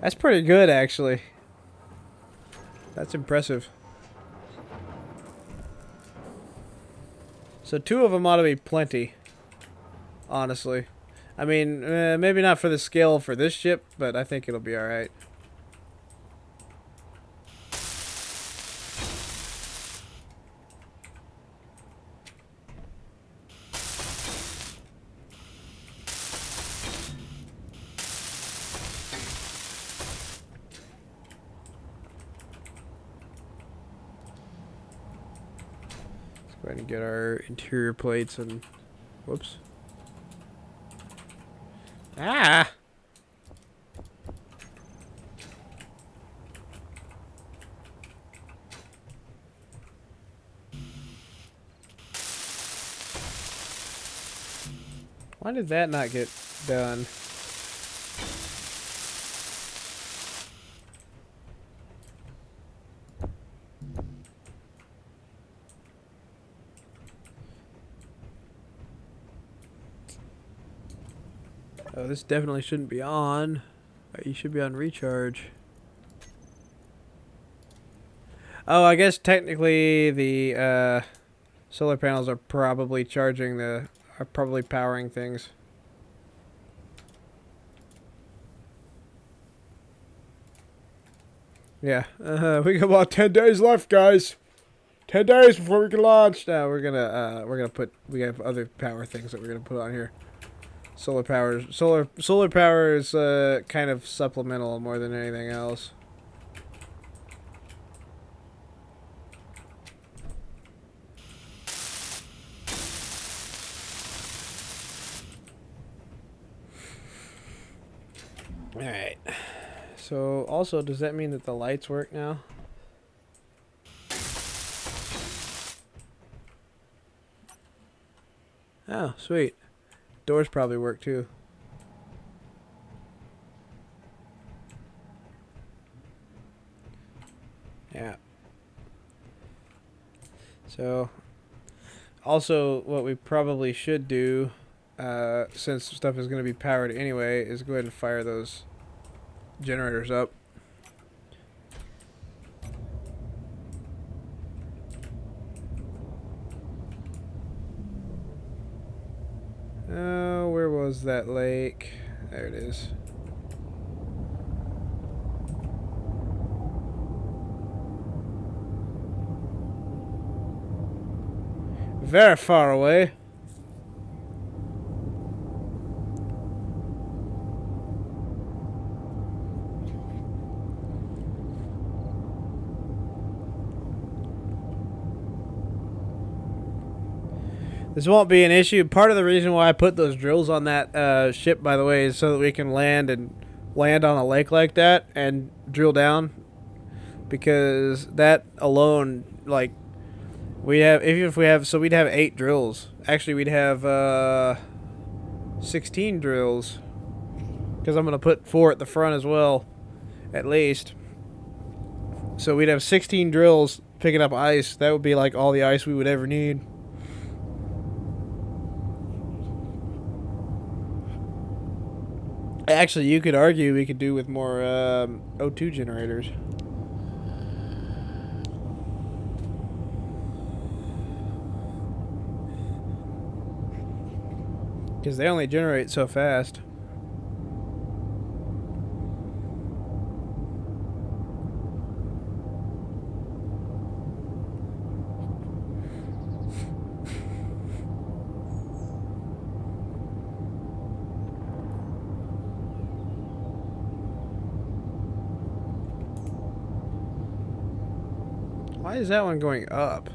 That's pretty good, actually. That's impressive. So 2 of them ought to be plenty. Honestly. I mean, maybe not for the scale for this ship, but I think it'll be alright. Go ahead and get our interior plates and... Whoops. Ah! Why did that not get done? Oh, this definitely shouldn't be on. You should be on recharge. Oh, I guess technically the solar panels are probably are probably powering things. Yeah, we got about 10 days left, guys. 10 days before we can launch. Now we have other power things that we're gonna put on here. Solar power is kind of supplemental more than anything else. All right. So also, does that mean that the lights work now? Oh, sweet. Doors probably work too. Yeah. So, also, what we probably should do, since stuff is going to be powered anyway, is go ahead and fire those generators up. Oh, where was that lake? There it is. Very far away. This won't be an issue. Part of the reason why I put those drills on that ship, by the way, is so that we can land on a lake like that and drill down. Because that alone, like, we'd have 8 drills. Actually, we'd have 16 drills. Because I'm gonna put 4 at the front as well, at least. So we'd have 16 drills picking up ice. That would be like all the ice we would ever need. Actually, you could argue we could do with more O2 generators. Because they only generate so fast. Why is that one going up?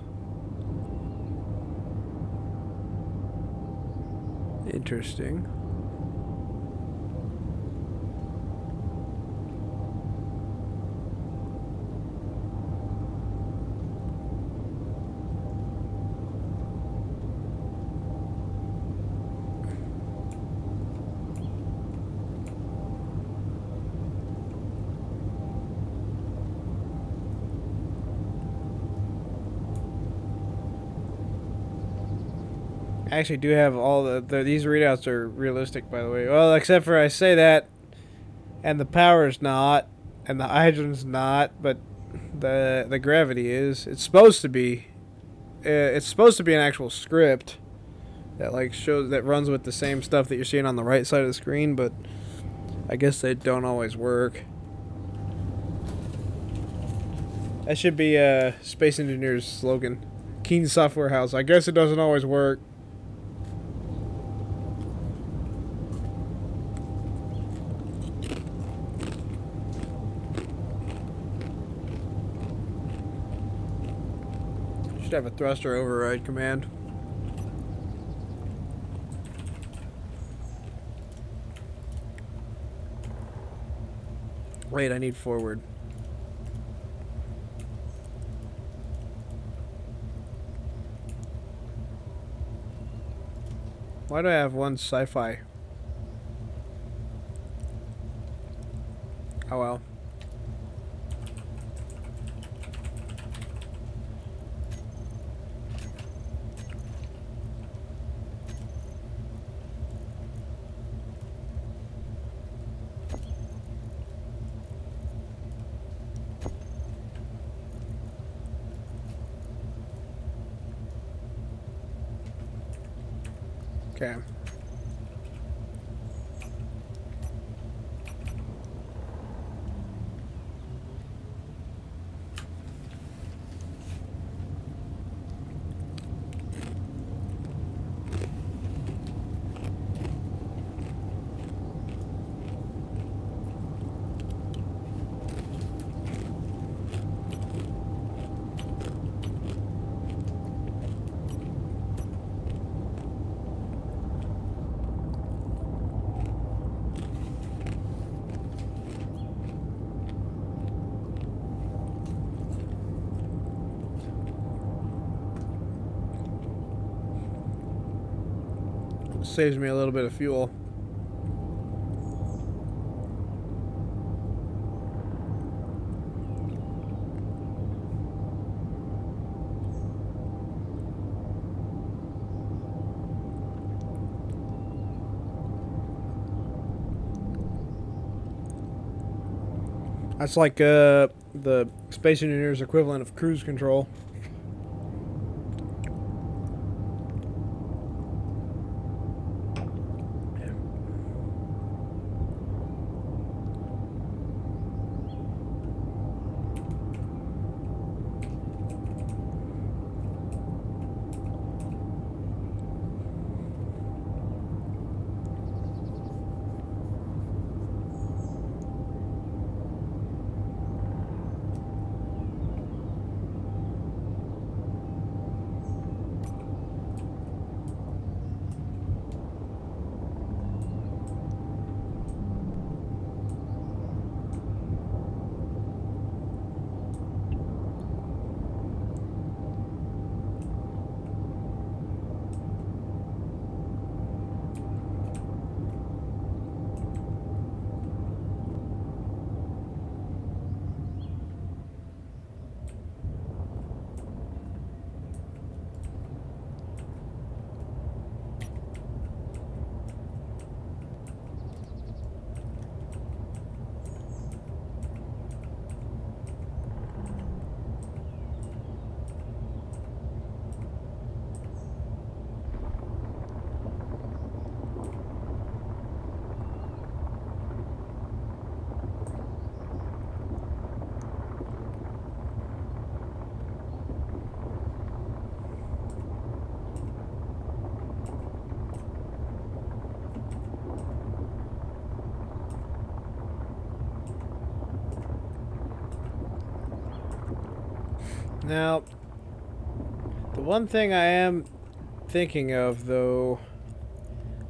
Interesting. I actually do have all these readouts are realistic, by the way. Well, except for I say that, and the power's not, and the hydrogen's not, but the gravity is. It's supposed to be. It's supposed to be an actual script that like shows that runs with the same stuff that you're seeing on the right side of the screen, but I guess they don't always work. That should be a Space Engineer's slogan. Keen Software House. I guess it doesn't always work. Should have a thruster override command. Wait, I need forward. Why do I have one sci-fi? Oh well. Okay. Saves me a little bit of fuel. That's like the Space Engineer's equivalent of cruise control. Now, the one thing I am thinking of, though,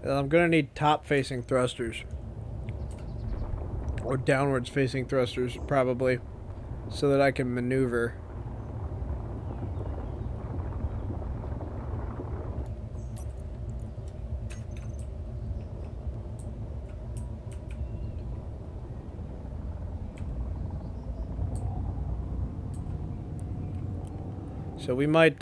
I'm going to need top-facing thrusters. Or downwards-facing thrusters, probably, so that I can maneuver. So we might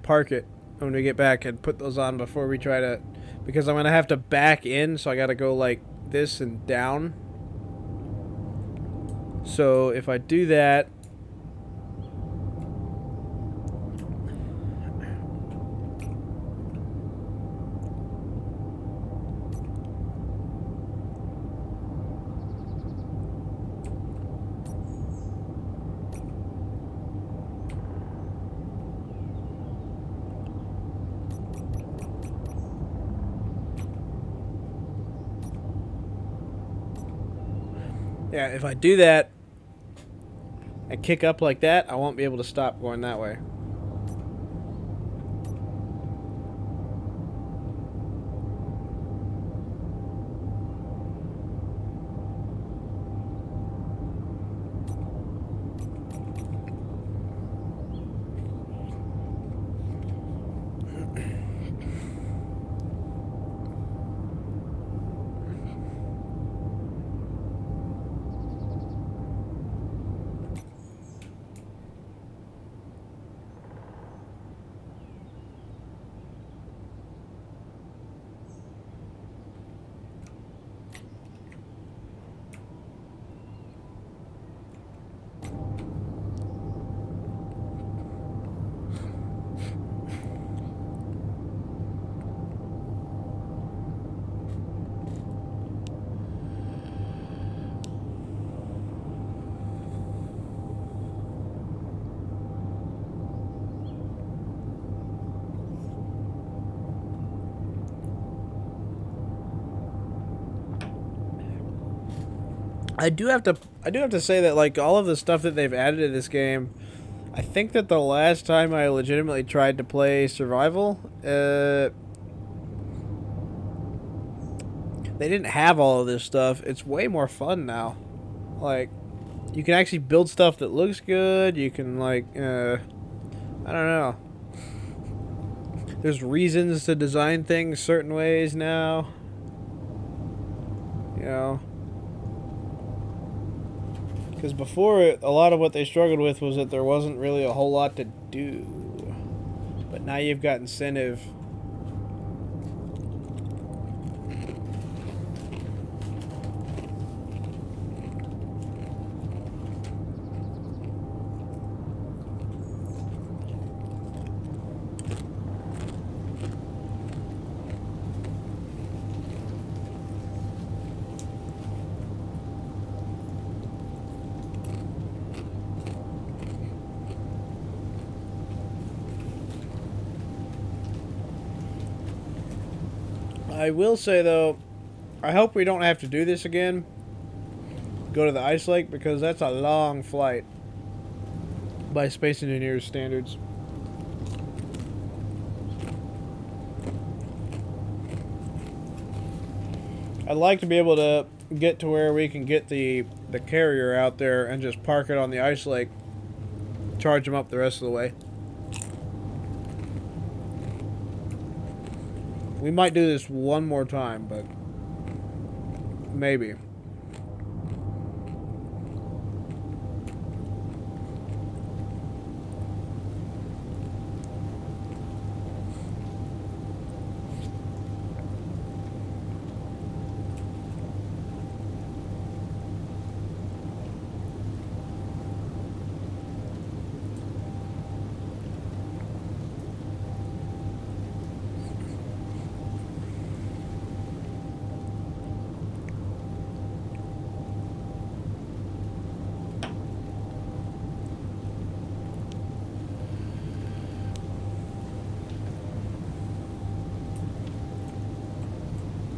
park it when we get back and put those on before we try to, because I'm gonna have to back in, so I gotta go like this and down. So if I do that, yeah, if I do that and kick up like that, I won't be able to stop going that way. I do have to say that like all of the stuff that they've added to this game, I think that the last time I legitimately tried to play survival, they didn't have all of this stuff. It's way more fun now. Like, you can actually build stuff that looks good. You can like, I don't know. There's reasons to design things certain ways now. You know. Because before, a lot of what they struggled with was that there wasn't really a whole lot to do. But now you've got incentive. I will say, though, I hope we don't have to do this again. Go to the ice lake, because that's a long flight by Space Engineers standards. I'd like to be able to get to where we can get the carrier out there and just park it on the ice lake. Charge them up the rest of the way. We might do this one more time, but maybe.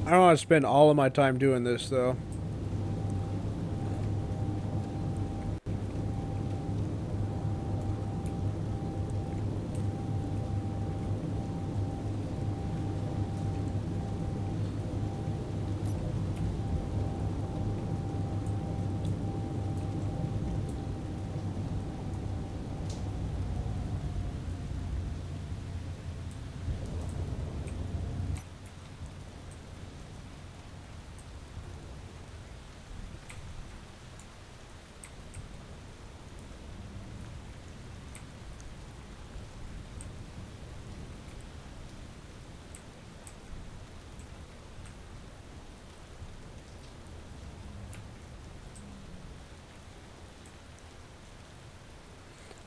I don't want to spend all of my time doing this, though.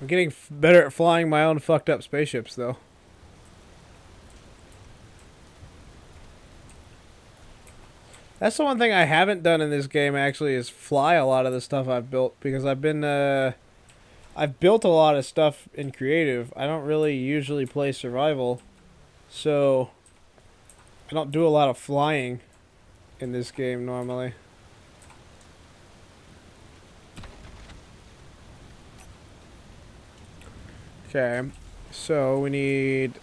I'm getting better at flying my own fucked up spaceships, though. That's the one thing I haven't done in this game, actually, is fly a lot of the stuff I've built. Because I've built a lot of stuff in creative. I don't really usually play survival. So, I don't do a lot of flying in this game normally. Okay, so we need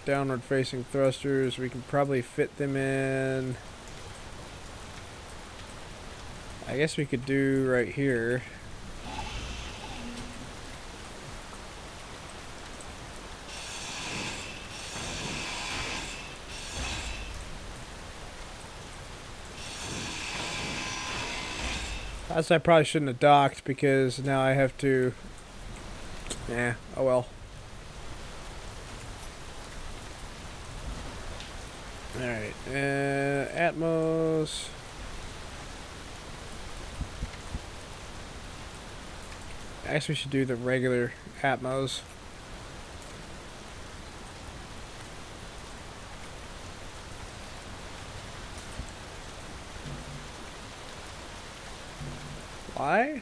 downward facing thrusters. We can probably fit them in. I guess we could do right here. That's I probably shouldn't have docked because now I have to. Oh well. Alright, Atmos. I guess we should do the regular Atmos. Why?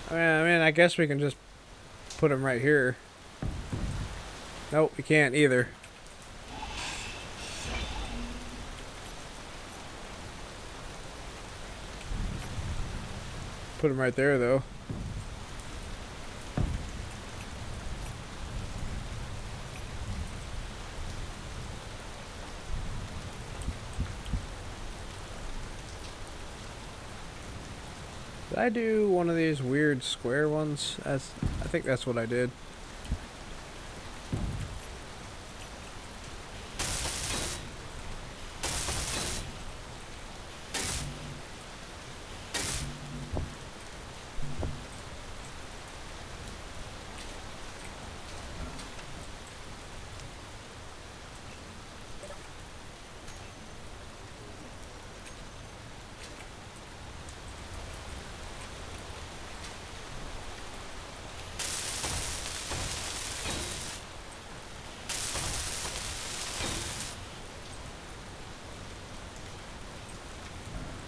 I guess we can just put them right here. Nope, we can't either. Put them right there, though. Did I do one of these weird square ones? I think that's what I did.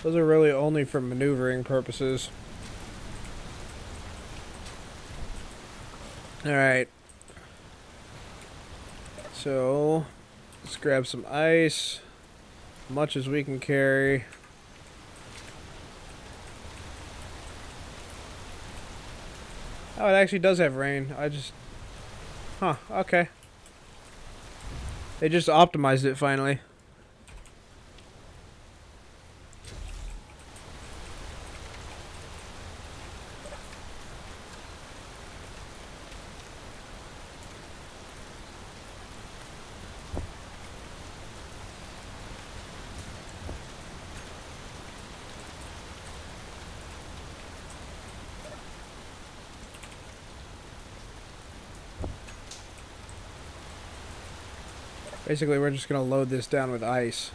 Those are really only for maneuvering purposes. Alright. So, let's grab some ice. Much as we can carry. Oh, it actually does have rain. Huh, okay. They just optimized it finally. Basically, we're just going to load this down with ice.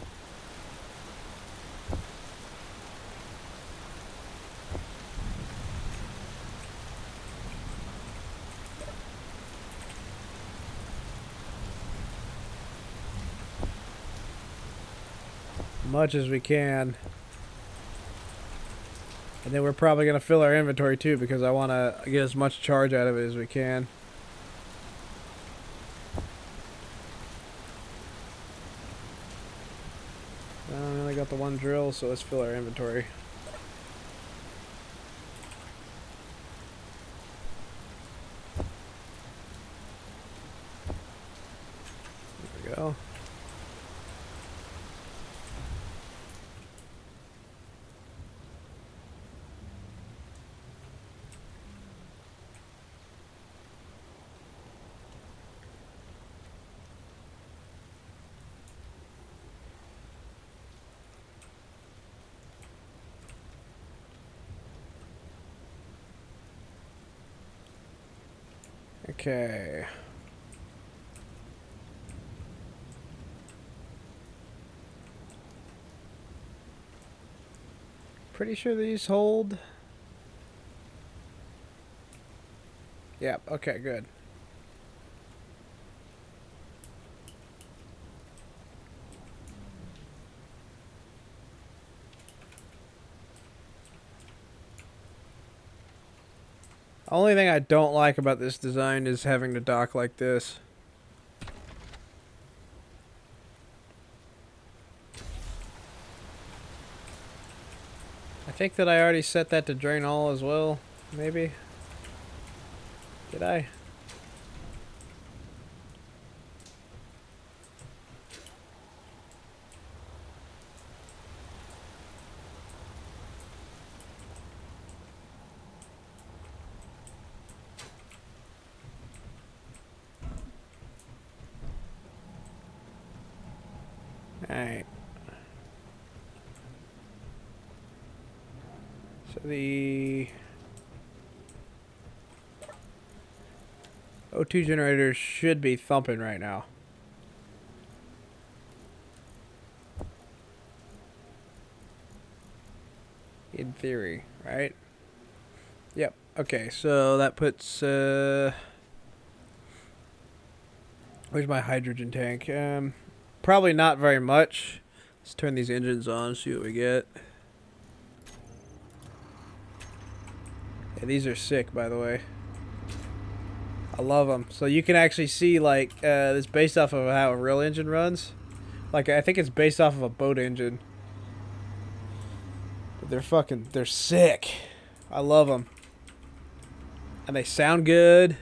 Much as we can. And then we're probably going to fill our inventory too because I want to get as much charge out of it as we can. I only got the one drill, so let's fill our inventory. There we go. Okay. Pretty sure these hold. Yep. Okay, good. Only thing I don't like about this design is having to dock like this. I think that I already set that to drain all as well. Maybe. Did I? Alright. So the O2 generators should be thumping right now. In theory, right? Yep. Okay, so that puts where's my hydrogen tank? Probably not very much. Let's turn these engines on, see what we get. Yeah, these are sick, by the way. I love them. So you can actually see, like, it's based off of how a real engine runs. Like, I think it's based off of a boat engine. But they're sick. I love them. And they sound good.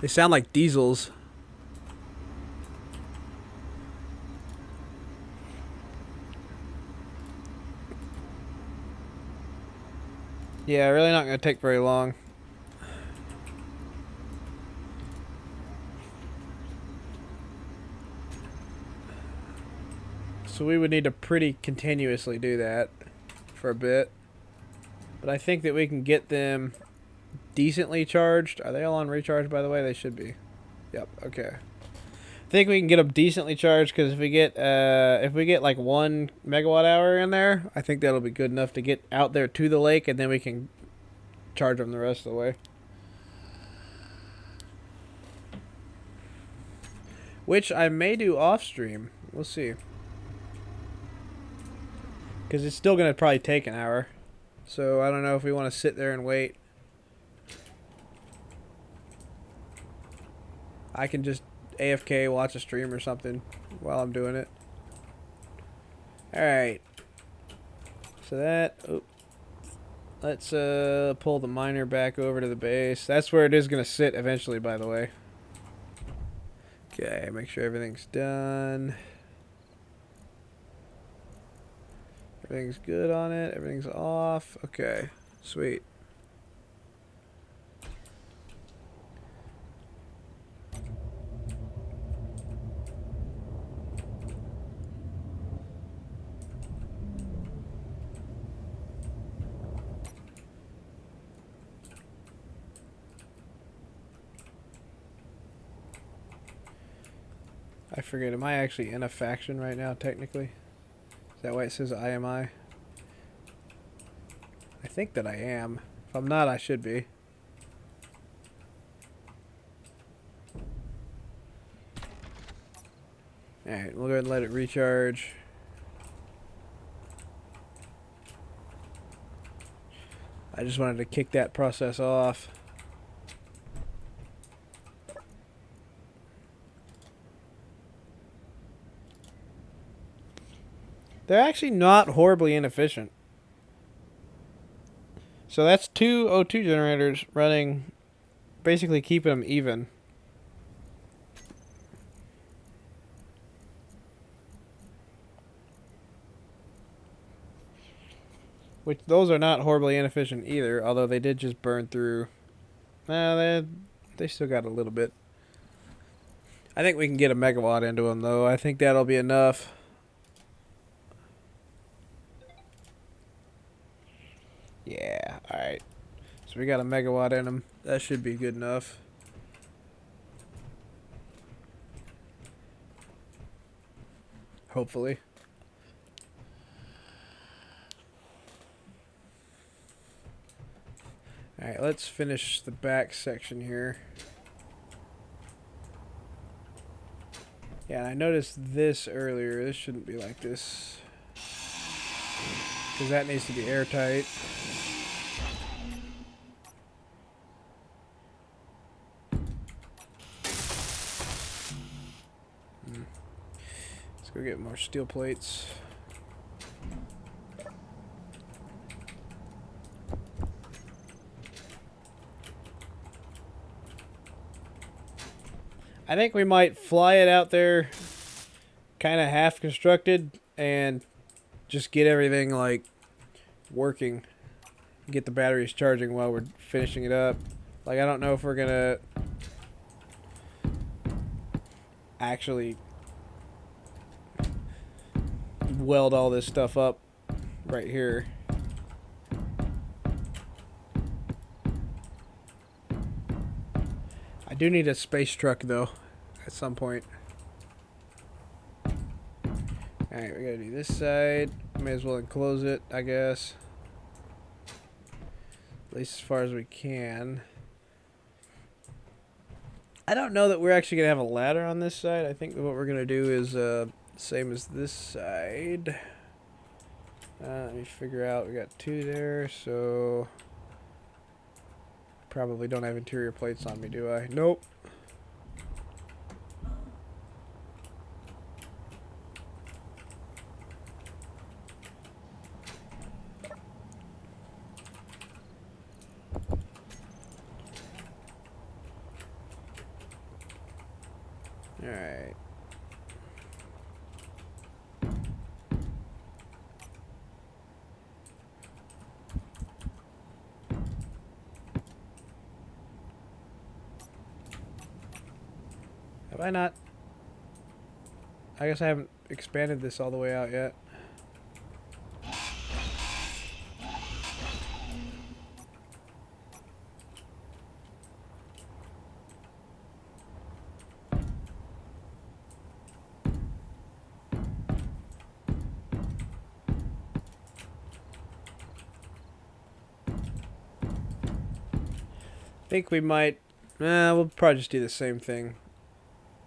They sound like diesels. Yeah, really not going to take very long. So we would need to pretty continuously do that for a bit. But I think that we can get them decently charged. Are they all on recharge, by the way? They should be. Yep, okay. I think we can get them decently charged because if we get like 1 megawatt hour in there, I think that'll be good enough to get out there to the lake, and then we can charge them the rest of the way. Which I may do off stream. We'll see. Because it's still going to probably take an hour. So I don't know if we want to sit there and wait. I can just AFK, watch a stream or something while I'm doing it. Alright. So that... Oh, let's pull the miner back over to the base. That's where it is going to sit eventually, by the way. Okay, make sure everything's done. Everything's good on it. Everything's off. Okay, sweet. I forget, am I actually in a faction right now, technically? Is that why it says IMI? I think that I am. If I'm not, I should be. Alright, we'll go ahead and let it recharge. I just wanted to kick that process off. They're actually not horribly inefficient. So that's 2 O2 generators running, basically keeping them even. Which, those are not horribly inefficient either, although they did just burn through. They still got a little bit. I think we can get a megawatt into them, though. I think that'll be enough. Yeah, alright. So we got a megawatt in them. That should be good enough. Hopefully. Alright, let's finish the back section here. Yeah, I noticed this earlier. This shouldn't be like this. Because that needs to be airtight. Let's go get more steel plates. I think we might fly it out there kind of half constructed and just get everything like working. Get the batteries charging while we're finishing it up. Like, I don't know if we're gonna actually weld all this stuff up right here. I do need a space truck though at some point. Alright, we gotta do this side. May as well enclose it, I guess. At least as far as we can. I don't know that we're actually gonna have a ladder on this side. I think that what we're gonna do is same as this side. Let me figure out. We got 2 there, so probably don't have interior plates on me, do I? Nope. Alright. Have I not? I guess I haven't expanded this all the way out yet. I think we might. We'll probably just do the same thing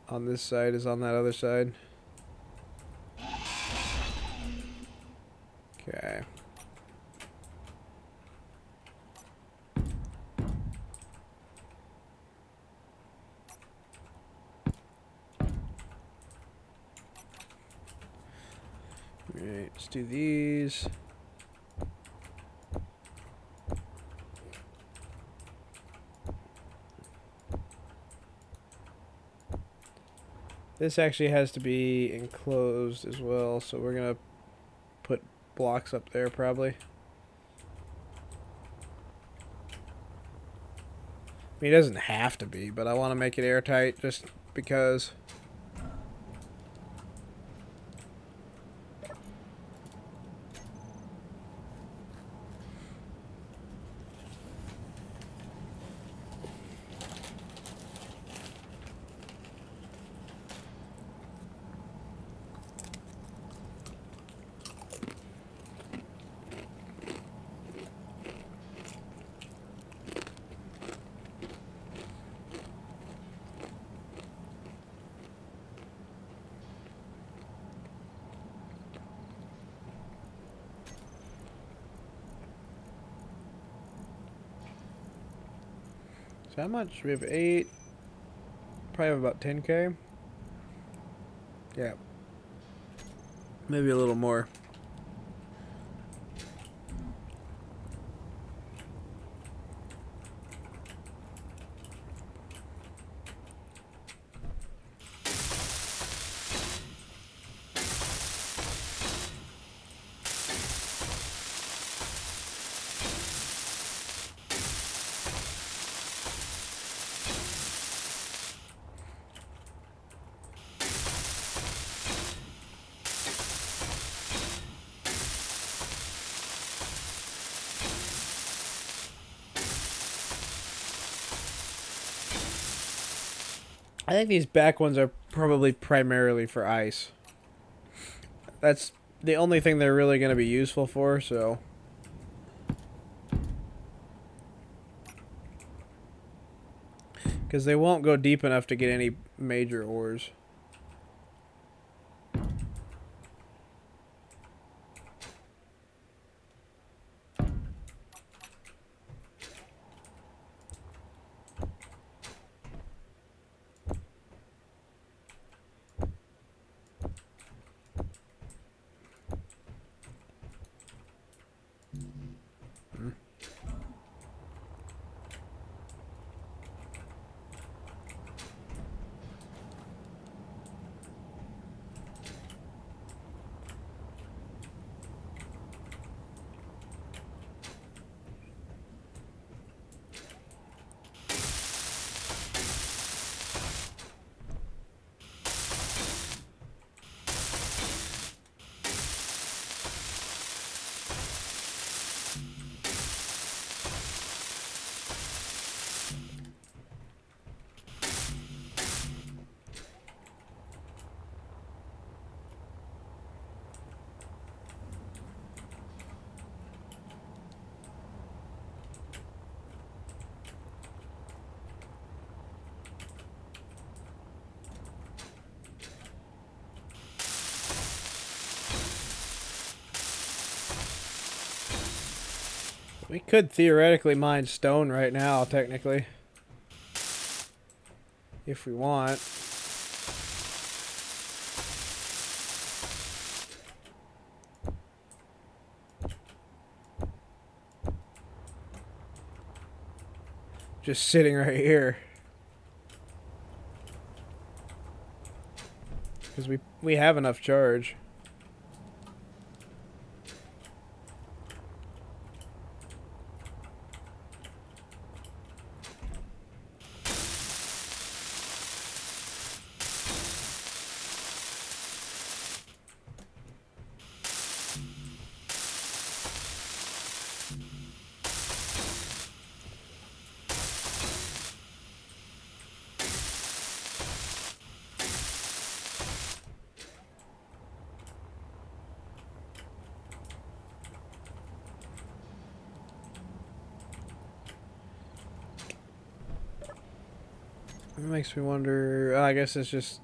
on this side as on that other side. Okay. Alright, let's do these. This actually has to be enclosed as well, so we're gonna put blocks up there probably. I mean, it doesn't have to be, but I want to make it airtight just because. So how much? We have 8. Probably have about 10K. Yeah. Maybe a little more. I think these back ones are probably primarily for ice. That's the only thing they're really going to be useful for, so. Because they won't go deep enough to get any major ores. We could theoretically mine stone right now, technically. If we want. Just sitting right here. Because we have enough charge. It makes me wonder. I guess it's just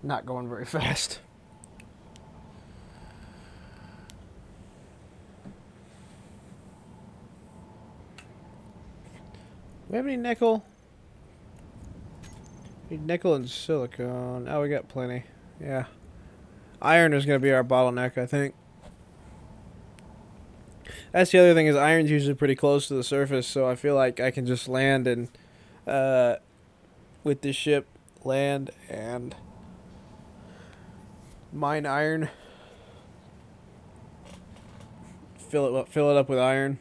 not going very fast. Do we have any nickel? Need nickel and silicone. Oh, we got plenty. Yeah. Iron is going to be our bottleneck, I think. That's the other thing, is iron's usually pretty close to the surface, so I feel like I can just land and with this ship, land and mine iron. Fill it up with iron.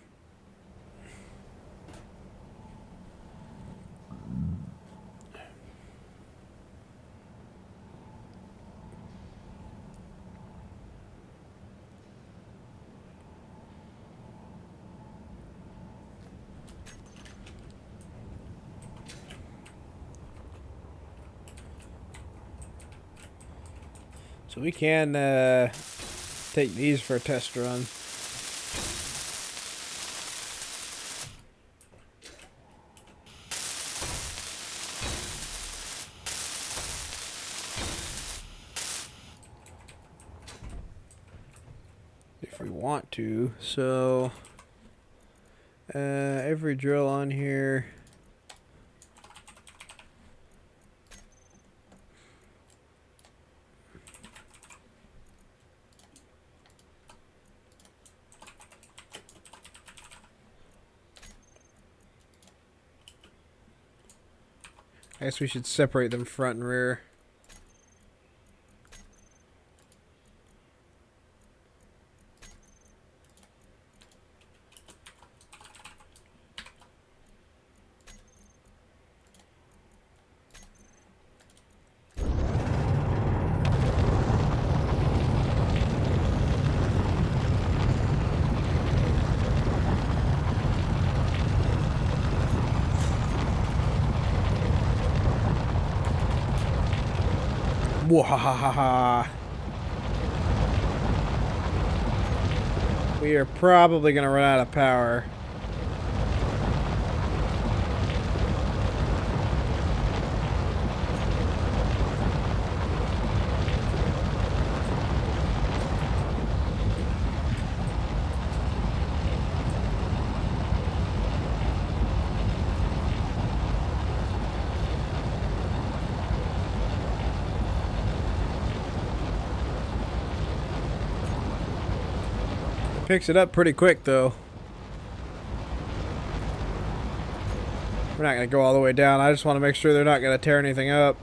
So we can take these for a test run. If we want to. So every drill on here. I guess we should separate them front and rear. Wahahaha. We are probably going to run out of power. Picks it up pretty quick, though. We're not going to go all the way down. I just want to make sure they're not going to tear anything up.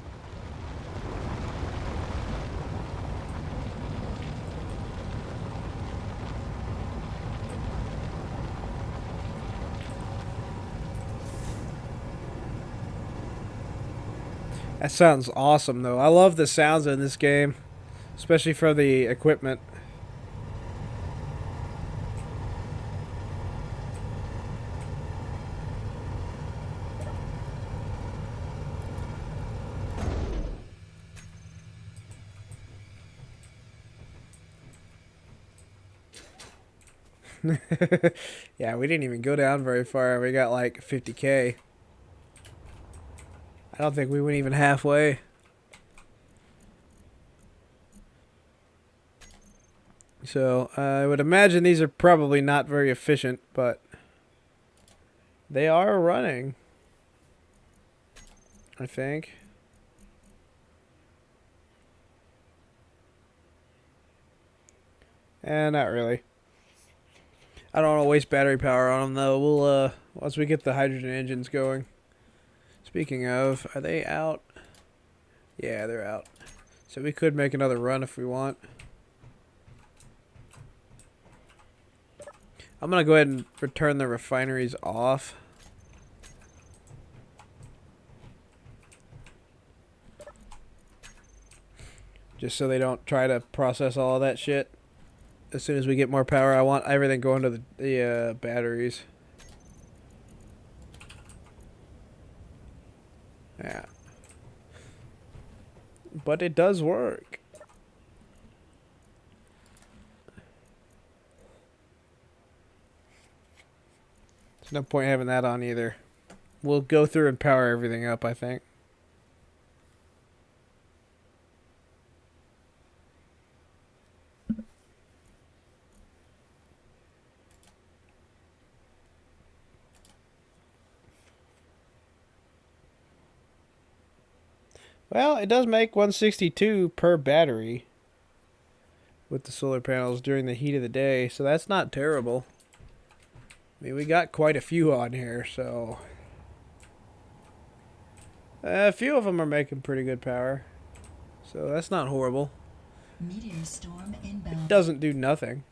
That sounds awesome, though. I love the sounds in this game, especially for the equipment. Yeah, we didn't even go down very far. We got like 50K. I don't think we went even halfway. So, I would imagine these are probably not very efficient, but they are running, I think. Not really. I don't want to waste battery power on them, though. We'll, once we get the hydrogen engines going. Speaking of, are they out? Yeah, they're out. So we could make another run if we want. I'm going to go ahead and return the refineries off. Just so they don't try to process all of that shit. As soon as we get more power, I want everything going to the batteries. Yeah. But it does work. There's no point having that on either. We'll go through and power everything up, I think. Well, it does make 162 per battery with the solar panels during the heat of the day, so that's not terrible. I mean, we got quite a few on here, so a few of them are making pretty good power, so that's not horrible. Meteor storm inbound. It doesn't do nothing.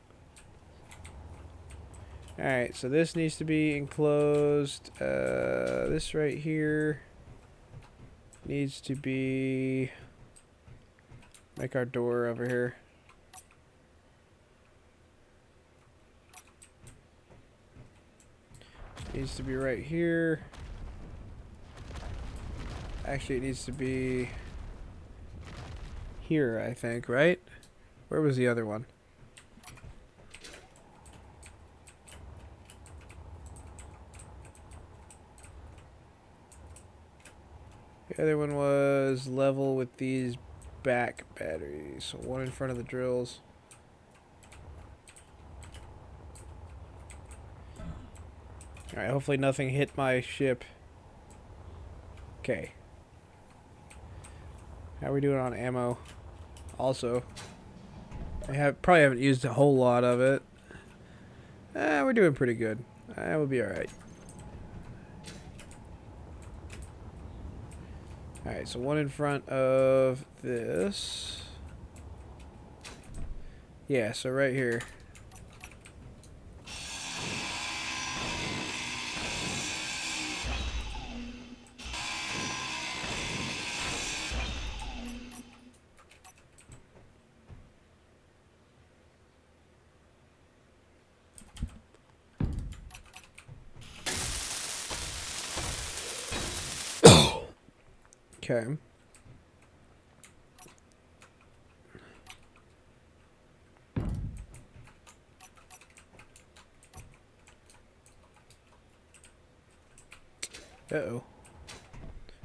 Alright, so this needs to be enclosed. This right here needs to be... Make our door over here. Needs to be right here. Actually, it needs to be here, I think, right? Where was the other one? The other one was level with these back batteries. So one in front of the drills. Alright, hopefully nothing hit my ship. Okay. How are we doing on ammo? Also, probably haven't used a whole lot of it. We're doing pretty good. We'll be alright. Alright, so one in front of this. Yeah, so right here. Okay. Uh-oh.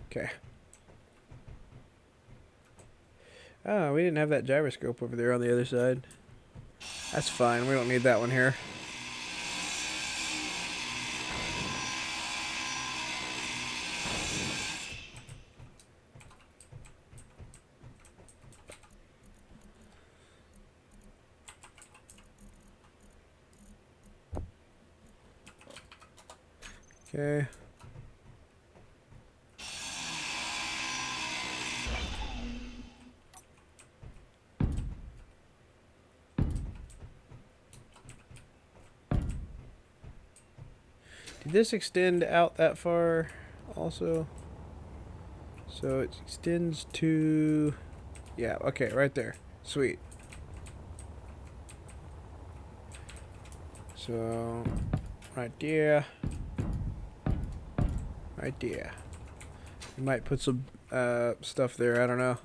Okay. Oh, we didn't have that gyroscope over there on the other side. That's fine. We don't need that one here. Okay. Did this extend out that far also? So it extends to... Yeah, okay, right there. Sweet. So, right there. Right there. We might put some stuff there, I don't know.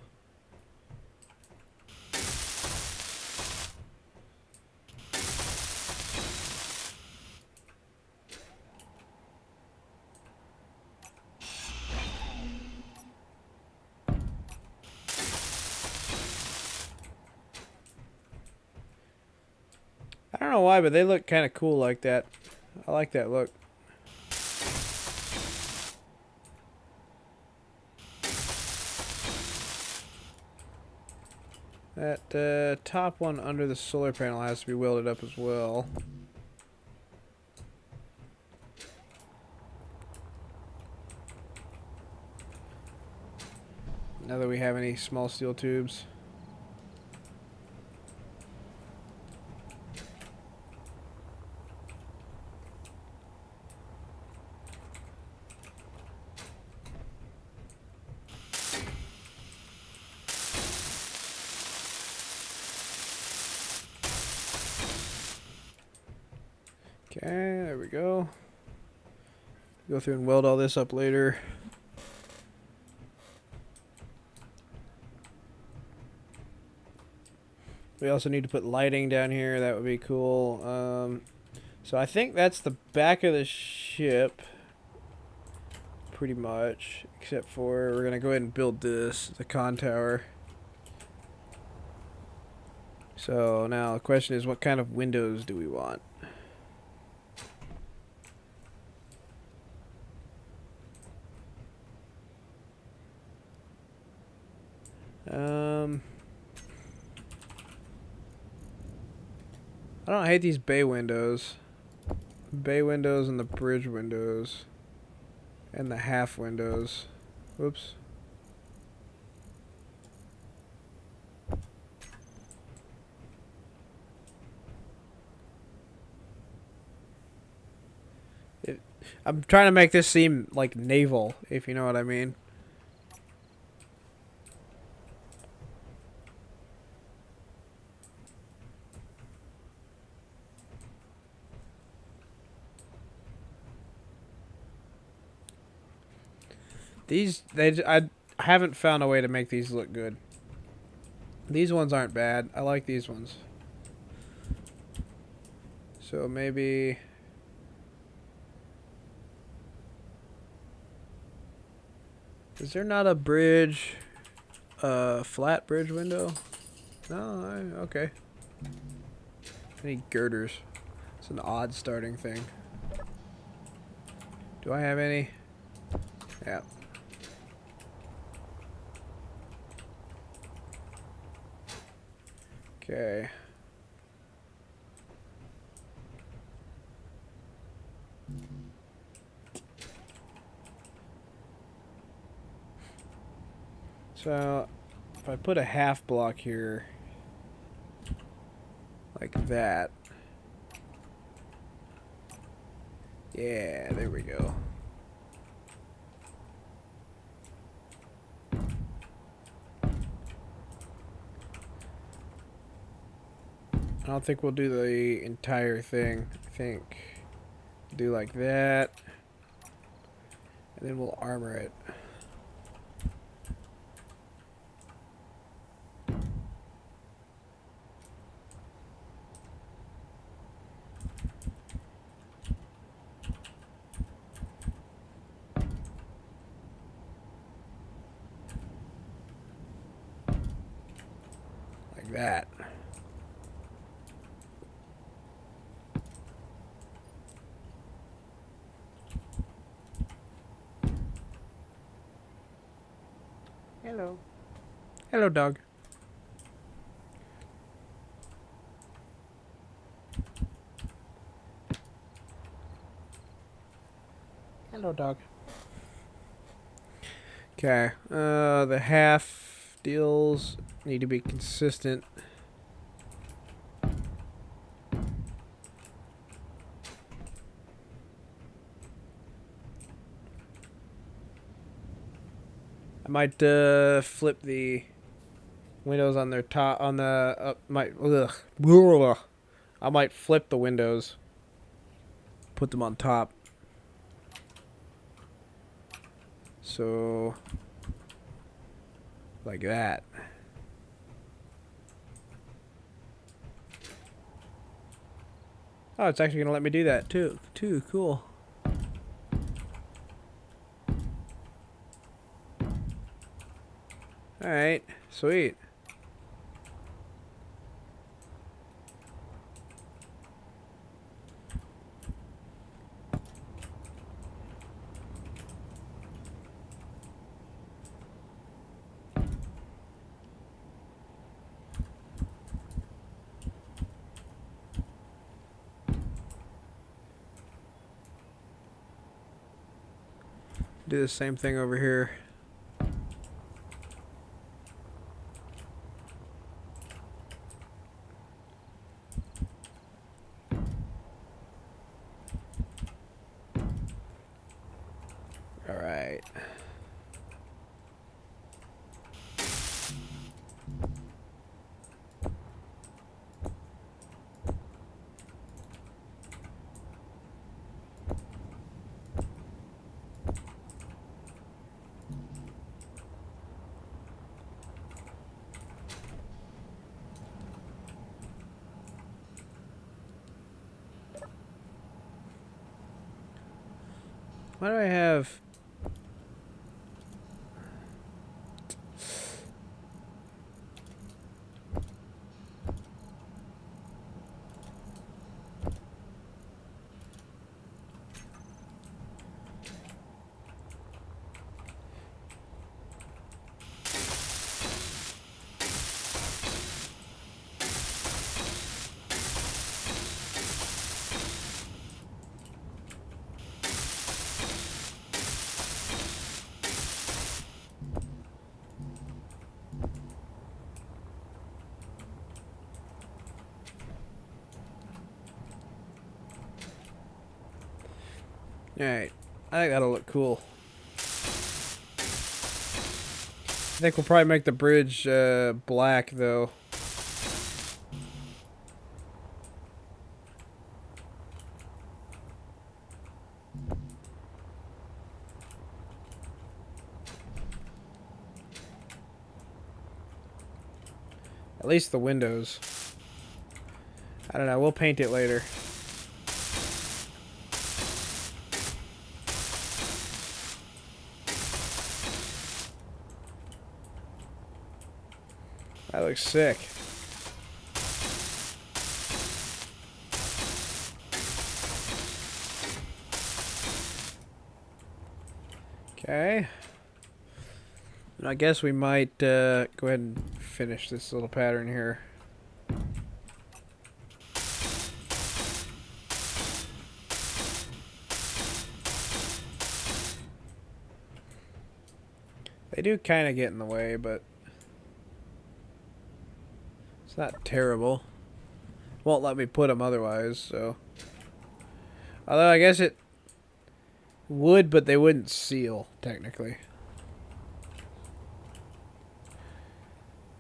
I don't know why, but they look kind of cool like that. I like that look. That top one under the solar panel has to be welded up as well. Now that we have any small steel tubes. Okay, there we go. Go through and weld all this up later. We also need to put lighting down here. That would be cool. So I think that's the back of the ship. Pretty much. Except for we're going to go ahead and build this, the con tower. So now the question is, what kind of windows do we want? I don't hate these bay windows. Bay windows and the bridge windows. And the half windows. Whoops. I'm trying to make this seem like naval, if you know what I mean. I haven't found a way to make these look good. These ones aren't bad. I like these ones. So maybe... Is there not a bridge, flat bridge window? No, okay. I need girders. It's an odd starting thing. Do I have any? Yeah. Okay. So, if I put a half block here, like that. Yeah, there we go. I don't think we'll do the entire thing. I think do like that. And then we'll armor it. Like that. Hello. Hello, dog. Hello, dog. Okay. The half deals need to be consistent. I might flip the windows on their top on the I might flip the windows, put them on top. So like that. Oh, it's actually gonna let me do that too. Cool. All right, sweet. Do the same thing over here. All right. Why do I have... Alright. I think that'll look cool. I think we'll probably make the bridge black, though. At least the windows. I don't know. We'll paint it later. That looks sick. Okay. And I guess we might go ahead and finish this little pattern here. They do kind of get in the way, but it's not terrible. Won't let me put them otherwise, so. Although I guess it would, but they wouldn't seal, technically.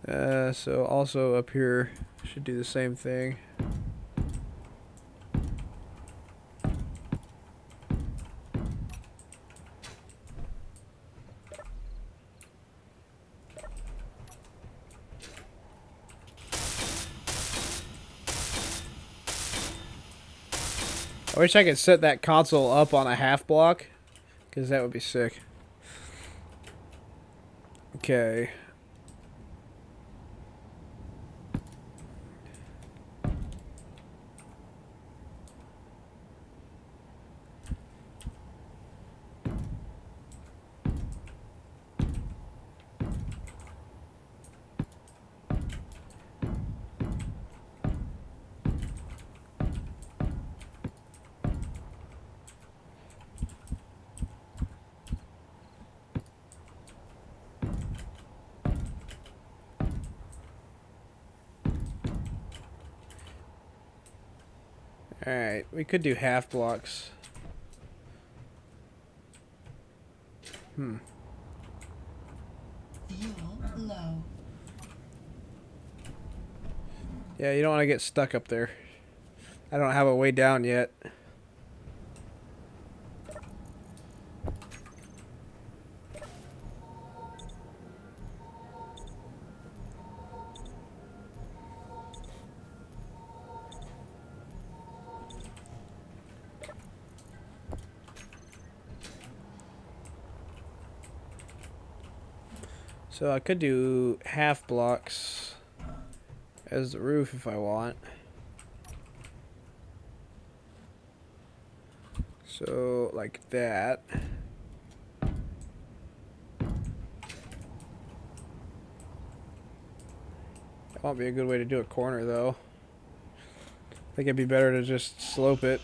So also up here, should do the same thing. I wish I could set that console up on a half block, because that would be sick. Okay. Alright, we could do half blocks. Fuel low. Yeah, you don't want to get stuck up there. I don't have a way down yet. So I could do half blocks as the roof if I want. So like that. That won't be a good way to do a corner though. I think it'd be better to just slope it.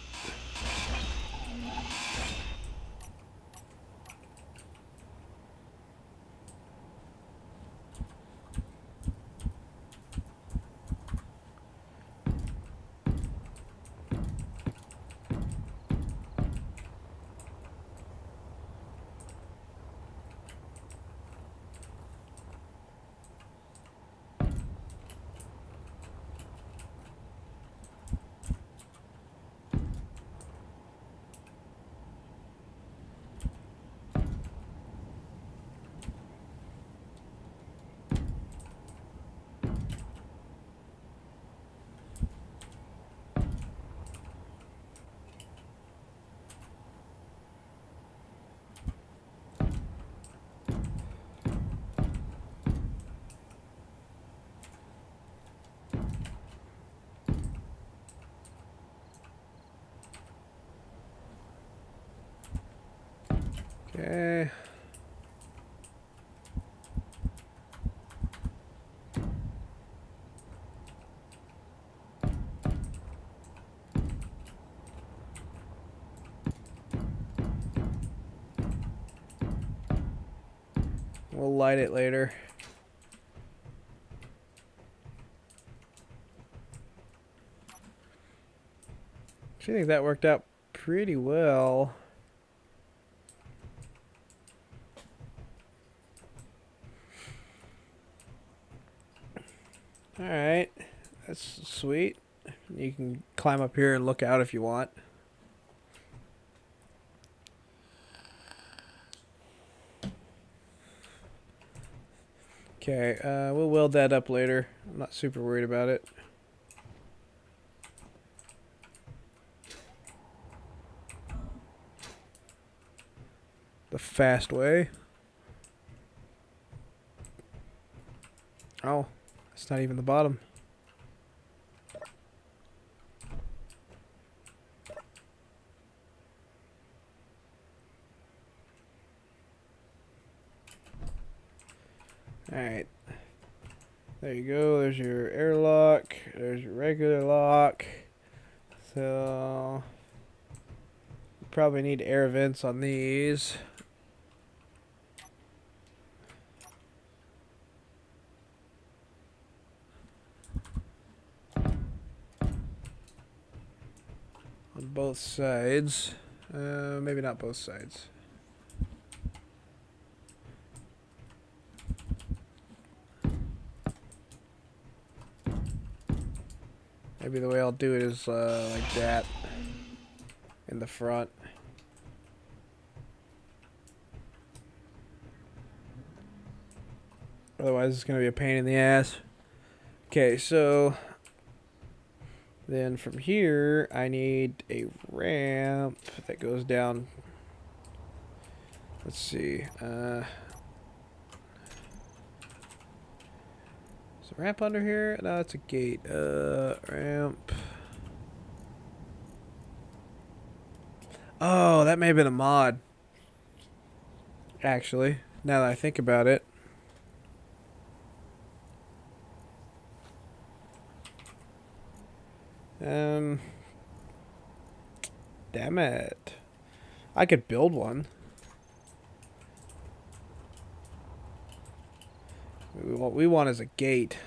Okay. We'll light it later. I think that worked out pretty well. Alright, that's sweet. You can climb up here and look out if you want. Okay, we'll weld that up later. I'm not super worried about it. The fast way. Oh, it's not even the bottom. Alright. There you go. There's your airlock. There's your regular lock. So, you probably need air vents on these. On both sides. Maybe not both sides. Maybe the way I'll do it is like that in the front. Otherwise it's going to be a pain in the ass. Okay, so then from here I need a ramp that goes down. Let's see. Is a ramp under here? No, it's a gate. Ramp. Oh, that may have been a mod. Actually, now that I think about it. Damn it. I could build one. What we want is a gate.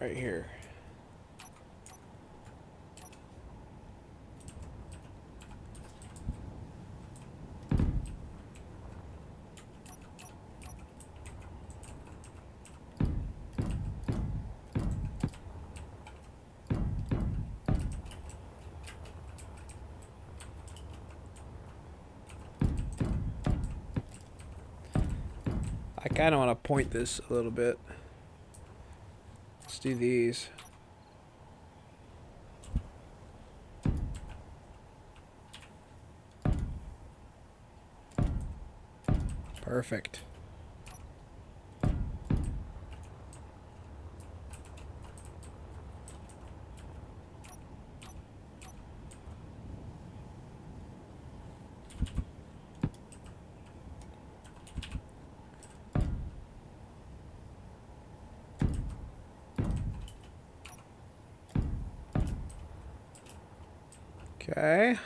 right here. I kind of want to point this a little bit. Let's do these. Perfect. Okay.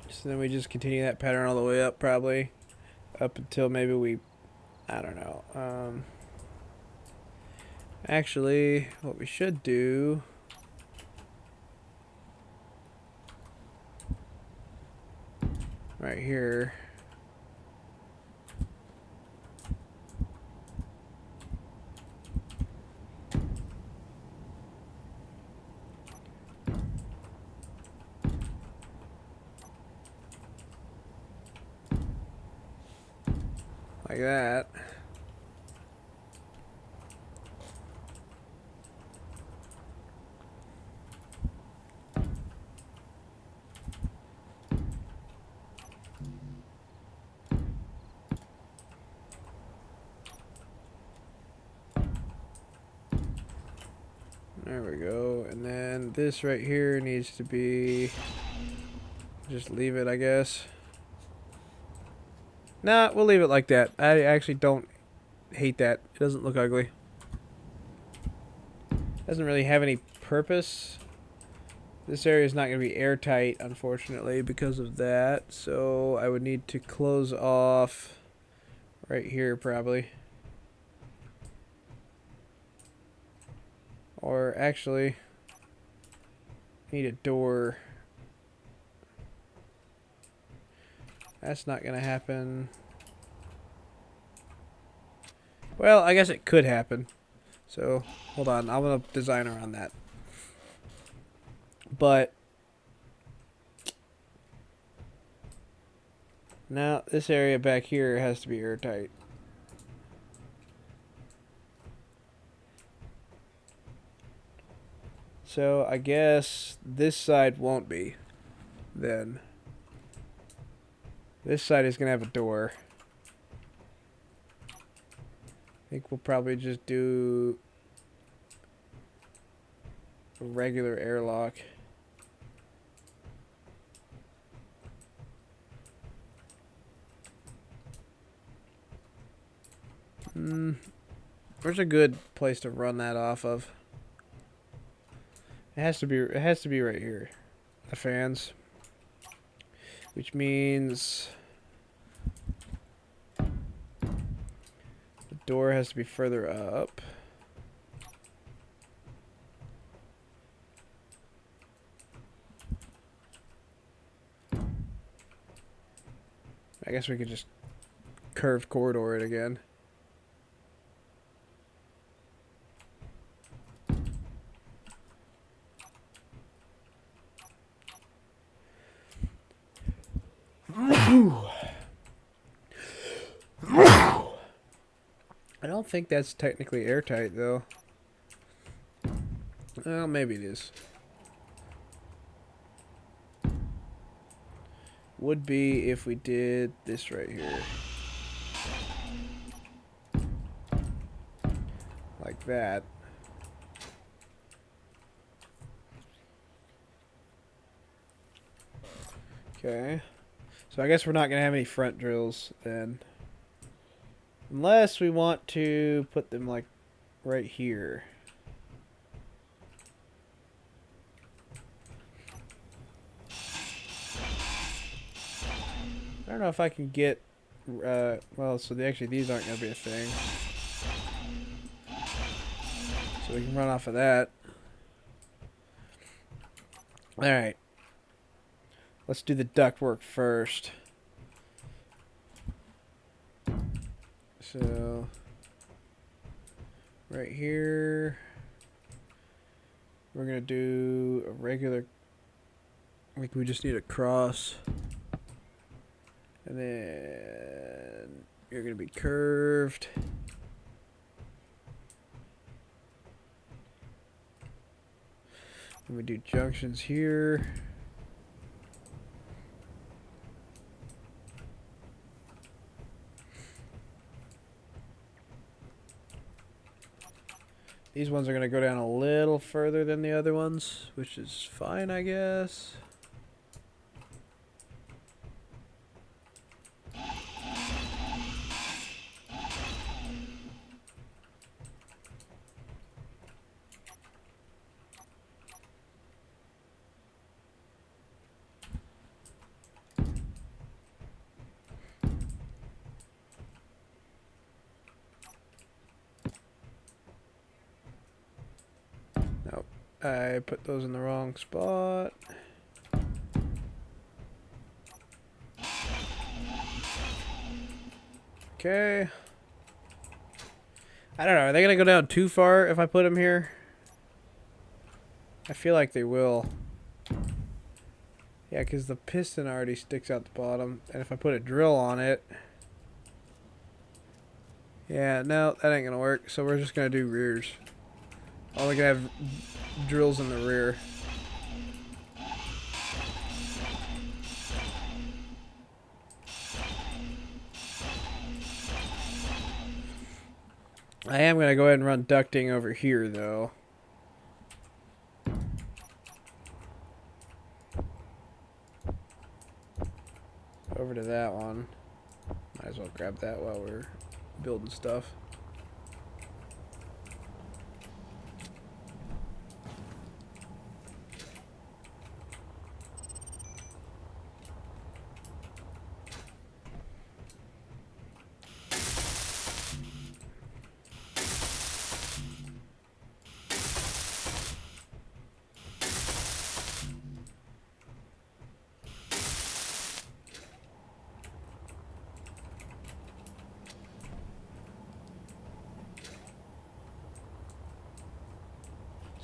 So then we just continue that pattern all the way up, probably. Up until maybe we... I don't know. Actually, what we should do... right here... like that. There we go. And then this right here needs to be... just leave it, I guess. Nah, we'll leave it like that. I actually don't hate that. It doesn't look ugly. Doesn't really have any purpose. This area is not going to be airtight, unfortunately, because of that. So I would need to close off right here, probably. Or actually, need a door. That's not going to happen. Well, I guess it could happen. So, hold on. I'm going to design around that. But now this area back here has to be airtight. So, I guess this side won't be. Then. This side is going to have a door. I think we'll probably just do a regular airlock. Where's a good place to run that off of? It has to be right here. The fans. Which means the door has to be further up. I guess we could just curved corridor it again. I don't think that's technically airtight, though. Well, maybe it is. Would be if we did this right here. Like that. Okay. So I guess we're not going to have any front drills then. Unless we want to put them like right here. I don't know if I can get well, so actually these aren't going to be a thing. So we can run off of that. Alright. Let's do the ductwork first. So, right here, we're going to do a regular, like we just need a cross. And then you're going to be curved. And we do junctions here. These ones are going to go down a little further than the other ones, which is fine, I guess. Nope, I put those in the wrong spot. Okay. I don't know. Are they going to go down too far if I put them here? I feel like they will. Yeah, because the piston already sticks out the bottom. And if I put a drill on it... Yeah, no, that ain't going to work. So we're just going to do rears. Only going to have drills in the rear. I am going to go ahead and run ducting over here, though. Over to that one. Might as well grab that while we're building stuff.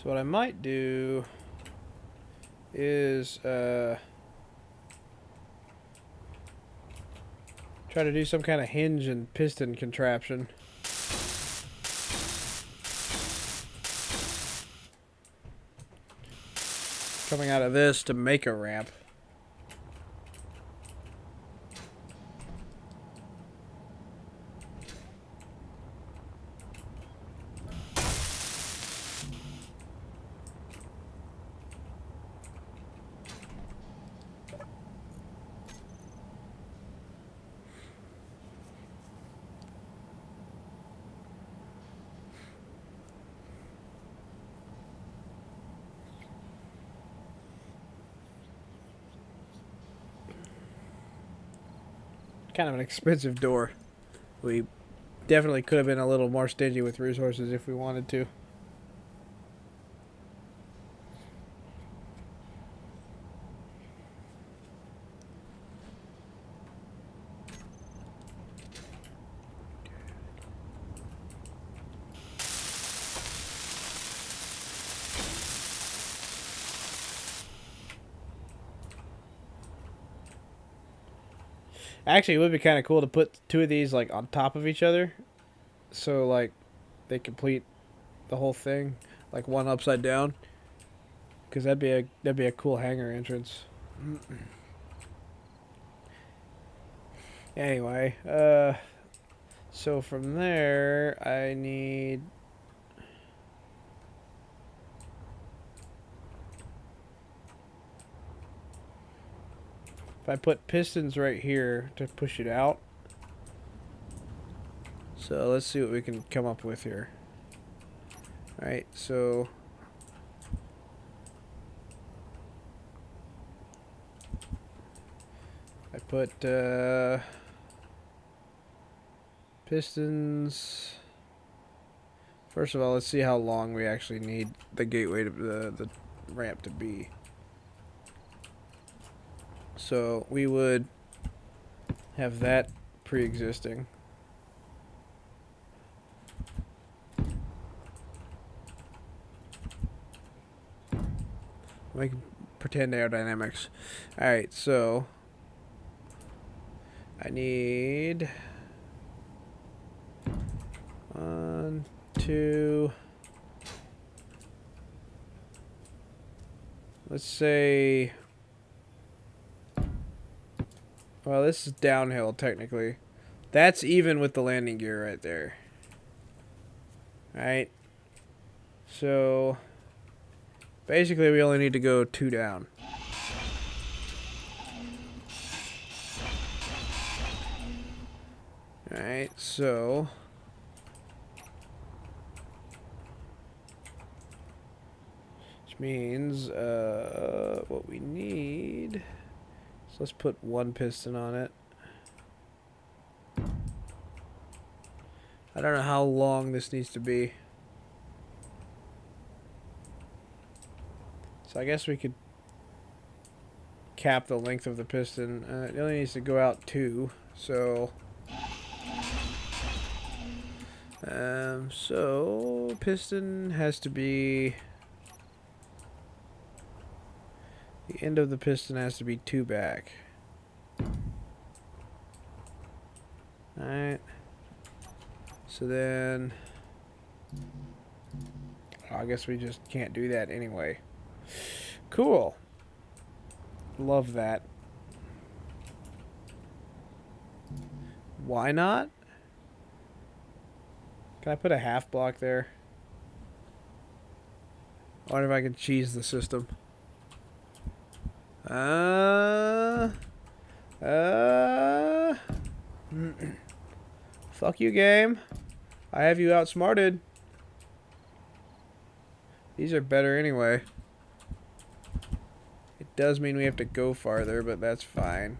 So what I might do is try to do some kind of hinge and piston contraption. Coming out of this to make a ramp. Kind of an expensive door. We definitely could have been a little more stingy with resources if we wanted to. Actually, it would be kind of cool to put two of these like on top of each other, so like they complete the whole thing, like one upside down. Because that'd be a cool hangar entrance. Anyway, so from there I need. If I put pistons right here to push it out. So let's see what we can come up with here. Alright, so I put Pistons. First of all, let's see how long we actually need the gateway to the ramp to be. So we would have that pre-existing. We can pretend aerodynamics. Alright, so I need 1, 2. Let's say, well, this is downhill technically. That's even with the landing gear right there. Alright. So basically we only need to go 2 down. Alright, so which means what we need, so let's put 1 piston on it. I don't know how long this needs to be. So I guess we could cap the length of the piston. It only needs to go out 2, so so piston has to be, the end of the piston has to be 2 back. Alright. So then, I guess we just can't do that anyway. Cool. Love that. Why not? Can I put a half block there? I wonder if I can cheese the system. Fuck you, game. I have you outsmarted. These are better anyway. It does mean we have to go farther, but that's fine.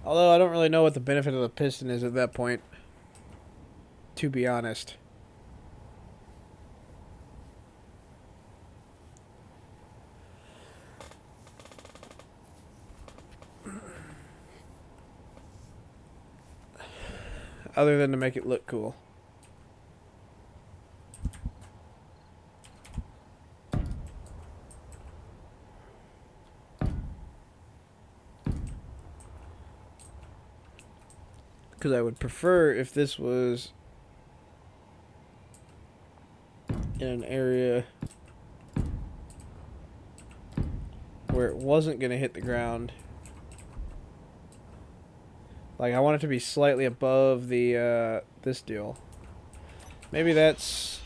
Although I don't really know what the benefit of the piston is at that point, to be honest. Other than to make it look cool. Because I would prefer if this was in an area where it wasn't going to hit the ground. Like, I want it to be slightly above the this deal. Maybe that's,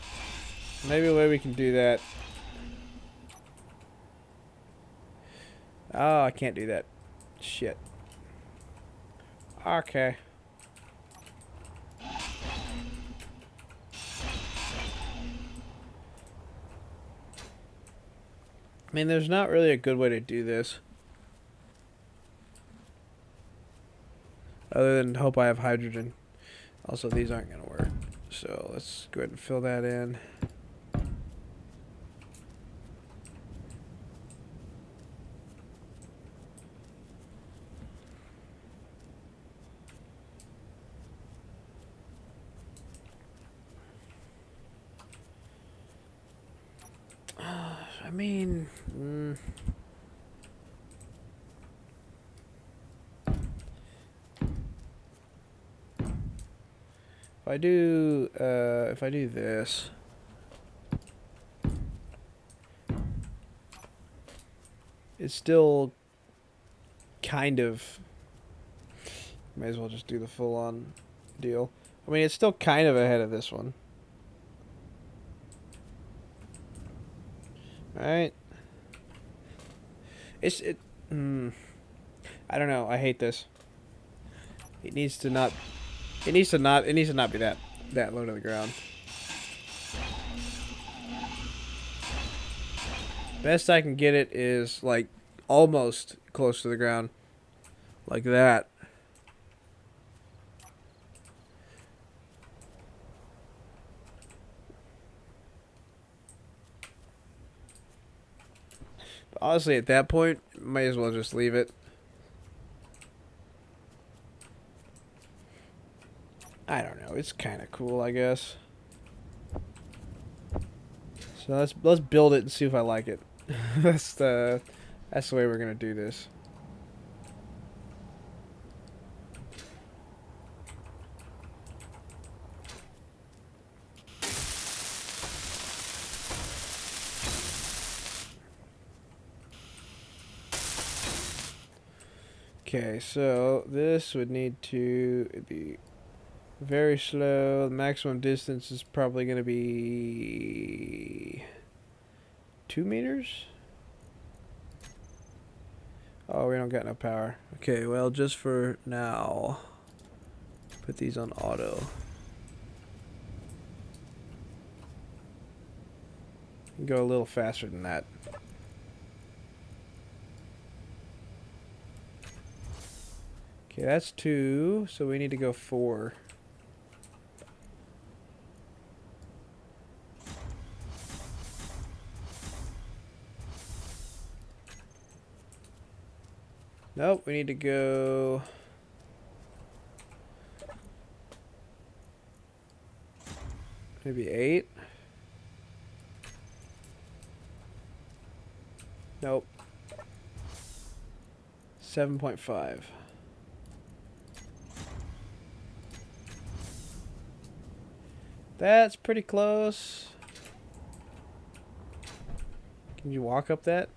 maybe a way we can do that. Oh, I can't do that. Shit. Okay. I mean, there's not really a good way to do this. Other than hope I have hydrogen. Also, these aren't going to work. So let's go ahead and fill that in. I mean, if I do this, it's still kind of, may as well just do the full-on deal. I mean, it's still kind of ahead of this one. Alright. I don't know. I hate this. It needs to not be that low to the ground. Best I can get it is like almost close to the ground. Like that. But honestly, at that point, might as well just leave it. I don't know. It's kind of cool, I guess. So let's build it and see if I like it. that's the way we're gonna do this. Okay, so this would need to be very slow. The maximum distance is probably going to be 2 meters. Oh, we don't got no power. Okay, well, just for now, put these on auto. Go a little faster than that. Okay, that's 2, so we need to go 4. Nope, we need to go... maybe 8. Nope. 7.5. That's pretty close. Can you walk up that?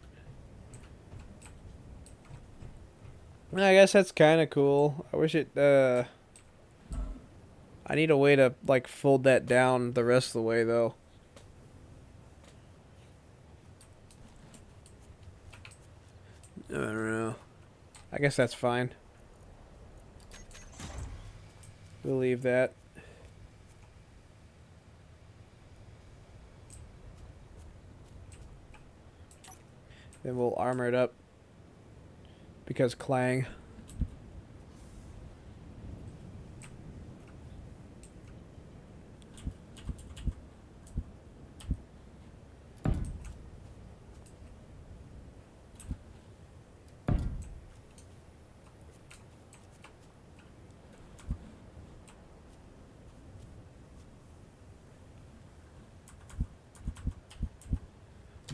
I guess that's kind of cool. I wish it, I need a way to, like, fold that down the rest of the way, though. I don't know. I guess that's fine. We'll leave that. Then we'll armor it up. Because clang.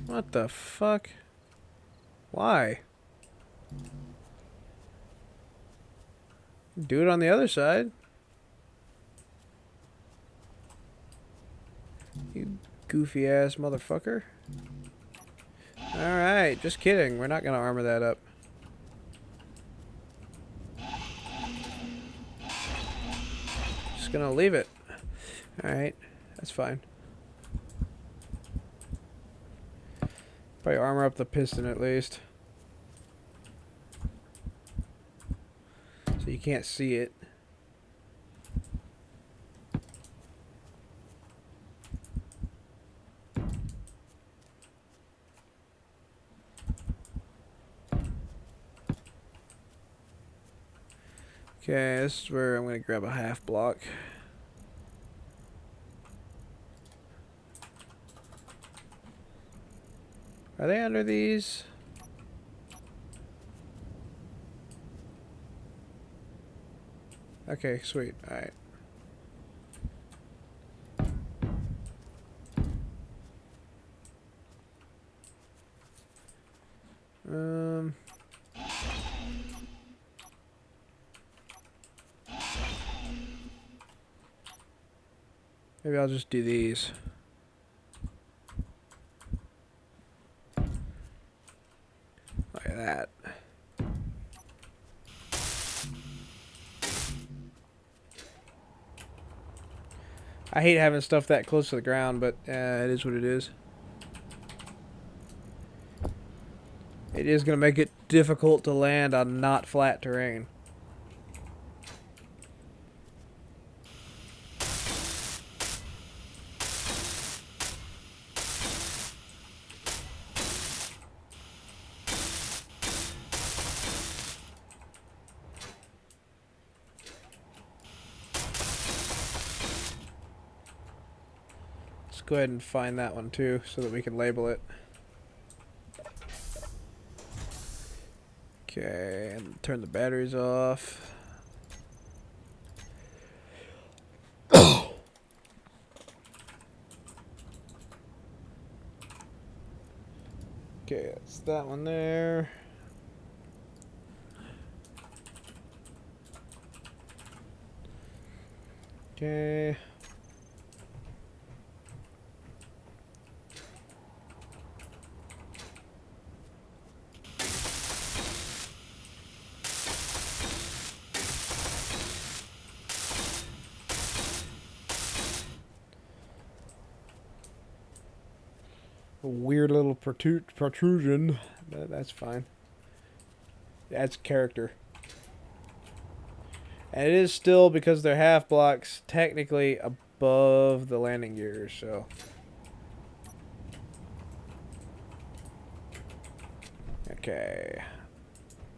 What the fuck? Why? Do it on the other side. You goofy ass motherfucker. Alright, just kidding. We're not gonna armor that up. Just gonna leave it. Alright, that's fine. Probably armor up the piston at least. So you can't see it. Okay, this is where I'm going to grab a half block. Are they under these? Okay, sweet. Alright. Maybe I'll just do these. Like that. I hate having stuff that close to the ground, but it is what it is. It is going to make it difficult to land on not flat terrain. go ahead and find that one too so that we can label it. Okay, and turn the batteries off. Okay, that's that one there. Okay. A weird little protrusion. That's fine. That's character. And it is still, because they're half blocks, technically above the landing gears, so. Okay.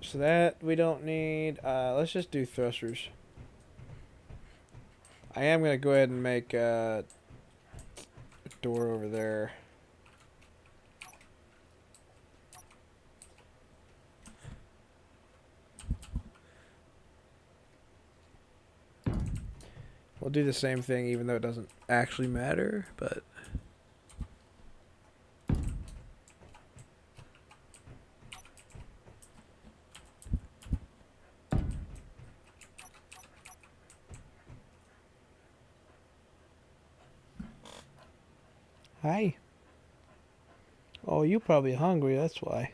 So that we don't need. Let's just do thrusters. I am going to go ahead and make a door over there. We'll do the same thing even though it doesn't actually matter, but... Hi. Oh, you probably hungry, that's why.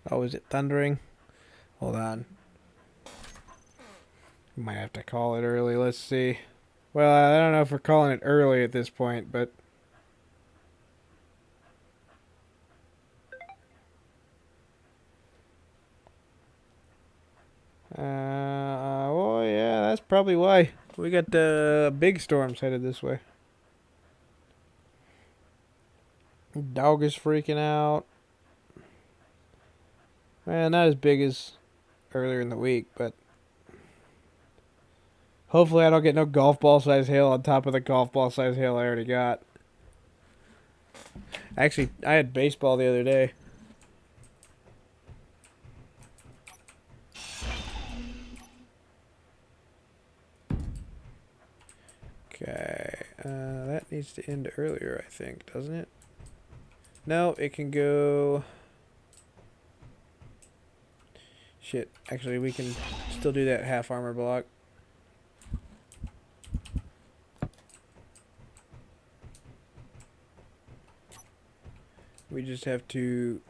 Oh, is it thundering? Hold on. Might have to call it early, let's see. Well, I don't know if we're calling it early at this point, but... well, yeah, that's probably why. We got big storms headed this way. Dog is freaking out. Man, not as big as earlier in the week, but... Hopefully I don't get no golf ball size hail on top of the golf ball size hail I already got. Actually, I had baseball the other day. Okay, that needs to end earlier, I think, doesn't it? No, it can go... Shit, actually we can still do that half armor block. We just have to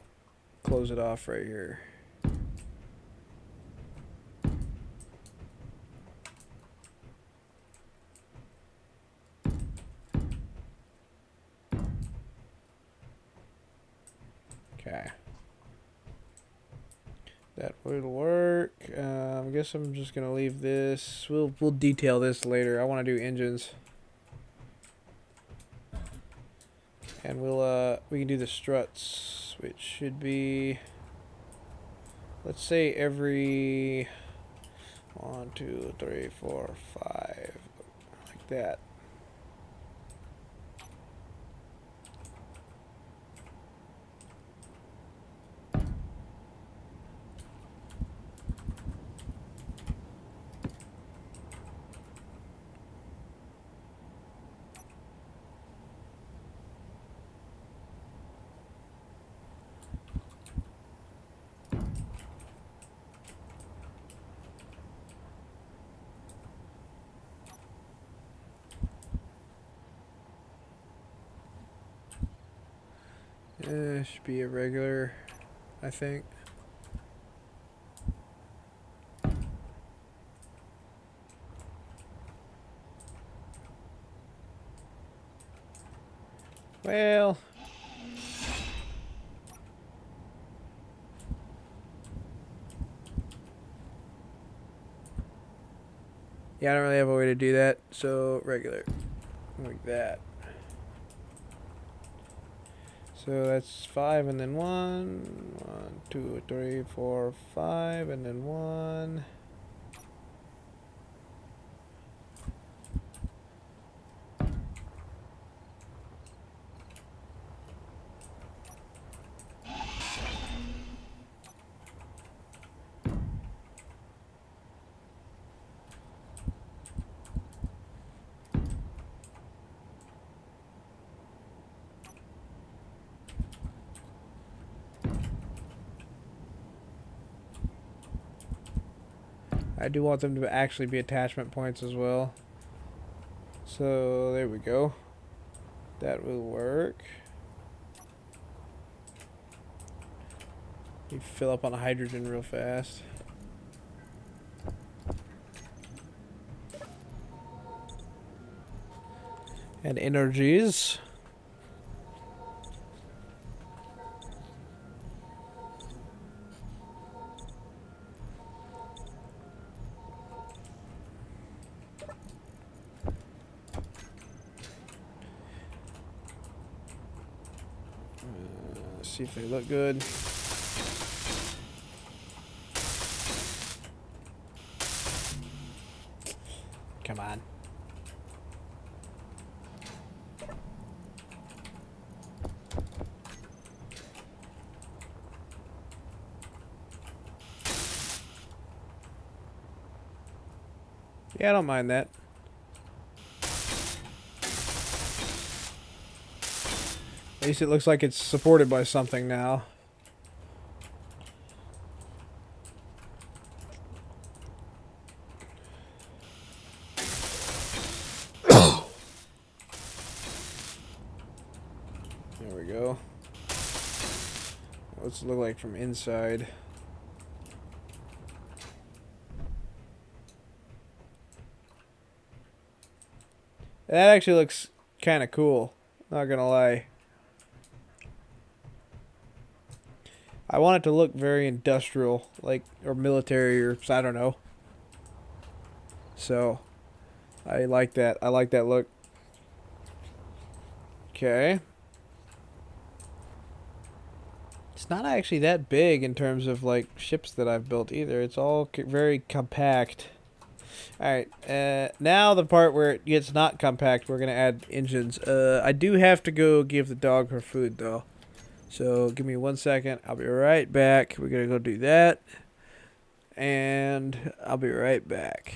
close it off right here. Okay. That will work. I guess I'm just gonna leave this. We'll detail this later. I want to do engines. And we can do the struts, which should be, let's say every 1, 2, 3, 4, 5, like that. Should be a regular, I think. Well, yeah, I don't really have a way to do that, so regular, like that. So that's 5 and then 1. 1, 2, 3, 4, 5, and then 1. I do want them to actually be attachment points as well. So there we go. That will work. You fill up on hydrogen real fast. And energies. Let's see if they look good. Come on. Yeah, I don't mind that. At least it looks like it's supported by something now. There we go. What's it look like from inside? That actually looks kind of cool. Not gonna lie. I want it to look very industrial, like, or military, or I don't know. So, I like that. I like that look. Okay. It's not actually that big in terms of, like, ships that I've built either. It's all very compact. Alright, now the part where it gets not compact, we're going to add engines. I do have to go give the dog her food, though. So, give me 1 second. I'll be right back. We're going to go do that. And I'll be right back.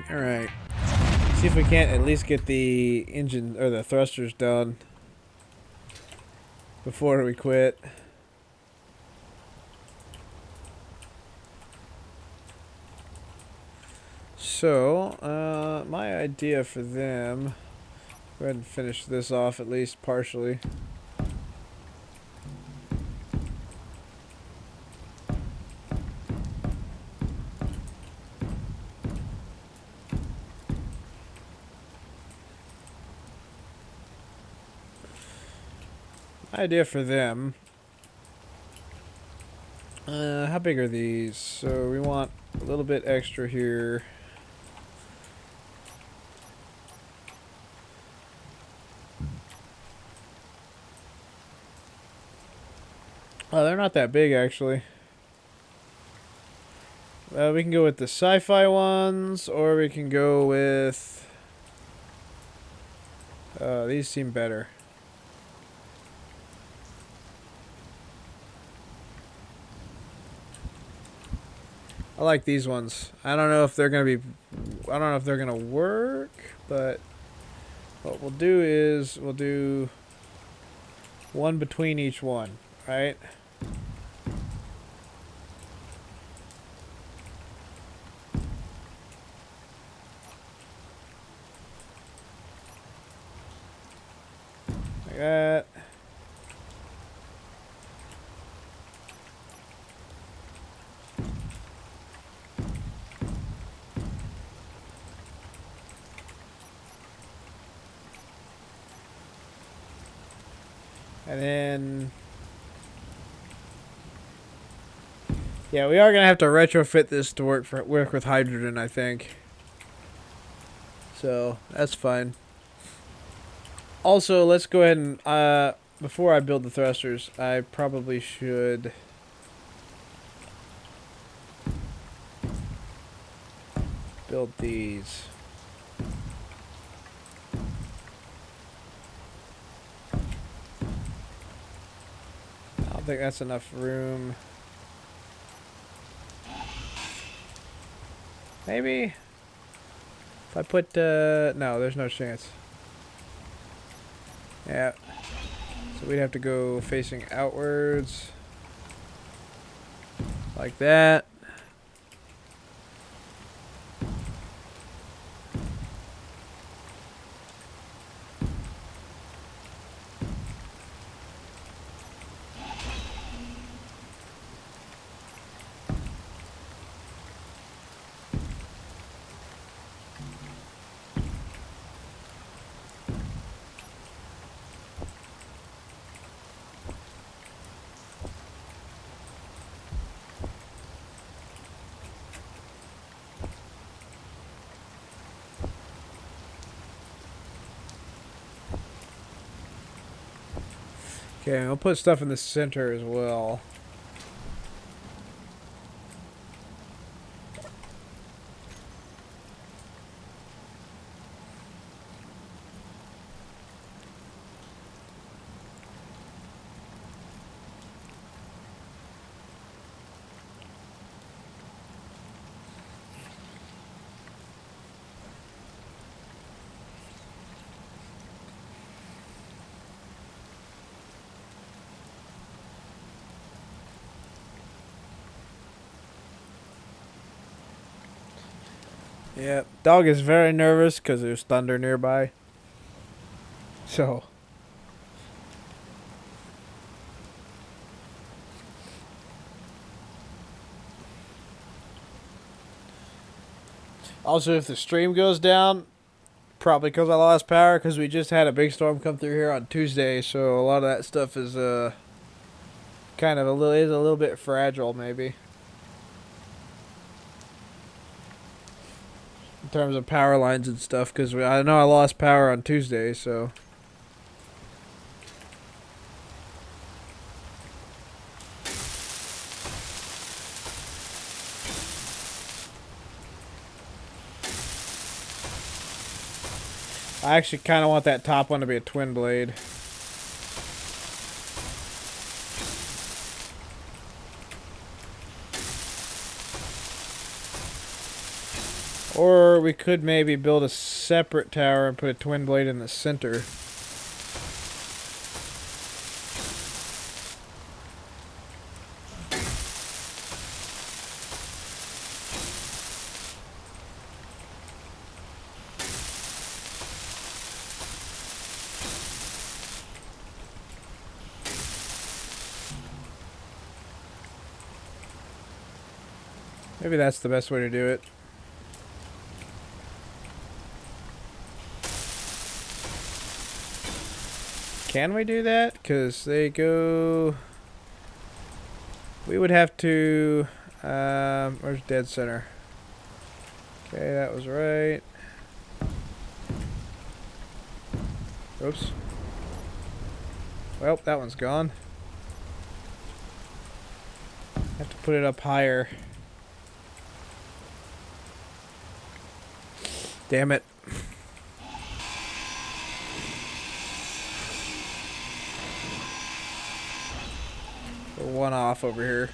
Alright. See if we can't at least get the engine or the thrusters done before we quit. So, my idea for them, go ahead and finish this off at least partially. My idea for them, how big are these? So we want a little bit extra here. Oh, they're not that big, actually. We can go with the sci-fi ones, or we can go with... these seem better. I like these ones. I don't know if they're gonna be... I don't know if they're gonna work, but... What we'll do is, we'll do... one between each one, right? Like that. And then... yeah, we are going to have to retrofit this to work with hydrogen, I think. So, that's fine. Also, let's go ahead and... before I build the thrusters, I probably should... build these. I don't think that's enough room. Maybe? If I put, no, there's no chance. Yeah. So we'd have to go facing outwards. Like that. Okay, I'll put stuff in the center as well. Yeah, dog is very nervous because there's thunder nearby. So. Also, if the stream goes down, probably because I lost power, because we just had a big storm come through here on Tuesday, so a lot of that stuff is kind of a little bit fragile, maybe. In terms of power lines and stuff, because I know I lost power on Tuesday, so. I actually kind of want that top one to be a twin blade. Or we could maybe build a separate tower and put a twin blade in the center. Maybe that's the best way to do it. Can we do that? Because they go... We would have to... where's dead center? Okay, that was right. Oops. Well, that one's gone. Have to put it up higher. Damn it. We're one off over here.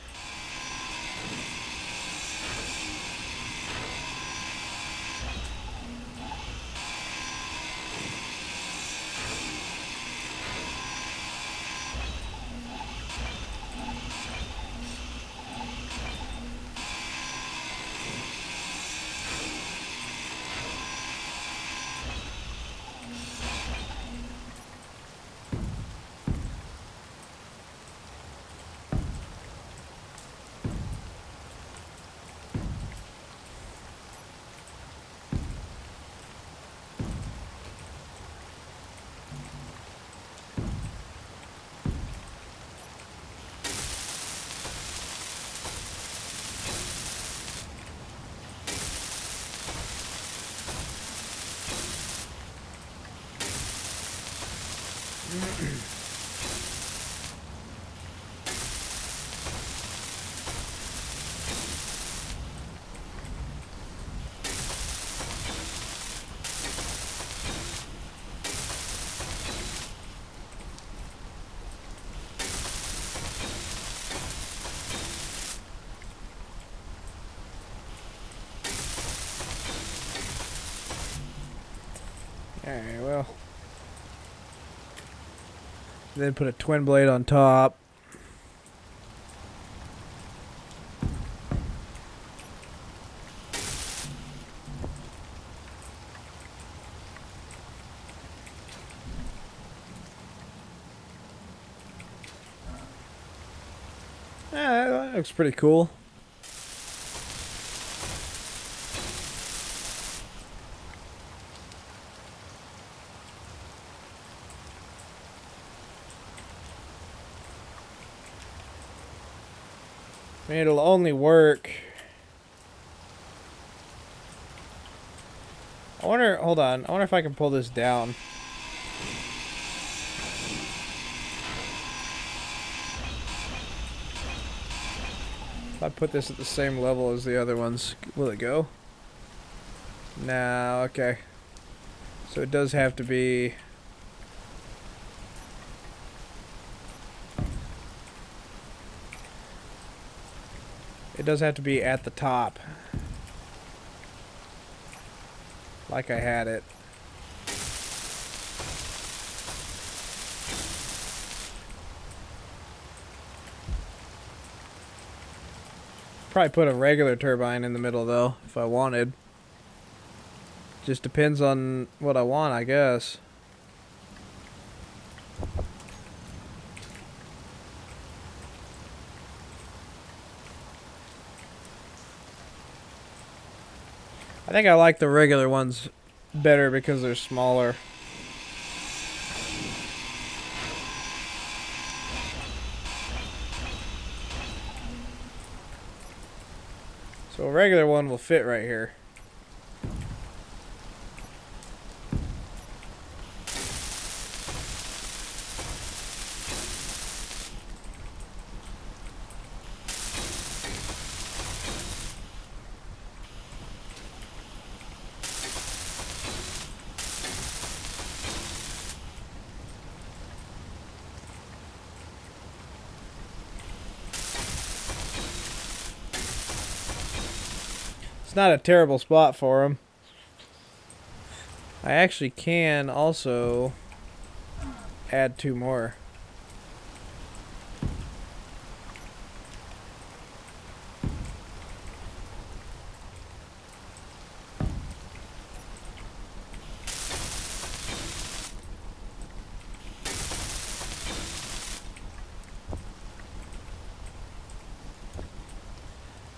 Alright, well. Then put a twin blade on top. That looks pretty cool. I mean, it'll only work. I wonder, hold on. I wonder if I can pull this down. If I put this at the same level as the other ones, will it go? No, okay. So it does have to be... It does have to be at the top. Like I had it. Probably put a regular turbine in the middle though, if I wanted. Just depends on what I want, I guess. I think I like the regular ones better because they're smaller. So a regular one will fit right here. It's not a terrible spot for them. I actually can also add 2 more.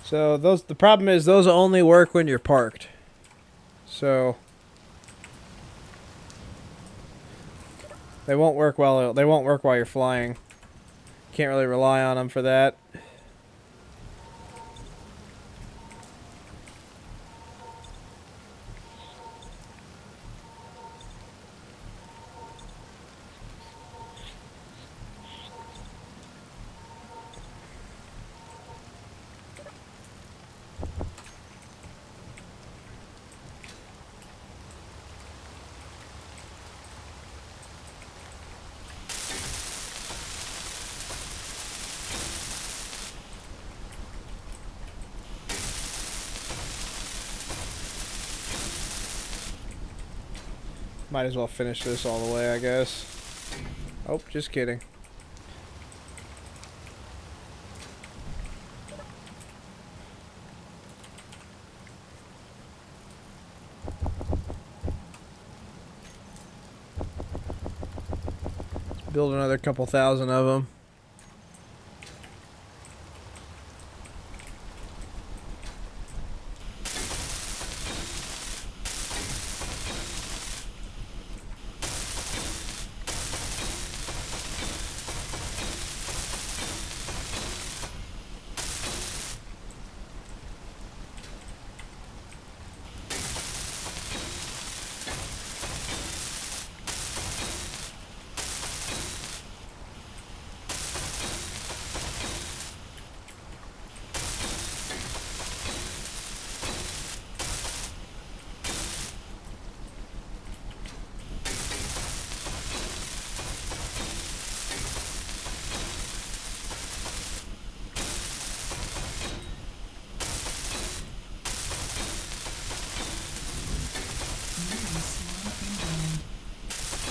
So the problem is those only work when you're parked. So they won't work while you're flying. Can't really rely on them for that. Might as well finish this all the way, I guess. Oh, just kidding. Build another couple thousand of them.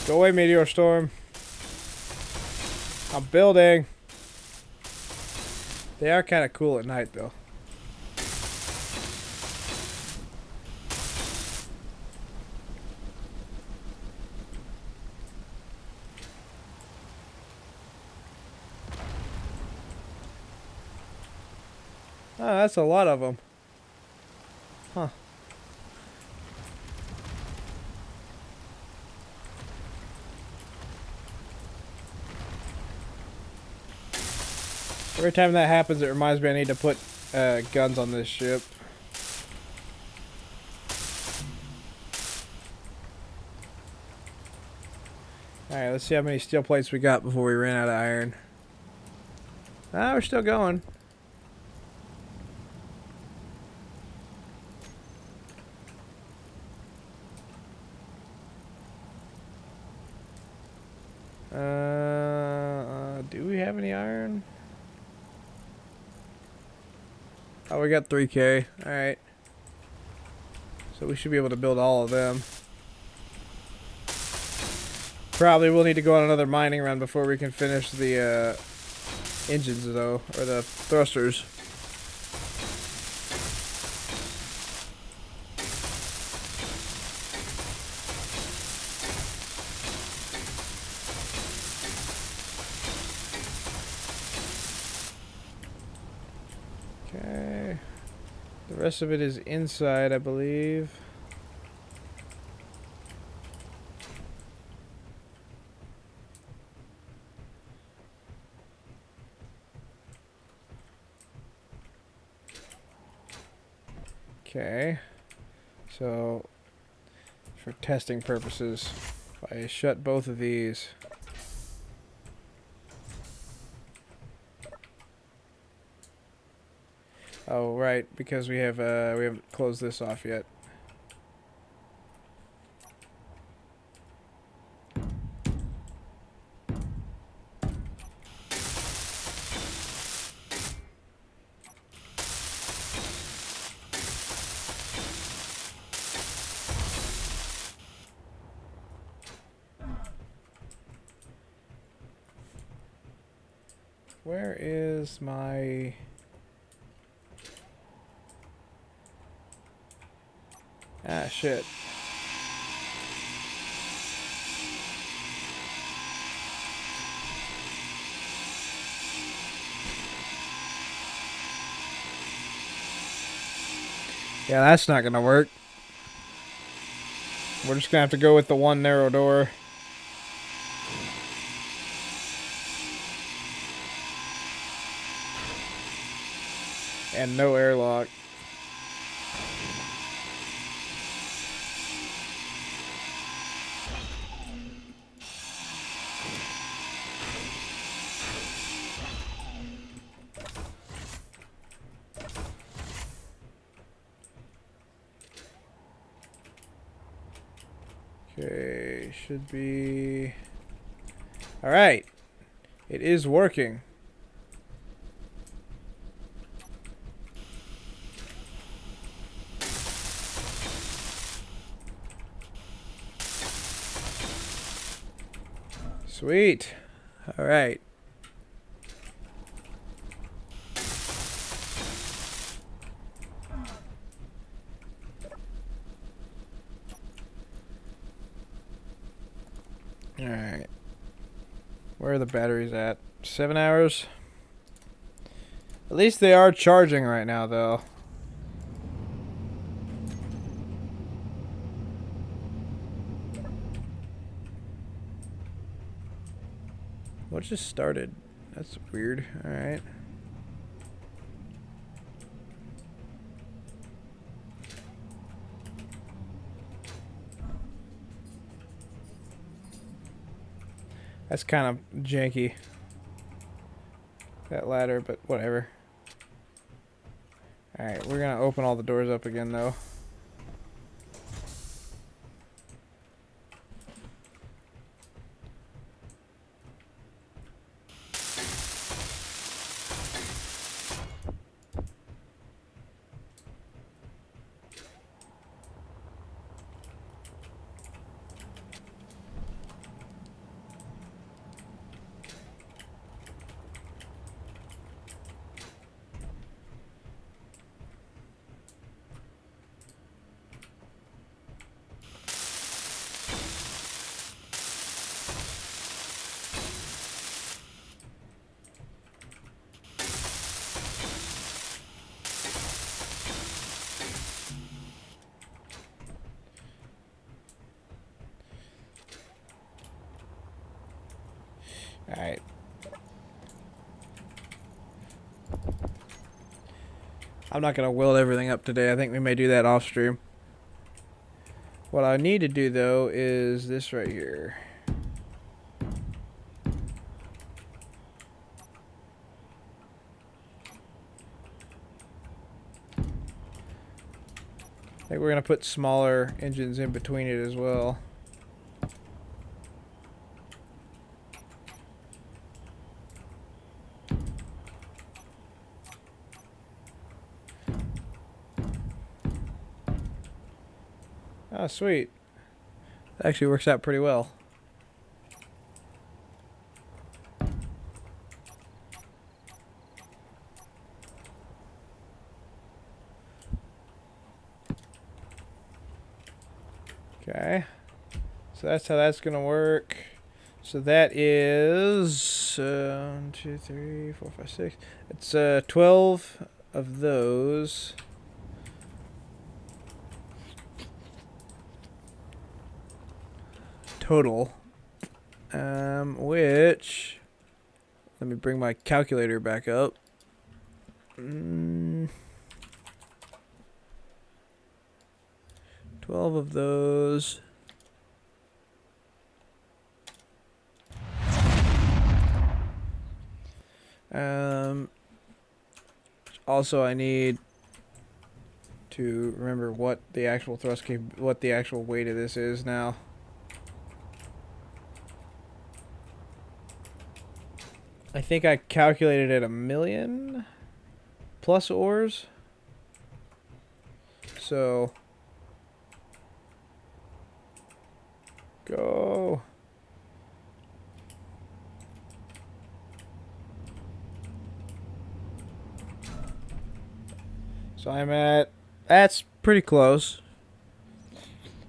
Go away, meteor storm. I'm building. They are kind of cool at night, though. Oh, that's a lot of them. Huh. Every time that happens, it reminds me I need to put guns on this ship. Alright, let's see how many steel plates we got before we ran out of iron. Ah, we're still going. Do we have any iron? Oh, we got 3K. Alright. So we should be able to build all of them. Probably will need to go on another mining run before we can finish the engines, though, or the thrusters. Okay. The rest of it is inside, I believe. Okay, so for testing purposes, if I shut both of these, oh right, because we haven't closed this off yet. Where is my... Ah, shit. Yeah, that's not gonna work. We're just gonna have to go with the one narrow door. And no airlock. Okay, should be... Alright. It is working. Sweet. Alright. Alright. Where are the batteries at? 7 hours? At least they are charging right now, though. What just started? That's weird. Alright. That's kind of janky. That ladder, but whatever. Alright, we're gonna open all the doors up again, though. Alright. I'm not going to weld everything up today. I think we may do that off stream. What I need to do, though, is this right here. I think we're going to put smaller engines in between it as well. Oh, sweet. That actually works out pretty well. Okay. So that's how that's going to work. So that is 1, 2, 3, 4, 5, 6. It's 12 of those. Total. Which, let me bring my calculator back up. 12 of those. Also, I need to remember what the actual what the actual weight of this is now. I think I calculated at 1,000,000 plus ores. So go. So I'm at... That's pretty close.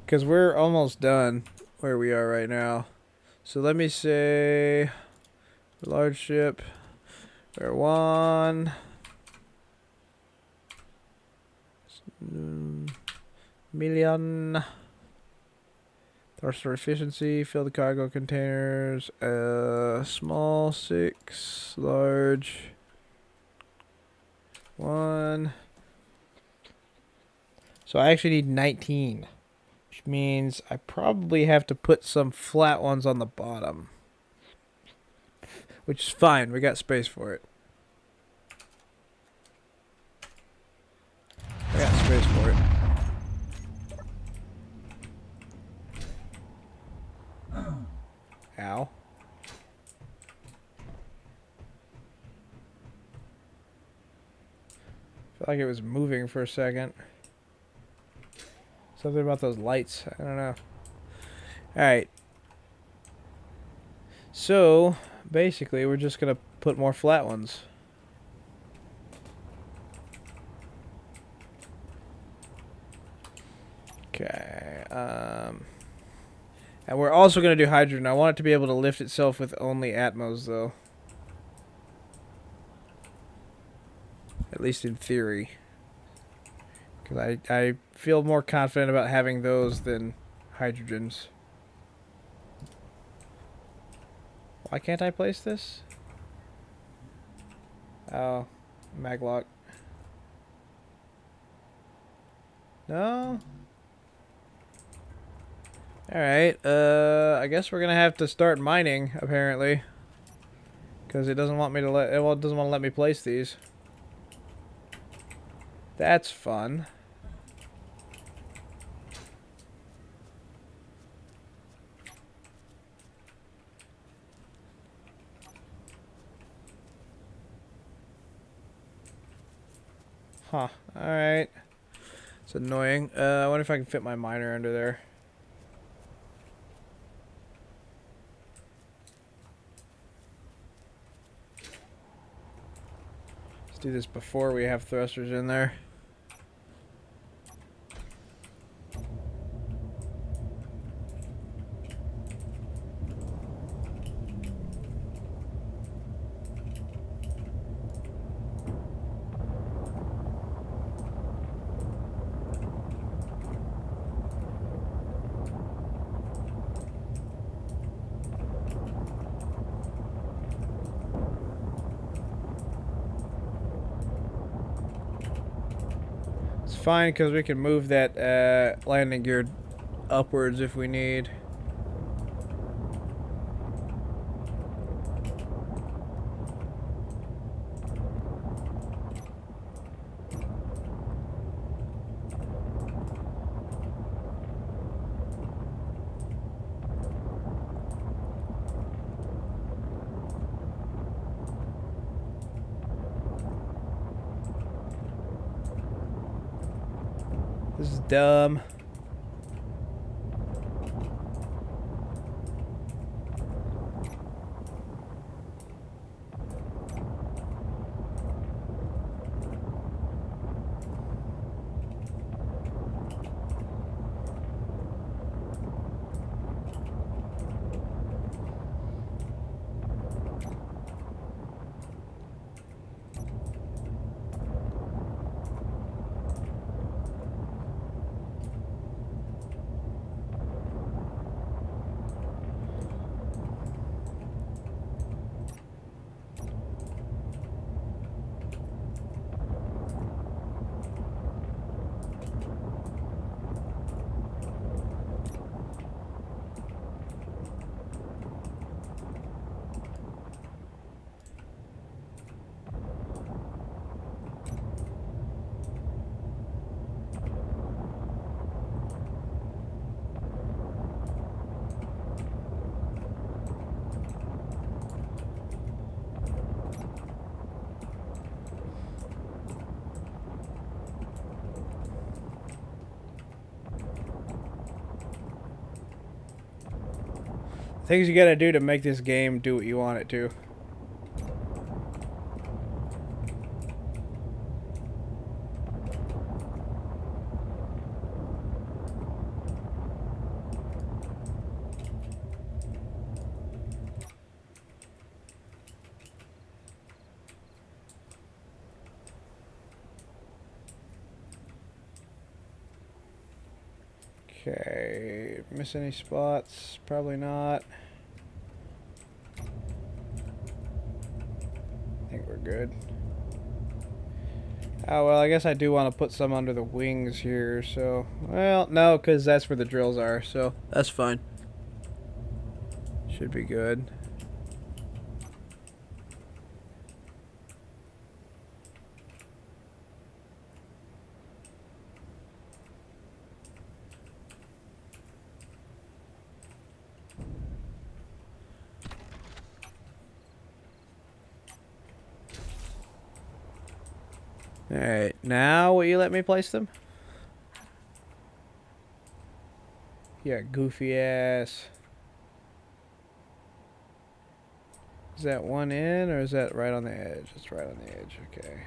Because we're almost done where we are right now. So let me say... Large ship. We're 1... million. Thruster efficiency. Fill the cargo containers. Small 6. Large 1. So I actually need 19. Which means I probably have to put some flat ones on the bottom. Which is fine. We got space for it. I got space for it. Ow. Felt like it was moving for a second. Something about those lights. I don't know. Alright. So, basically, we're just going to put more flat ones. Okay. And we're also going to do hydrogen. I want it to be able to lift itself with only Atmos, though. At least in theory. Because I feel more confident about having those than hydrogens. Why can't I place this? Oh, maglock. No? Alright, I guess we're gonna have to start mining, apparently. Because it doesn't want me to it doesn't want to let me place these. That's fun. Huh, alright. It's annoying. I wonder if I can fit my miner under there. Let's do this before we have thrusters in there. Fine, because we can move that landing gear upwards if we need. This is dumb. Things you gotta do to make this game do what you want it to. Okay, miss any spots? Probably not. I think we're good. Oh, well, I guess I do want to put some under the wings here, so... Well, no, because that's where the drills are, so that's fine. Should be good. Alright, now will you let me place them? Yeah, goofy ass. Is that one in, or is that right on the edge? It's right on the edge, okay.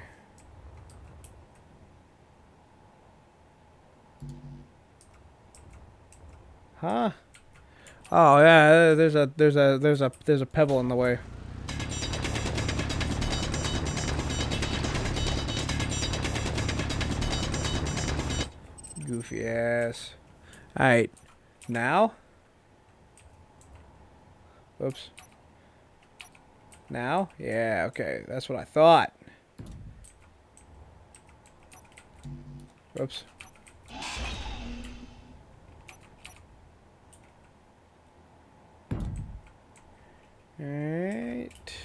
Huh? Oh yeah, there's a pebble in the way. Goofy ass. Alright. Now? Oops. Now? Yeah, okay. That's what I thought. Oops. Alright.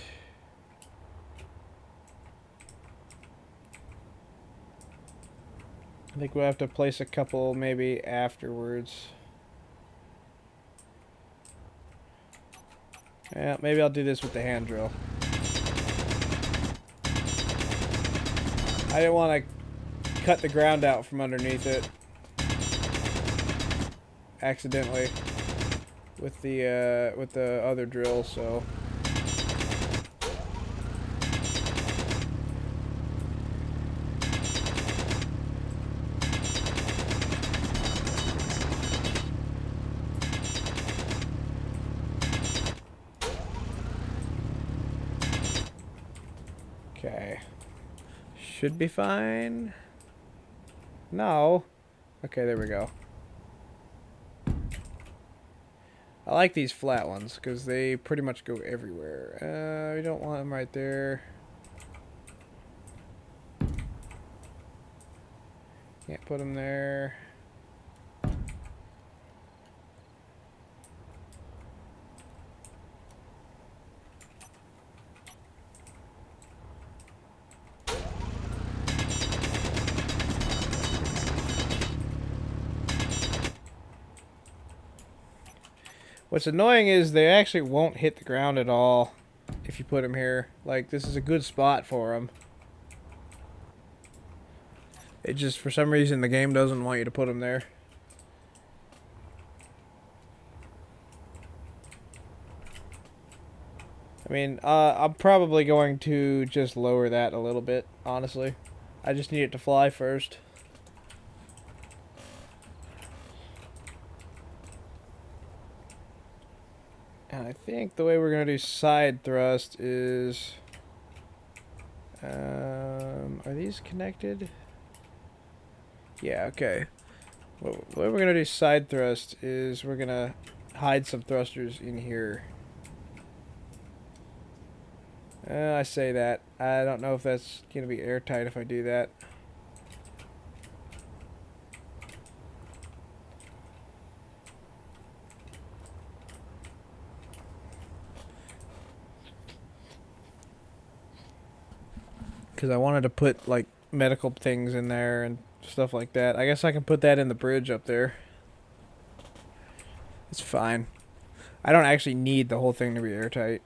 I think we'll have to place a couple maybe afterwards. Yeah, maybe I'll do this with the hand drill. I didn't want to cut the ground out from underneath it accidentally with the other drill, so okay. Should be fine. No. Okay, there we go. I like these flat ones because they pretty much go everywhere. We don't want them right there. Can't put them there. What's annoying is they actually won't hit the ground at all if you put them here. Like, this is a good spot for them. It just, for some reason, the game doesn't want you to put them there. I mean, I'm probably going to just lower that a little bit, honestly. I just need it to fly first. And I think the way we're going to do side thrust is... are these connected? Yeah, okay. Well, the way we're going to do side thrust is we're going to hide some thrusters in here. I say that. I don't know if that's going to be airtight if I do that. Because I wanted to put, like, medical things in there and stuff like that. I guess I can put that in the bridge up there. It's fine. I don't actually need the whole thing to be airtight.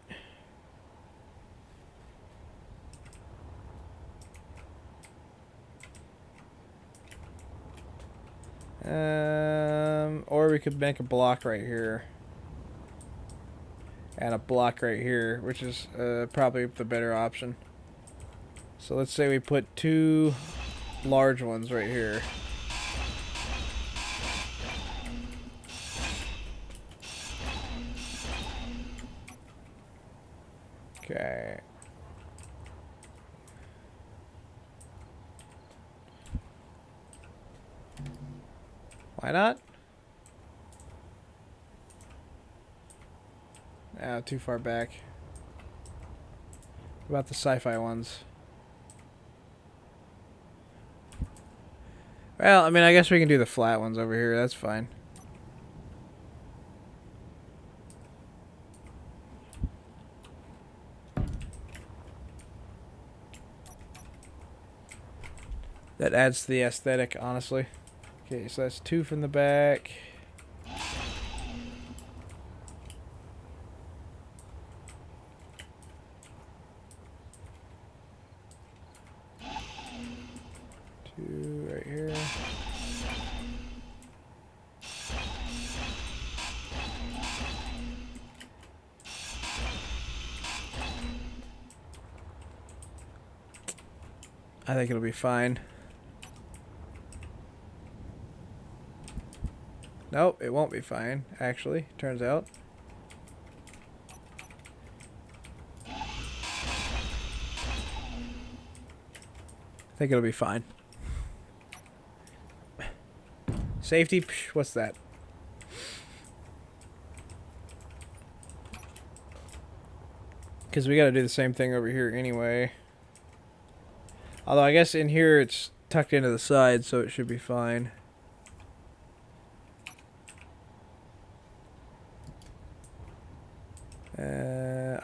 Or we could make a block right here. And a block right here, which is probably the better option. So let's say we put two large ones right here. Okay. Why not? Too far back. What about the sci-fi ones? Well, I mean, I guess we can do the flat ones over here. That's fine. That adds to the aesthetic, honestly. Okay, so that's 2 from the back. Two right here. I think it'll be fine. Nope, it won't be fine, actually, turns out. I think it'll be fine. Safety, psh, what's that? Because we got to do the same thing over here anyway. Although I guess in here it's tucked into the side, so it should be fine.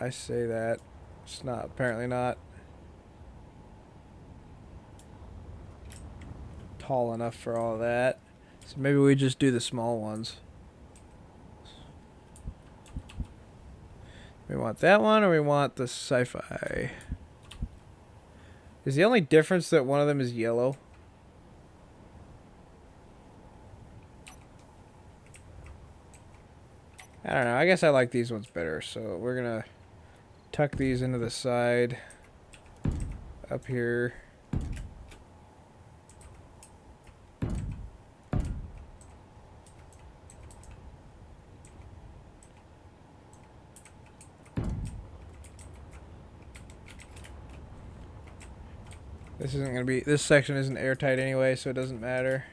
I say that. It's not, apparently not tall enough for all that. So maybe we just do the small ones. We want that one or we want the sci-fi? Is the only difference that one of them is yellow? I don't know. I guess I like these ones better. So we're going to tuck these into the side up here. This isn't going to be, this section isn't airtight anyway, so it doesn't matter.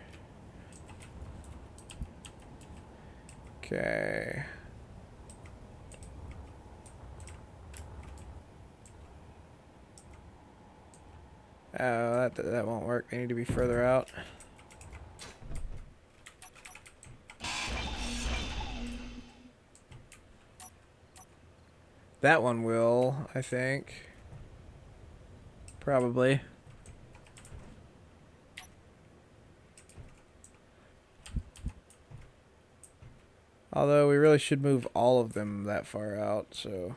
Okay. Oh, that won't work. They need to be further out. That one will, I think. Probably. Although we really should move all of them that far out, so.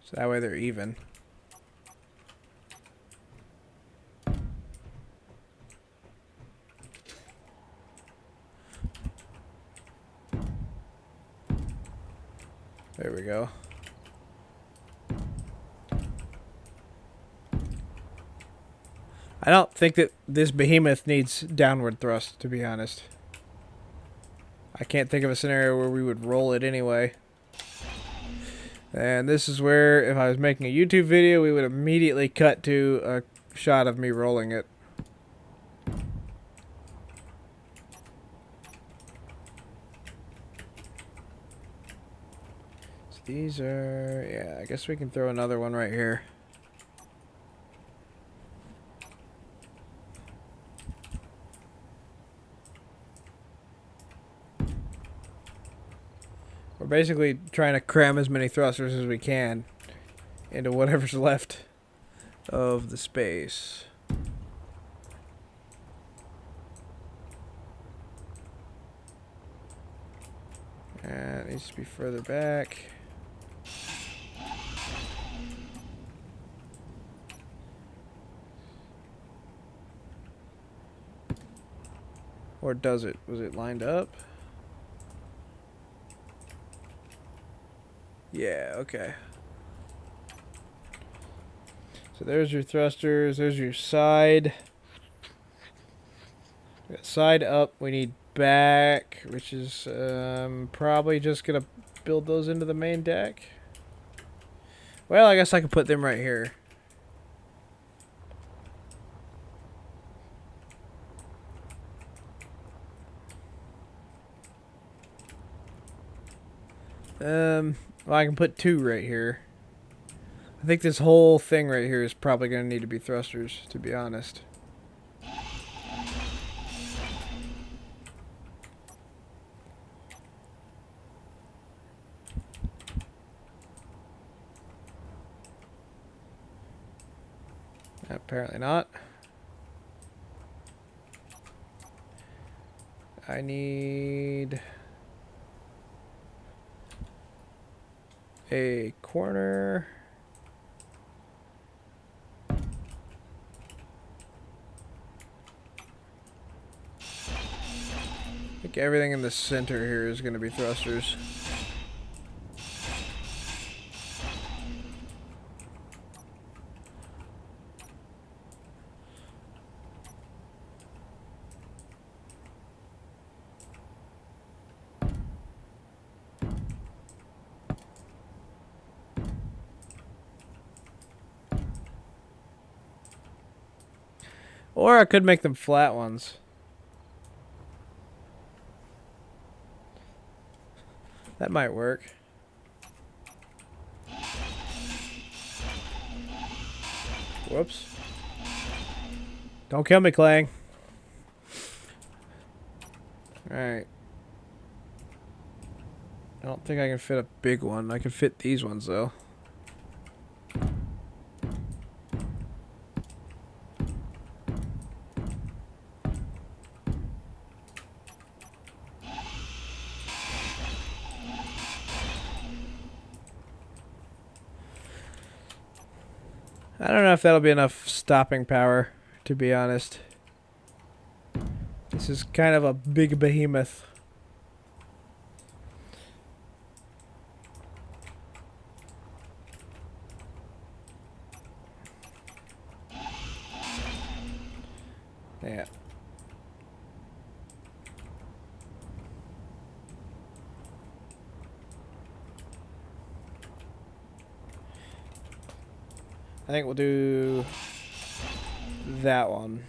So that way they're even. There we go. I don't think that this behemoth needs downward thrust, to be honest. I can't think of a scenario where we would roll it anyway. And this is where, if I was making a YouTube video, we would immediately cut to a shot of me rolling it. So these are, yeah, I guess we can throw another one right here. We're basically trying to cram as many thrusters as we can into whatever's left of the space. And it needs to be further back. Or does it? Was it lined up? Yeah, okay. So there's your thrusters, there's your side. We got side up, we need back, which is probably just gonna build those into the main deck. Well, I guess I could put them right here. Well, I can put 2 right here. I think this whole thing right here is probably going to need to be thrusters, to be honest. Apparently not. I need a corner. I think everything in the center here is going to be thrusters. Or I could make them flat ones. That might work. Whoops. Don't kill me, Clang. Alright. I don't think I can fit a big one. I can fit these ones, though. I don't know if that'll be enough stopping power, to be honest. This is kind of a big behemoth. Yeah. I think we'll do that one.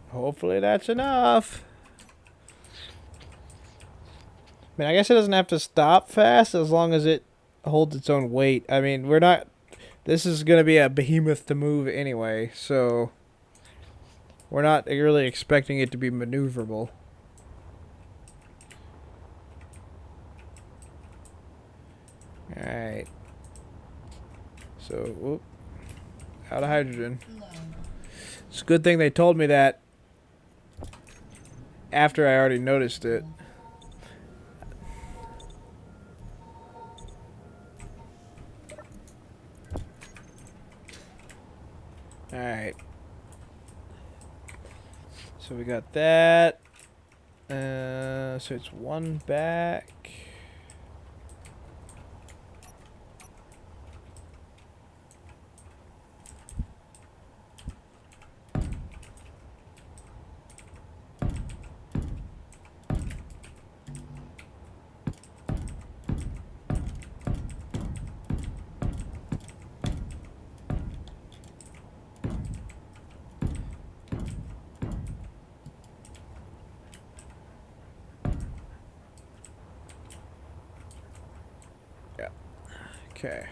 Hopefully that's enough. I mean, I guess it doesn't have to stop fast as long as it holds its own weight. I mean, we're not... This is going to be a behemoth to move anyway, so... We're not really expecting it to be maneuverable. Alright. So, whoop. Out of hydrogen. Low. It's a good thing they told me that after I already noticed it. Alright. So we got that. So it's 1 back. Yeah. Okay.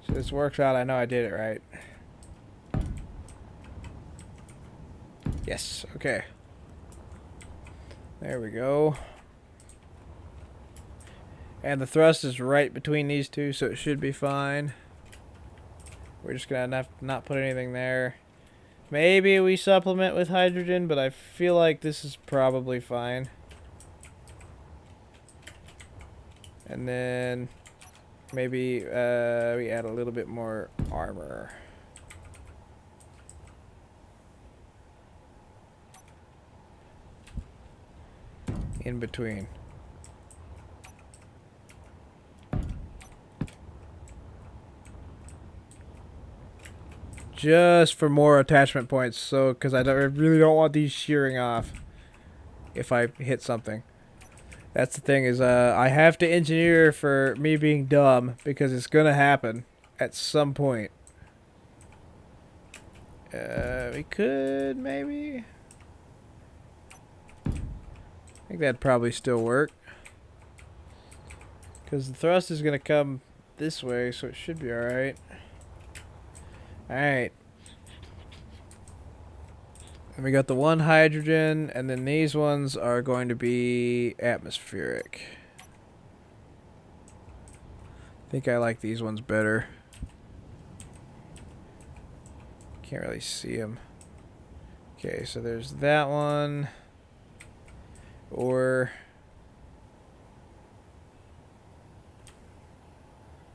So this works out. I know I did it right. Yes. Okay. There we go. And the thrust is right between these two, so it should be fine. We're just gonna not put anything there. Maybe we supplement with hydrogen, but I feel like this is probably fine. And then maybe we add a little bit more armor. In between. just for more attachment points. So, because I really don't want these shearing off if I hit something. That's the thing is, I have to engineer for me being dumb because it's gonna happen at some point. We could maybe. I think that'd probably still work. Because the thrust is going to come this way, so it should be alright. Alright. And we got the one hydrogen, and then these ones are going to be atmospheric. I think I like these ones better. Can't really see them. Okay, so there's that one. Or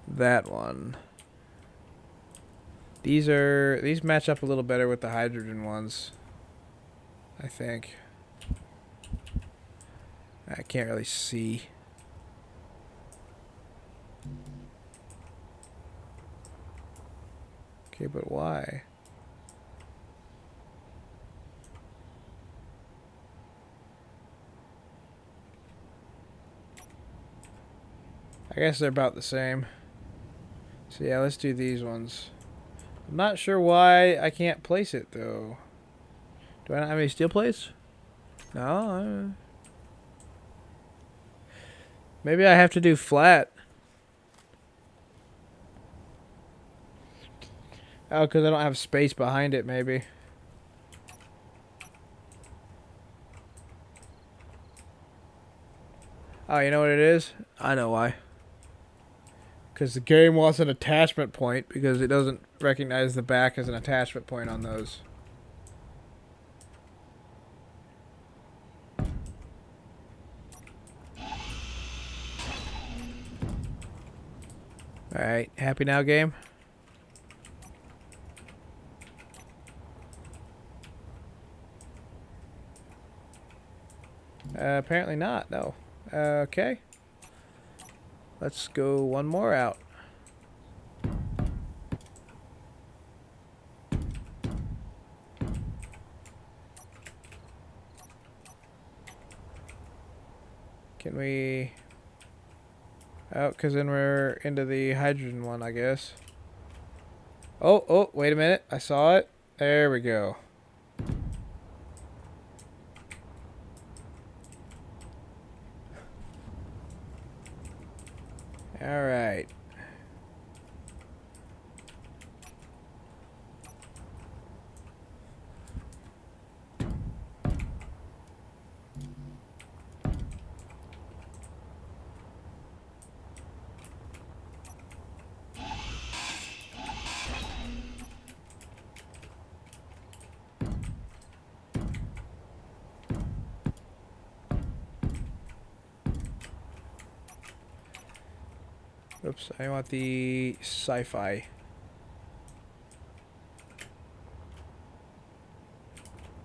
that one. These match up a little better with the hydrogen ones, I think. I can't really see. Okay, but why? I guess they're about the same. So yeah, let's do these ones. I'm not sure why I can't place it though. Do I not have any steel plates? No. Maybe I have to do flat. Oh, because I don't have space behind it, maybe. Oh, you know what it is? I know why. Because the game wants an attachment point because it doesn't recognize the back as an attachment point on those. Alright, happy now, game? Apparently not, no. Okay. Let's go one more out. Can we... Oh, because then we're into the hydrogen one, I guess. Oh, wait a minute. I saw it. There we go. Alright. Oops, I want the sci-fi.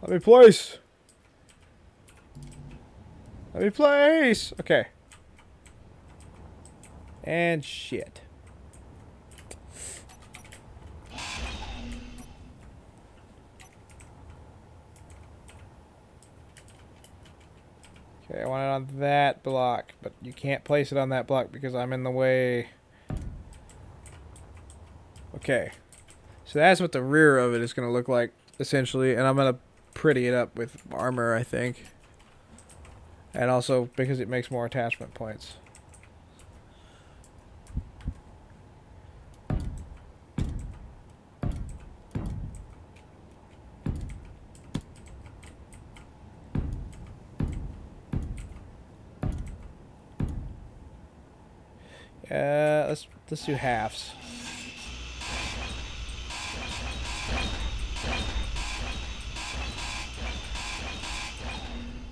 Let me place! Let me place! Okay. And shit. Okay, I want it on that block, but you can't place it on that block because I'm in the way. Okay. So that's what the rear of it is going to look like, essentially, and I'm going to pretty it up with armor, I think. And also because it makes more attachment points. Let's do halves.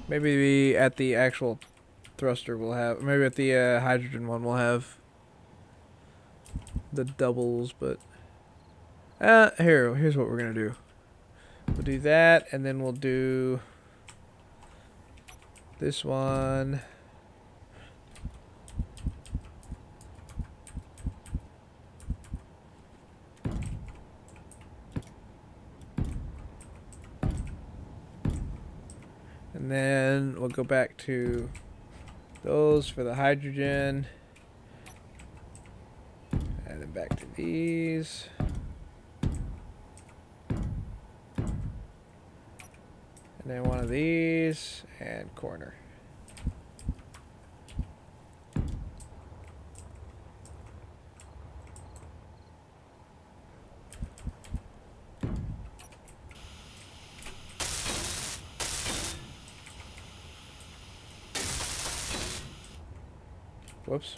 Maybe at the actual thruster we'll have, maybe at the hydrogen one we'll have the doubles, but here's what we're gonna do. We'll do that, and then we'll do this one. And then we'll go back to those for the hydrogen. And then back to these. And then one of these and corner. Whoops.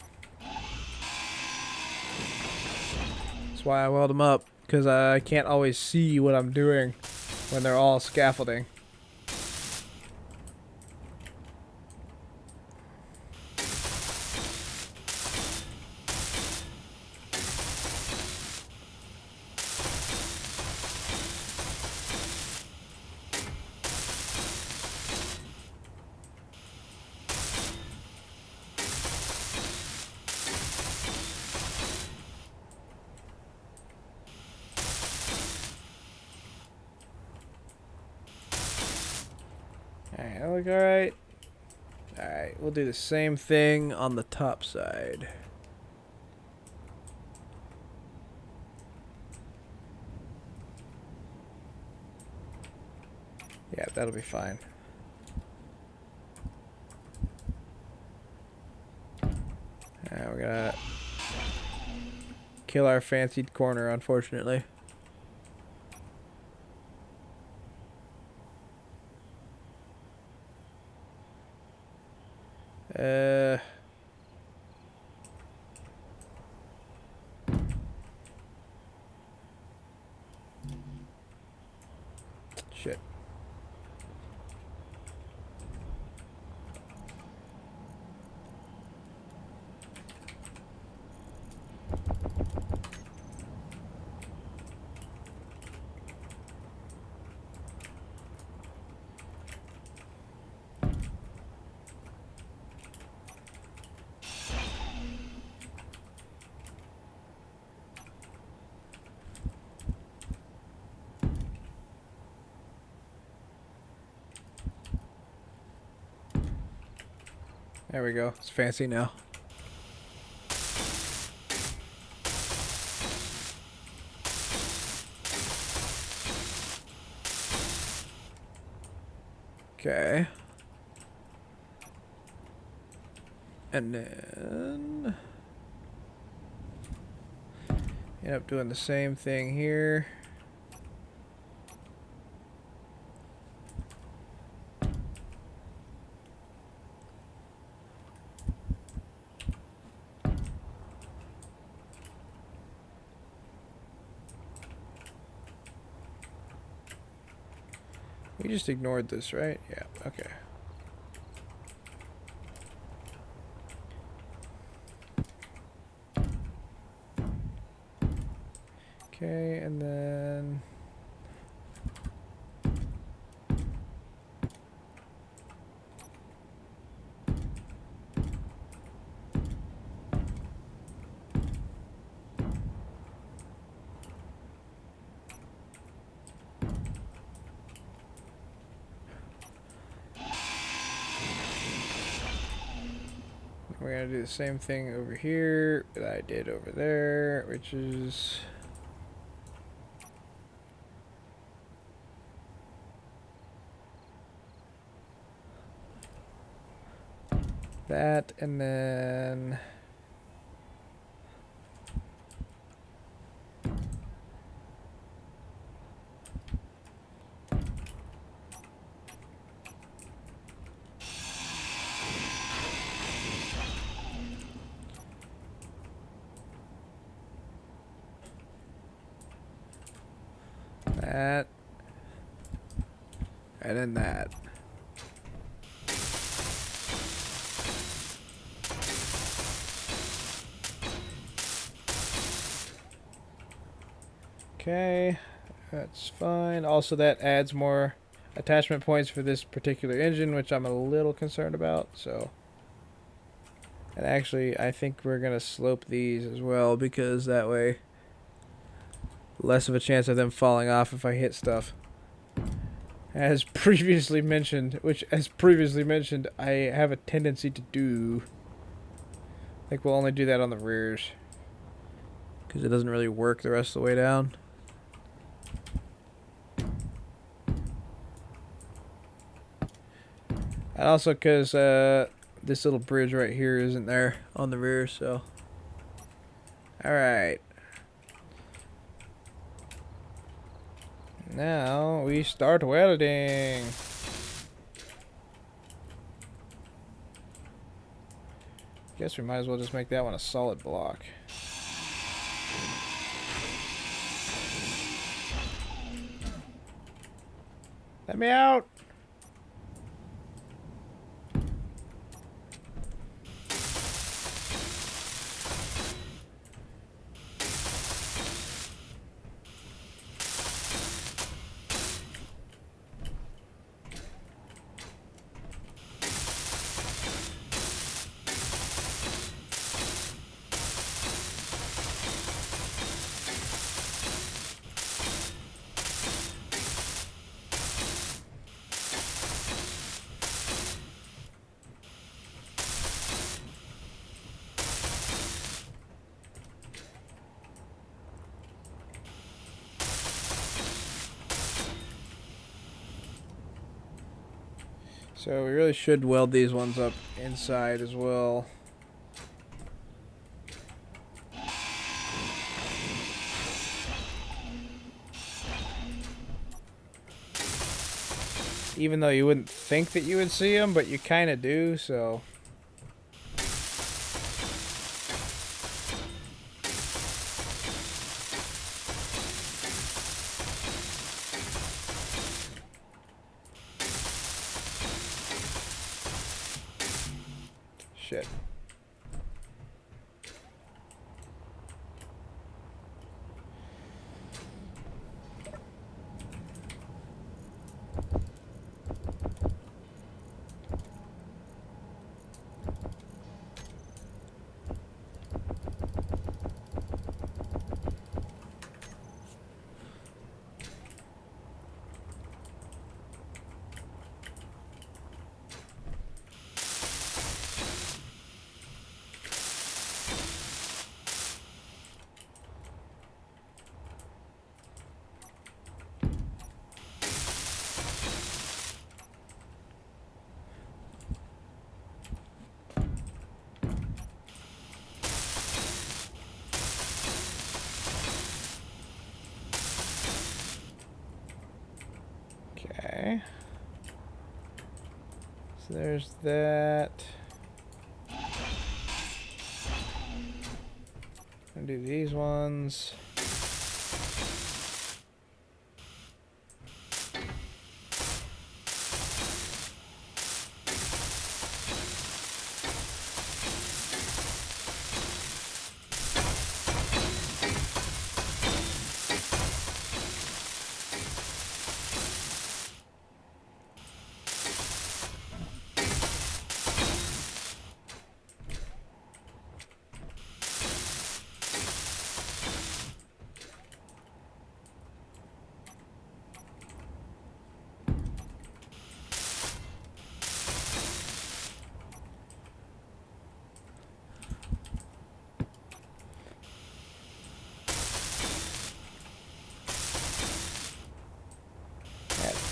That's why I weld them up, because I can't always see what I'm doing when they're all scaffolding. Alright, that look alright. Alright, we'll do the same thing on the top side. Yeah, that'll be fine. We're gonna kill our fancied corner, unfortunately. Shit. There we go. It's fancy now. Okay. And then end up doing the same thing here. We just ignored this, right? Yeah, okay. Okay, and then we're gonna do the same thing over here that I did over there, which is that, and then that, and then that. Okay, that's fine. Also, that adds more attachment points for this particular engine, which I'm a little concerned about. So, and actually, I think we're gonna slope these as well, because that way, less of a chance of them falling off if I hit stuff. As previously mentioned, as previously mentioned, I have a tendency to do. I think we'll only do that on the rears. Because it doesn't really work the rest of the way down. And also because this little bridge right here isn't there on the rear, so. Alright. Now we start welding. Guess we might as well just make that one a solid block. Let me out! So we really should weld these ones up inside as well. Even though you wouldn't think that you would see them, but you kind of do, so. Shit. Okay. So there's that. Gonna do these ones.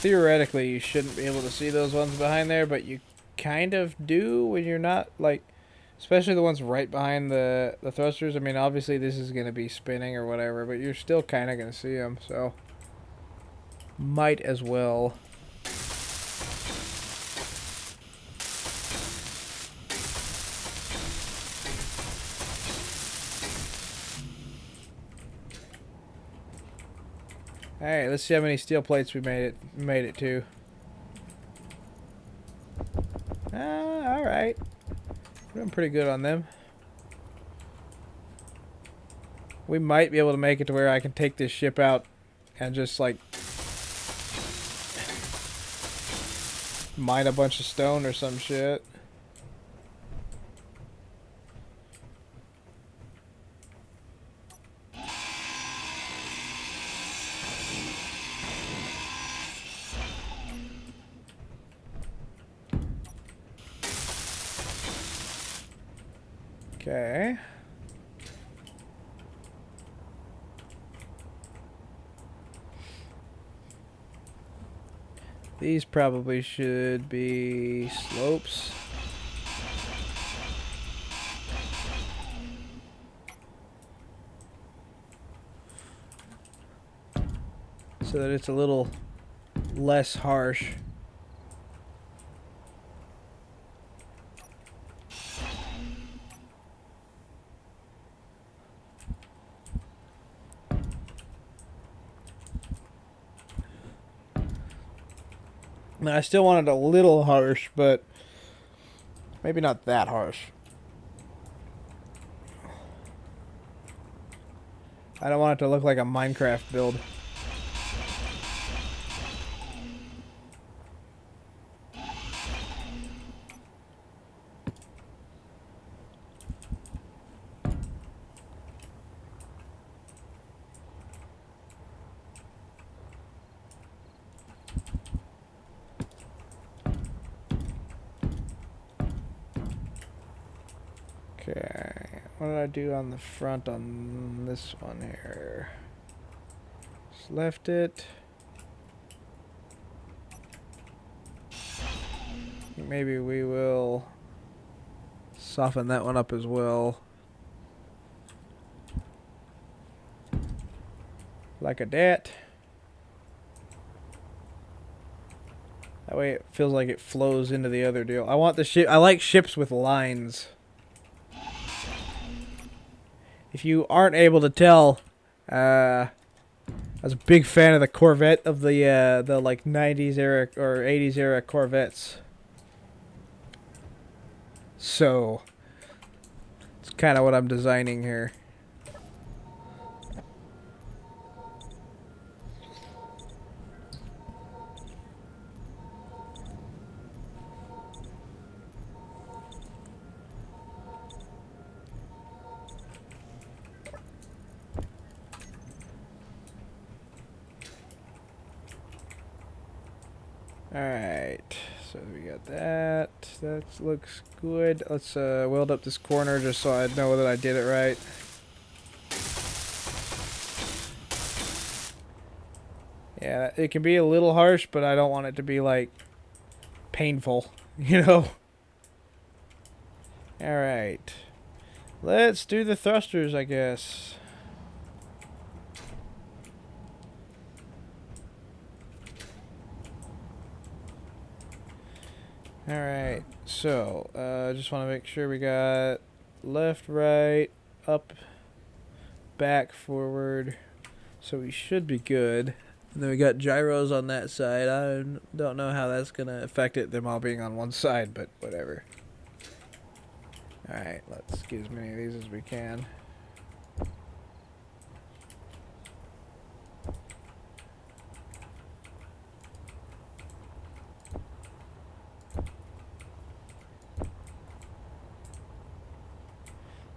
Theoretically, you shouldn't be able to see those ones behind there, but you kind of do when you're not, like, especially the ones right behind the thrusters. I mean, obviously this is going to be spinning or whatever, but you're still kind of going to see them, so might as well. Alright, let's see how many steel plates we made it to. Alright. We're doing pretty good on them. We might be able to make it to where I can take this ship out and just, like, mine a bunch of stone or some shit. Okay. These probably should be slopes. So that it's a little less harsh. I still want it a little harsh, but maybe not that harsh. I don't want it to look like a Minecraft build. Okay, what did I do on the front on this one here? Just left it. Maybe we will soften that one up as well. Like a dat. That way it feels like it flows into the other deal. I want the ship. I like ships with lines. If you aren't able to tell, I was a big fan of the Corvette of the like 90s era or 80s era Corvettes. So it's kind of what I'm designing here. Alright, so we got that. That looks good. Let's weld up this corner just so I know that I did it right. Yeah, it can be a little harsh, but I don't want it to be like painful, you know? Alright. Let's do the thrusters, I guess. Alright, so, just want to make sure we got left, right, up, back, forward. So we should be good. And then we got gyros on that side. I don't know how that's going to affect it, them all being on one side, but whatever. Alright, let's get as many of these as we can.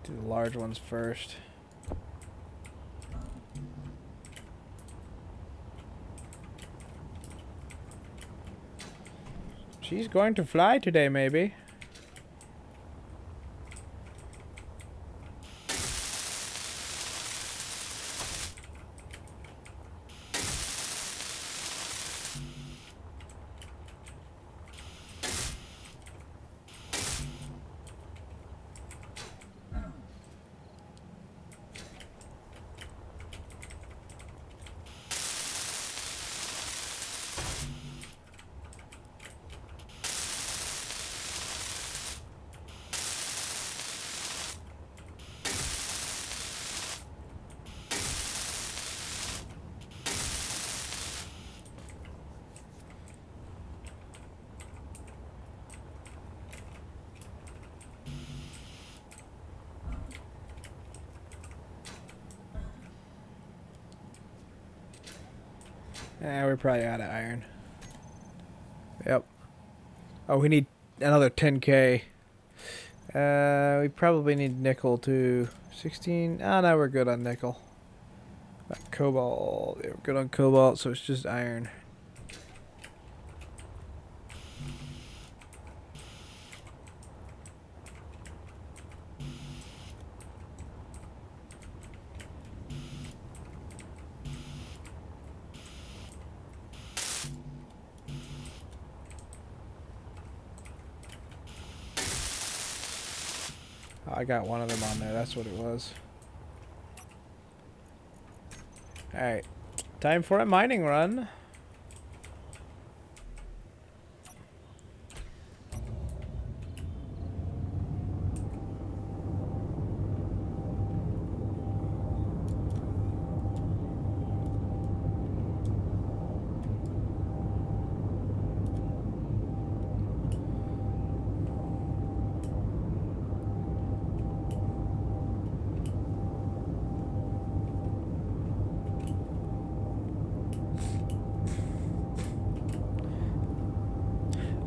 Do the large ones first. She's going to fly today, maybe. We're probably out of iron. Yep. Oh, we need another 10k. We probably need nickel too. 16. Oh, no, we're good on nickel. Cobalt. Yeah, we're good on cobalt, so it's just iron. I got one of them on there. That's what it was. Alright. Time for a mining run.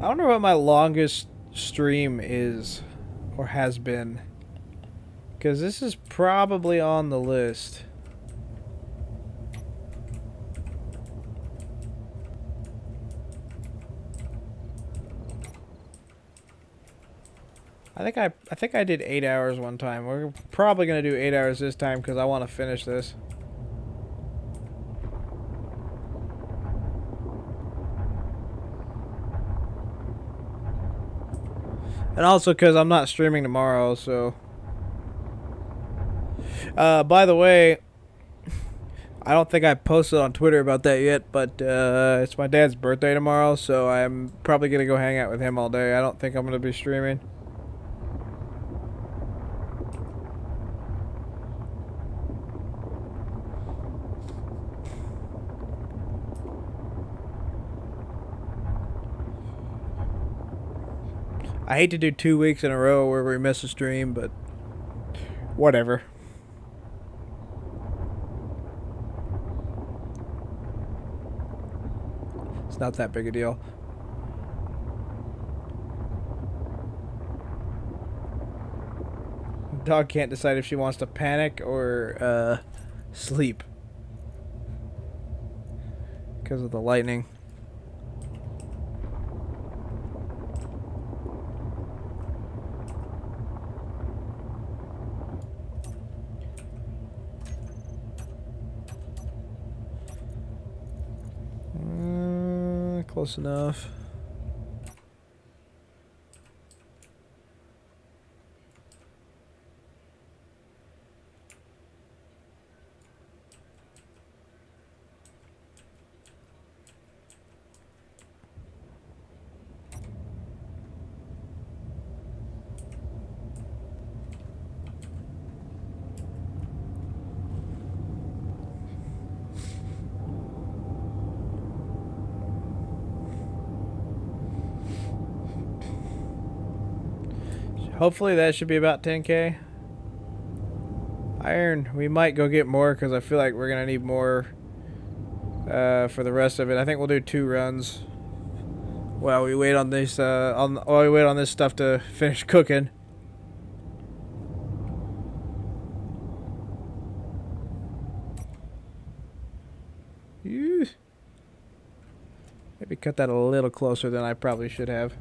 I wonder what my longest stream is, or has been. Because this is probably on the list. I think I did 8 hours one time. We're probably gonna do 8 hours this time because I want to finish this. And also because I'm not streaming tomorrow, so. By the way, I don't think I posted on Twitter about that yet, but it's my dad's birthday tomorrow, so I'm probably gonna go hang out with him all day. I don't think I'm gonna be streaming. I hate to do 2 weeks in a row where we miss a stream, but whatever. It's not that big a deal. Dog can't decide if she wants to panic or sleep because of the lightning. Close enough. Hopefully that should be about 10k. Iron, we might go get more because I feel like we're going to need more for the rest of it. I think we'll do 2 runs while we wait on this while we wait on this stuff to finish cooking. Ew. Maybe cut that a little closer than I probably should have.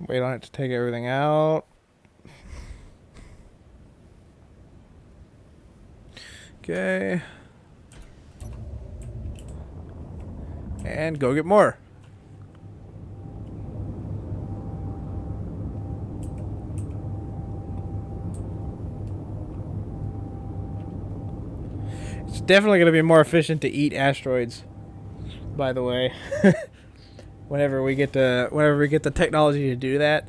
Wait on it to take everything out. Okay. And go get more. It's definitely going to be more efficient to eat asteroids, by the way. Whenever we get the technology to do that.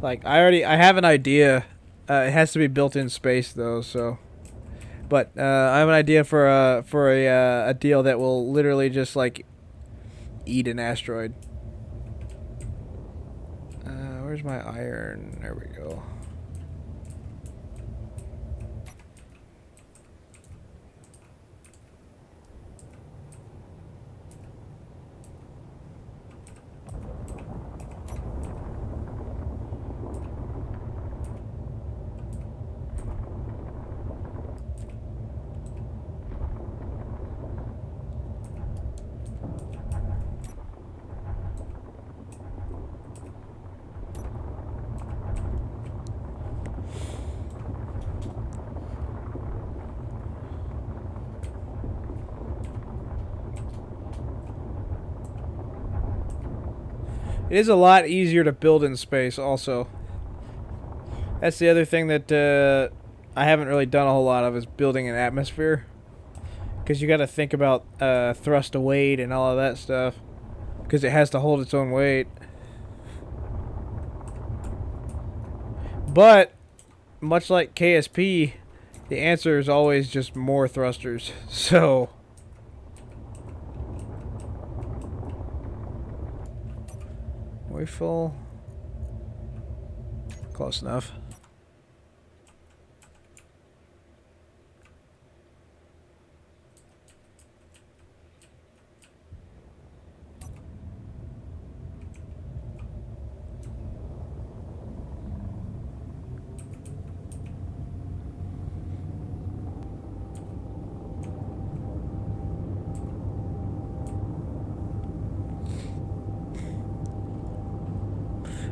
Like I have an idea. It has to be built in space though, so. But I have an idea for a deal that will literally just like eat an asteroid. Where's my iron? There we go. It is a lot easier to build in space, also. That's the other thing that I haven't really done a whole lot of, is building an atmosphere. Because you got to think about thrust to weight and all of that stuff. Because it has to hold its own weight. But, much like KSP, the answer is always just more thrusters. So... we full? Close enough.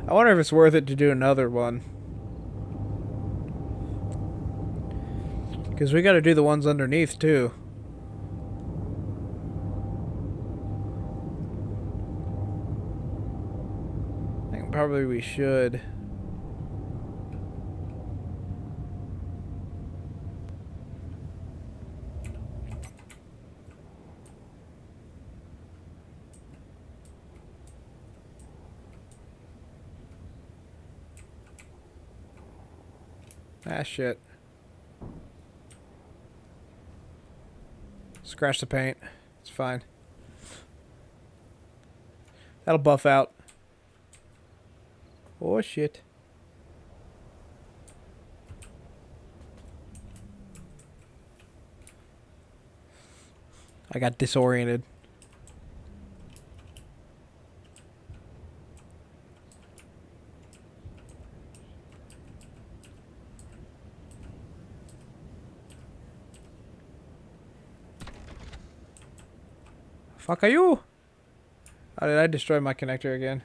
I wonder if it's worth it to do another one. Because we got to do the ones underneath, too. I think probably we should. Ah, shit. Scratch the paint. It's fine. That'll buff out. Oh, shit. I got disoriented. Fuck are you? How did I destroy my connector again?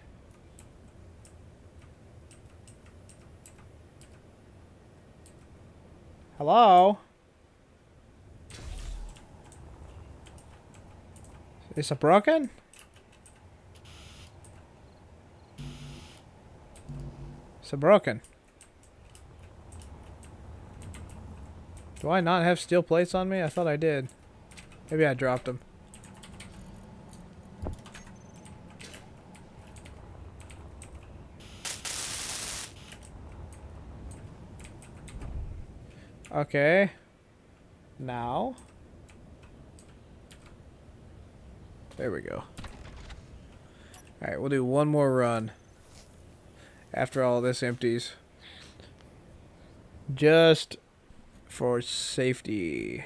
Hello? Is it broken? Is it broken? Do I not have steel plates on me? I thought I did. Maybe I dropped them. Okay. Now. There we go. Alright, we'll do one more run. After all this empties. Just for safety.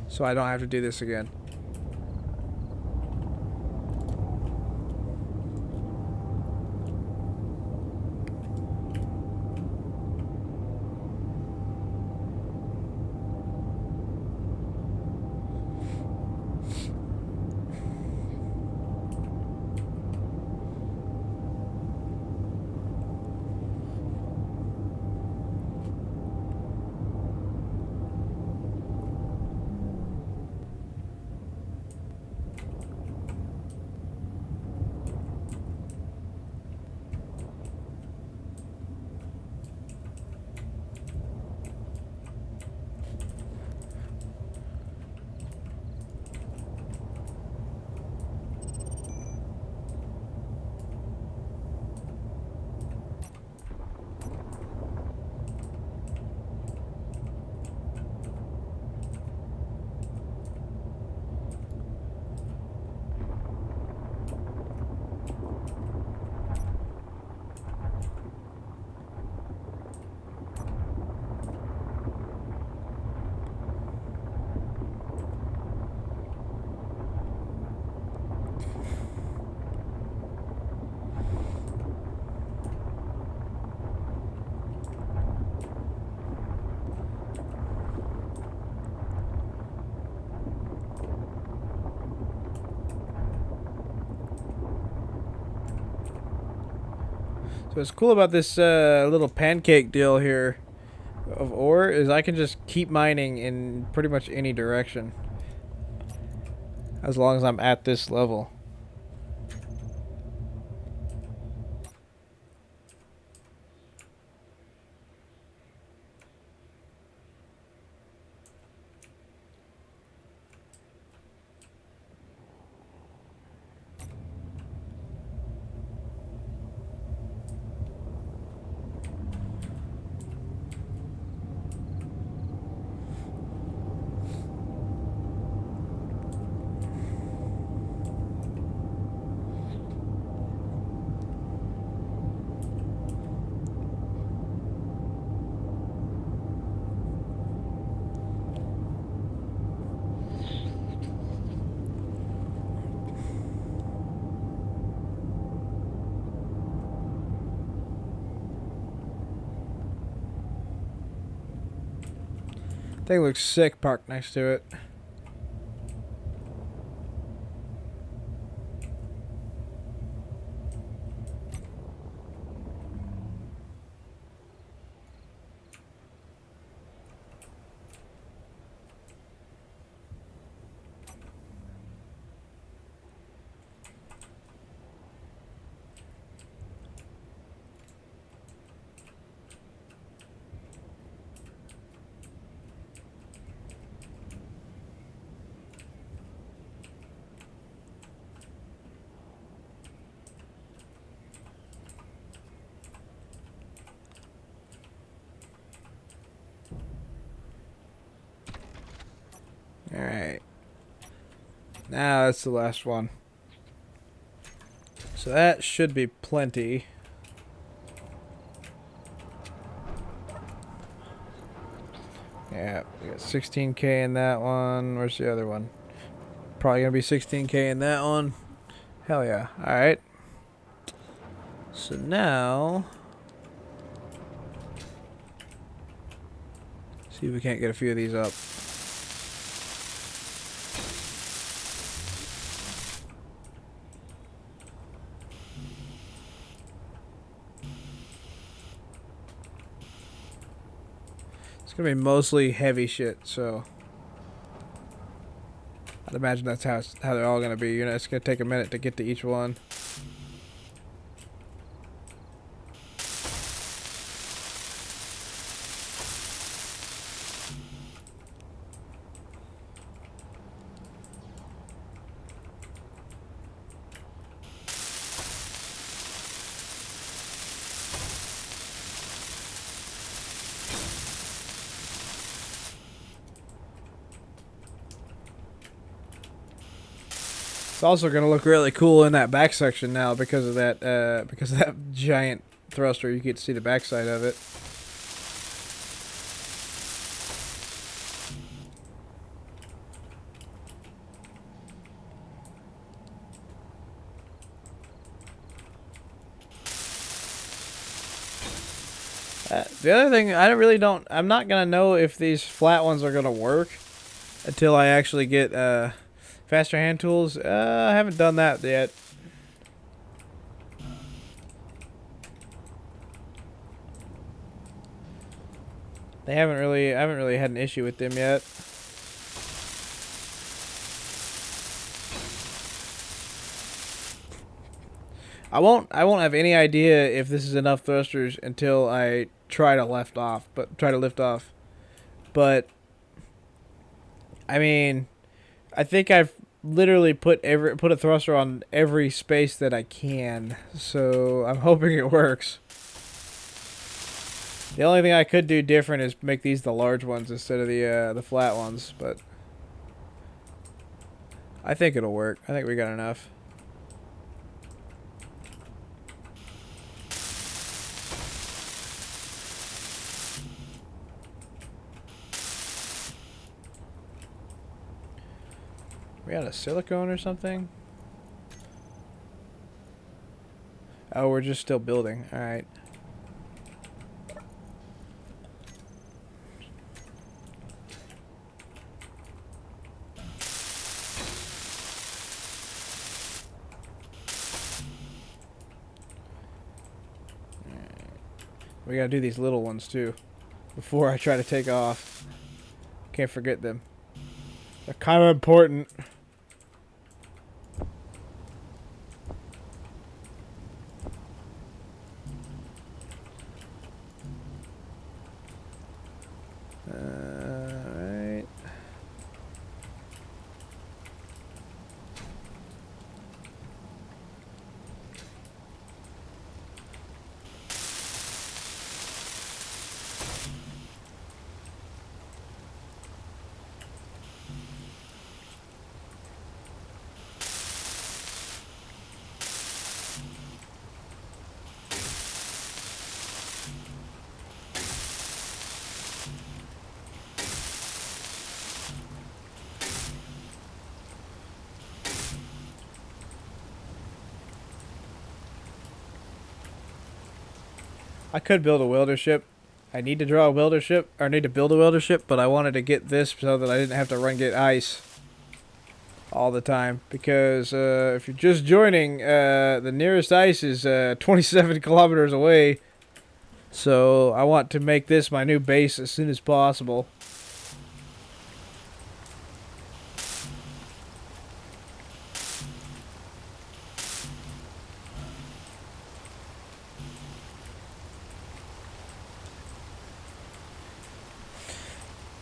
So I don't have to do this again. So what's cool about this little pancake deal here of ore is I can just keep mining in pretty much any direction. As long as I'm at this level. Thing looks sick parked next to it. Alright. Now that's the last one. So that should be plenty. Yeah, we got 16k in that one. Where's the other one? Probably gonna be 16k in that one. Hell yeah. Alright. So now, see if we can't get a few of these up. It's gonna be mostly heavy shit, so I'd imagine that's how they're all gonna be. You know, it's gonna take a minute to get to each one. It's also gonna look really cool in that back section now because of that giant thruster. You get to see the backside of it. The other thing, I'm not gonna know if these flat ones are gonna work until I actually get faster hand tools. I haven't done that yet. I haven't really had an issue with them yet. I won't have any idea if this is enough thrusters until I try to lift off. But I mean, I think I've literally put a thruster on every space that I can. So I'm hoping it works. The only thing I could do different is make these the large ones instead of the flat ones, but I think it'll work. I think we got enough. We got a silicone or something? Oh, we're just still building. All right. We gotta do these little ones too before I try to take off. Can't forget them. They're kind of important. Alright. I could build a welder ship I need to draw a welder ship, or I need to build a welder ship, but I wanted to get this so that I didn't have to get ice all the time. Because if you're just joining, the nearest ice is 27 kilometers away. So I want to make this my new base as soon as possible.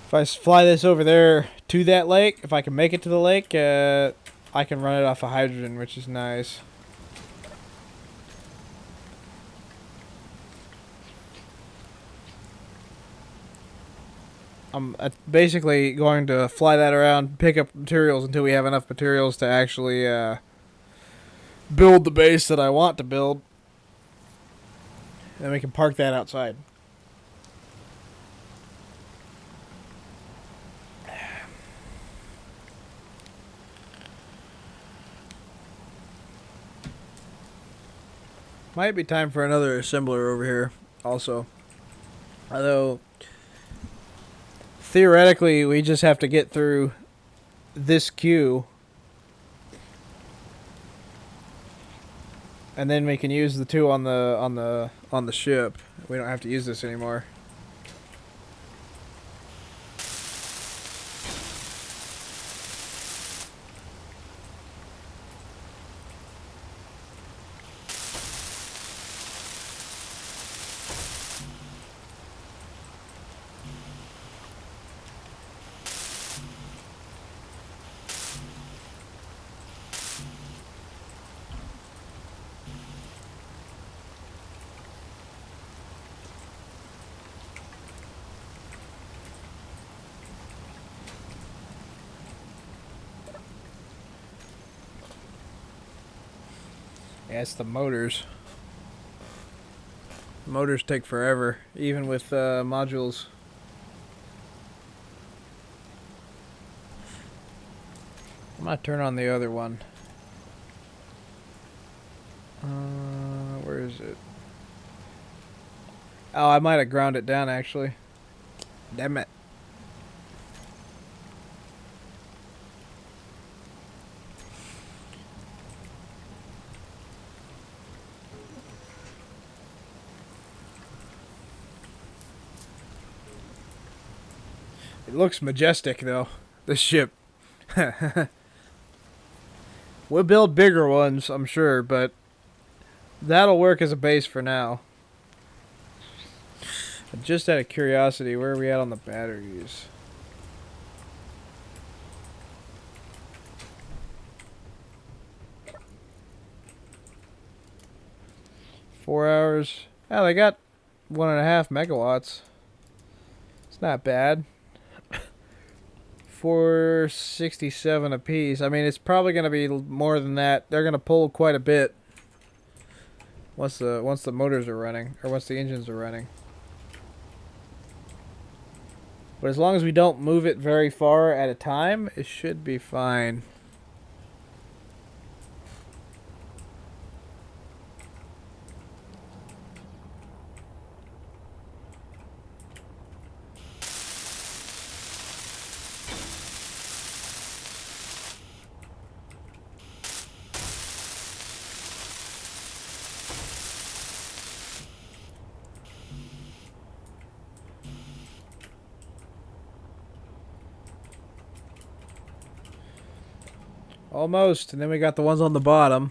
If I fly this over there to that lake, if I can make it to the lake, I can run it off of hydrogen, which is nice. I'm basically going to fly that around, pick up materials until we have enough materials to actually build the base that I want to build. Then we can park that outside. Might be time for another assembler over here also. Although, theoretically, we just have to get through this queue. And then we can use the two on the ship. We don't have to use this anymore. Yeah, it's the motors. Motors take forever, even with modules. I'm gonna turn on the other one. Where is it? Oh, I might have ground it down actually. Damn it. It looks majestic though, this ship. We'll build bigger ones, I'm sure, but that'll work as a base for now. Just out of curiosity, where are we at on the batteries? Four hours. Oh, they got 1.5 megawatts. It's not bad. 467 a piece. I mean, it's probably going to be more than that. They're going to pull quite a bit once the motors are running, or once the engines are running. But as long as we don't move it very far at a time, it should be fine. Almost, and then we got the ones on the bottom.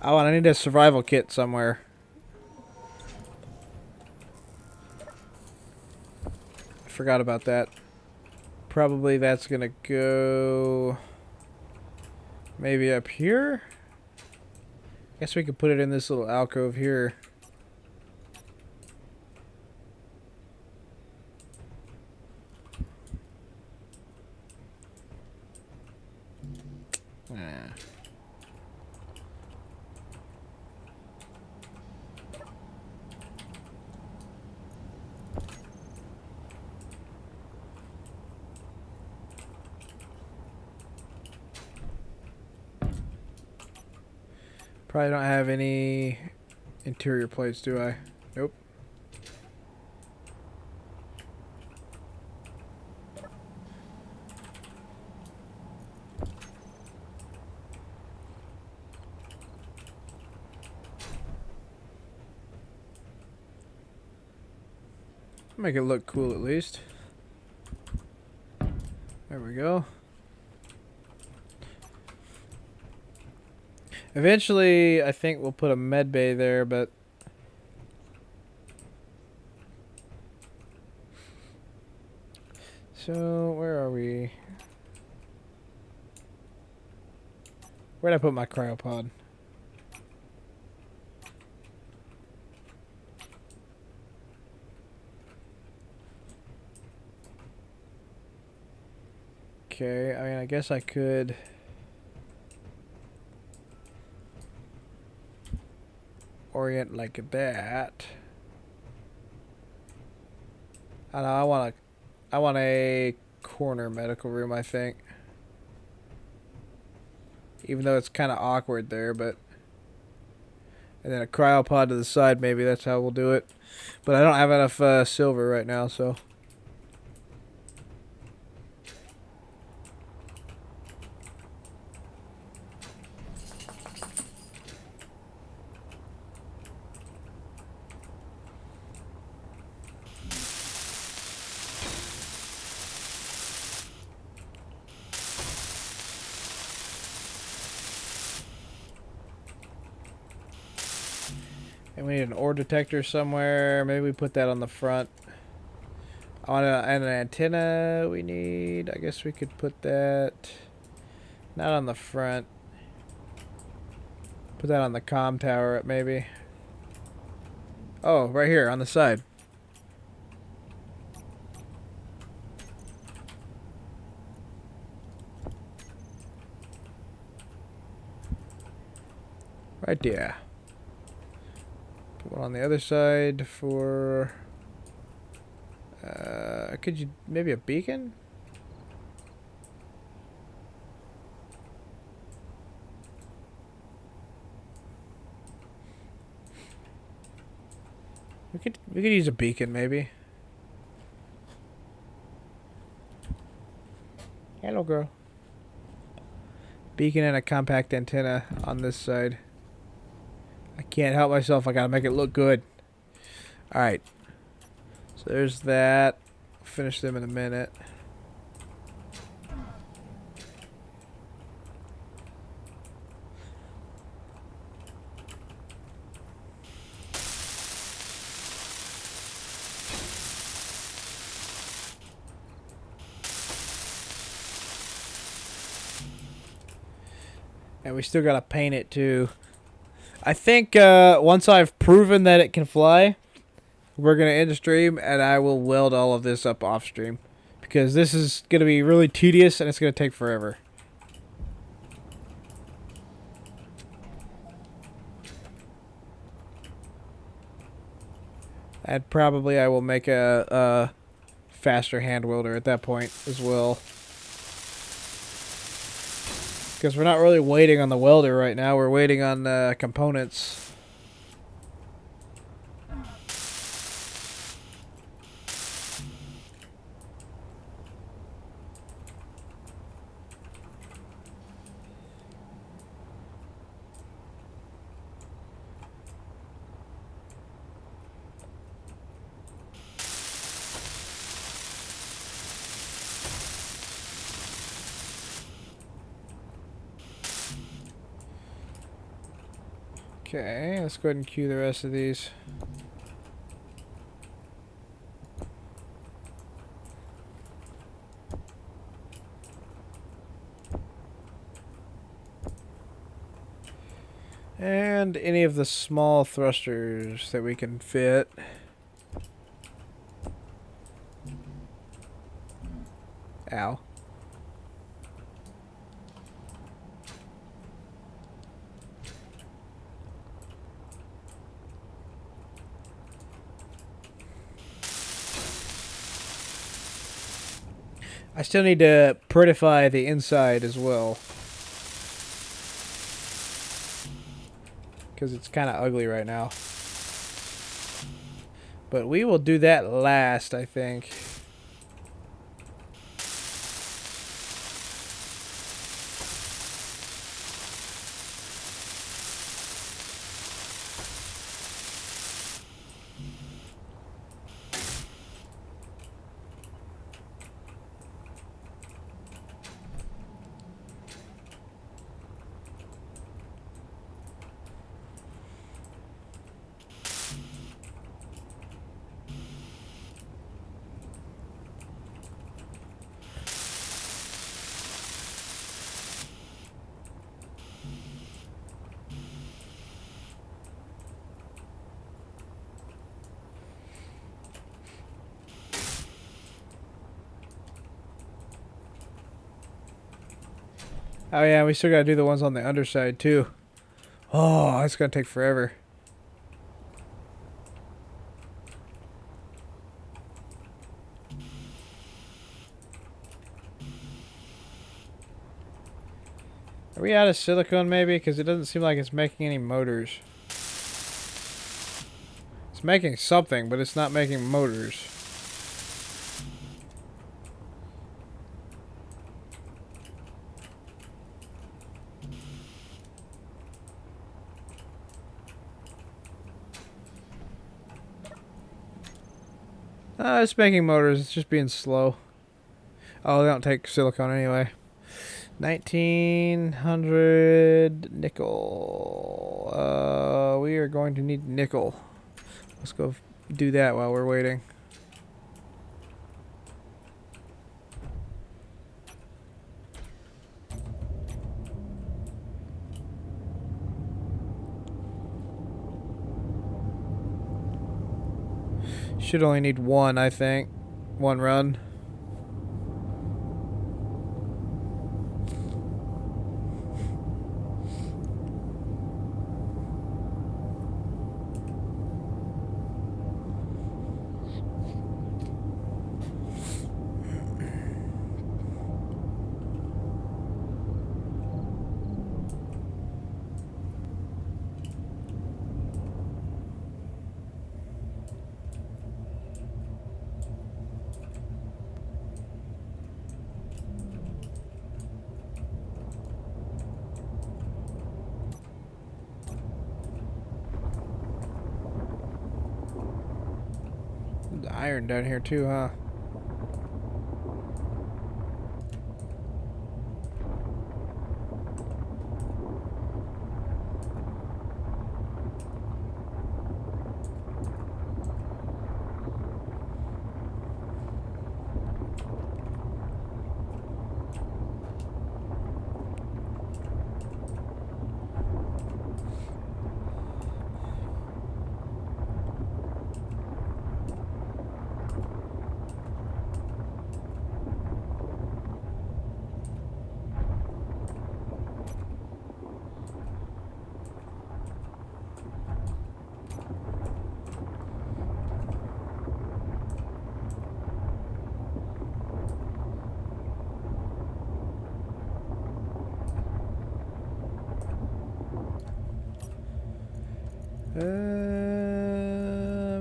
Oh, and I need a survival kit somewhere. I forgot about that. Probably that's gonna go maybe up here. Guess we could put it in this little alcove here. Probably don't have any interior plates, do I? Nope. Make it look cool at least. There we go. Eventually, I think we'll put a med bay there, but so where are we? Where'd I put my cryopod? Okay, I mean, I guess I could orient like that. I don't know, I want a corner medical room, I think. Even though it's kind of awkward there, but and then a cryopod to the side, maybe that's how we'll do it. But I don't have enough silver right now, so. And we need an ore detector somewhere. Maybe we put that on the front. On an antenna we need. I guess we could put that not on the front. Put that on the comm tower maybe. Oh, right here on the side. Right there. Put one on the other side for could you maybe a beacon? We could use a beacon maybe. Hello, girl. Beacon and a compact antenna on this side. I can't help myself. I gotta make it look good. Alright. So there's that. I'll finish them in a minute. And we still gotta paint it too. I think once I've proven that it can fly, we're going to end the stream and I will weld all of this up off stream. Because this is going to be really tedious and it's going to take forever. And probably I will make a faster hand welder at that point as well. Because we're not really waiting on the welder right now. We're waiting on components. Okay, let's go ahead and queue the rest of these. And any of the small thrusters that we can fit. Ow. I still need to prettify the inside as well. because it's kind of ugly right now. But we will do that last, I think. Oh yeah, we still gotta do the ones on the underside too. Oh, that's gonna take forever. Are we out of silicone maybe? Because it doesn't seem like it's making any motors. It's making something, but it's not making motors. It's making motors. It's just being slow. Oh, they don't take silicone anyway. 1900 nickel. We are going to need nickel. Let's go do that while we're waiting. Should only need one, I think. One run. There's iron down here too, huh?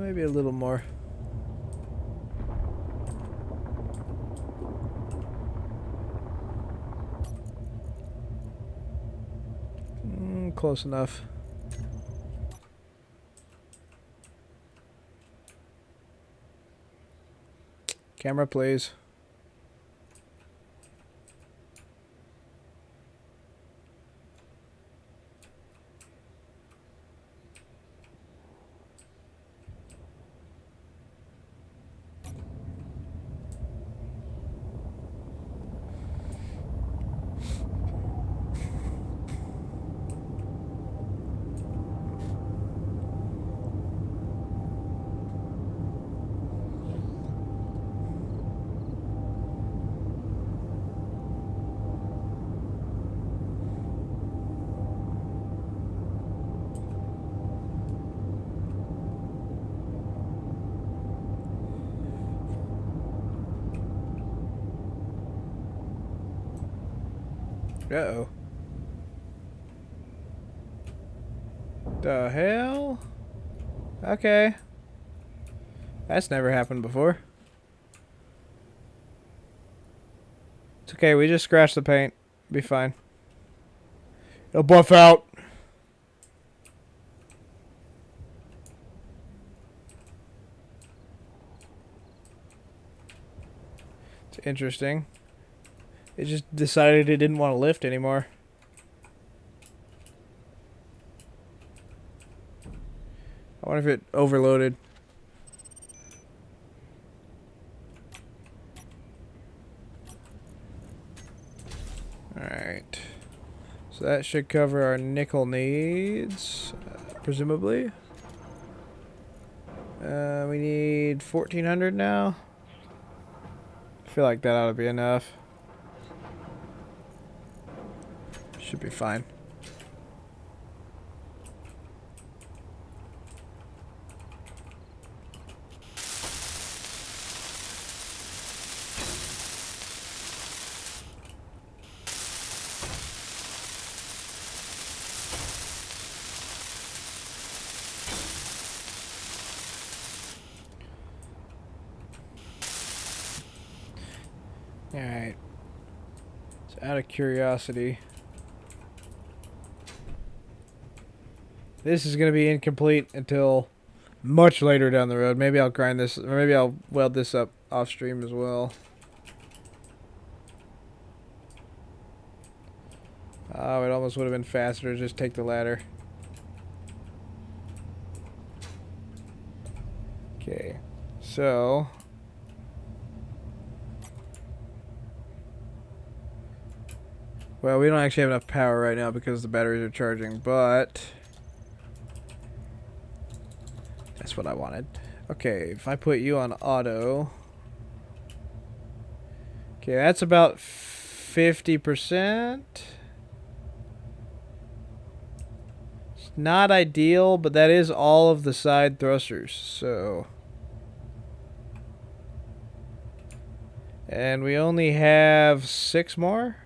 Maybe a little more. Close enough. Camera, please. Uh-oh. The hell? Okay. That's never happened before. It's okay, we just scratched the paint. Be fine. It'll buff out. It's interesting. It just decided it didn't want to lift anymore. I wonder if it overloaded. Alright. So that should cover our nickel needs, presumably. We need 1,400 now. I feel like that ought to be enough. Should be fine. Alright. So out of curiosity, this is going to be incomplete until much later down the road. Maybe I'll grind this, or maybe I'll weld this up off stream as well. Oh, it almost would have been faster to just take the ladder. Okay, so well, we don't actually have enough power right now because the batteries are charging, but that's what I wanted. Okay, if I put you on auto. Okay, that's about 50%. It's not ideal, but that is all of the side thrusters, so. And we only have 6 more.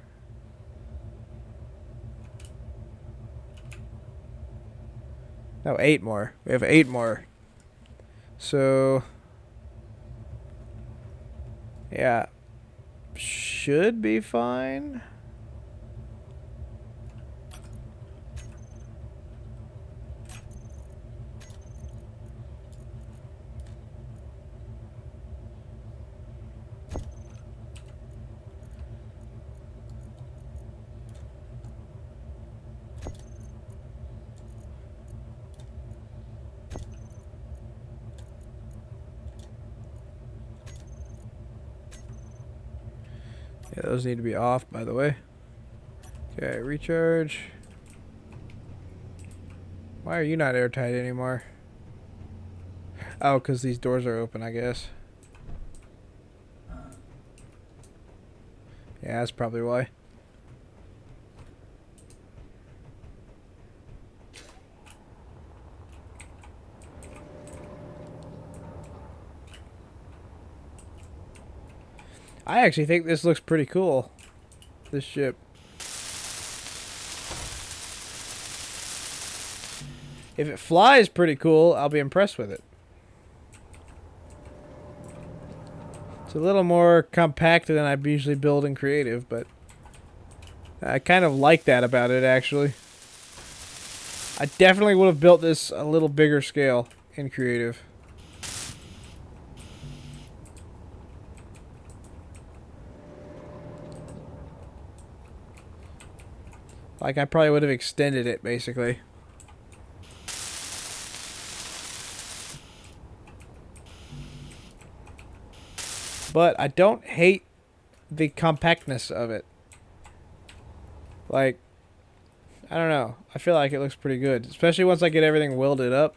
No, 8 more. We have 8 more. So, yeah, should be fine. Yeah, those need to be off, by the way. Okay, recharge. Why are you not airtight anymore? Oh, because these doors are open, I guess. Yeah, that's probably why. I actually think this looks pretty cool. This ship. If it flies pretty cool, I'll be impressed with it. It's a little more compact than I usually build in creative, but I kind of like that about it, actually. I definitely would have built this a little bigger scale in creative. Like, I probably would have extended it, basically. But I don't hate the compactness of it. Like, I don't know. I feel like it looks pretty good. Especially once I get everything welded up.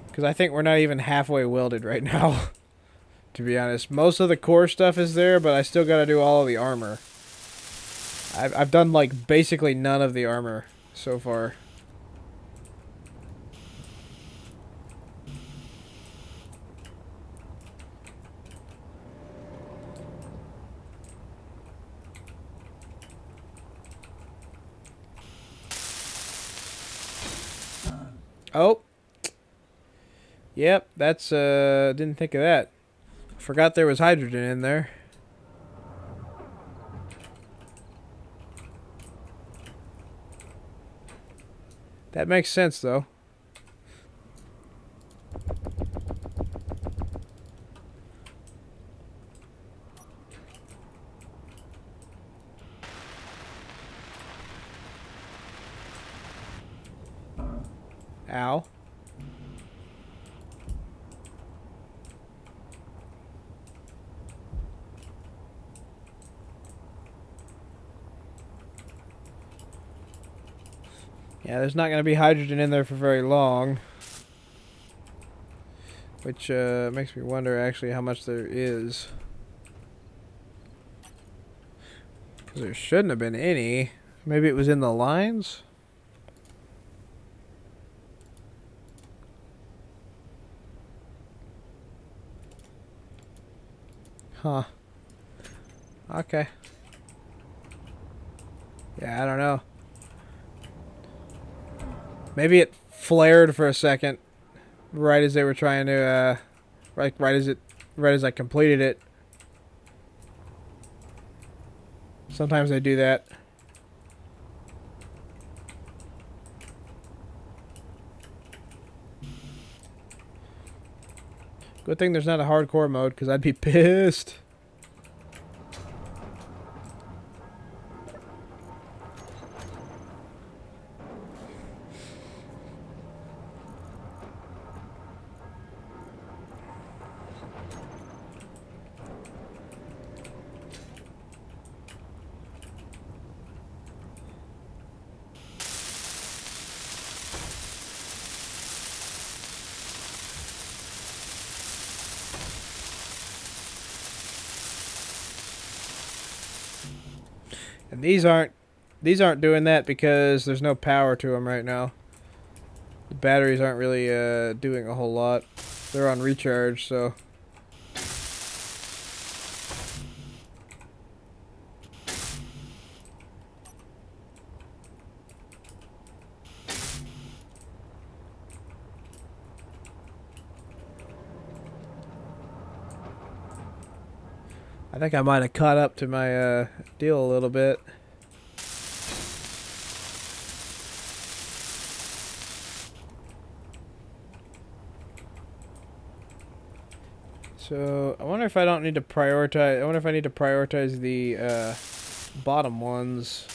Because I think we're not even halfway welded right now. To be honest. Most of the core stuff is there, but I still got to do all of the armor. I've done, like, basically none of the armor so far. Oh, yep, that's, didn't think of that. Forgot there was hydrogen in there. That makes sense, though. Ow. Yeah, there's not going to be hydrogen in there for very long. Which makes me wonder actually how much there is. Because there shouldn't have been any. Maybe it was in the lines? Huh. Okay. Yeah, I don't know. Maybe it flared for a second. Right as they were trying to, right as I completed it. Sometimes they do that. Good thing there's not a hardcore mode, because I'd be pissed. And these aren't doing that because there's no power to them right now. The batteries aren't really doing a whole lot. They're on recharge, so. I think I might have caught up to my deal a little bit. So I wonder if I don't need to prioritize. I wonder if I need to prioritize the bottom ones.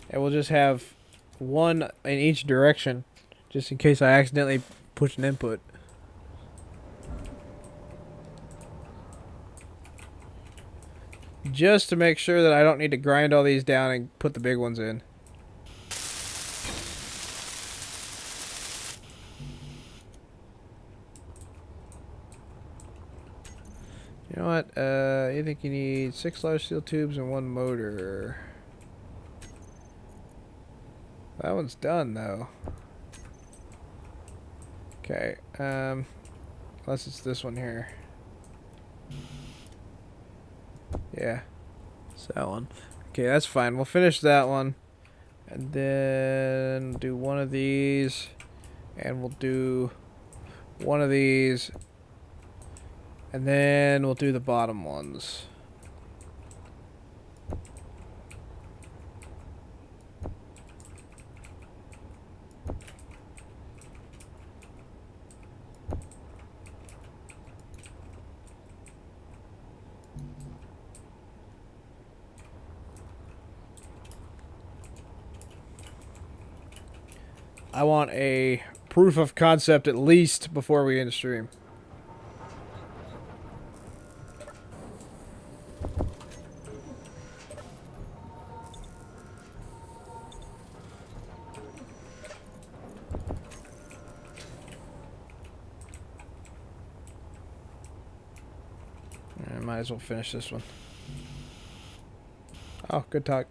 And we'll just have one in each direction, just in case I accidentally push an input. Just to make sure that I don't need to grind all these down and put the big ones in. You know what? You think you need 6 large steel tubes and 1 motor. That one's done, though. Okay, unless it's this one here. Yeah, it's that one. Okay, that's fine. We'll finish that one. And then do one of these. And we'll do one of these. And then we'll do the bottom ones. I want a proof of concept at least before we end the stream. I might as well finish this one. Oh, good talk.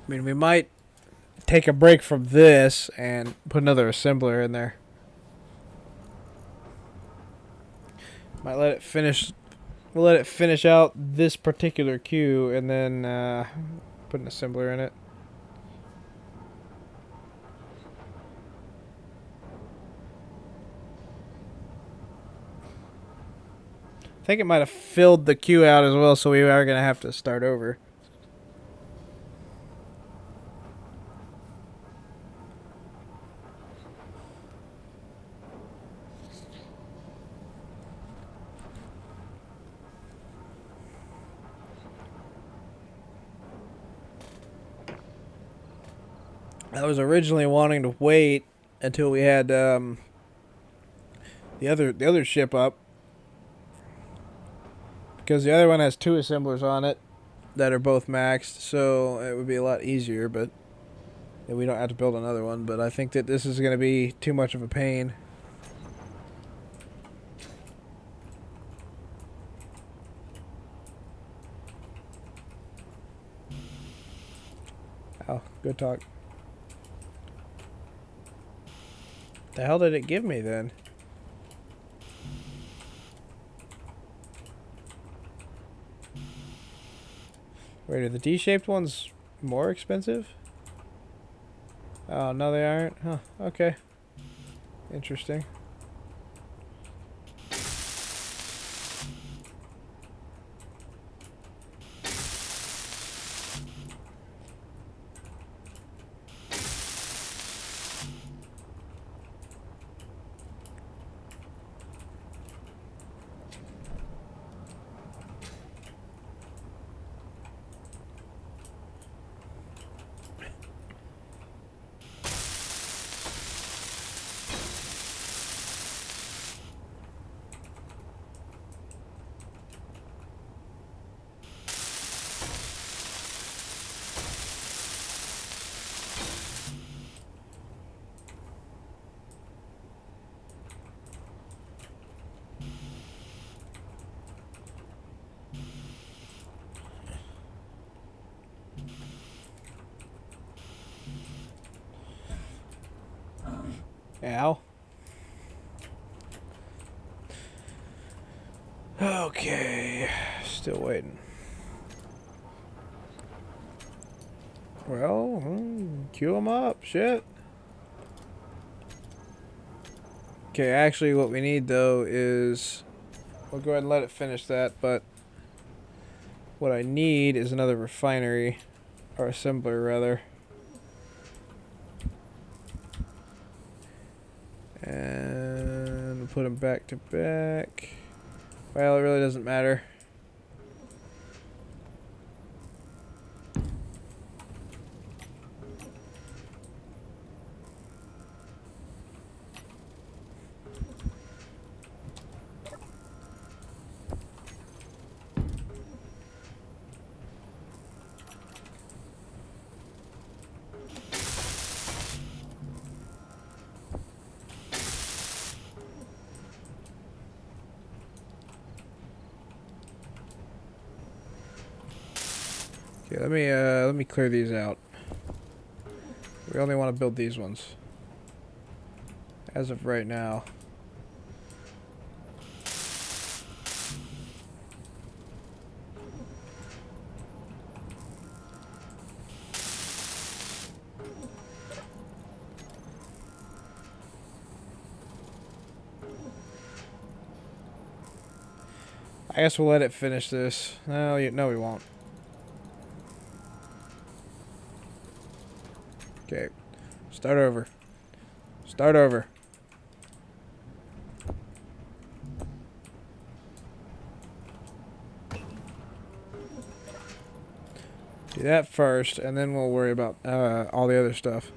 I mean, we might take a break from this and put another assembler in there. Might let it finish. We'll let it finish out this particular queue and then put an assembler in it. I think it might have filled the queue out as well, so we are going to have to start over. I was originally wanting to wait until we had the other ship up, because the other one has 2 assemblers on it that are both maxed, so it would be a lot easier, but we don't have to build another one. But I think that this is going to be too much of a pain. Oh, good talk. The hell did it give me then? Wait, are the D-shaped ones more expensive? Oh, no they aren't? Huh, okay. Interesting. Ow. Okay. Still waiting. Well, queue them up. Shit. Okay, actually what we need though is... We'll go ahead and let it finish that, but... What I need is another refinery. Or assembler, rather. And we'll put them back to back. Well, it really doesn't matter. Okay, let me clear these out. We only want to build these ones. As of right now. I guess we'll let it finish this. No, no we won't. Okay. Start over. Start over. Do that first, and then we'll worry about all the other stuff.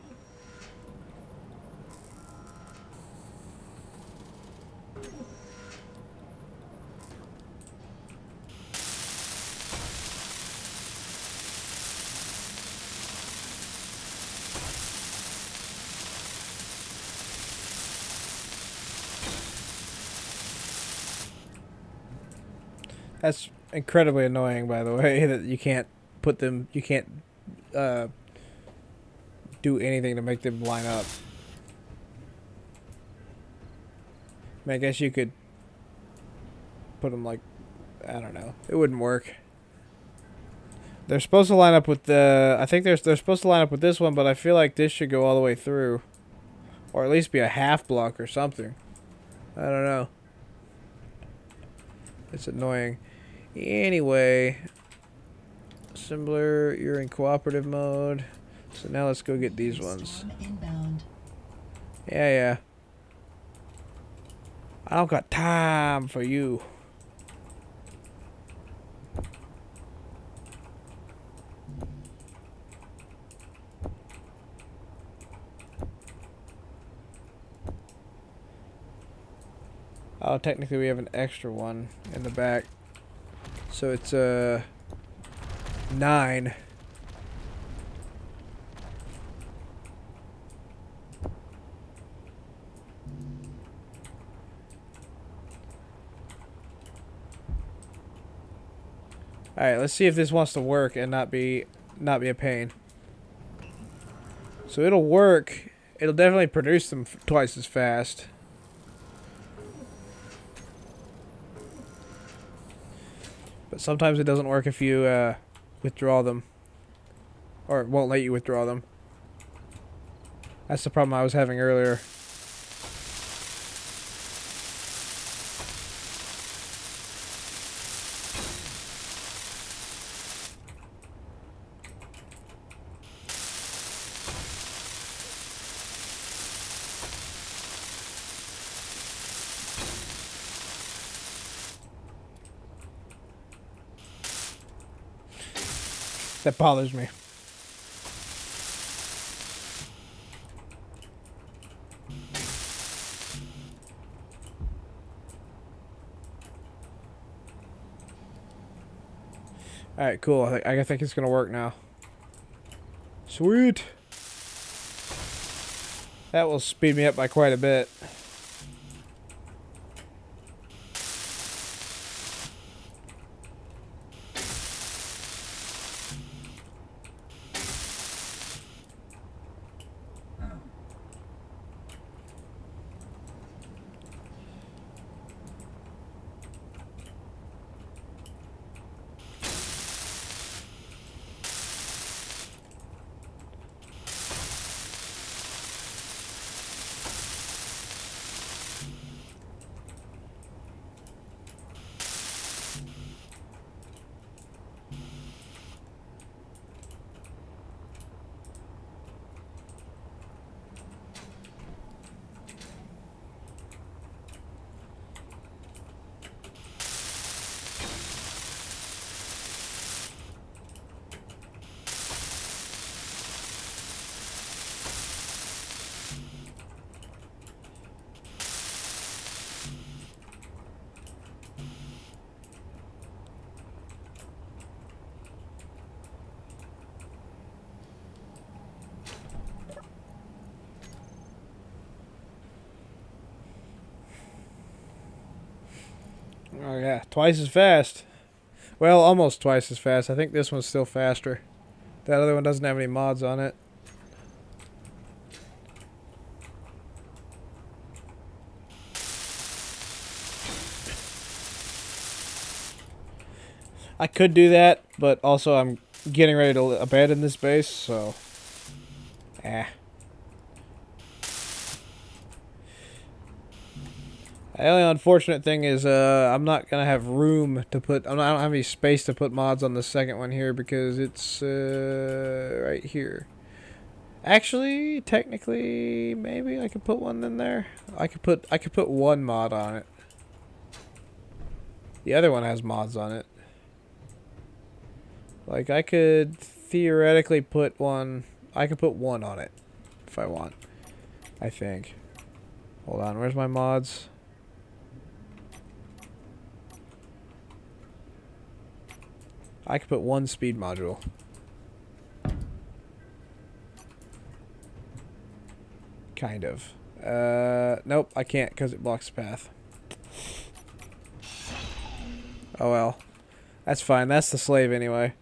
That's incredibly annoying, by the way, that you can't put them, you can't do anything to make them line up. I mean, I guess you could put them like, I don't know. It wouldn't work. They're supposed to line up with the, I think they're supposed to line up with this one, but I feel like this should go all the way through. Or at least be a half block or something. I don't know. It's annoying. Anyway, assembler, you're in cooperative mode. So now let's go get these ones. Yeah. I don't got time for you. Oh, technically we have an extra one in the back. So it's 9. Alright, let's see if this wants to work and not be a pain. So it'll work. It'll definitely produce them twice as fast. But sometimes it doesn't work if you withdraw them. Or it won't let you withdraw them. That's the problem I was having earlier. That bothers me. Alright, cool. I think it's gonna work now. Sweet! That will speed me up by quite a bit. Oh yeah, twice as fast. Well, almost twice as fast. I think this one's still faster. That other one doesn't have any mods on it. I could do that, but also I'm getting ready to abandon this base, so... The only unfortunate thing is I'm not going to have room to put... I don't have any space to put mods on the second one here because it's right here. Actually, technically, maybe I could put one in there. I could put one mod on it. The other one has mods on it. Like, I could theoretically put one... I could put one on it if I want. I think. Hold on, where's my mods? I could put one speed module. Kind of. Nope, I can't because it blocks the path. Oh well. That's fine, that's the slave anyway.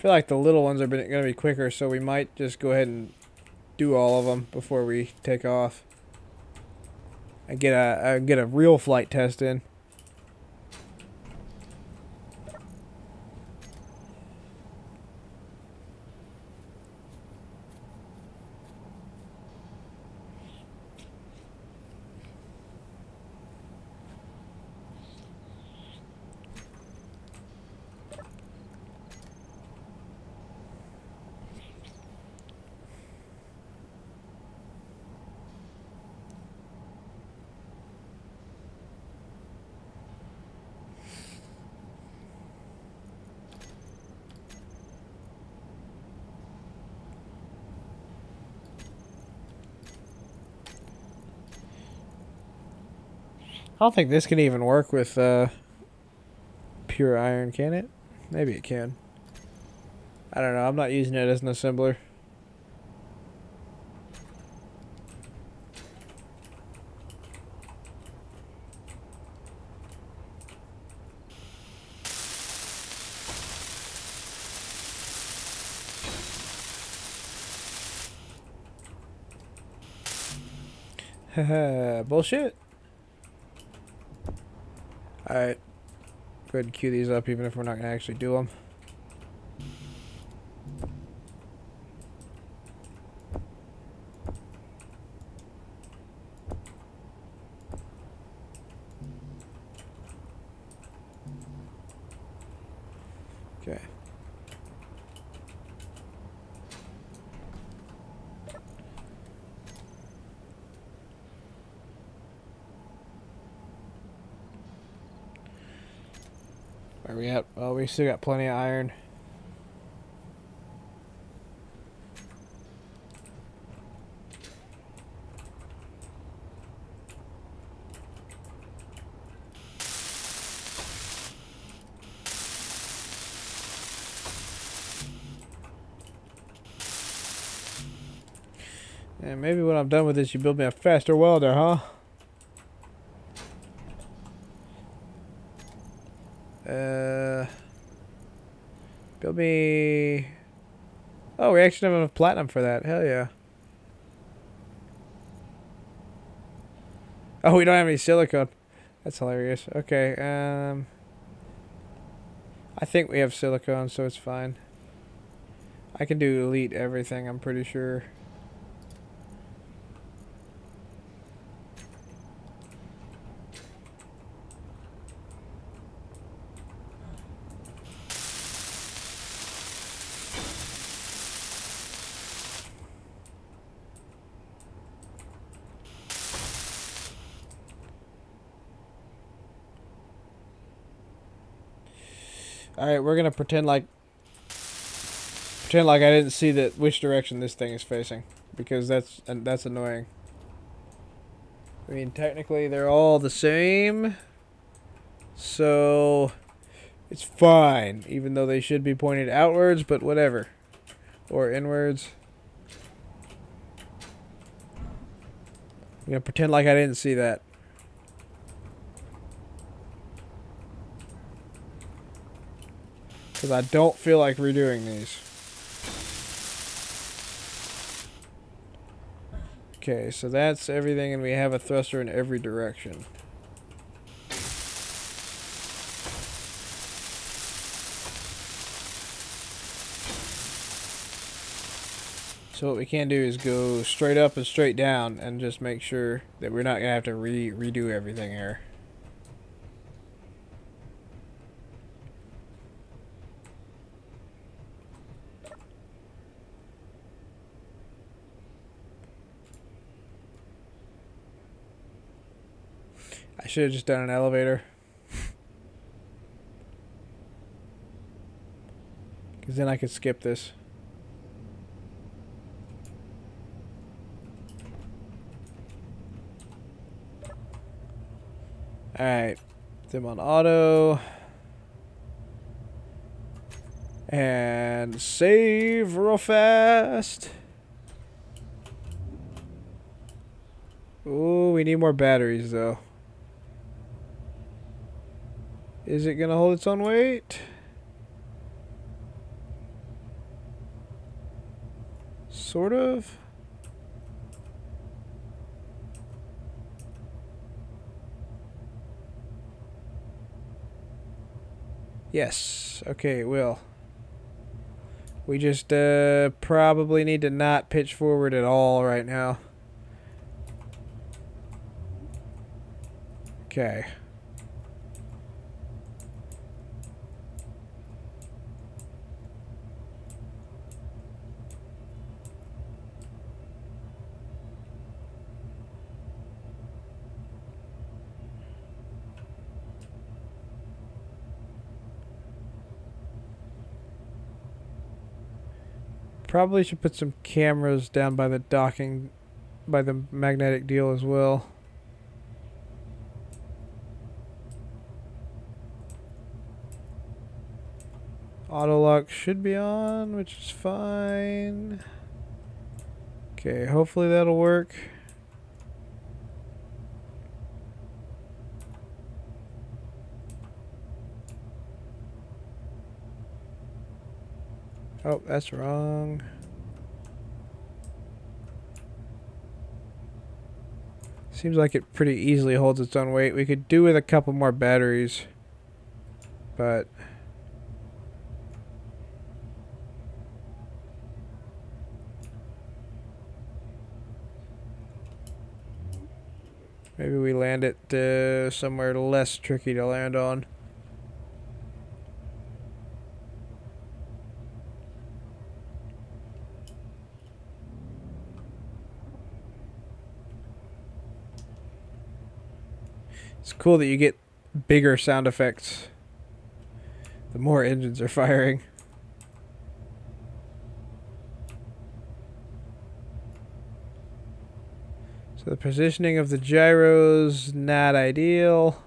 feel like the little ones are going to be quicker, so we might just go ahead and do all of them before we take off. And get a real flight test in. I don't think this can even work with pure iron, can it? Maybe it can. I don't know. I'm not using it as an assembler. Haha, bullshit. Alright. Go ahead and queue these up even if we're not going to actually do them. Okay. Where are we at? Oh, we still got plenty of iron. And maybe when I'm done with this, you build me a faster welder, huh? Build me... Oh, we actually have enough platinum for that. Hell yeah. Oh, we don't have any silicone. That's hilarious. Okay, I think we have silicone, so it's fine. I can do elite everything, I'm pretty sure. Alright, we're gonna pretend like I didn't see that which direction this thing is facing. Because that's annoying. I mean, technically they're all the same. So it's fine. Even though they should be pointed outwards, but whatever. Or inwards. I'm gonna pretend like I didn't see that. Because I don't feel like redoing these. Okay, so that's everything, and we have a thruster in every direction. So what we can do is go straight up and straight down and just make sure that we're not going to have to redo everything here. I should have just done an elevator. Because then I could skip this. Alright. Them on auto. And save real fast. Ooh, we need more batteries though. Is it gonna hold its own weight? Sort of. Yes. Okay, it will. We just probably need to not pitch forward at all right now. Okay. Probably should put some cameras down by the docking, by the magnetic deal as well. Auto lock should be on, which is fine. Okay, hopefully that'll work. Oh, that's wrong. Seems like it pretty easily holds its own weight. We could do with a couple more batteries, but maybe we land it somewhere less tricky to land on. It's cool that you get bigger sound effects the more engines are firing. So the positioning of the gyros, not ideal.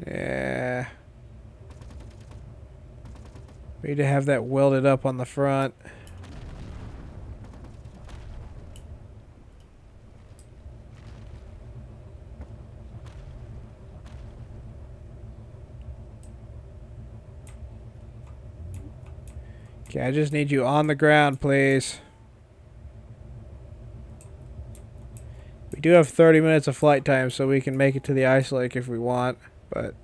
Yeah. We need to have that welded up on the front. Okay, I just need you on the ground, please. We do have 30 minutes of flight time, so we can make it to the ice lake if we want, but...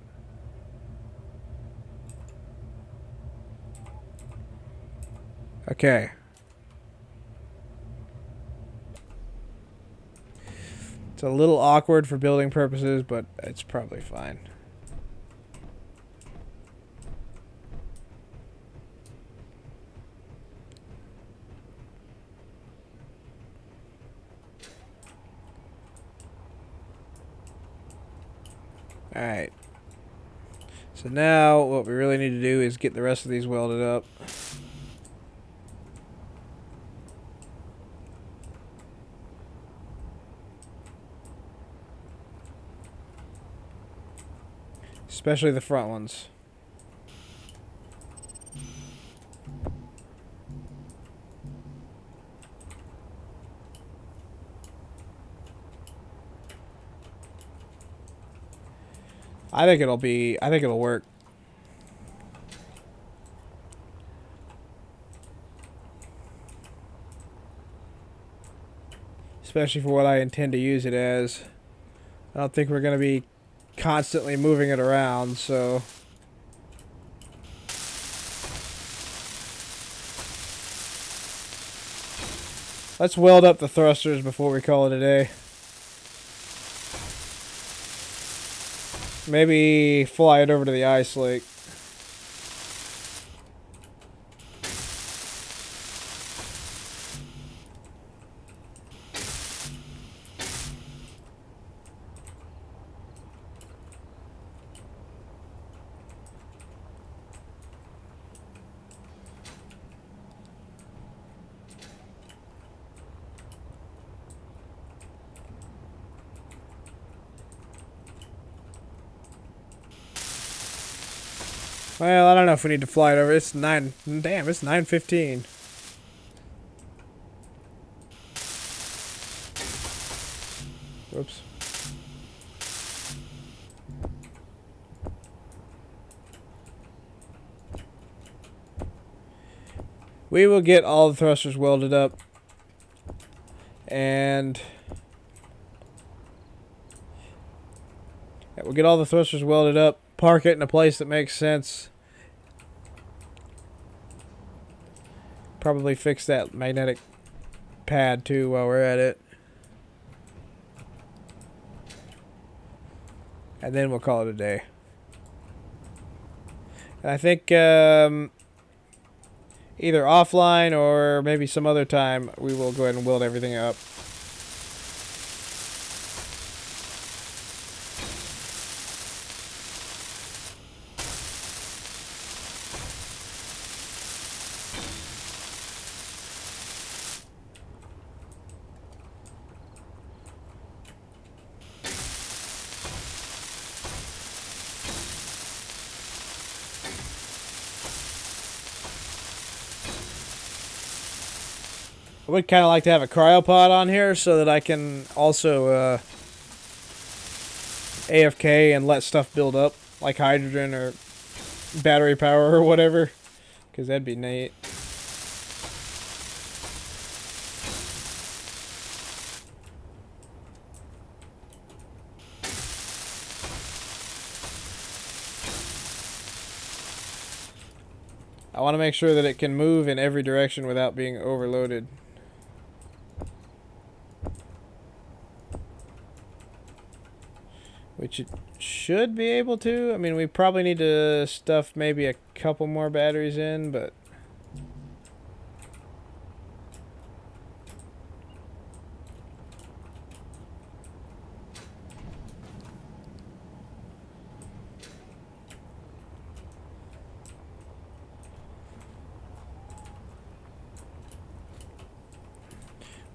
Okay. It's a little awkward for building purposes, but it's probably fine. Alright. So now what we really need to do is get the rest of these welded up. Especially the front ones. I think it'll work. Especially for what I intend to use it as. I don't think we're going to be constantly moving it around, so... Let's weld up the thrusters before we call it a day. Maybe fly it over to the ice lake. Well, I don't know if we need to fly it over. It's 9. Damn, it's 9:15. Whoops. We will get all the thrusters welded up. And yeah, we'll get all the thrusters welded up. Park it in a place that makes sense. Probably fix that magnetic pad too while we're at it. And then we'll call it a day. And I think either offline or maybe some other time we will go ahead and weld everything up. I would kind of like to have a cryopod on here so that I can also AFK and let stuff build up, like hydrogen or battery power or whatever, because that'd be neat. I want to make sure that it can move in every direction without being overloaded. Which it should be able to. I mean, we probably need to stuff maybe a couple more batteries in, but...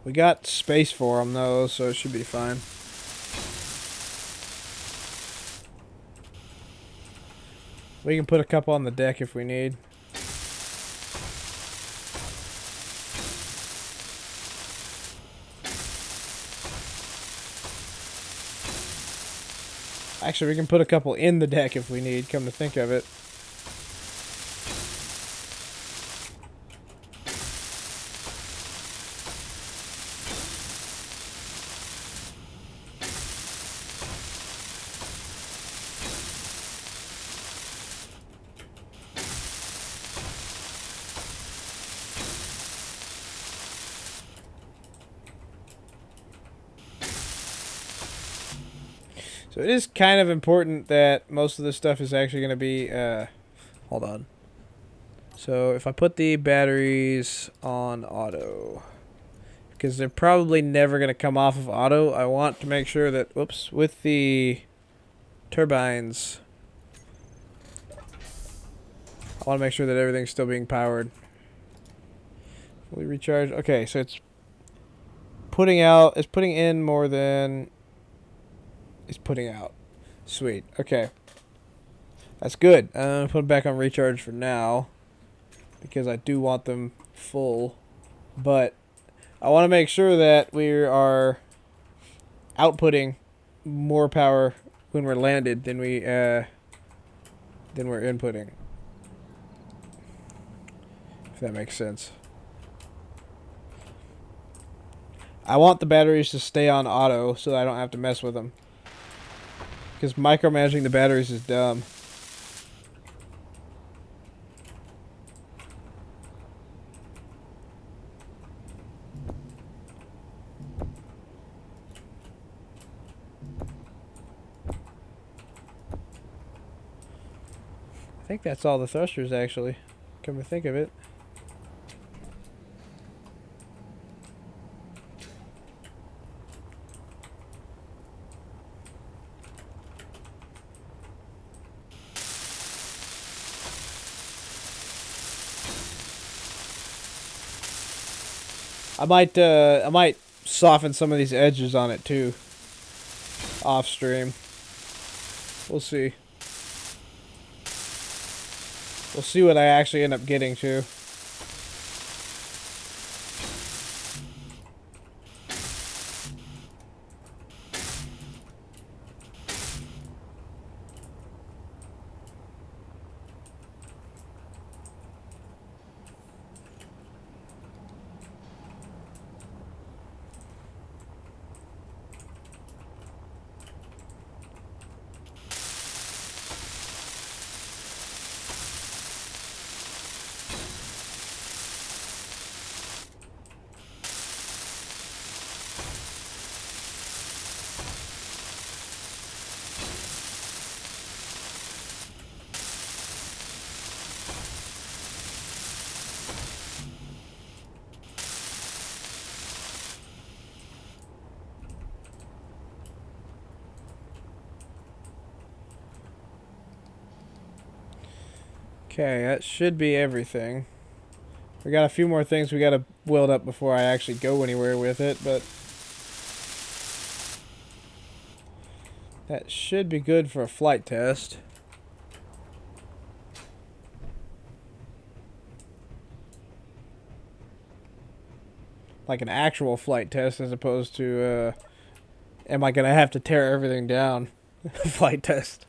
we got space for them, though, so it should be fine. We can put a couple on the deck if we need. Actually, we can put a couple in the deck if we need, come to think of it. So it is kind of important that most of this stuff is actually going to be, hold on. So if I put the batteries on auto, because they're probably never going to come off of auto, I want to make sure that, whoops, with the turbines, I want to make sure that everything's still being powered. Fully recharged. Okay, so it's putting out, it's putting in more than... is putting out. Sweet. Okay. That's good. I'm going to put them back on recharge for now, because I do want them full. But I want to make sure that we are outputting more power when we're landed than we're inputting. If that makes sense. I want the batteries to stay on auto so that I don't have to mess with them. Because micromanaging the batteries is dumb. I think that's all the thrusters, actually. Come to think of it. I might soften some of these edges on it too. Off stream. We'll see. We'll see what I actually end up getting to. Okay, that should be everything. We got a few more things we gotta weld up before I actually go anywhere with it, but that should be good for a flight test. Like an actual flight test as opposed to, am I gonna have to tear everything down? Flight test.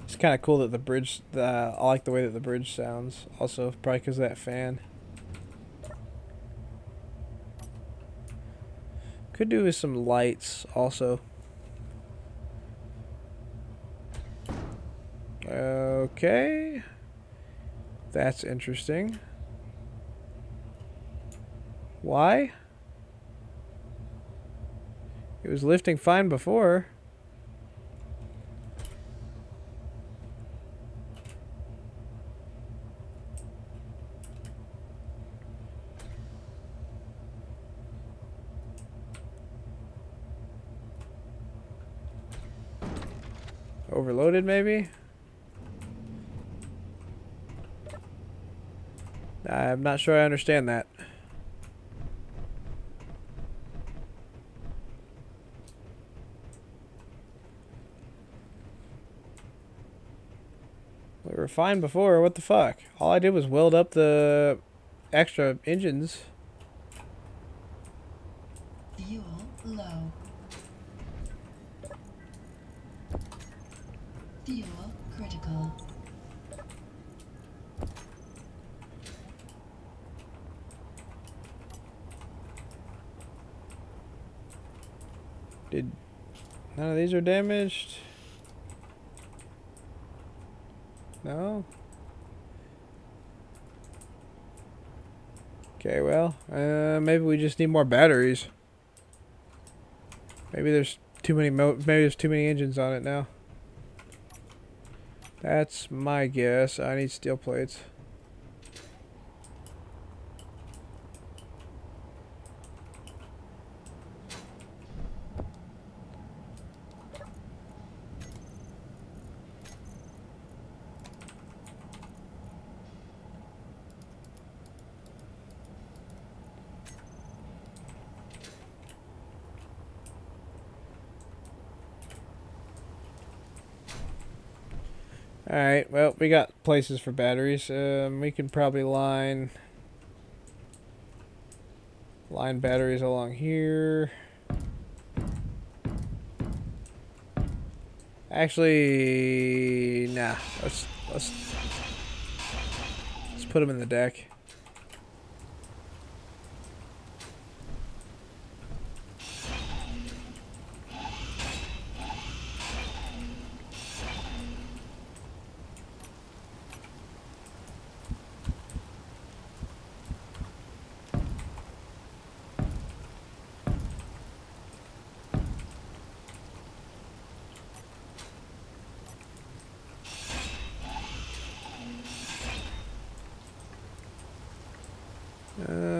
It's kind of cool that the bridge, I like the way that the bridge sounds. Also, probably because of that fan. Could do with some lights also. Okay. That's interesting. Why? It was lifting fine before. Overloaded, maybe? I'm not sure I understand that. We were fine before. What the fuck? All I did was weld up the extra engines. Fuel low. Fuel critical. Did none of these are damaged? No? Okay, well, maybe we just need more batteries. Maybe there's too many maybe there's too many engines on it now. That's my guess. I need steel plates. Alright, well, we got places for batteries. We can probably line batteries along here. Actually, nah. Let's put them in the deck.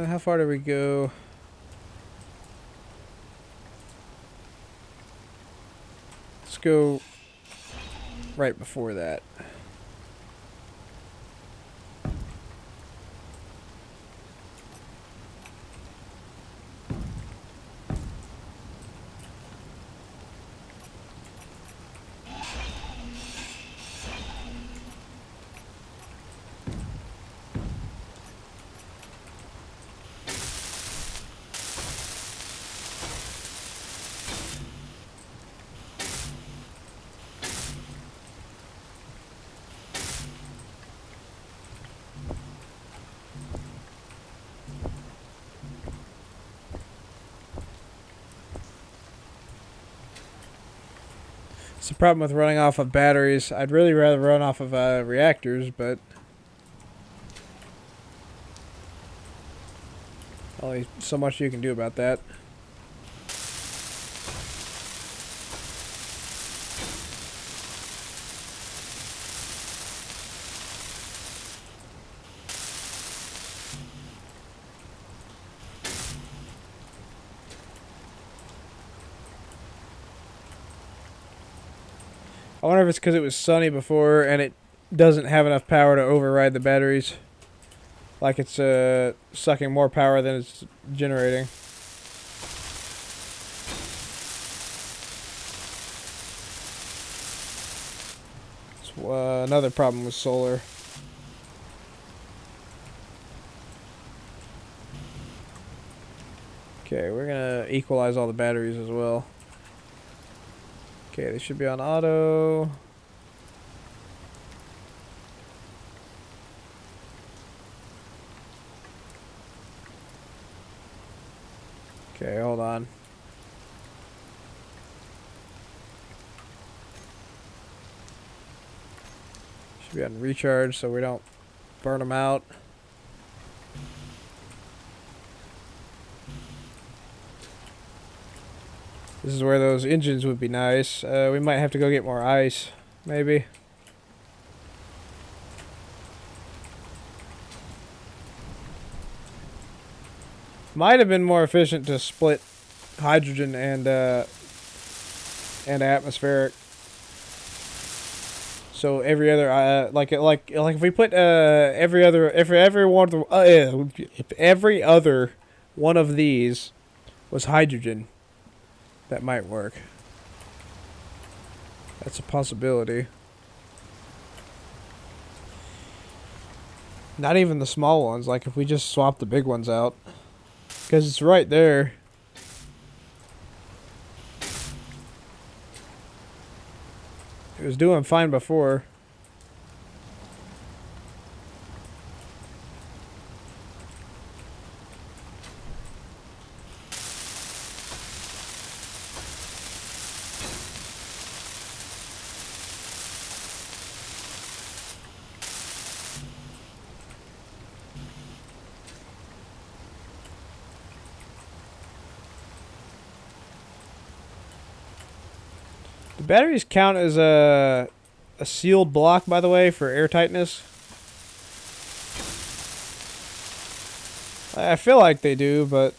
How far do we go? Let's go right before that. It's the problem with running off of batteries. I'd really rather run off of reactors, but only so much you can do about that. I wonder if it's because it was sunny before and it doesn't have enough power to override the batteries. Like it's sucking more power than it's generating. It's another problem with solar. Okay, we're gonna equalize all the batteries as well. Okay, they should be on auto. Okay, hold on. Should be on recharge so we don't burn them out. This is where those engines would be nice. We might have to go get more ice, maybe. Might have been more efficient to split hydrogen and atmospheric. So every other like if we put if every other one of these was hydrogen, that might work. That's a possibility. Not even the small ones, like if we just swap the big ones out. Because it's right there. It was doing fine before. The batteries count as a sealed block, by the way, for airtightness. I feel like they do, but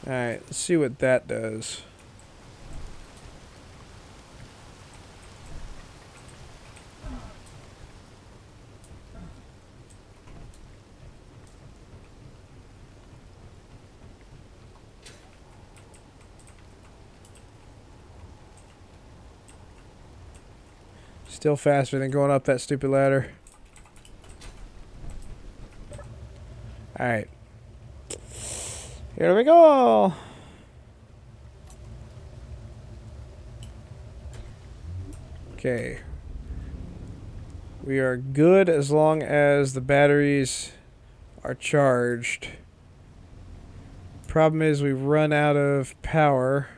alright, let's see what that does. Still faster than going up that stupid ladder. Alright. Here we go! Okay. We are good as long as the batteries are charged. Problem is we run out of power.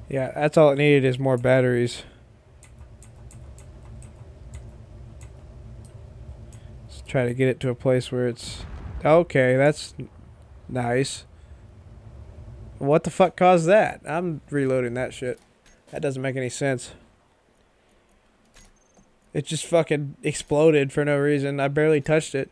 Yeah, that's all it needed is more batteries. Let's try to get it to a place where it's... Okay, that's nice. What the fuck caused that? I'm reloading that shit. That doesn't make any sense. It just fucking exploded for no reason. I barely touched it.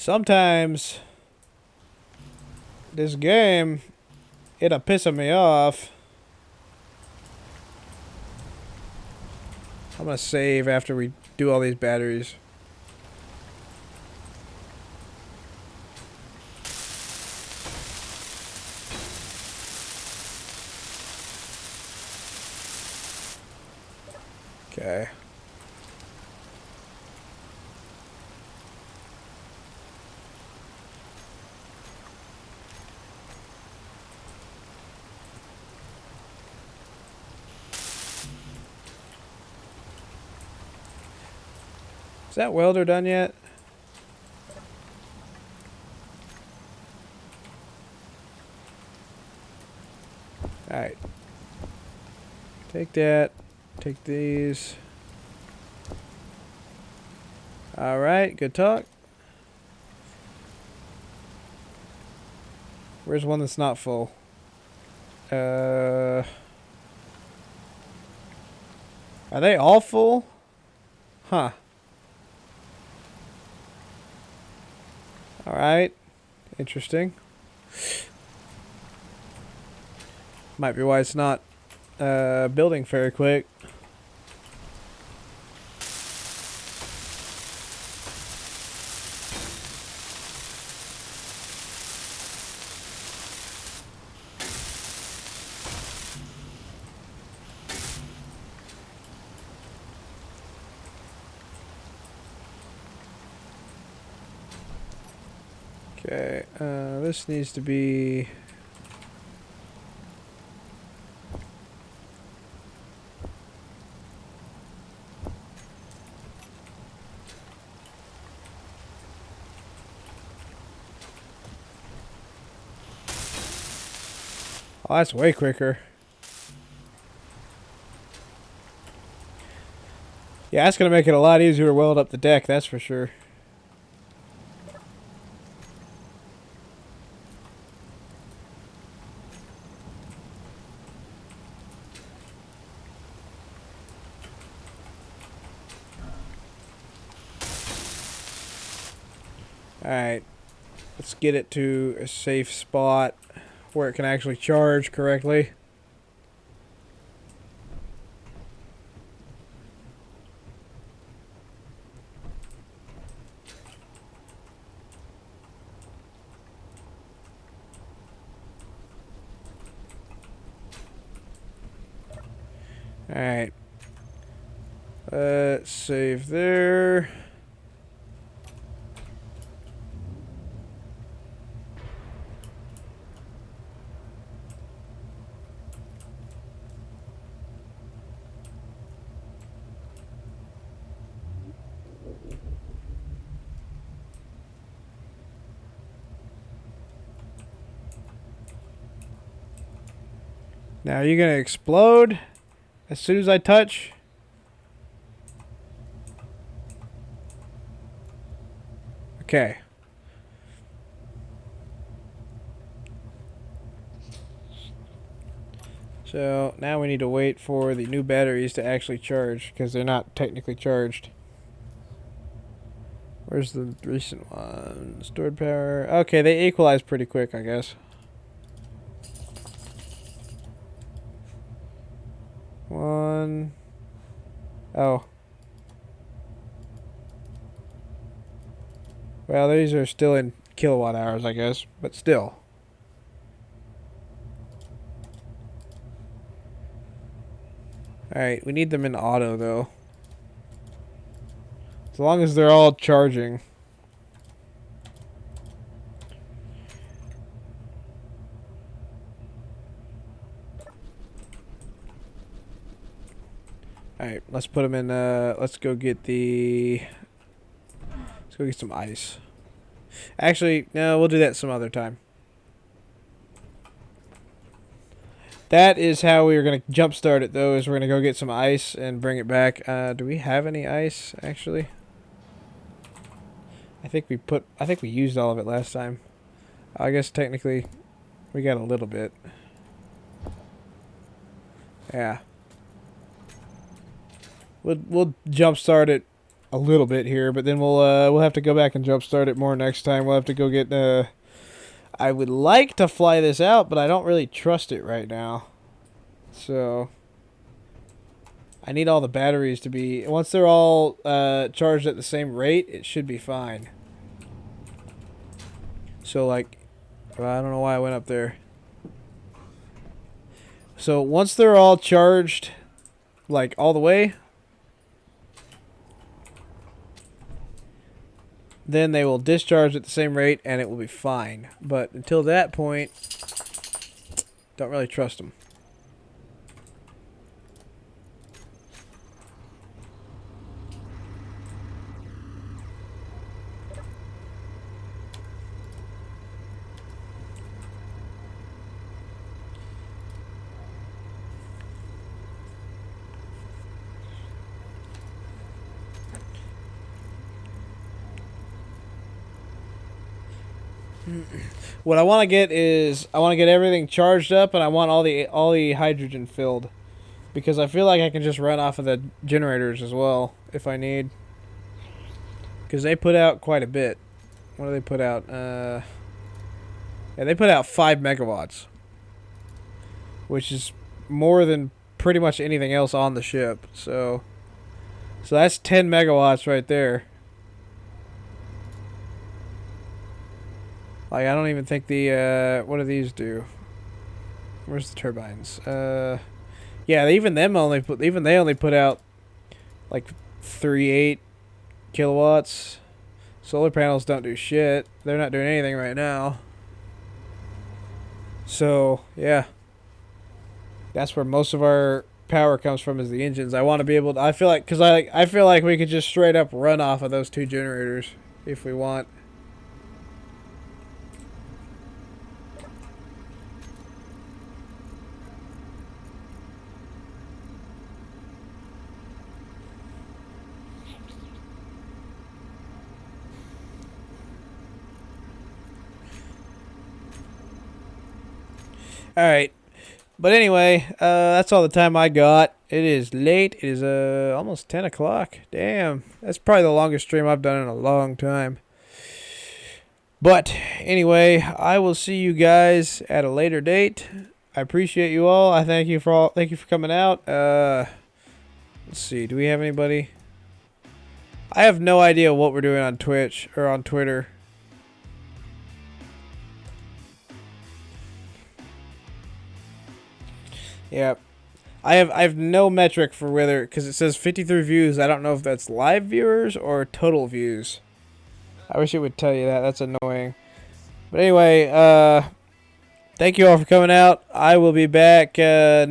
Sometimes this game, it'll piss me off. I'm gonna save after we do all these batteries. Okay. Is that welder done yet? Alright. Take that. Take these. Alright, good talk. Where's one that's not full? Are they all full? Huh. Alright. Interesting. Might be why it's not building very quick. Okay, this needs to be... Oh, that's way quicker. Yeah, that's going to make it a lot easier to weld up the deck, that's for sure. Alright, let's get it to a safe spot where it can actually charge correctly. Alright, let's save there. Now, are you going to explode as soon as I touch? Okay. So, now we need to wait for the new batteries to actually charge, because they're not technically charged. Where's the recent one? Stored power. Okay, they equalize pretty quick, I guess. One. Oh. Well, these are still in kilowatt hours, I guess, but still. Alright, we need them in auto, though. As long as they're all charging. Alright, let's put them in, let's go get the... Let's go get some ice. Actually, no, we'll do that some other time. That is how we are going to jumpstart it, though, is we're going to go get some ice and bring it back. Do we have any ice, actually? I think we used all of it last time. I guess technically we got a little bit. Yeah. We'll jumpstart it a little bit here, but then we'll have to go back and jumpstart it more next time. We'll have to go get. I would like to fly this out, but I don't really trust it right now. So I need all the batteries to be. Once they're all charged at the same rate, it should be fine. So like, well, I don't know why I went up there. So once they're all charged, like all the way, then they will discharge at the same rate and it will be fine. But until that point, don't really trust them. What I want to get is I want to get everything charged up, and I want all the hydrogen filled, because I feel like I can just run off of the generators as well if I need, because they put out quite a bit. What do they put out? Yeah, they put out 5 megawatts, which is more than pretty much anything else on the ship. So that's 10 megawatts right there. Like, I don't even think the, what do these do? Where's the turbines? Yeah, even they only put out, like, 3.8 kilowatts. Solar panels don't do shit. They're not doing anything right now. So, yeah. That's where most of our power comes from, is the engines. I want to be able to, I feel like we could just straight up run off of those 2 generators if we want. Alright. But anyway, that's all the time I got. It is late. It is almost 10 o'clock. Damn. That's probably the longest stream I've done in a long time. But anyway, I will see you guys at a later date. I appreciate you all. I thank you for coming out. Let's see. Do we have anybody? I have no idea what we're doing on Twitch or on Twitter. Yeah, I have no metric for whether, because it says 53 views. I don't know if that's live viewers or total views. I wish it would tell you that. That's annoying. But anyway, thank you all for coming out. I will be back next